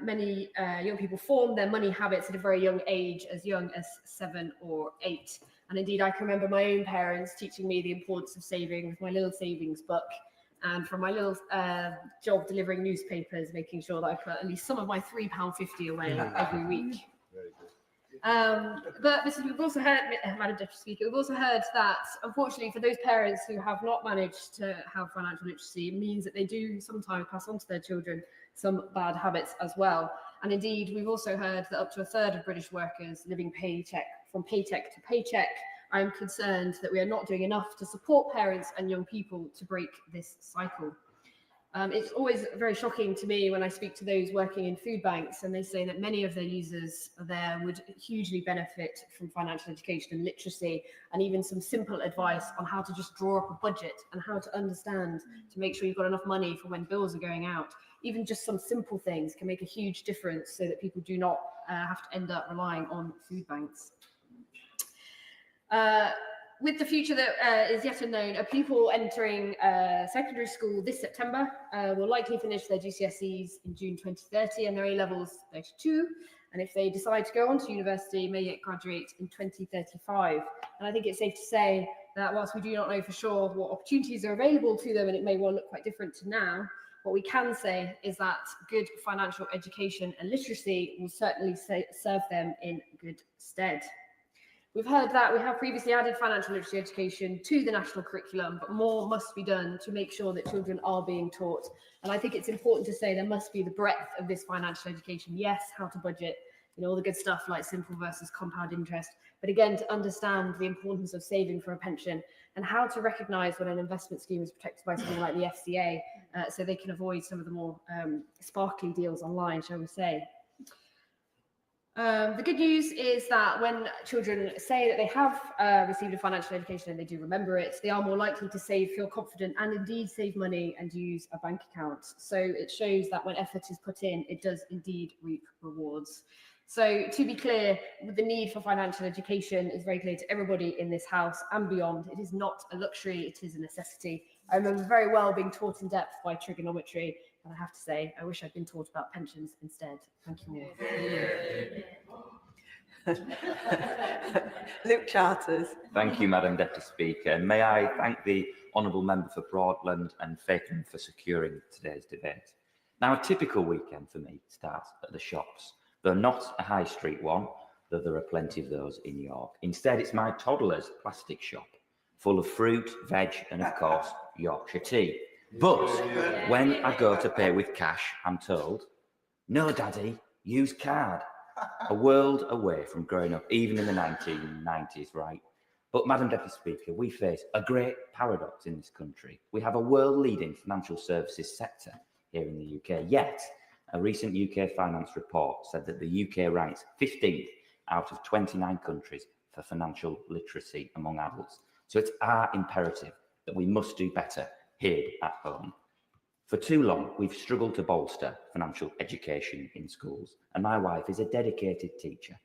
many young people form their money habits at a very young age, as young as 7 or 8. And indeed, I can remember my own parents teaching me the importance of saving with my little savings book, and from my little job delivering newspapers, making sure that I put at least some of my £3.50 away every week. But we've also heard, Madam Deputy Speaker, we've also heard that, unfortunately, for those parents who have not managed to have financial literacy, it means that they do sometimes pass on to their children some bad habits as well. And indeed, we've also heard that up to a third of British workers living from paycheck to paycheck. I'm concerned that we are not doing enough to support parents and young people to break this cycle. It's always very shocking to me when I speak to those working in food banks, and they say that many of their users there would hugely benefit from financial education and literacy, and even some simple advice on how to just draw up a budget and how to understand to make sure you've got enough money for when bills are going out. Even just some simple things can make a huge difference so that people do not have to end up relying on food banks. With the future that is yet unknown, people entering secondary school this September will likely finish their GCSEs in June 2030 and their A-levels 32. And if they decide to go on to university, may yet graduate in 2035. And I think it's safe to say that whilst we do not know for sure what opportunities are available to them, and it may well look quite different to now, what we can say is that good financial education and literacy will certainly serve them in good stead. We've heard that we have previously added financial literacy education to the national curriculum, but more must be done to make sure that children are being taught. And I think it's important to say there must be the breadth of this financial education. Yes, how to budget, all the good stuff like simple versus compound interest, but again, to understand the importance of saving for a pension and how to recognise when an investment scheme is protected by something like the FCA, so they can avoid some of the more sparkly deals online, shall we say. The good news is that when children say that they have received a financial education and they do remember it, they are more likely to save, feel confident, and indeed save money and use a bank account. So it shows that when effort is put in, it does indeed reap rewards. So to be clear, the need for financial education is very clear to everybody in this House and beyond. It is not a luxury, it is a necessity. I remember very well being taught in depth by trigonometry, and I have to say, I wish I'd been taught about pensions instead. Thank you all. Luke Charters. Thank you, Madam Deputy Speaker. May I thank the Honourable Member for Broadland and Fakenham for securing today's debate. Now, a typical weekend for me starts at the shops. Though not a high street one, though there are plenty of those in York. Instead, it's my toddler's plastic shop, full of fruit, veg, and of course, Yorkshire tea. But when I go to pay with cash, I'm told, no, Daddy, use card. A world away from growing up, even in the 1990s, right? But, Madam Deputy Speaker, we face a great paradox in this country. We have a world-leading financial services sector here in the UK, yet a recent UK finance report said that the UK ranks 15th out of 29 countries for financial literacy among adults. So it's our imperative that we must do better here at home. For too long, we've struggled to bolster financial education in schools, and my wife is a dedicated teacher.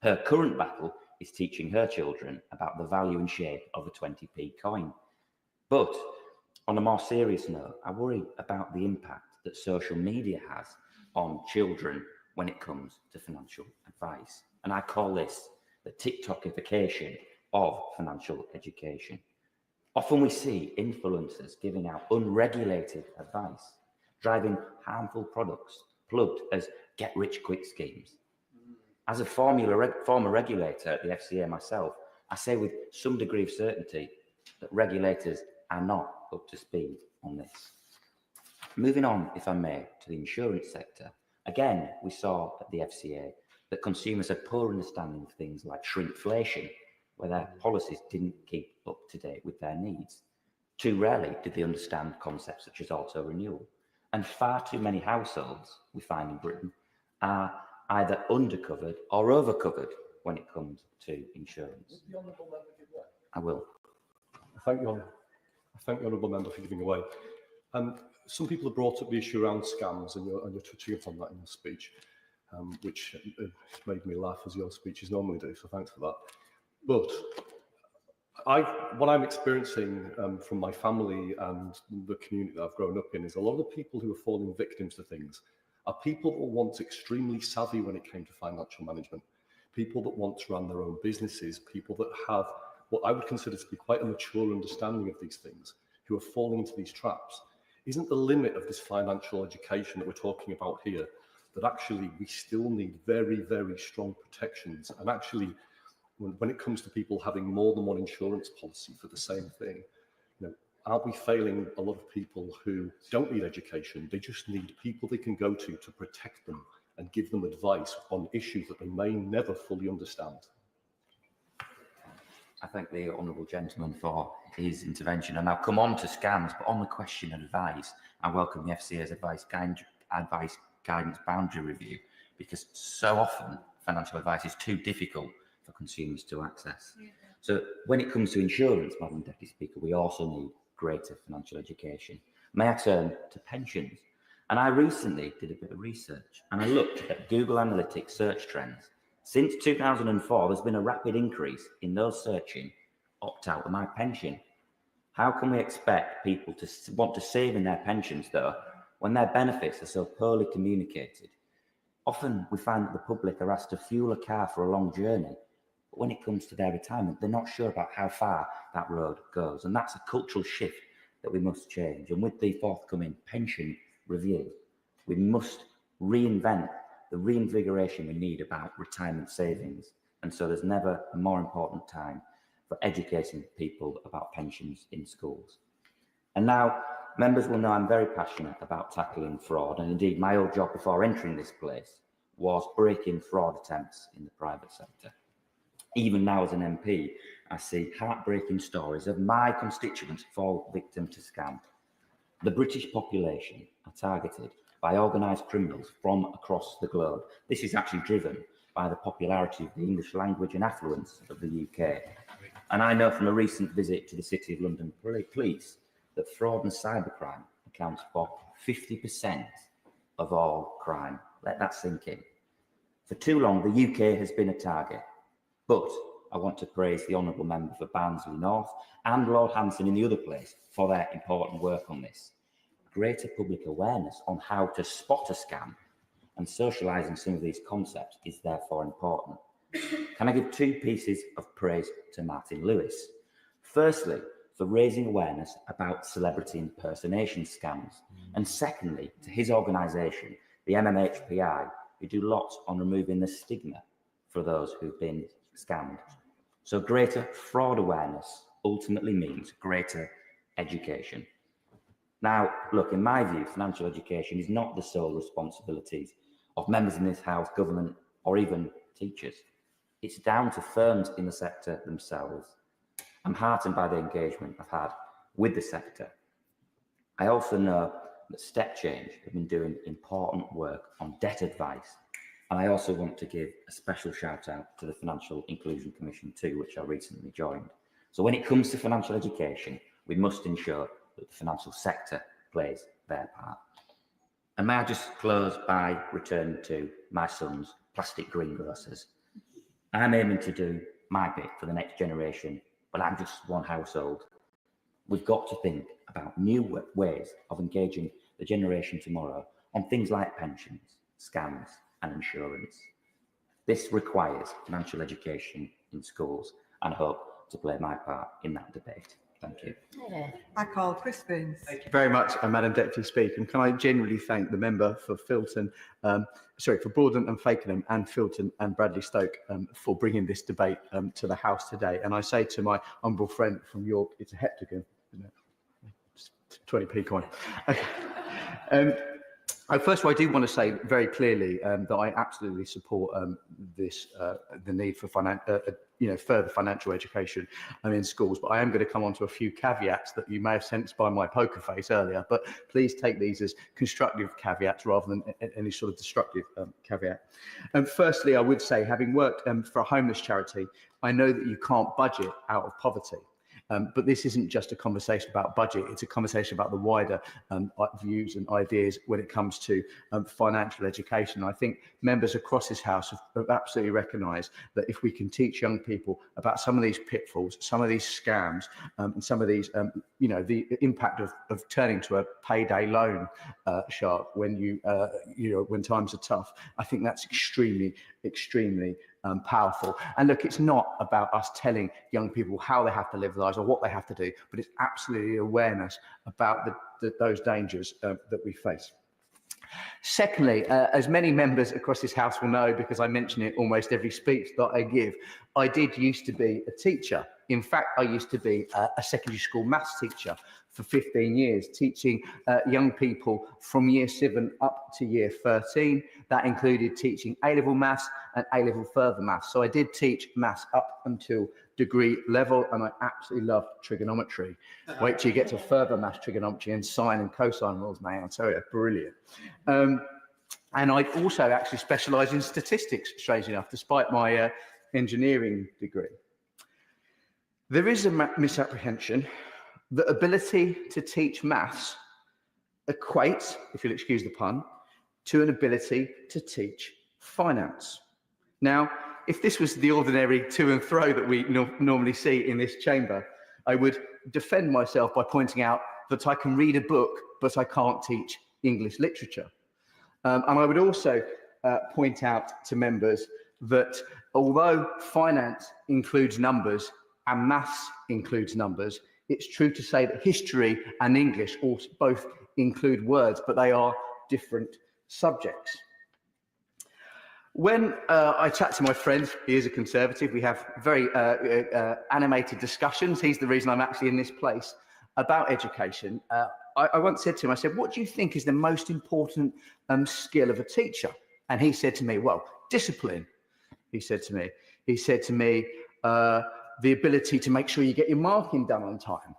Her current battle is teaching her children about the value and shape of a 20p coin. But on a more serious note, I worry about the impact that social media has on children when it comes to financial advice. And I call this the TikTokification of financial education. Often we see influencers giving out unregulated advice, driving harmful products plugged as get-rich-quick schemes. As a former regulator at the FCA myself, I say with some degree of certainty that regulators are not up to speed on this. Moving on, if I may, to the insurance sector. Again, we saw at the FCA that consumers had poor understanding of things like shrinkflation, where their policies didn't keep up to date with their needs. Too rarely did they understand concepts such as auto-renewal. And far too many households, we find in Britain, are either undercovered or overcovered when it comes to insurance. I will. Thank you, Honourable Member, for giving away. Some people have brought up the issue around scams, and you're touching upon that in your speech, which made me laugh, as your speeches normally do, so thanks for that. But what I'm experiencing from my family and the community that I've grown up in is a lot of the people who are falling victims to things are people that were once extremely savvy when it came to financial management, people that once ran their own businesses, people that have what I would consider to be quite a mature understanding of these things, who are falling into these traps. Isn't the limit of this financial education that we're talking about here that actually we still need very, very strong protections? And actually, when it comes to people having more than one insurance policy for the same thing, aren't we failing a lot of people who don't need education? They just need people they can go to protect them and give them advice on issues that they may never fully understand. I thank the honourable gentleman for his intervention, and I'll come on to scams, but on the question of advice, I welcome the FCA's advice guidance boundary review, because so often financial advice is too difficult for consumers to access. So when it comes to insurance, Madam Deputy Speaker, we also need greater financial education. May I turn to pensions? And I recently did a bit of research, and I looked at Google Analytics search trends. Since 2004, there's been a rapid increase in those searching opt out of my pension. How can we expect people to want to save in their pensions, though, when their benefits are so poorly communicated? Often we find that the public are asked to fuel a car for a long journey, but when it comes to their retirement, they're not sure about how far that road goes. And that's a cultural shift that we must change. And with the forthcoming pension review, we must reinvent the reinvigoration we need about retirement savings. And so there's never a more important time for educating people about pensions in schools. And now, members will know I'm very passionate about tackling fraud, and indeed my old job before entering this place was breaking fraud attempts in the private sector. Even now as an MP, I see heartbreaking stories of my constituents fall victim to scam. The British population are targeted by organised criminals from across the globe. This is actually driven by the popularity of the English language and affluence of the UK. And I know from a recent visit to the City of London Police that fraud and cybercrime accounts for 50% of all crime. Let that sink in. For too long, the UK has been a target, but I want to praise the Honourable Member for Barnsley North and Lord Hanson in the other place for their important work on this. Greater public awareness on how to spot a scam and socialising some of these concepts is therefore important. Can I give two pieces of praise to Martin Lewis? Firstly, for raising awareness about celebrity impersonation scams, and secondly, to his organisation, the MMHPI, who do lots on removing the stigma for those who've been scammed. So greater fraud awareness ultimately means greater education. Now, look, in my view, financial education is not the sole responsibilities of members in this House, government, or even teachers. It's down to firms in the sector themselves. I'm heartened by the engagement I've had with the sector. I also know that Step Change have been doing important work on debt advice. And I also want to give a special shout out to the Financial Inclusion Commission too, which I recently joined. So when it comes to financial education, we must ensure that the financial sector plays their part. And may I just close by returning to my son's plastic greengrocers. I'm aiming to do my bit for the next generation, but I'm just one household. We've got to think about new ways of engaging the generation tomorrow on things like pensions, scams, and insurance. This requires financial education in schools, and I hope to play my part in that debate. Thank you. I call Chris Burns. Thank you very much, Madam Deputy Speaker. And can I genuinely thank the member for Filton, for Broadland and Fakenham, and Filton and Bradley Stoke for bringing this debate to the House today. And I say to my humble friend from York, it's a heptagon, isn't it? It's 20p coin. Okay. First of all, I do want to say very clearly that I absolutely support the need for further financial education in schools. But I am going to come on to a few caveats that you may have sensed by my poker face earlier. But please take these as constructive caveats rather than any sort of destructive caveat. Firstly, I would say, having worked for a homeless charity, I know that you can't budget out of poverty. But this isn't just a conversation about budget, it's a conversation about the wider views and ideas when it comes to financial education. I think members across this House have absolutely recognised that if we can teach young people about some of these pitfalls, some of these scams, and some of these, the impact of turning to a payday loan shark when when times are tough, I think that's extremely powerful. And look, it's not about us telling young people how they have to live their lives or what they have to do, but it's absolutely awareness about those dangers that we face. Secondly, as many members across this House will know, because I mention it almost every speech that I give, I did used to be a teacher. In fact, I used to be a secondary school maths teacher for 15 years, teaching young people from year 7 up to year 13. That included teaching A-level maths and A-level further maths. So I did teach maths up until degree level, and I absolutely loved trigonometry. Wait till you get to further maths trigonometry and sine and cosine rules, mate, I'll tell you, brilliant. And I also actually specialise in statistics, strangely enough, despite my engineering degree. There is a misapprehension that ability to teach maths equates, if you'll excuse the pun, to an ability to teach finance. Now, if this was the ordinary to and fro that we normally see in this chamber, I would defend myself by pointing out that I can read a book, but I can't teach English literature. And I would also point out to members that although finance includes numbers and maths includes numbers, it's true to say that history and English both include words, but they are different subjects. When I chat to my friend, he is a Conservative, we have very animated discussions. He's the reason I'm actually in this place about education. I once said to him, I said, what do you think is the most important skill of a teacher? And he said to me, well, discipline. He said to me, the ability to make sure you get your marking done on time.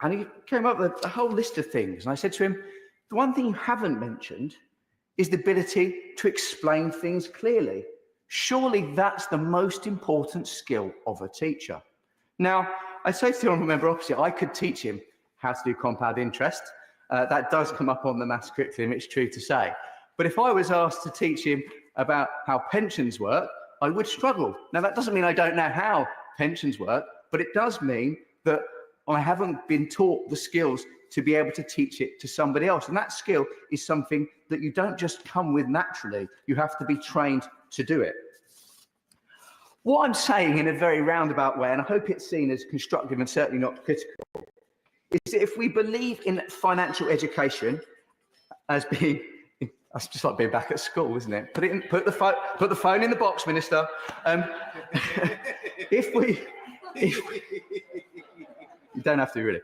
And he came up with a whole list of things. And I said to him, the one thing you haven't mentioned is the ability to explain things clearly. Surely that's the most important skill of a teacher. Now, I say to the honourable member opposite, I could teach him how to do compound interest. That does come up on the maths curriculum, it's true to say. But if I was asked to teach him about how pensions work, I would struggle. Now, that doesn't mean I don't know how pensions work, but it does mean that I haven't been taught the skills to be able to teach it to somebody else. And that skill is something that you don't just come with naturally. You have to be trained to do it. What I'm saying in a very roundabout way, and I hope it's seen as constructive and certainly not critical, is that if we believe in financial education as being, that's just like being back at school, isn't it? Put the phone in the box, Minister. If we you don't have to really.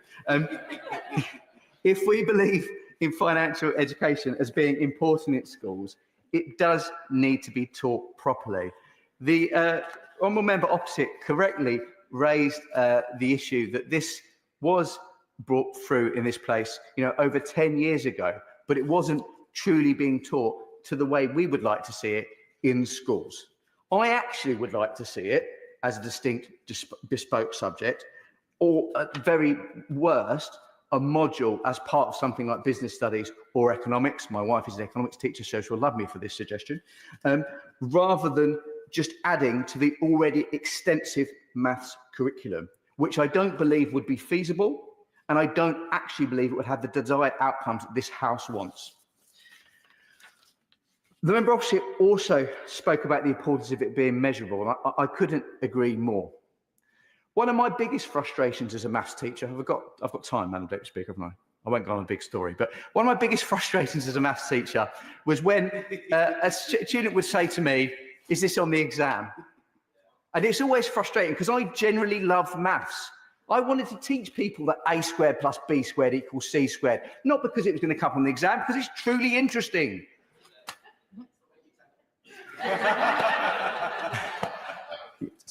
If we believe in financial education as being important in schools, it does need to be taught properly. The honourable member opposite correctly raised the issue that this was brought through in this place, over 10 years ago, but it wasn't truly being taught to the way we would like to see it in schools. I actually would like to see it as a distinct bespoke subject, or at very worst, a module as part of something like business studies or economics. My wife is an economics teacher, so she'll love me for this suggestion, rather than just adding to the already extensive maths curriculum, which I don't believe would be feasible, and I don't actually believe it would have the desired outcomes that this House wants. The member opposite also spoke about the importance of it being measurable, and I couldn't agree more. One of my biggest frustrations as a maths teacher, I've got time, Madam Deputy Speaker, haven't I? I won't go on a big story, but one of my biggest frustrations as a maths teacher was when a student would say to me, "Is this on the exam?" And it's always frustrating because I generally love maths. I wanted to teach people that a squared plus b squared equals c squared, not because it was going to come on the exam, because it's truly interesting.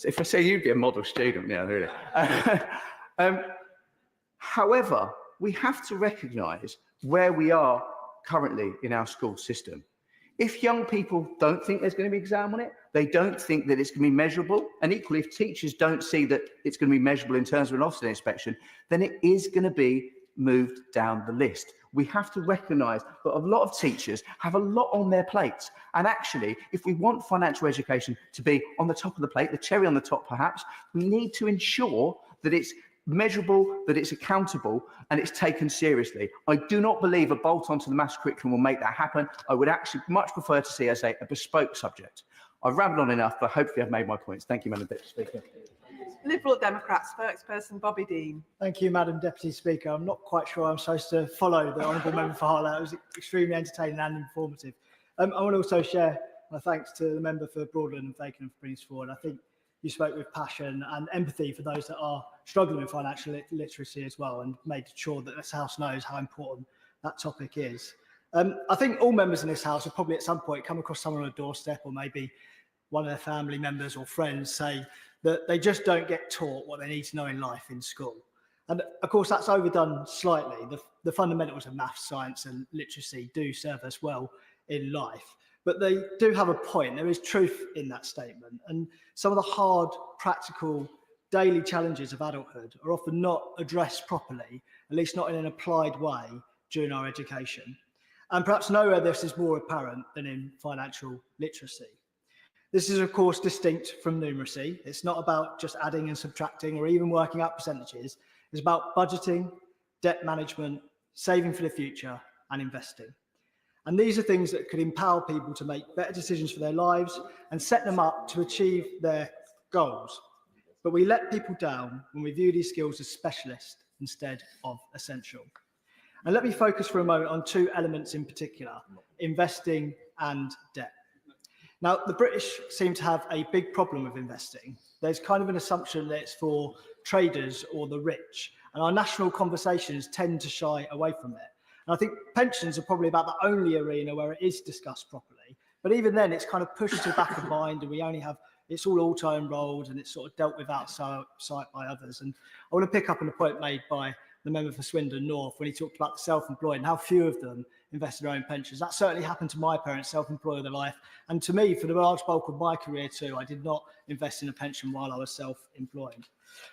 If I say you'd be a model student, yeah, really. However, we have to recognise where we are currently in our school system. If young people don't think there's going to be an exam on it, they don't think that it's going to be measurable, and equally, if teachers don't see that it's going to be measurable in terms of an Ofsted inspection, then it is going to be moved down the list. We have to recognise that a lot of teachers have a lot on their plates. And actually, if we want financial education to be on the top of the plate, the cherry on the top perhaps, we need to ensure that it's measurable, that it's accountable, and it's taken seriously. I do not believe a bolt onto the maths curriculum will make that happen. I would actually much prefer to see as a bespoke subject. I've rambled on enough, but hopefully I've made my points. Thank you, Madam Deputy Speaker. Liberal Democrats, spokesperson Bobby Dean. Thank you, Madam Deputy Speaker. I'm not quite sure I'm supposed to follow the Honourable Member for Harlow. It was extremely entertaining and informative. I want to also share my thanks to the Member for Broadland and Fakenham for bringing this forward. I think you spoke with passion and empathy for those that are struggling with financial literacy as well, and made sure that this House knows how important that topic is. I think all members in this House have probably at some point come across someone on a doorstep, or maybe one of their family members or friends say that they just don't get taught what they need to know in life in school. And of course, that's overdone slightly. The fundamentals of maths, science and literacy do serve us well in life, but they do have a point. There is truth in that statement. And some of the hard, practical, daily challenges of adulthood are often not addressed properly, at least not in an applied way during our education. And perhaps nowhere this is more apparent than in financial literacy. This is, of course, distinct from numeracy. It's not about just adding and subtracting or even working out percentages. It's about budgeting, debt management, saving for the future, and investing. And these are things that could empower people to make better decisions for their lives and set them up to achieve their goals. But we let people down when we view these skills as specialist instead of essential. And let me focus for a moment on two elements in particular: investing and debt. Now, the British seem to have a big problem with investing. There's kind of an assumption that it's for traders or the rich, and our national conversations tend to shy away from it. And I think pensions are probably about the only arena where it is discussed properly. But even then, it's kind of pushed to the back of mind, and we only have, it's all auto-enrolled, and it's sort of dealt with outside by others. And I want to pick up on a point made by the member for Swindon North when he talked about the self-employed and how few of them invest in their own pensions. That certainly happened to my parents, self-employed all their life. And to me, for the large bulk of my career too, I did not invest in a pension while I was self-employed.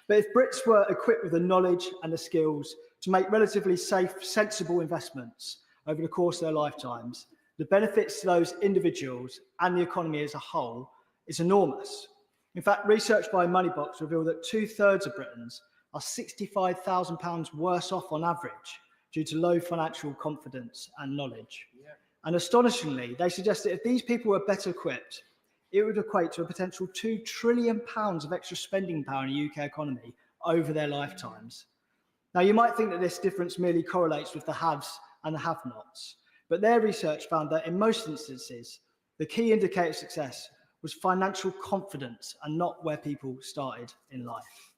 But if Brits were equipped with the knowledge and the skills to make relatively safe, sensible investments over the course of their lifetimes, the benefits to those individuals and the economy as a whole is enormous. In fact, research by Moneybox revealed that 2/3 of Britons are £65,000 worse off on average due to low financial confidence and knowledge. Yeah. And astonishingly, they suggest that if these people were better equipped, it would equate to a potential £2 trillion of extra spending power in the UK economy over their lifetimes. Now, you might think that this difference merely correlates with the haves and the have-nots, but their research found that in most instances, the key indicator of success was financial confidence and not where people started in life.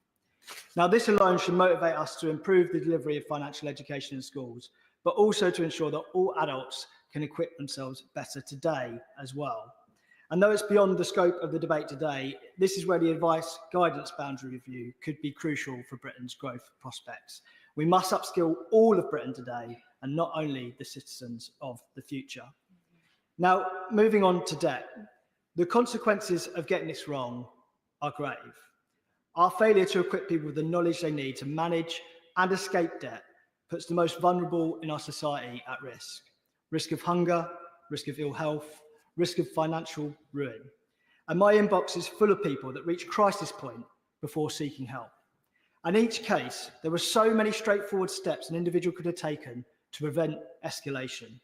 Now, this alone should motivate us to improve the delivery of financial education in schools, but also to ensure that all adults can equip themselves better today as well. And though it's beyond the scope of the debate today, this is where the advice guidance boundary review could be crucial for Britain's growth prospects. We must upskill all of Britain today and not only the citizens of the future. Now, moving on to debt. The consequences of getting this wrong are grave. Our failure to equip people with the knowledge they need to manage and escape debt puts the most vulnerable in our society at risk. Risk of hunger, risk of ill health, risk of financial ruin. And my inbox is full of people that reach crisis point before seeking help. In each case, there were so many straightforward steps an individual could have taken to prevent escalation.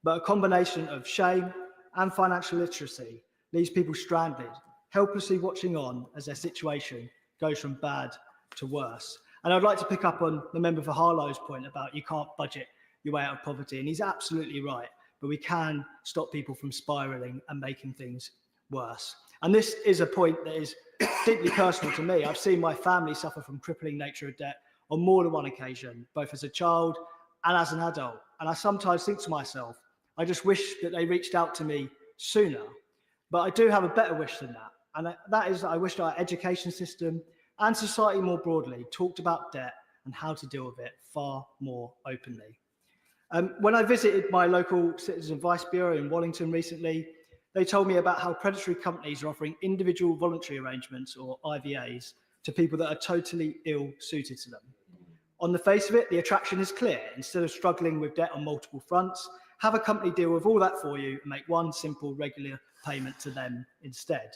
But a combination of shame and financial literacy leaves people stranded, helplessly watching on as their situation goes from bad to worse. And I'd like to pick up on the member for Harlow's point about you can't budget your way out of poverty, and he's absolutely right, but we can stop people from spiralling and making things worse. And this is a point that is deeply personal to me. I've seen my family suffer from crippling nature of debt on more than one occasion, both as a child and as an adult. And I sometimes think to myself, I just wish that they reached out to me sooner. But I do have a better wish than that. And that is that I wish our education system and society more broadly talked about debt and how to deal with it far more openly. When I visited my local Citizen Advice Bureau in Wallington recently, they told me about how predatory companies are offering individual voluntary arrangements, or IVAs, to people that are totally ill-suited to them. On the face of it, the attraction is clear. Instead of struggling with debt on multiple fronts, have a company deal with all that for you and make one simple regular payment to them instead.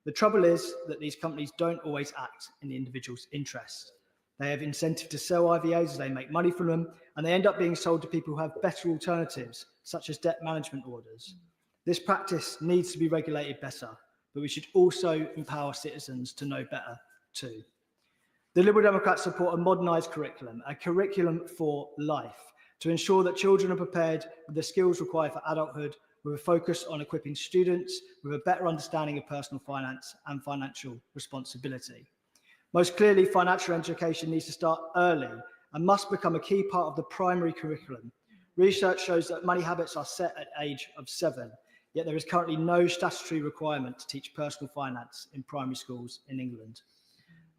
The trouble is that these companies don't always act in the individual's interest. They have incentive to sell IVAs as they make money from them, and they end up being sold to people who have better alternatives, such as debt management orders. This practice needs to be regulated better, but we should also empower citizens to know better too. The Liberal Democrats support a modernised curriculum, a curriculum for life, to ensure that children are prepared with the skills required for adulthood, with a focus on equipping students with a better understanding of personal finance and financial responsibility. Most clearly, financial education needs to start early and must become a key part of the primary curriculum. Research shows that money habits are set at age of 7, yet there is currently no statutory requirement to teach personal finance in primary schools in England.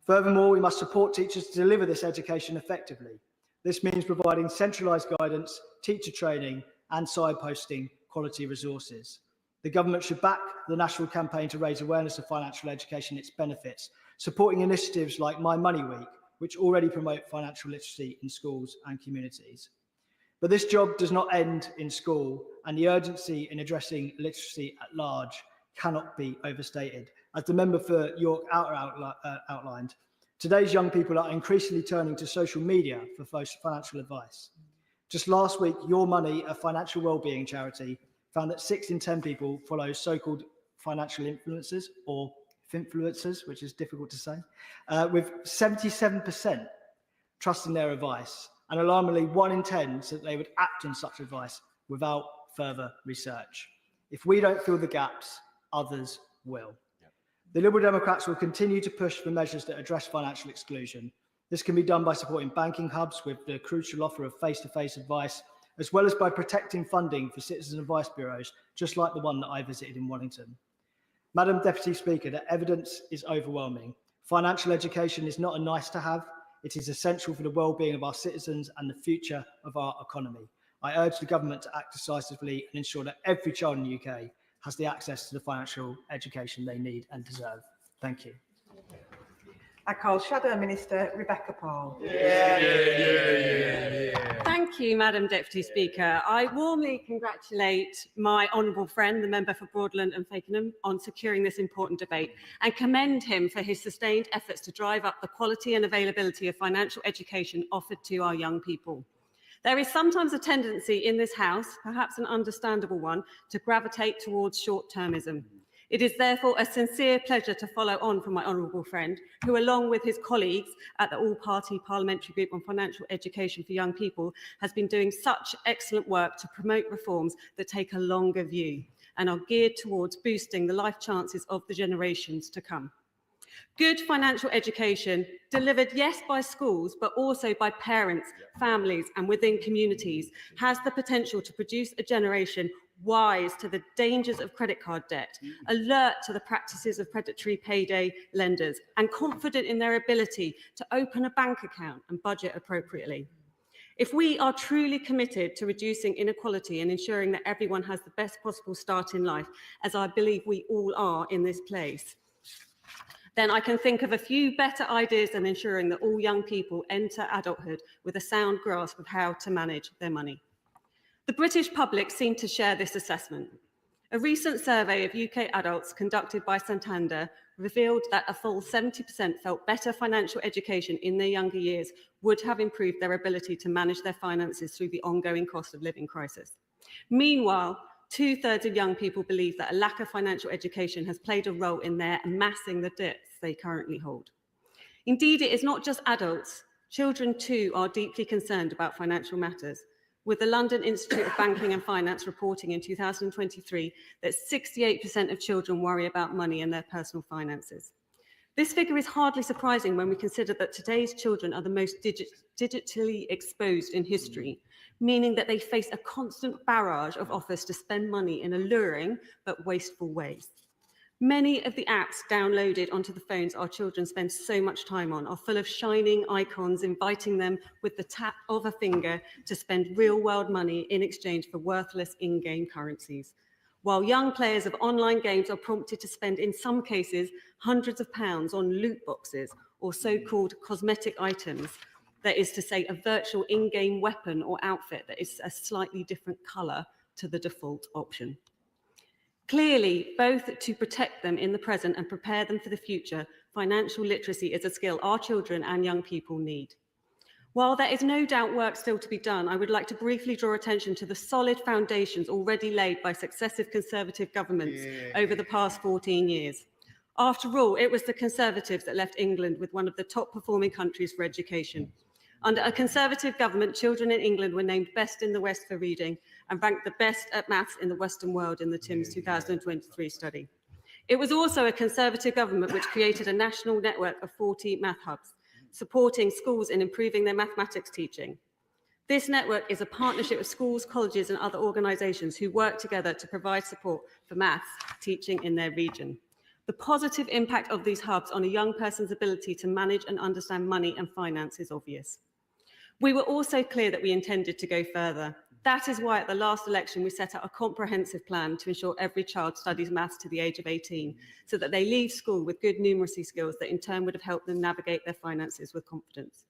Furthermore, we must support teachers to deliver this education effectively. This means providing centralised guidance, teacher training and signposting quality resources. The government should back the national campaign to raise awareness of financial education and its benefits, supporting initiatives like My Money Week, which already promote financial literacy in schools and communities. But this job does not end in school, and the urgency in addressing literacy at large cannot be overstated. As the member for York Outer outlined, today's young people are increasingly turning to social media for financial advice. Just last week, Your Money, a financial wellbeing charity, found that 6 in 10 people follow so-called financial influencers, or finfluencers, which is difficult to say, with 77% trusting their advice. And alarmingly, 1 in 10 said they would act on such advice without further research. If we don't fill the gaps, others will. The Liberal Democrats will continue to push for measures that address financial exclusion. This can be done by supporting banking hubs with the crucial offer of face-to-face advice, as well as by protecting funding for citizen advice bureaus, just like the one that I visited in Wellington. Madam Deputy Speaker, the evidence is overwhelming. Financial education is not a nice to have. It is essential for the well-being of our citizens and the future of our economy. I urge the government to act decisively and ensure that every child in the UK has the access to the financial education they need and deserve. Thank you. I call Shadow Minister Rebecca Paul. Thank you, Madam Deputy Speaker. I warmly congratulate my honourable friend, the member for Broadland and Fakenham, on securing this important debate and commend him for his sustained efforts to drive up the quality and availability of financial education offered to our young people. There is sometimes a tendency in this House, perhaps an understandable one, to gravitate towards short-termism. It is therefore a sincere pleasure to follow on from my honourable friend, who, along with his colleagues at the All-Party Parliamentary Group on Financial Education for Young People, has been doing such excellent work to promote reforms that take a longer view and are geared towards boosting the life chances of the generations to come. Good financial education, delivered, yes, by schools, but also by parents, families, and within communities, has the potential to produce a generation wise to the dangers of credit card debt, alert to the practices of predatory payday lenders, and confident in their ability to open a bank account and budget appropriately. If we are truly committed to reducing inequality and ensuring that everyone has the best possible start in life, as I believe we all are in this place, then I can think of a few better ideas than ensuring that all young people enter adulthood with a sound grasp of how to manage their money. The British public seem to share this assessment. A recent survey of UK adults conducted by Santander revealed that a full 70% felt better financial education in their younger years would have improved their ability to manage their finances through the ongoing cost of living crisis. Meanwhile, 2/3 of young people believe that a lack of financial education has played a role in their amassing the debts they currently hold. Indeed, it is not just adults. Children too are deeply concerned about financial matters, with the London Institute of Banking and Finance reporting in 2023 that 68% of children worry about money and their personal finances. This figure is hardly surprising when we consider that today's children are the most digitally exposed in history, meaning that they face a constant barrage of offers to spend money in alluring but wasteful ways. Many of the apps downloaded onto the phones our children spend so much time on are full of shining icons inviting them with the tap of a finger to spend real-world money in exchange for worthless in-game currencies. While young players of online games are prompted to spend, in some cases, hundreds of pounds on loot boxes or so-called cosmetic items, that is to say, a virtual in-game weapon or outfit that is a slightly different colour to the default option. Clearly, both to protect them in the present and prepare them for the future, financial literacy is a skill our children and young people need. While there is no doubt work still to be done, I would like to briefly draw attention to the solid foundations already laid by successive Conservative governments over the past 14 years. After all, it was the Conservatives that left England with one of the top performing countries for education. Under a Conservative government, children in England were named best in the West for reading and ranked the best at maths in the Western world in the TIMSS 2023 study. It was also a Conservative government which created a national network of 40 math hubs, supporting schools in improving their mathematics teaching. This network is a partnership of schools, colleges and other organisations who work together to provide support for maths teaching in their region. The positive impact of these hubs on a young person's ability to manage and understand money and finance is obvious. We were also clear that we intended to go further. That is why at the last election we set out a comprehensive plan to ensure every child studies maths to the age of 18, so that they leave school with good numeracy skills that in turn would have helped them navigate their finances with confidence.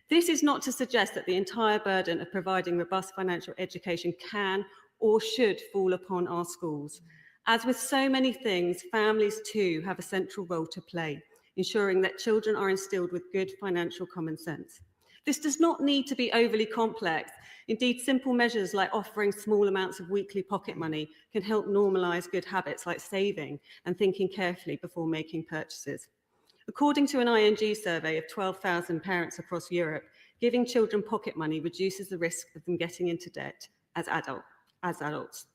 This is not to suggest that the entire burden of providing robust financial education can or should fall upon our schools. As with so many things, families too have a central role to play, ensuring that children are instilled with good financial common sense. This does not need to be overly complex. Indeed, simple measures like offering small amounts of weekly pocket money can help normalise good habits like saving and thinking carefully before making purchases. According to an ING survey of 12,000 parents across Europe, giving children pocket money reduces the risk of them getting into debt as adults.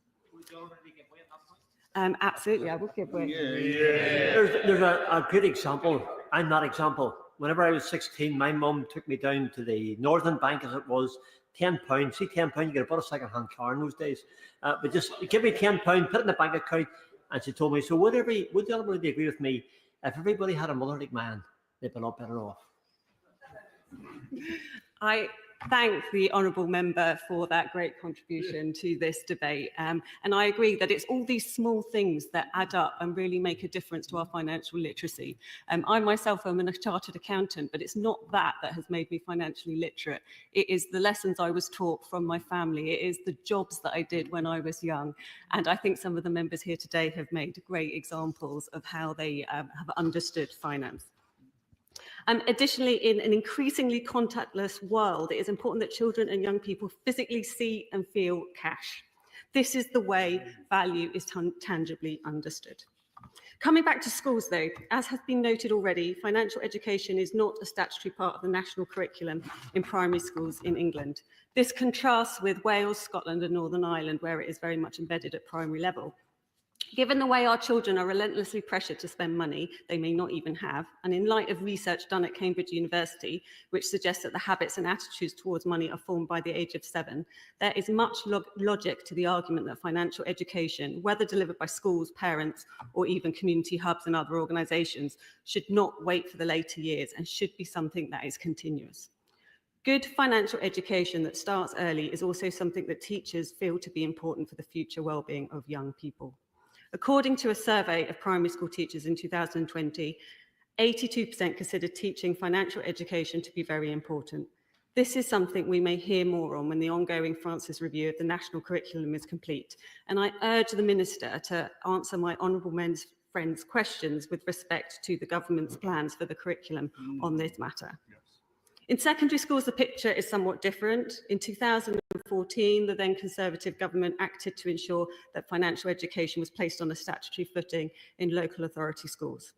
Absolutely, I will give way. There's a good example. I'm that example. Whenever I was 16, my mum took me down to the Northern Bank, as it was, £10. See, £10, you get about a second-hand car in those days. But just give me £10, put it in the bank account, and she told me, so would everybody agree with me, if everybody had a mother like mine, they'd be a lot better off. I thank the honourable member for that great contribution to this debate. And I agree that it's all these small things that add up and really make a difference to our financial literacy. I myself am a chartered accountant, but it's not that has made me financially literate. It is the lessons I was taught from my family. It is the jobs that I did when I was young. And I think some of the members here today have made great examples of how they have understood finance. Additionally, in an increasingly contactless world, it is important that children and young people physically see and feel cash. This is the way value is tangibly understood. Coming back to schools, though, as has been noted already, financial education is not a statutory part of the national curriculum in primary schools in England. This contrasts with Wales, Scotland and Northern Ireland, where it is very much embedded at primary level. Given the way our children are relentlessly pressured to spend money they may not even have, and in light of research done at Cambridge University, which suggests that the habits and attitudes towards money are formed by the age of 7, there is much logic to the argument that financial education, whether delivered by schools, parents, or even community hubs and other organisations, should not wait for the later years and should be something that is continuous. Good financial education that starts early is also something that teachers feel to be important for the future well-being of young people. According to a survey of primary school teachers in 2020, 82% considered teaching financial education to be very important. This is something we may hear more on when the ongoing Francis review of the national curriculum is complete, and I urge the Minister to answer my honourable friends' questions with respect to the government's plans for the curriculum on this matter. In secondary schools, the picture is somewhat different. In 2014, the then Conservative government acted to ensure that financial education was placed on a statutory footing in local authority schools.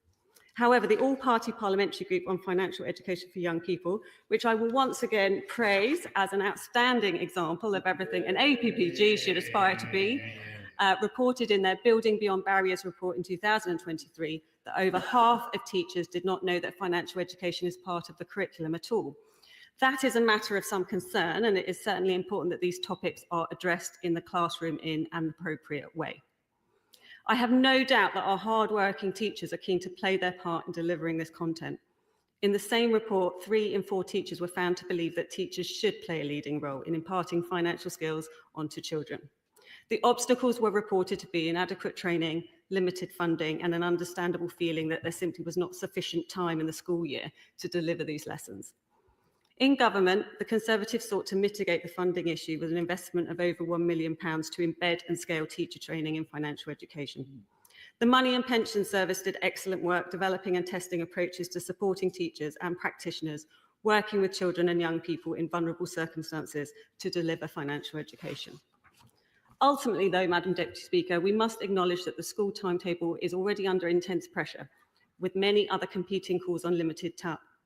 However, the all-party parliamentary group on financial education for young people, which I will once again praise as an outstanding example of everything an APPG should aspire to be, reported in their Building Beyond Barriers report in 2023 that over half of teachers did not know that financial education is part of the curriculum at all. That is a matter of some concern, and it is certainly important that these topics are addressed in the classroom in an appropriate way. I have no doubt that our hard-working teachers are keen to play their part in delivering this content. In the same report, 3 in 4 teachers were found to believe that teachers should play a leading role in imparting financial skills onto children. The obstacles were reported to be inadequate training, limited funding, and an understandable feeling that there simply was not sufficient time in the school year to deliver these lessons. In government, the Conservatives sought to mitigate the funding issue with an investment of over £1 million to embed and scale teacher training in financial education. The Money and Pension Service did excellent work developing and testing approaches to supporting teachers and practitioners working with children and young people in vulnerable circumstances to deliver financial education. Ultimately, though, Madam Deputy Speaker, we must acknowledge that the school timetable is already under intense pressure, with many other competing calls on limited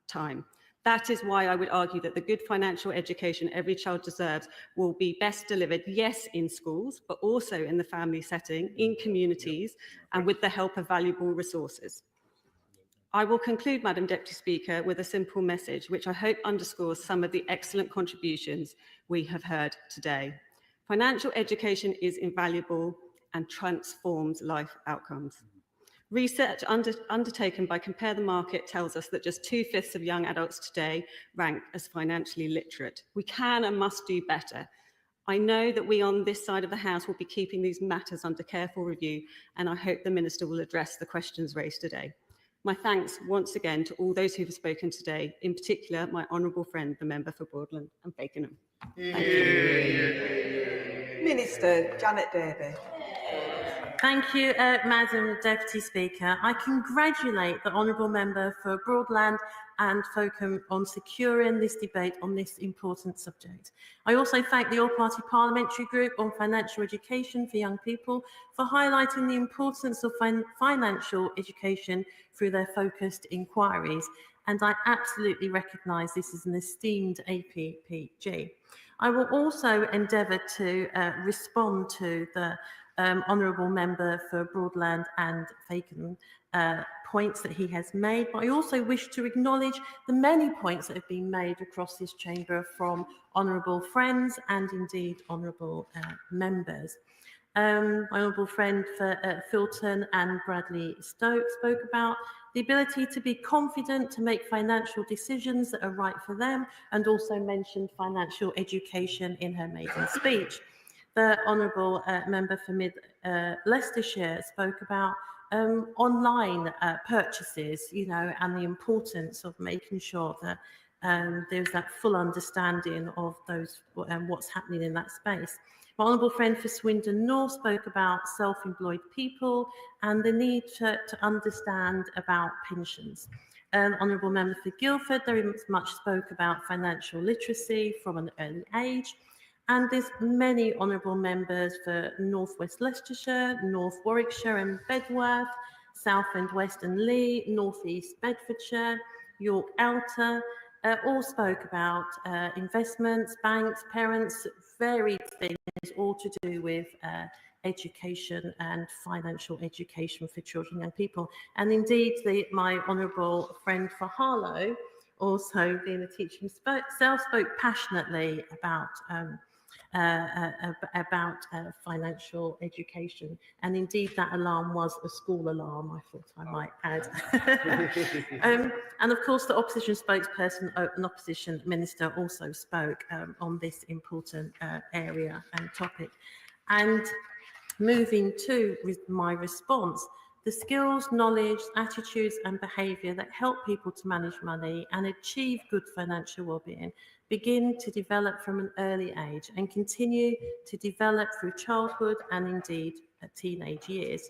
time. That is why I would argue that the good financial education every child deserves will be best delivered, yes, in schools, but also in the family setting, in communities, and with the help of valuable resources. I will conclude, Madam Deputy Speaker, with a simple message, which I hope underscores some of the excellent contributions we have heard today. Financial education is invaluable and transforms life outcomes. Research undertaken by Compare the Market tells us that just 2/5 of young adults today rank as financially literate. We can and must do better. I know that we on this side of the House will be keeping these matters under careful review, and I hope the Minister will address the questions raised today. My thanks once again to all those who have spoken today, in particular my honourable friend, the Member for Broadland and Fakenham. Thank you. Minister Janet Davey. Thank you, Madam Deputy Speaker. I congratulate the Honourable Member for Broadland and Fakenham on securing this debate on this important subject. I also thank the All-Party Parliamentary Group on Financial Education for Young People for highlighting the importance of financial education through their focused inquiries, and I absolutely recognise this as an esteemed APPG. I will also endeavour to respond to the Honourable Member for Broadland and Fakenham points that he has made, but I also wish to acknowledge the many points that have been made across this chamber from honourable friends and indeed honourable members. My honourable friend for Filton and Bradley Stoke spoke about the ability to be confident to make financial decisions that are right for them, and also mentioned financial education in her maiden speech. The Honourable Member for Mid Leicestershire spoke about online purchases, and the importance of making sure that there's that full understanding of those what's happening in that space. My honourable friend for Swindon North spoke about self-employed people and the need to understand about pensions. Honourable Member for Guildford very much spoke about financial literacy from an early age. And there's many honourable members for North West Leicestershire, North Warwickshire and Bedworth, South and West and Lee, North East Bedfordshire, York Elter, all spoke about investments, banks, parents, varied things, all to do with education and financial education for children and young people. And indeed, my honourable friend for Harlow, also being a teacher himself, spoke passionately about financial education, and indeed that alarm was a school alarm, I thought I might add. And of course the opposition spokesperson and opposition minister also spoke on this important area and topic. And moving to with my response, The skills, knowledge, attitudes and behaviour that help people to manage money and achieve good financial well-being begin to develop from an early age and continue to develop through childhood and indeed at teenage years.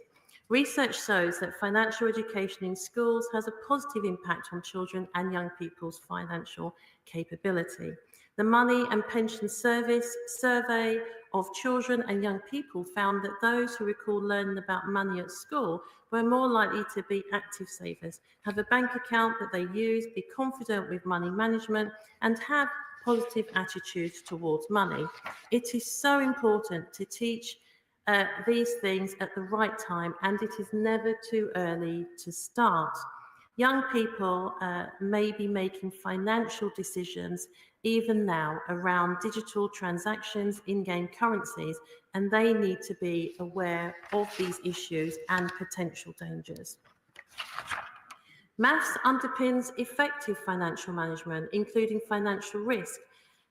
Research shows that financial education in schools has a positive impact on children and young people's financial capability. The Money and Pension Service survey of children and young people found that those who recall learning about money at school were more likely to be active savers, have a bank account that they use, be confident with money management, and have positive attitudes towards money. It is so important to teach these things at the right time, and it is never too early to start. Young people may be making financial decisions even now around digital transactions, in-game currencies, and they need to be aware of these issues and potential dangers. Maths underpins effective financial management, including financial risk,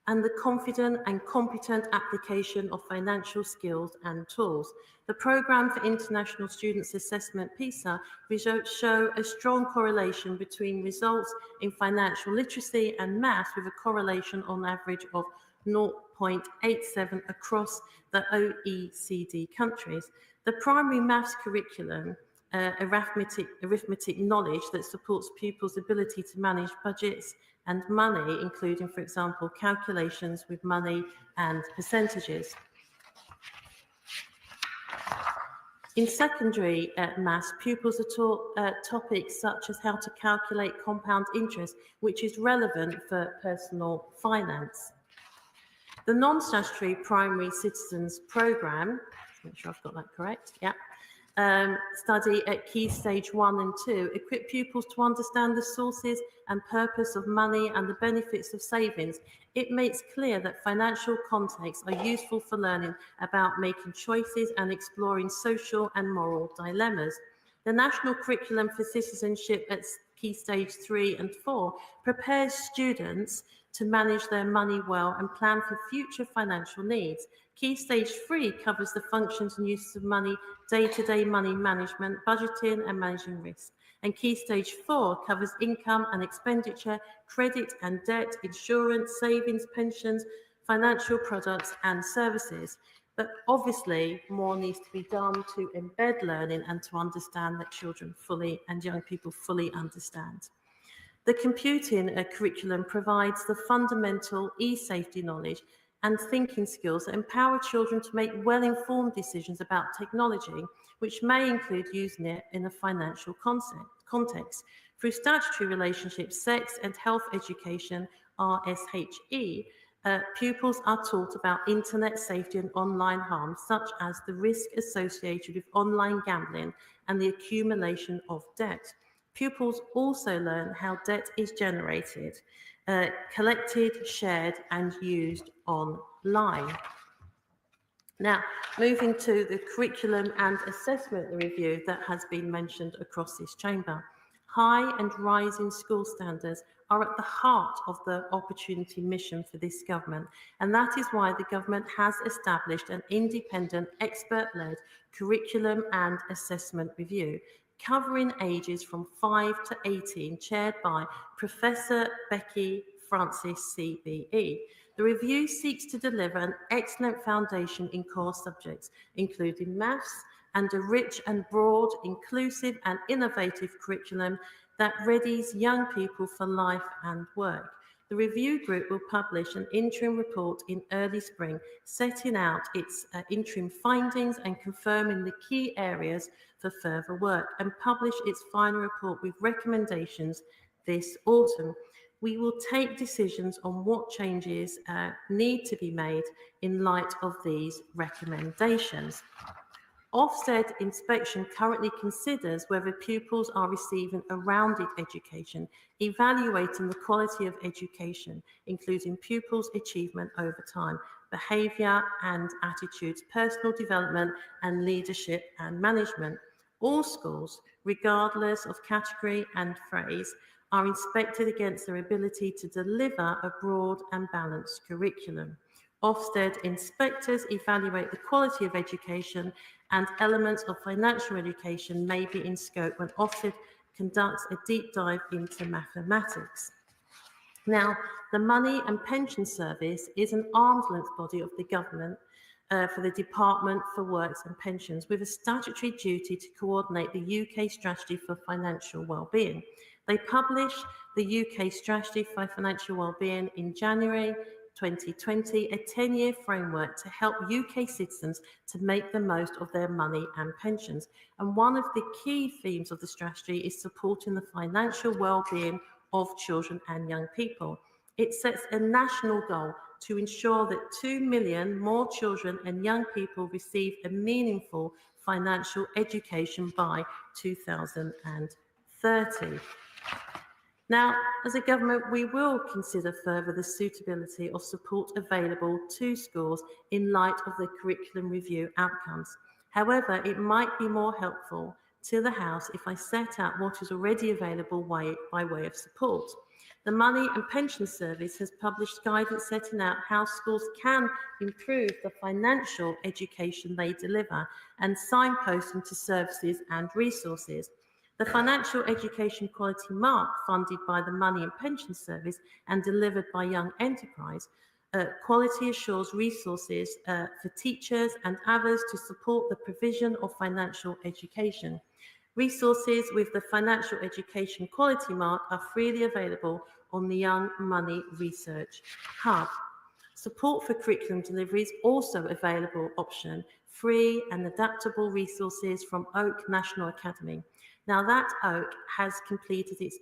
and the confident and competent application of financial skills and tools. The Programme for International Students Assessment, PISA, results show a strong correlation between results in financial literacy and maths, with a correlation on average of 0.87 across the OECD countries. The primary maths curriculum, arithmetic knowledge that supports pupils' ability to manage budgets and money, including, for example, calculations with money and percentages. In secondary maths, pupils are taught topics such as how to calculate compound interest, which is relevant for personal finance. The non-statutory primary citizens programme, make sure I've got that correct, study at Key Stage 1 and 2 equip pupils to understand the sources and purpose of money and the benefits of savings. It makes clear that financial contexts are useful for learning about making choices and exploring social and moral dilemmas. The National Curriculum for Citizenship at Key Stage 3 and 4 prepares students to manage their money well and plan for future financial needs. Key Stage 3 covers the functions and uses of money, day-to-day money management, budgeting and managing risk. And Key Stage 4 covers income and expenditure, credit and debt, insurance, savings, pensions, financial products and services. But obviously more needs to be done to embed learning and to understand that children fully and young people fully understand. The computing curriculum provides the fundamental e-safety knowledge and thinking skills that empower children to make well-informed decisions about technology, which may include using it in a financial context. Through statutory relationships, sex and health education, RSHE, pupils are taught about internet safety and online harm, such as the risk associated with online gambling and the accumulation of debt. Pupils also learn how debt is generated, collected, shared and used online. Now, moving to the curriculum and assessment review that has been mentioned across this chamber. High and rising school standards are at the heart of the opportunity mission for this government, and that is why the government has established an independent, expert-led curriculum and assessment review covering ages from 5 to 18, chaired by Professor Becky Francis CBE. The review seeks to deliver an excellent foundation in core subjects, including maths, and a rich and broad, inclusive and innovative curriculum that readies young people for life and work. The review group will publish an interim report in early spring, setting out its interim findings and confirming the key areas for further work, and publish its final report with recommendations this autumn. We will take decisions on what changes need to be made in light of these recommendations. Ofsted inspection currently considers whether pupils are receiving a rounded education, evaluating the quality of education, including pupils' achievement over time, behaviour and attitudes, personal development and leadership and management. All schools, regardless of category and phrase, are inspected against their ability to deliver a broad and balanced curriculum. Ofsted inspectors evaluate the quality of education, and elements of financial education may be in scope when Ofsted conducts a deep dive into mathematics. Now, the Money and Pension Service is an arm's length body of the government for the Department for Works and Pensions, with a statutory duty to coordinate the UK strategy for financial wellbeing. They published the UK strategy for financial wellbeing in January 2020, a 10-year framework to help UK citizens to make the most of their money and pensions. And one of the key themes of the strategy is supporting the financial well-being of children and young people. It sets a national goal to ensure that 2 million more children and young people receive a meaningful financial education by 2030. Now, as a government, we will consider further the suitability of support available to schools in light of the curriculum review outcomes. However, it might be more helpful to the House if I set out what is already available by way of support. The Money and Pension Service has published guidance setting out how schools can improve the financial education they deliver and signposting to services and resources. The Financial Education Quality Mark, funded by the Money and Pension Service and delivered by Young Enterprise, quality assures resources for teachers and others to support the provision of financial education. Resources with the Financial Education Quality Mark are freely available on the Young Money Research Hub. Support for curriculum delivery is also available option, free and adaptable resources from Oak National Academy. Now that Oak has completed its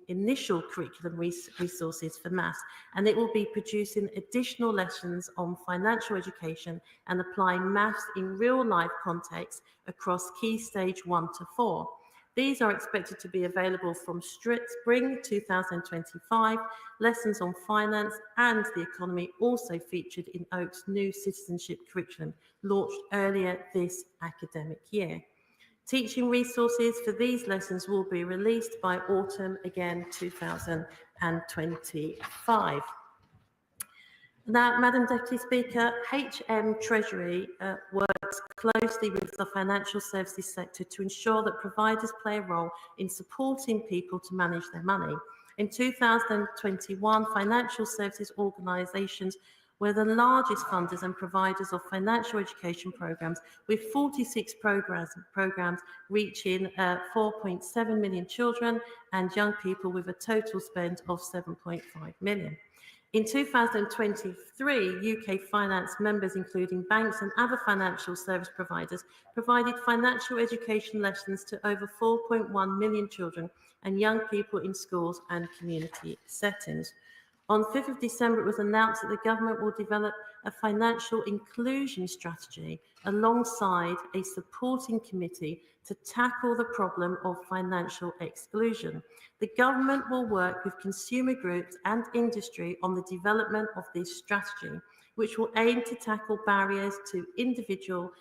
initial curriculum resources for maths, and it will be producing additional lessons on financial education and applying maths in real life context across key stage 1 to 4. These are expected to be available from spring 2025. Lessons on finance and the economy also featured in Oak's new citizenship curriculum, launched earlier this academic year. Teaching resources for these lessons will be released by autumn again 2025. Now, Madam Deputy Speaker, HM Treasury works closely with the financial services sector to ensure that providers play a role in supporting people to manage their money. In 2021, financial services organisations were the largest funders and providers of financial education programmes, with 46 programmes reaching 4.7 million children and young people, with a total spend of 7.5 million. In 2023, UK finance members, including banks and other financial service providers, provided financial education lessons to over 4.1 million children and young people in schools and community settings. On 5th of December, it was announced that the government will develop a financial inclusion strategy alongside a supporting committee to tackle the problem of financial exclusion. The government will work with consumer groups and industry on the development of this strategy, which will aim to tackle barriers to individual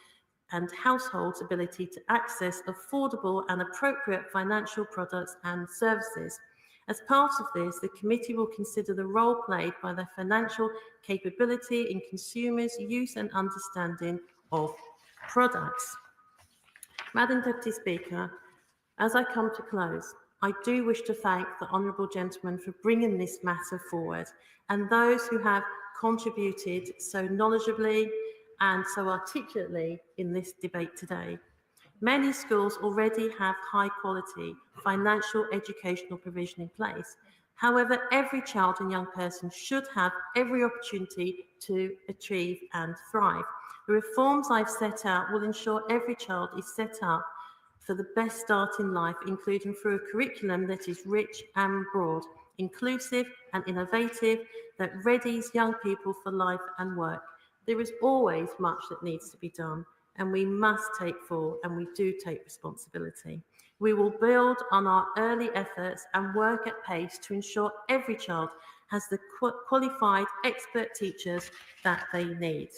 and households' ability to access affordable and appropriate financial products and services. As part of this, the committee will consider the role played by the financial capability in consumers' use and understanding of products. Madam Deputy Speaker, as I come to close, I do wish to thank the honourable gentleman for bringing this matter forward, and those who have contributed so knowledgeably and so articulately in this debate today. Many schools already have high quality financial educational provision in place. However, every child and young person should have every opportunity to achieve and thrive. The reforms I've set out will ensure every child is set up for the best start in life, including through a curriculum that is rich and broad, inclusive and innovative, that readies young people for life and work. There is always much that needs to be done, and we must take full, and we do take responsibility. We will build on our early efforts and work at pace to ensure every child has the qualified expert teachers that they need.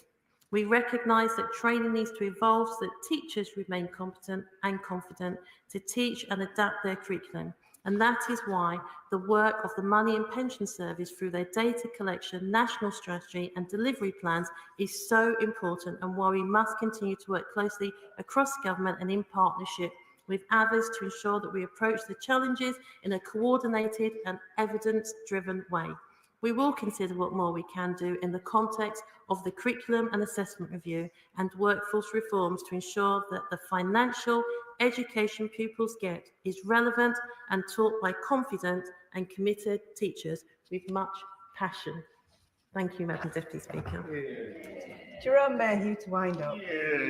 We recognise that training needs to evolve so that teachers remain competent and confident to teach and adapt their curriculum. And that is why the work of the Money and Pension Service through their data collection, national strategy and delivery plans is so important, and why we must continue to work closely across government and in partnership with others to ensure that we approach the challenges in a coordinated and evidence-driven way. We will consider what more we can do in the context of the curriculum and assessment review and workforce reforms to ensure that the financial education pupils get is relevant and taught by confident and committed teachers with much passion. Thank you, Madam Deputy Speaker. Jerome Mayhew to wind up.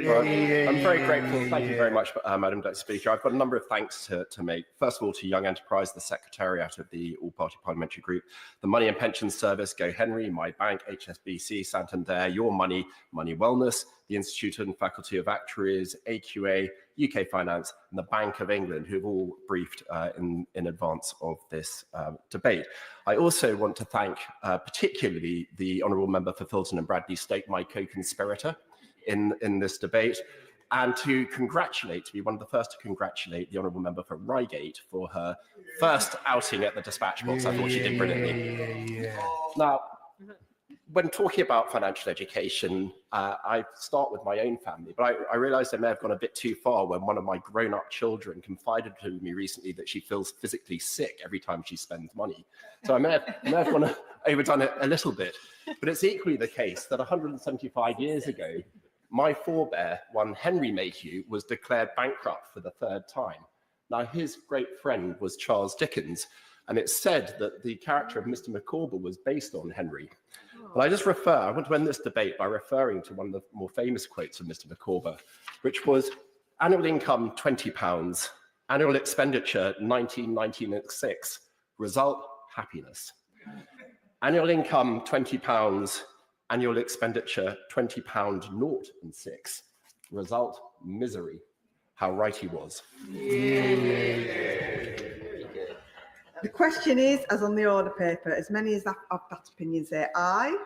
Well, I'm very grateful. Thank you very much, Madam Deputy Speaker. I've got a number of thanks to make. First of all, to Young Enterprise, the Secretariat of the All-Party Parliamentary Group, the Money and Pension Service, Go Henry, My Bank, HSBC, Santander, Your Money, Money Wellness, the Institute and Faculty of Actuaries, AQA, UK Finance, and the Bank of England, who have all briefed in advance of this debate. I also want to thank particularly the Honourable Member for Filton and Bradley Stoke, my co-conspirator in this debate, and to be one of the first to congratulate the Honourable Member for Reigate for her first outing at the dispatch box. I thought she did brilliantly. Now, when talking about financial education, I start with my own family, but I realised I may have gone a bit too far when one of my grown-up children confided to me recently that she feels physically sick every time she spends money. So I may have overdone it a little bit, but it's equally the case that 175 years ago, my forebear, one Henry Mayhew, was declared bankrupt for the third time. Now, his great friend was Charles Dickens, and it's said that the character of Mr. Micawber was based on Henry. But I want to end this debate by referring to one of the more famous quotes of Mr. Micawber, which was, annual income £20, annual expenditure 1996, result happiness. Annual income £20, annual expenditure £20.06, result misery. How right he was. The question is, as on the order paper, as many as of that opinion say aye.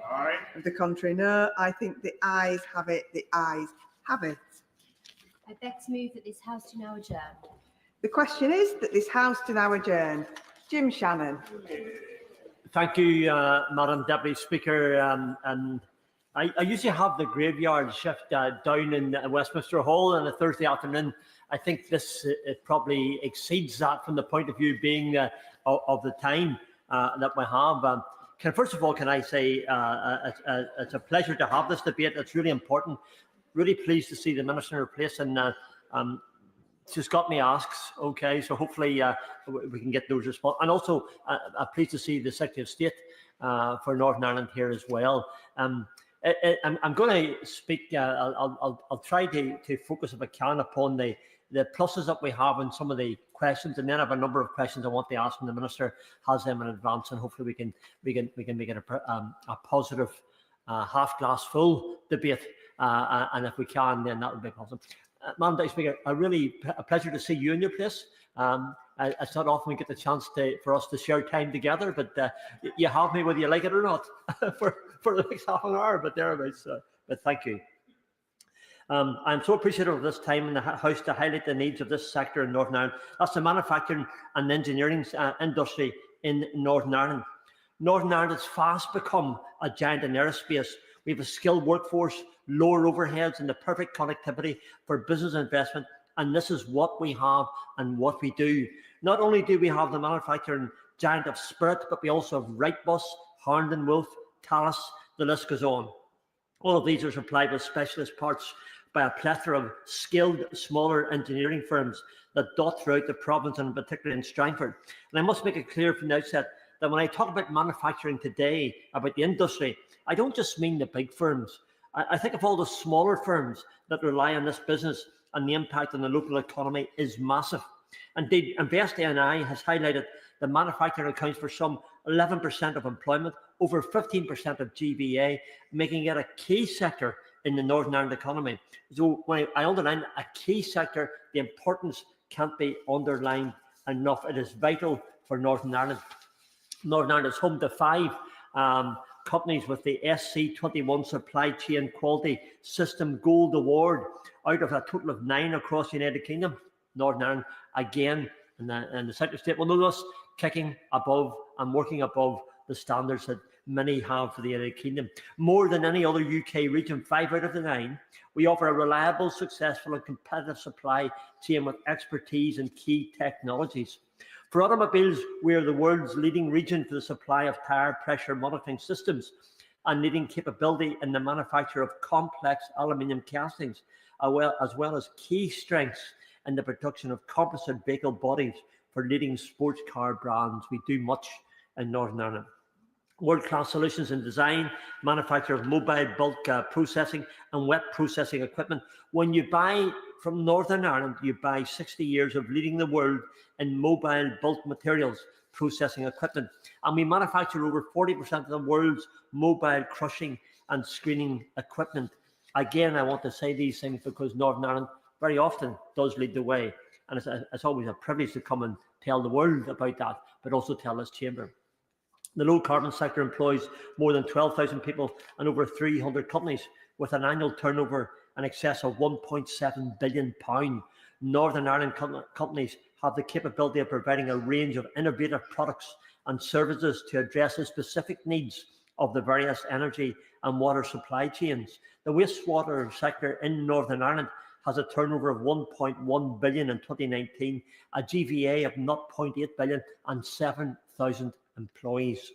Aye. Of the contrary, no. I think the ayes have it. The ayes have it. I beg to move that this House do now adjourn. The question is that this House do now adjourn. Jim Shannon. Thank you, Madam Deputy Speaker. And I usually have the graveyard shift down in Westminster Hall on a Thursday afternoon. I think this it probably exceeds that from the point of view being of the time that we have. First of all, can I say it's a pleasure to have this debate. It's really important. Really pleased to see the Minister in place, and she's got me asks. Okay, so hopefully we can get those responses. And also, I'm pleased to see the Secretary of State for Northern Ireland here as well. I'm going to speak. I'll try to focus, if I can, upon the pluses that we have in some of the questions, and then I have a number of questions I want to ask, and the Minister has them in advance, and hopefully we can make it a positive half glass full debate, and if we can, then that would be positive. Madam Deputy Speaker, a pleasure to see you in your place. It's not often we get the chance for us to share time together, but you have me whether you like it or not for the next half an hour, but thereabouts. But thank you. I'm so appreciative of this time in the House to highlight the needs of this sector in Northern Ireland. That's the manufacturing and engineering industry in Northern Ireland. Northern Ireland has fast become a giant in aerospace. We have a skilled workforce, lower overheads, and the perfect connectivity for business investment. And this is what we have and what we do. Not only do we have the manufacturing giant of Spirit, but we also have Wrightbus, Harnden Wolff, Thales, the list goes on. All of these are supplied with specialist parts by a plethora of skilled smaller engineering firms that dot throughout the province, and particularly in Strangford. And I must make it clear from the outset that when I talk about manufacturing today, about the industry, I don't just mean the big firms. I think of all the smaller firms that rely on this business, and the impact on the local economy is massive. Indeed, Invest A&I has highlighted that manufacturing accounts for some 11% of employment, over 15% of GVA, making it a key sector in the Northern Ireland economy. So when I underline a key sector, the importance can't be underlined enough. It is vital for Northern Ireland. Northern Ireland is home to 5 companies with the SC21 Supply Chain Quality System Gold Award out of a total of 9 across the United Kingdom. Northern Ireland, again, and the Secretary of State will know us kicking above and working above the standards that many have for the United Kingdom. More than any other UK region, 5 out of the 9, we offer a reliable, successful and competitive supply chain with expertise in key technologies. For automobiles, we are the world's leading region for the supply of tyre pressure monitoring systems and leading capability in the manufacture of complex aluminium castings, as well as key strengths in the production of composite vehicle bodies for leading sports car brands. We do much in Northern Ireland. World-class solutions in design, manufacture of mobile bulk processing and wet processing equipment. When you buy from Northern Ireland, you buy 60 years of leading the world in mobile bulk materials processing equipment. And we manufacture over 40% of the world's mobile crushing and screening equipment. Again, I want to say these things because Northern Ireland very often does lead the way. And it's always a privilege to come and tell the world about that, but also tell this chamber. The low carbon sector employs more than 12,000 people and over 300 companies with an annual turnover in excess of £1.7 billion. Northern Ireland companies have the capability of providing a range of innovative products and services to address the specific needs of the various energy and water supply chains. The wastewater sector in Northern Ireland has a turnover of 1.1 billion in 2019, a GVA of 0.8 billion and 7,000 employees.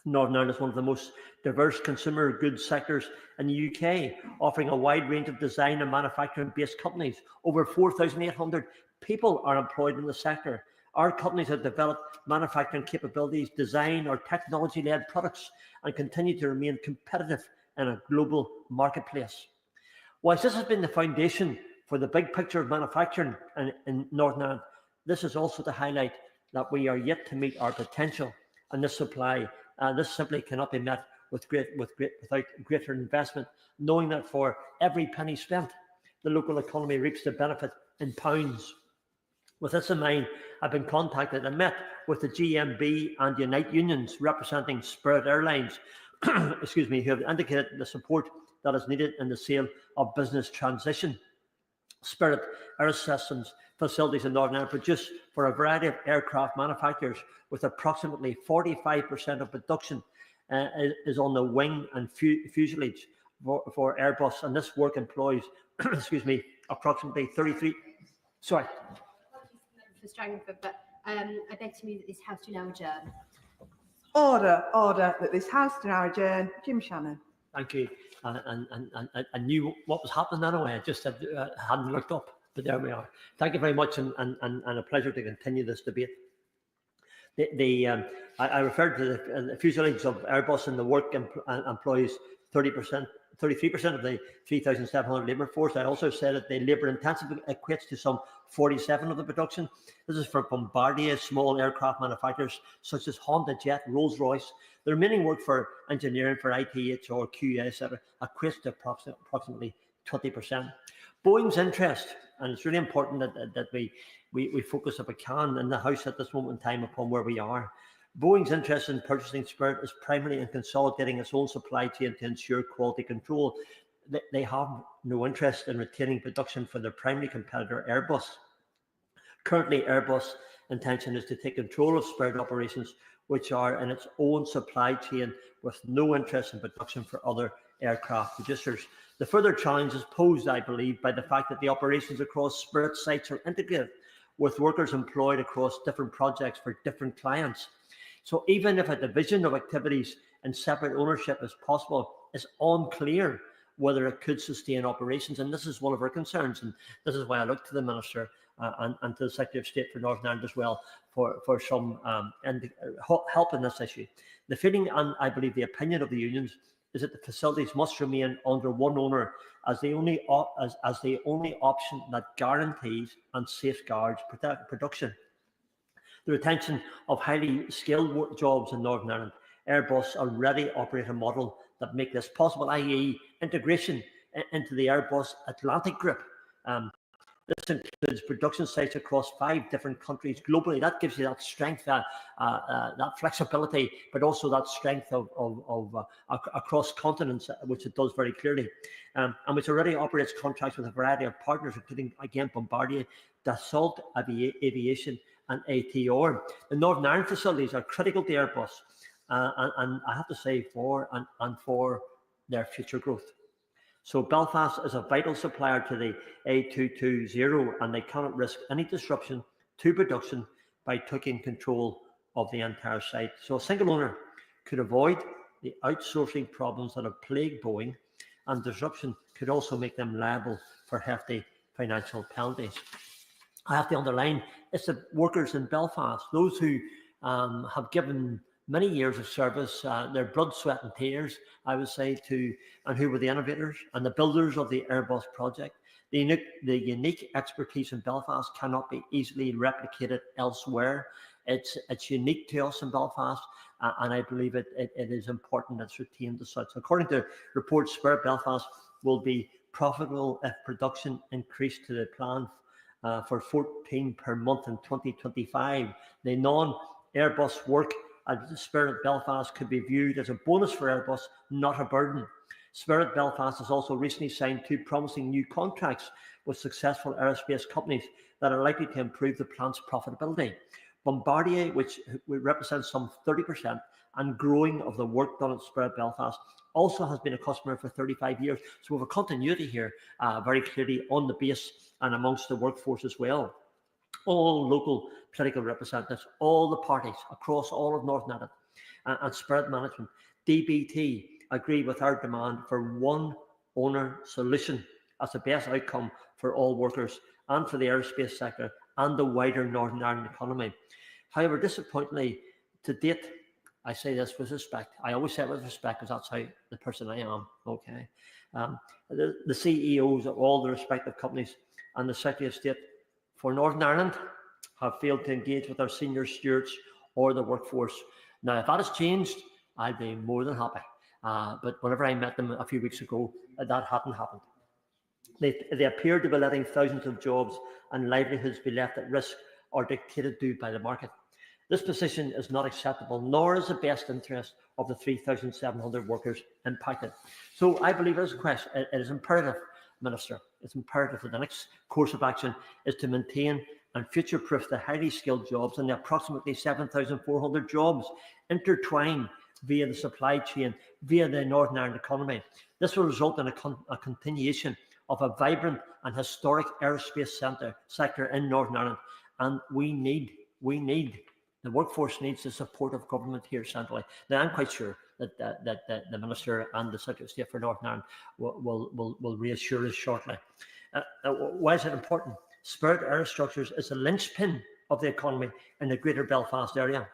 Northern Ireland is one of the most diverse consumer goods sectors in the UK, offering a wide range of design and manufacturing-based companies. Over 4,800 people are employed in the sector. Our companies have developed manufacturing capabilities, design or technology-led products, and continue to remain competitive in a global marketplace. Whilst this has been the foundation for the big picture of manufacturing in Northern Ireland, this is also to highlight that we are yet to meet our potential and this supply. This simply cannot be met without greater investment, knowing that for every penny spent, the local economy reaps the benefit in pounds. With this in mind, I've been contacted and met with the GMB and Unite unions representing Spirit Airlines, excuse me, who have indicated the support that is needed in the sale of business transition. Spirit Air Systems facilities in Northern Ireland produce for a variety of aircraft manufacturers, with approximately 45% of production is on the wing and fuselage for Airbus, and this work employs, excuse me, approximately 33. Sorry. For Strangford, but I beg to move that this House do now adjourn. Order, that this House do now adjourn. Jim Shannon. Thank you. And I knew what was happening anyway. I just hadn't looked up, but there we are. Thank you very much, and a pleasure to continue this debate. I referred to the fuselage of Airbus, and the work employs 33% of the 3,700 labour force. I also said that the labour intensive equates to some 47% of the production. This is for Bombardier, small aircraft manufacturers such as Honda Jet, Rolls-Royce. The remaining work for engineering, for ITH or QA, etc., equates to approximately 20%. Boeing's interest, and it's really important that we focus, if we can, in the House at this moment in time upon where we are. Boeing's interest in purchasing Spirit is primarily in consolidating its own supply chain to ensure quality control. They have no interest in retaining production for their primary competitor, Airbus. Currently, Airbus' intention is to take control of Spirit operations, which are in its own supply chain, with no interest in production for other aircraft producers. The further challenge is posed, I believe, by the fact that the operations across Spirit sites are integrated, with workers employed across different projects for different clients. So even if a division of activities in separate ownership is possible, it's unclear whether it could sustain operations. And this is one of our concerns. And this is why I look to the Minister and to the Secretary of State for Northern Ireland as well for some help in this issue. The feeling, and I believe the opinion of the unions, is that the facilities must remain under one owner as the only option that guarantees and safeguards production. The retention of highly skilled jobs in Northern Ireland. Airbus already operate a model that make this possible, i.e. integration into the Airbus Atlantic Group. This includes production sites across 5 different countries globally. That gives you that strength, that flexibility, but also that strength of across continents, which it does very clearly, and which already operates contracts with a variety of partners, including, again, Bombardier, Dassault Aviation, and ATR. The Northern Ireland facilities are critical to Airbus, and I have to say for their future growth. So Belfast is a vital supplier to the A220, and they cannot risk any disruption to production by taking control of the entire site. So a single owner could avoid the outsourcing problems that have plagued Boeing, and disruption could also make them liable for hefty financial penalties. I have to underline, it's the workers in Belfast, those who have given many years of service, their blood, sweat and tears, I would say, and who were the innovators and the builders of the Airbus project. The unique expertise in Belfast cannot be easily replicated elsewhere. It's unique to us in Belfast, and I believe it is important that it's retained as such. According to reports, Spirit Belfast will be profitable if production increased to the plan for 14 per month in 2025. The non-Airbus work at the Spirit Belfast could be viewed as a bonus for Airbus, not a burden. Spirit Belfast has also recently signed 2 promising new contracts with successful aerospace companies that are likely to improve the plant's profitability. Bombardier, which represents some 30% and growing of the work done at Spirit Belfast, also has been a customer for 35 years. So we have a continuity here very clearly on the base and amongst the workforce as well. All local political representatives, all the parties across all of Northern Ireland and Spirit Management, DBT, agree with our demand for one owner solution as the best outcome for all workers and for the aerospace sector and the wider Northern Ireland economy. However, disappointingly, to date, I say this with respect. I always say it with respect because that's how the person I am, okay? The CEOs of all the respective companies and the Secretary of State for Northern Ireland have failed to engage with our senior stewards or the workforce. Now, if that has changed, I'd be more than happy. But whenever I met them a few weeks ago, that hadn't happened. They appear to be letting thousands of jobs and livelihoods be left at risk or dictated to by the market. This position is not acceptable, nor is the best interest of the 3,700 workers impacted. So I believe it is imperative, Minister, it's imperative that the next course of action is to maintain and future-proof the highly skilled jobs and the approximately 7,400 jobs intertwined via the supply chain, via the Northern Ireland economy. This will result in a continuation of a vibrant and historic aerospace sector in Northern Ireland, and we need, the workforce needs the support of government here centrally. Now, I'm quite sure that the Minister and the Secretary of State for Northern Ireland will reassure us shortly. Why is it important? Spirit Aerostructures is the linchpin of the economy in the Greater Belfast area.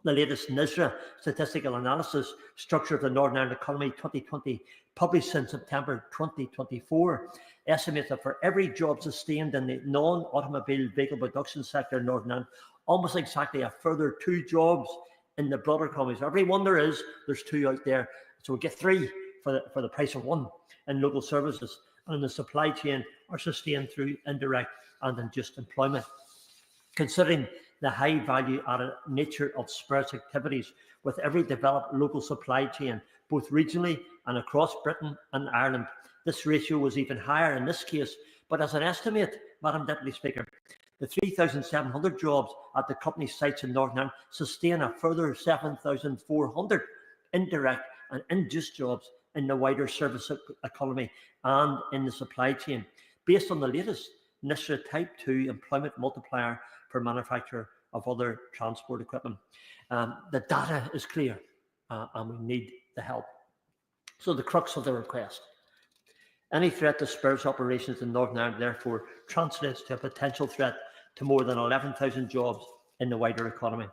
The latest NISRA statistical analysis structure of the Northern Ireland economy 2020, published in September 2024, estimates that for every job sustained in the non-automobile vehicle production sector in Northern Ireland, almost exactly a further 2 jobs in the broader economy. So every one there's 2 out there. So we get 3 for the price of 1 in local services, and in the supply chain are sustained through indirect and unjust employment. Considering the high value added nature of Spirit's activities with every developed local supply chain, both regionally and across Britain and Ireland, this ratio was even higher in this case. But as an estimate, Madam Deputy Speaker, the 3,700 jobs at the company's sites in Northern Ireland sustain a further 7,400 indirect and unjust jobs in the wider service economy and in the supply chain, based on the latest NISRA Type 2 employment multiplier for manufacture of other transport equipment. The data is clear and we need the help. So the crux of the request. Any threat to Spirit's operations in Northern Ireland therefore translates to a potential threat to more than 11,000 jobs in the wider economy.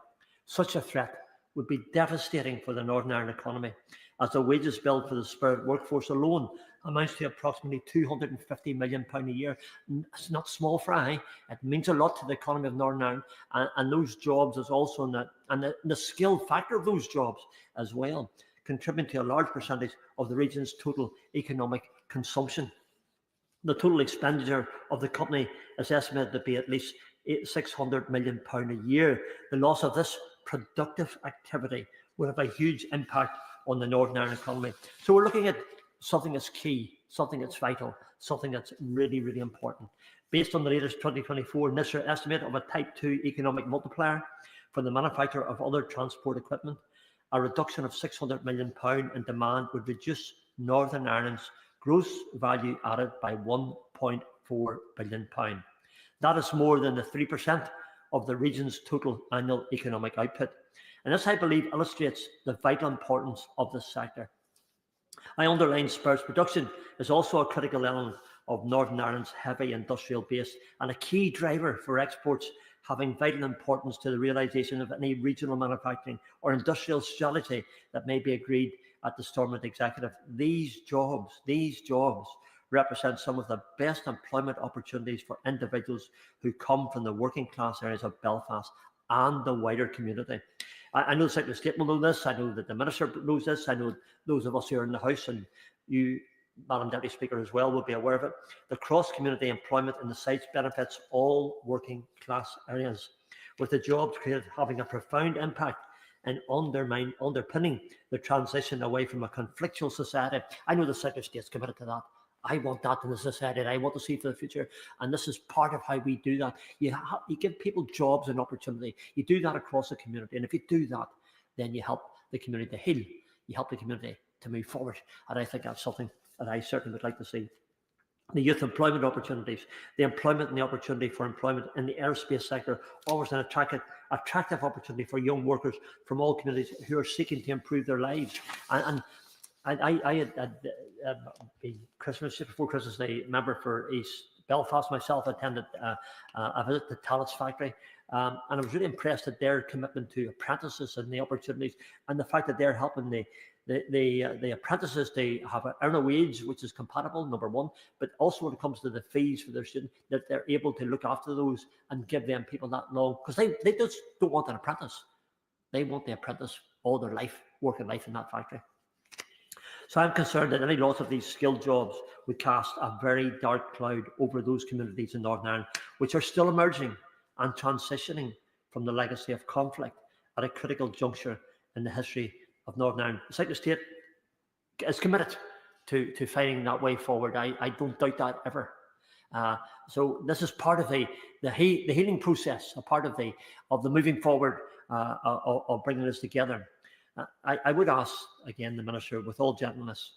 Such a threat would be devastating for the Northern Ireland economy, as the wages bill for the Spirit workforce alone amounts to approximately £250 million a year. It's not small fry. It means a lot to the economy of Northern Ireland, and those jobs is also the skill factor of those jobs as well, contributing to a large percentage of the region's total economic consumption. The total expenditure of the company is estimated to be at least £600 million a year. The loss of this productive activity will have a huge impact on the Northern Ireland economy. So we're looking at something that's key, something that's vital, something that's really, really important. Based on the latest 2024 NISR estimate of a Type 2 economic multiplier for the manufacture of other transport equipment, a reduction of £600 million in demand would reduce Northern Ireland's gross value added by £1.4 billion. That is more than the 3% of the region's total annual economic output. And this, I believe, illustrates the vital importance of this sector. I underline spirits production is also a critical element of Northern Ireland's heavy industrial base and a key driver for exports, having vital importance to the realisation of any regional manufacturing or industrial strategy that may be agreed at the Stormont Executive. These jobs represent some of the best employment opportunities for individuals who come from the working class areas of Belfast and the wider community. I know the Secretary of State will know this, I know that the Minister knows this, I know those of us here in the House and you, Madam Deputy Speaker, as well will be aware of it. The cross-community employment in the sites benefits all working class areas, with the jobs created having a profound impact in underpinning the transition away from a conflictual society. I know the Secretary of State's committed to that. I want that in the society, and I want to see for the future. And this is part of how we do that. You give people jobs and opportunity. You do that across the community. And if you do that, then you help the community to heal. You help the community to move forward. And I think that's something that I certainly would like to see. The youth employment opportunities, the employment and the opportunity for employment in the aerospace sector offers an attractive opportunity for young workers from all communities who are seeking to improve their lives. And I had Christmas, just before Christmas, a member for East Belfast myself attended a visit to Talis factory, and I was really impressed at their commitment to apprentices and the opportunities, and the fact that they're helping the apprentices to earn a wage which is compatible, number one, but also when it comes to the fees for their students, that they're able to look after those and give them people that long, because they just don't want an apprentice. They want the apprentice all their life, working life in that factory. So I'm concerned that any loss of these skilled jobs would cast a very dark cloud over those communities in Northern Ireland, which are still emerging and transitioning from the legacy of conflict at a critical juncture in the history of Northern Ireland. The Secretary of State is committed to finding that way forward. I don't doubt that ever. So this is part of the healing process, a part of the moving forward of bringing this together. I would ask, again, the Minister, with all gentleness,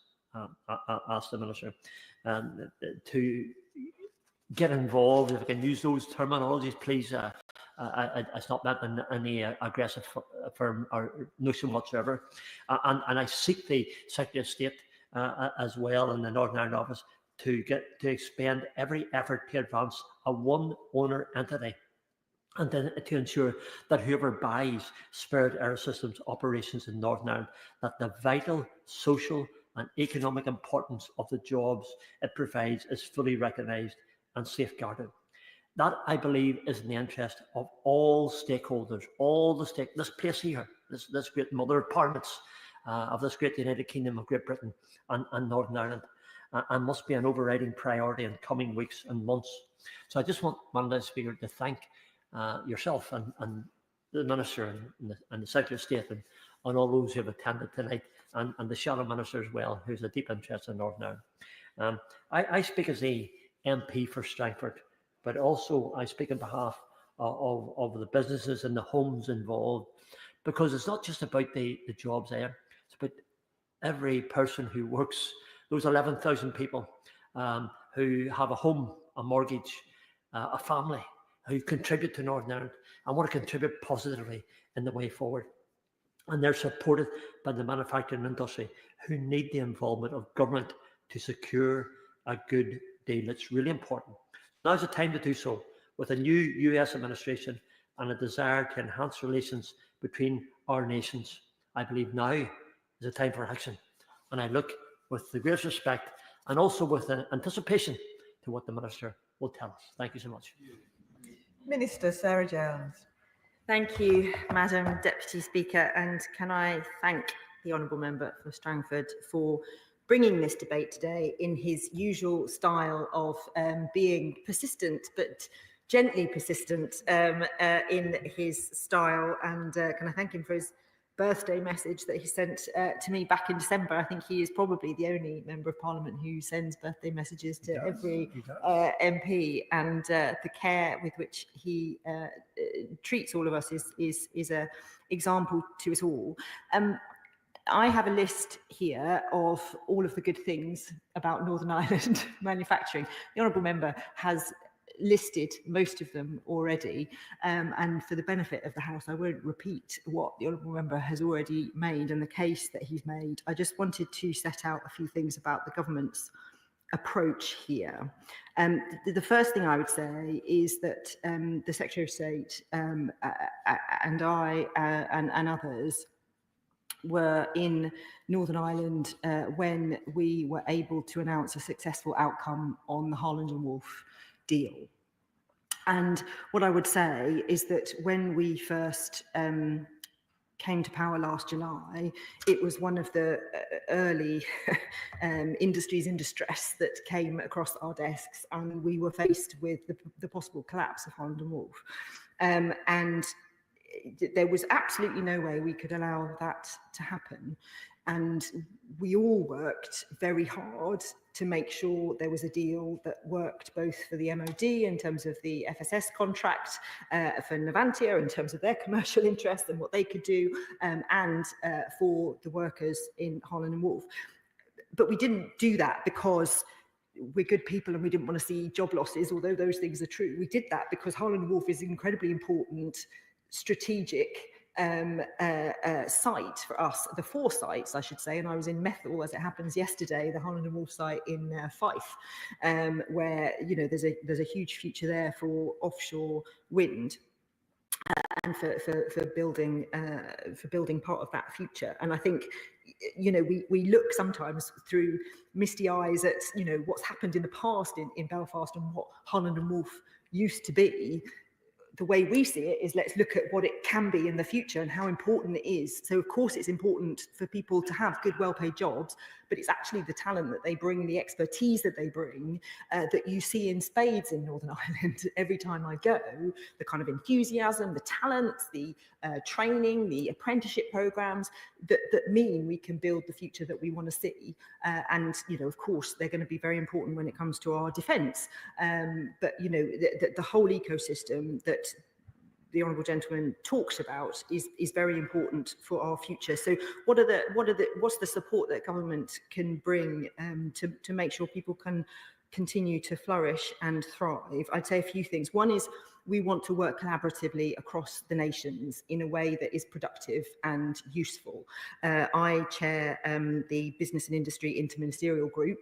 ask the Minister to get involved. If I can use those terminologies, please. It's not meant in any aggressive firm or notion whatsoever. And I seek the Secretary of State as well in the Northern Ireland office to expend every effort to advance a one-owner entity, and then to ensure that whoever buys Spirit Aerosystems operations in Northern Ireland, that the vital social and economic importance of the jobs it provides is fully recognised and safeguarded. That, I believe, is in the interest of all stakeholders, this place here, this great mother of parliaments of this great United Kingdom of Great Britain and Northern Ireland, and must be an overriding priority in coming weeks and months. So I just want, Madam Speaker, to thank yourself and the Minister and the Secretary of State and all those who have attended tonight, and the Shadow Minister as well, who's a deep interest in Northern Ireland. I speak as the MP for Strangford, but also I speak on behalf of the businesses and the homes involved, because it's not just about the jobs there, it's about every person who works, those 11,000 people who have a home, a mortgage, a family, who contribute to Northern Ireland and want to contribute positively in the way forward. And they're supported by the manufacturing industry, who need the involvement of government to secure a good deal. It's really important. Now's the time to do so, with a new US administration and a desire to enhance relations between our nations. I believe now is a time for action. And I look with the greatest respect and also with anticipation to what the Minister will tell us. Thank you so much. Minister Sarah Jones. Thank you, Madam Deputy Speaker, and can I thank the Honourable Member for Strangford for bringing this debate today in his usual style of being persistent, but gently persistent in his style. And can I thank him for his birthday message that he sent to me back in December. I think he is probably the only member of Parliament who sends birthday messages to every MP, and the care with which he treats all of us is an example to us all. I have a list here of all of the good things about Northern Ireland manufacturing. The honourable member has listed most of them already, and for the benefit of the House, I won't repeat what the honourable member has already made and the case that he's made. I just wanted to set out a few things about the government's approach here. The first thing I would say is that the Secretary of State and I and others were in Northern Ireland when we were able to announce a successful outcome on the Harland and Wolff deal. And what I would say is that when we first came to power last July, it was one of the early industries in distress that came across our desks, and we were faced with the possible collapse of Harland and Wolff. And there was absolutely no way we could allow that to happen. And we all worked very hard to make sure there was a deal that worked both for the MOD in terms of the FSS contract, for Navantia in terms of their commercial interest and what they could do, and for the workers in Harland and Wolff. But we didn't do that because we're good people and we didn't want to see job losses, although those things are true. We did that because Harland and Wolff is an incredibly important strategic site for us, the 4 sites, I should say, and I was in Methil, as it happens yesterday, the Harland and Wolff site in Fife, where there's a huge future there for offshore wind. And for building part of that future. And I think we look sometimes through misty eyes at what's happened in the past in Belfast and what Harland and Wolff used to be. The way we see it is, let's look at what it can be in the future and how important it is. So of course it's important for people to have good, well-paid jobs, but it's actually the talent that they bring, the expertise that they bring, that you see in spades in Northern Ireland every time I go. The kind of enthusiasm, the talent, the training, the apprenticeship programs that mean we can build the future that we want to see. And of course they're going to be very important when it comes to our defence. But the whole ecosystem that the honourable gentleman talks about is very important for our future. So what's the support that government can bring to make sure people can continue to flourish and thrive? I'd say a few things. One is we want to work collaboratively across the nations in a way that is productive and useful. I chair the Business and Industry Interministerial Group,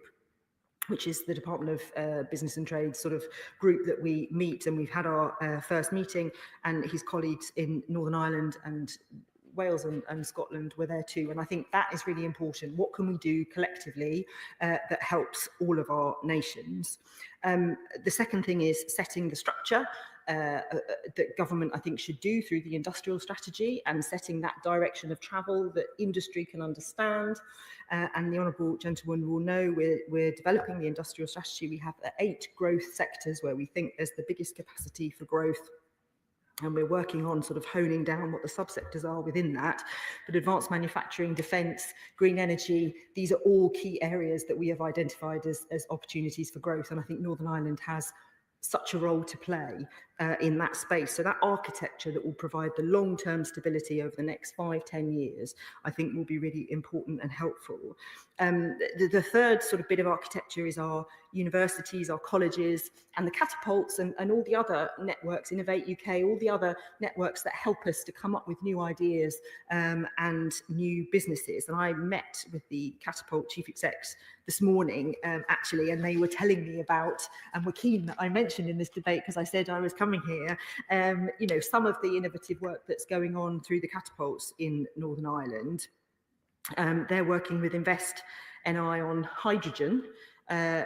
which is the Department of Business and Trade sort of group that we meet, and we've had our first meeting, and his colleagues in Northern Ireland and Wales and Scotland were there too. And I think that is really important. What can we do collectively that helps all of our nations? The second thing is setting the structure that government, I think, should do through the industrial strategy, and setting that direction of travel that industry can understand. And the honourable gentleman will know we're developing the industrial strategy. We have 8 growth sectors where we think there's the biggest capacity for growth. And we're working on sort of honing down what the subsectors are within that. But advanced manufacturing, defence, green energy, these are all key areas that we have identified as opportunities for growth. And I think Northern Ireland has such a role to play in that space. So that architecture that will provide the long-term stability over the next 5-10 years, I think will be really important and helpful. The third sort of bit of architecture is our universities, our colleges, and the catapults and all the other networks, Innovate UK, all the other networks that help us to come up with new ideas and new businesses. And I met with the catapult chief execs this morning, actually, and they were telling me about, and were keen that I mentioned in this debate, because I said I was coming here, some of the innovative work that's going on through the catapults in Northern Ireland. They're working with Invest NI on hydrogen,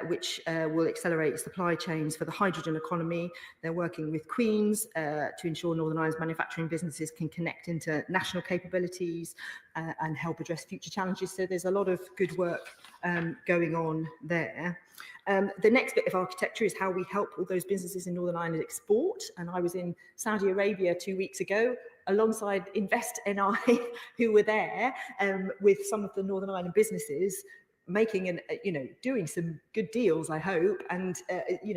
which will accelerate supply chains for the hydrogen economy. They're working with Queen's to ensure Northern Ireland's manufacturing businesses can connect into national capabilities and help address future challenges. So there's a lot of good work going on there. The next bit of architecture is how we help all those businesses in Northern Ireland export. And I was in Saudi Arabia 2 weeks ago alongside Invest NI, who were there with some of the Northern Ireland businesses, making and doing some good deals, I hope, and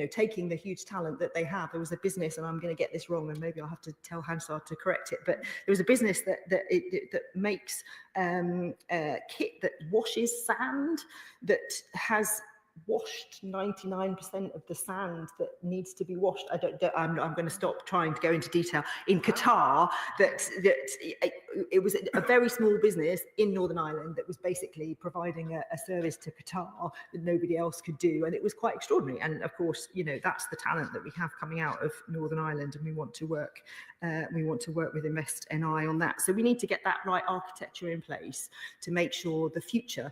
taking the huge talent that they have. There was a business, and I'm going to get this wrong, and maybe I'll have to tell Hansard to correct it, but there was a business that makes kit that washes sand, that has washed 99% of the sand that needs to be washed. I'm going to stop trying to go into detail. In Qatar, that it was a very small business in Northern Ireland that was basically providing a service to Qatar that nobody else could do, and it was quite extraordinary. And of course, that's the talent that we have coming out of Northern Ireland, and we want to work with Invest NI on that. So we need to get that right architecture in place to make sure the future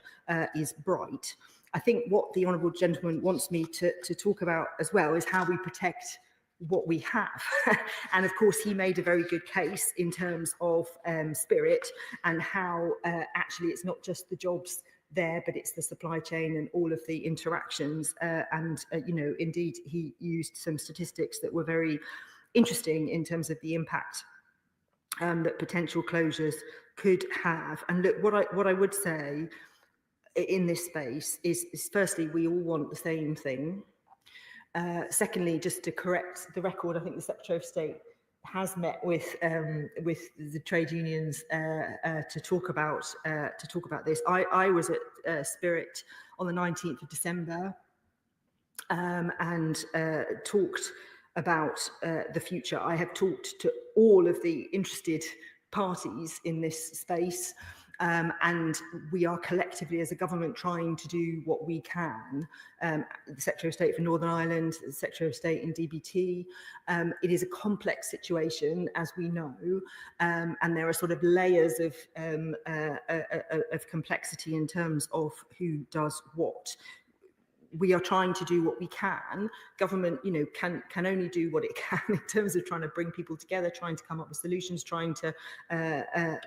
is bright. I think what the honourable gentleman wants me to talk about as well is how we protect what we have. And of course, he made a very good case in terms of Spirit and how actually it's not just the jobs there, but it's the supply chain and all of the interactions. Indeed, he used some statistics that were very interesting in terms of the impact that potential closures could have. And look, what I would say in this space is firstly, we all want the same thing. Secondly, just to correct the record, I think the Secretary of State has met with the trade unions to talk about this. I was at Spirit on the 19th of December and talked about the future. I have talked to all of the interested parties in this space. And we are collectively as a government trying to do what we can. The Secretary of State for Northern Ireland, the Secretary of State in DBT. It is a complex situation, as we know, and there are sort of layers of complexity in terms of who does what. We are trying to do what we can. Government, can only do what it can in terms of trying to bring people together, trying to come up with solutions, trying to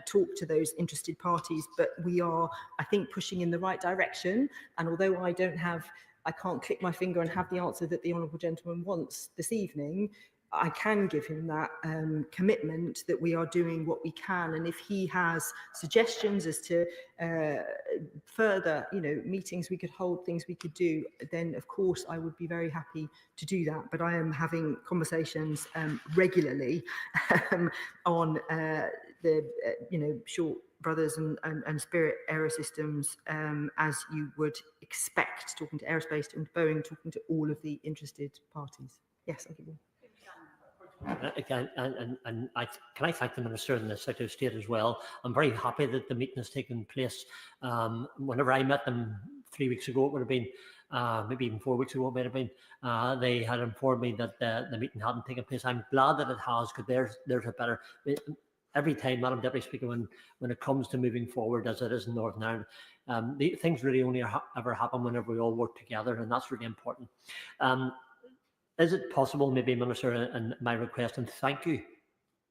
talk to those interested parties. But we are, I think, pushing in the right direction. And although I can't click my finger and have the answer that the honourable gentleman wants this evening, I can give him that commitment that we are doing what we can. And if he has suggestions as to further, meetings we could hold, things we could do, then of course I would be very happy to do that. But I am having conversations regularly on the, Short Brothers and Spirit Aerosystems, as you would expect, talking to Aerospace, talking to Boeing, talking to all of the interested parties. Yes, I'll give you. Again, can I thank the Minister and the Secretary of State as well. I'm very happy that the meeting has taken place. Whenever I met them 3 weeks ago, it would have been, maybe even 4 weeks ago, it might have been, they had informed me that the meeting hadn't taken place. I'm glad that it has, because there's a better... Every time, Madam Deputy Speaker, when it comes to moving forward, as it is in Northern Ireland, things really only ever happen whenever we all work together, and that's really important. Is it possible, maybe, Minister, and my request, and thank you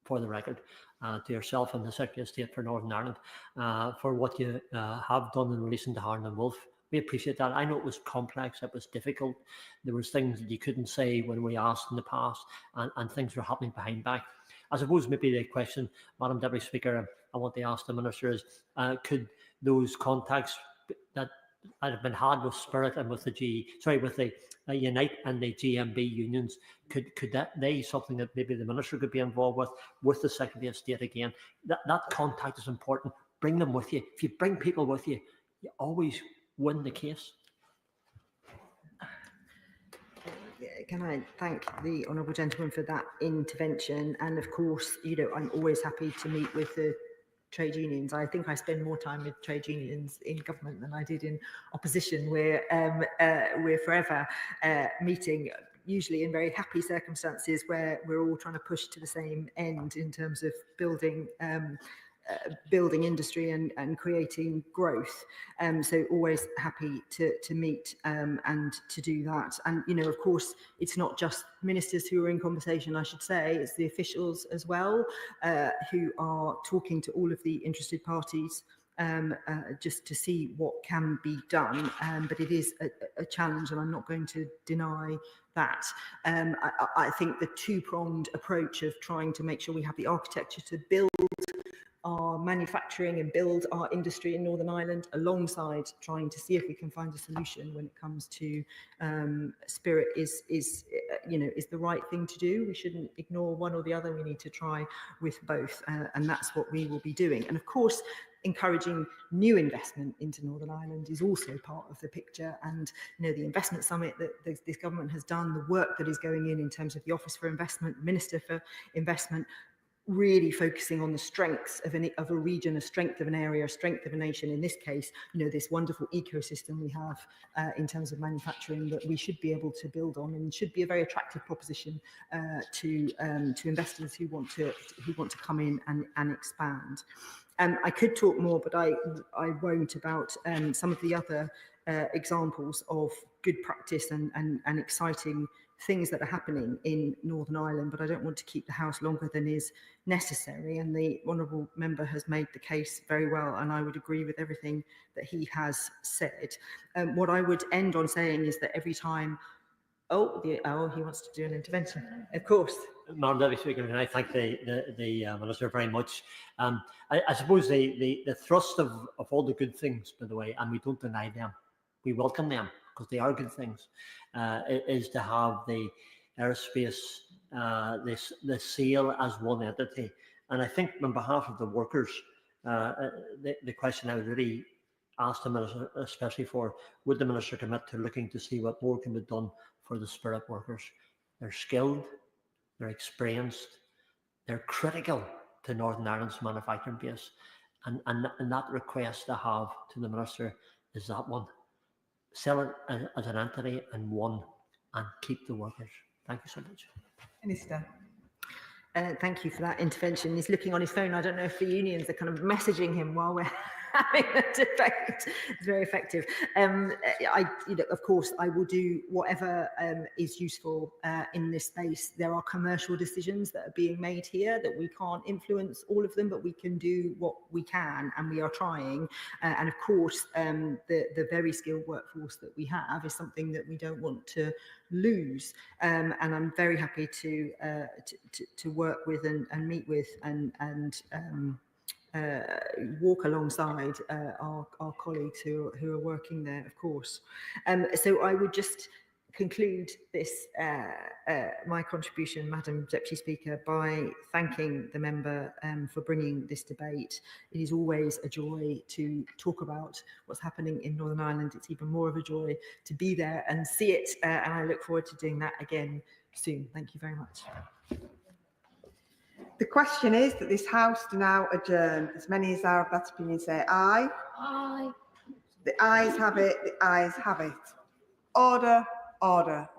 for the record to yourself and the Secretary of State for Northern Ireland for what you have done in relation to Harland and Wolff. We appreciate that. I know it was complex, it was difficult. There was things that you couldn't say when we asked in the past, and things were happening behind back. I suppose maybe the question, Madam Deputy Speaker, I want to ask the Minister is, could those contacts that have been had with Spirit and with the Unite and the GMB unions, could that something that maybe the Minister could be involved with the Secretary of State again? That contact is important. Bring them with you. If you bring people with you, you always win the case. Can I thank the honourable gentleman for that intervention? And of course, I'm always happy to meet with the trade unions. I think I spend more time with trade unions in government than I did in opposition. We're forever meeting, usually in very happy circumstances where we're all trying to push to the same end in terms of building building industry and creating growth. So always happy to meet and to do that. And, you know, of course, it's not just ministers who are in conversation, I should say, it's the officials as well, who are talking to all of the interested parties just to see what can be done. But it is a challenge, and I'm not going to deny that. I think the two-pronged approach of trying to make sure we have the architecture to build our manufacturing and build our industry in Northern Ireland, alongside trying to see if we can find a solution when it comes to spirit is the right thing to do. We shouldn't ignore one or the other. We need to try with both, and that's what we will be doing. And of course, encouraging new investment into Northern Ireland is also part of the picture. And, you know, the investment summit that this government has done, the work that is going in terms of the Office for Investment, Minister for Investment, really focusing on the strengths of a region, a strength of an area, a strength of a nation. In this case, you know, this wonderful ecosystem we have in terms of manufacturing that we should be able to build on, and should be a very attractive proposition to investors who want to come in and expand. I could talk more, but I won't, about some of the other examples of good practice and exciting things that are happening in Northern Ireland, but I don't want to keep the House longer than is necessary. And the honourable member has made the case very well, and I would agree with everything that he has said. What I would end on saying is that every time, he wants to do an intervention, of course. Madam Deputy Speaker, can I thank the Minister very much. I suppose the thrust of all the good things, by the way, and we don't deny them, we welcome them, because they are good things, is to have the aerospace, the sale as one entity. And I think on behalf of the workers, the question I would really ask the Minister, especially for, would the Minister commit to looking to see what more can be done for the spirit workers? They're skilled, they're experienced, they're critical to Northern Ireland's manufacturing base. And that request I have to the Minister is that one. Sell it as an entity and one, and keep the workers. Thank you so much. Minister. Thank you for that intervention. He's looking on his phone. I don't know if the unions are kind of messaging him while we're having a debate. It's very effective. Of course, I will do whatever is useful in this space. There are commercial decisions that are being made here that we can't influence all of them, but we can do what we can, and we are trying. And of course, the very skilled workforce that we have is something that we don't want to lose. And I'm very happy to work with and meet with and walk alongside our colleagues who are working there, of course. So I would just conclude this, my contribution, Madam Deputy Speaker, by thanking the member for bringing this debate. It is always a joy to talk about what's happening in Northern Ireland. It's even more of a joy to be there and see it, and I look forward to doing that again soon. Thank you very much. The question is that this House do now adjourn. As many as are of that opinion say aye. Aye. The ayes have it. The ayes have it. Order, order.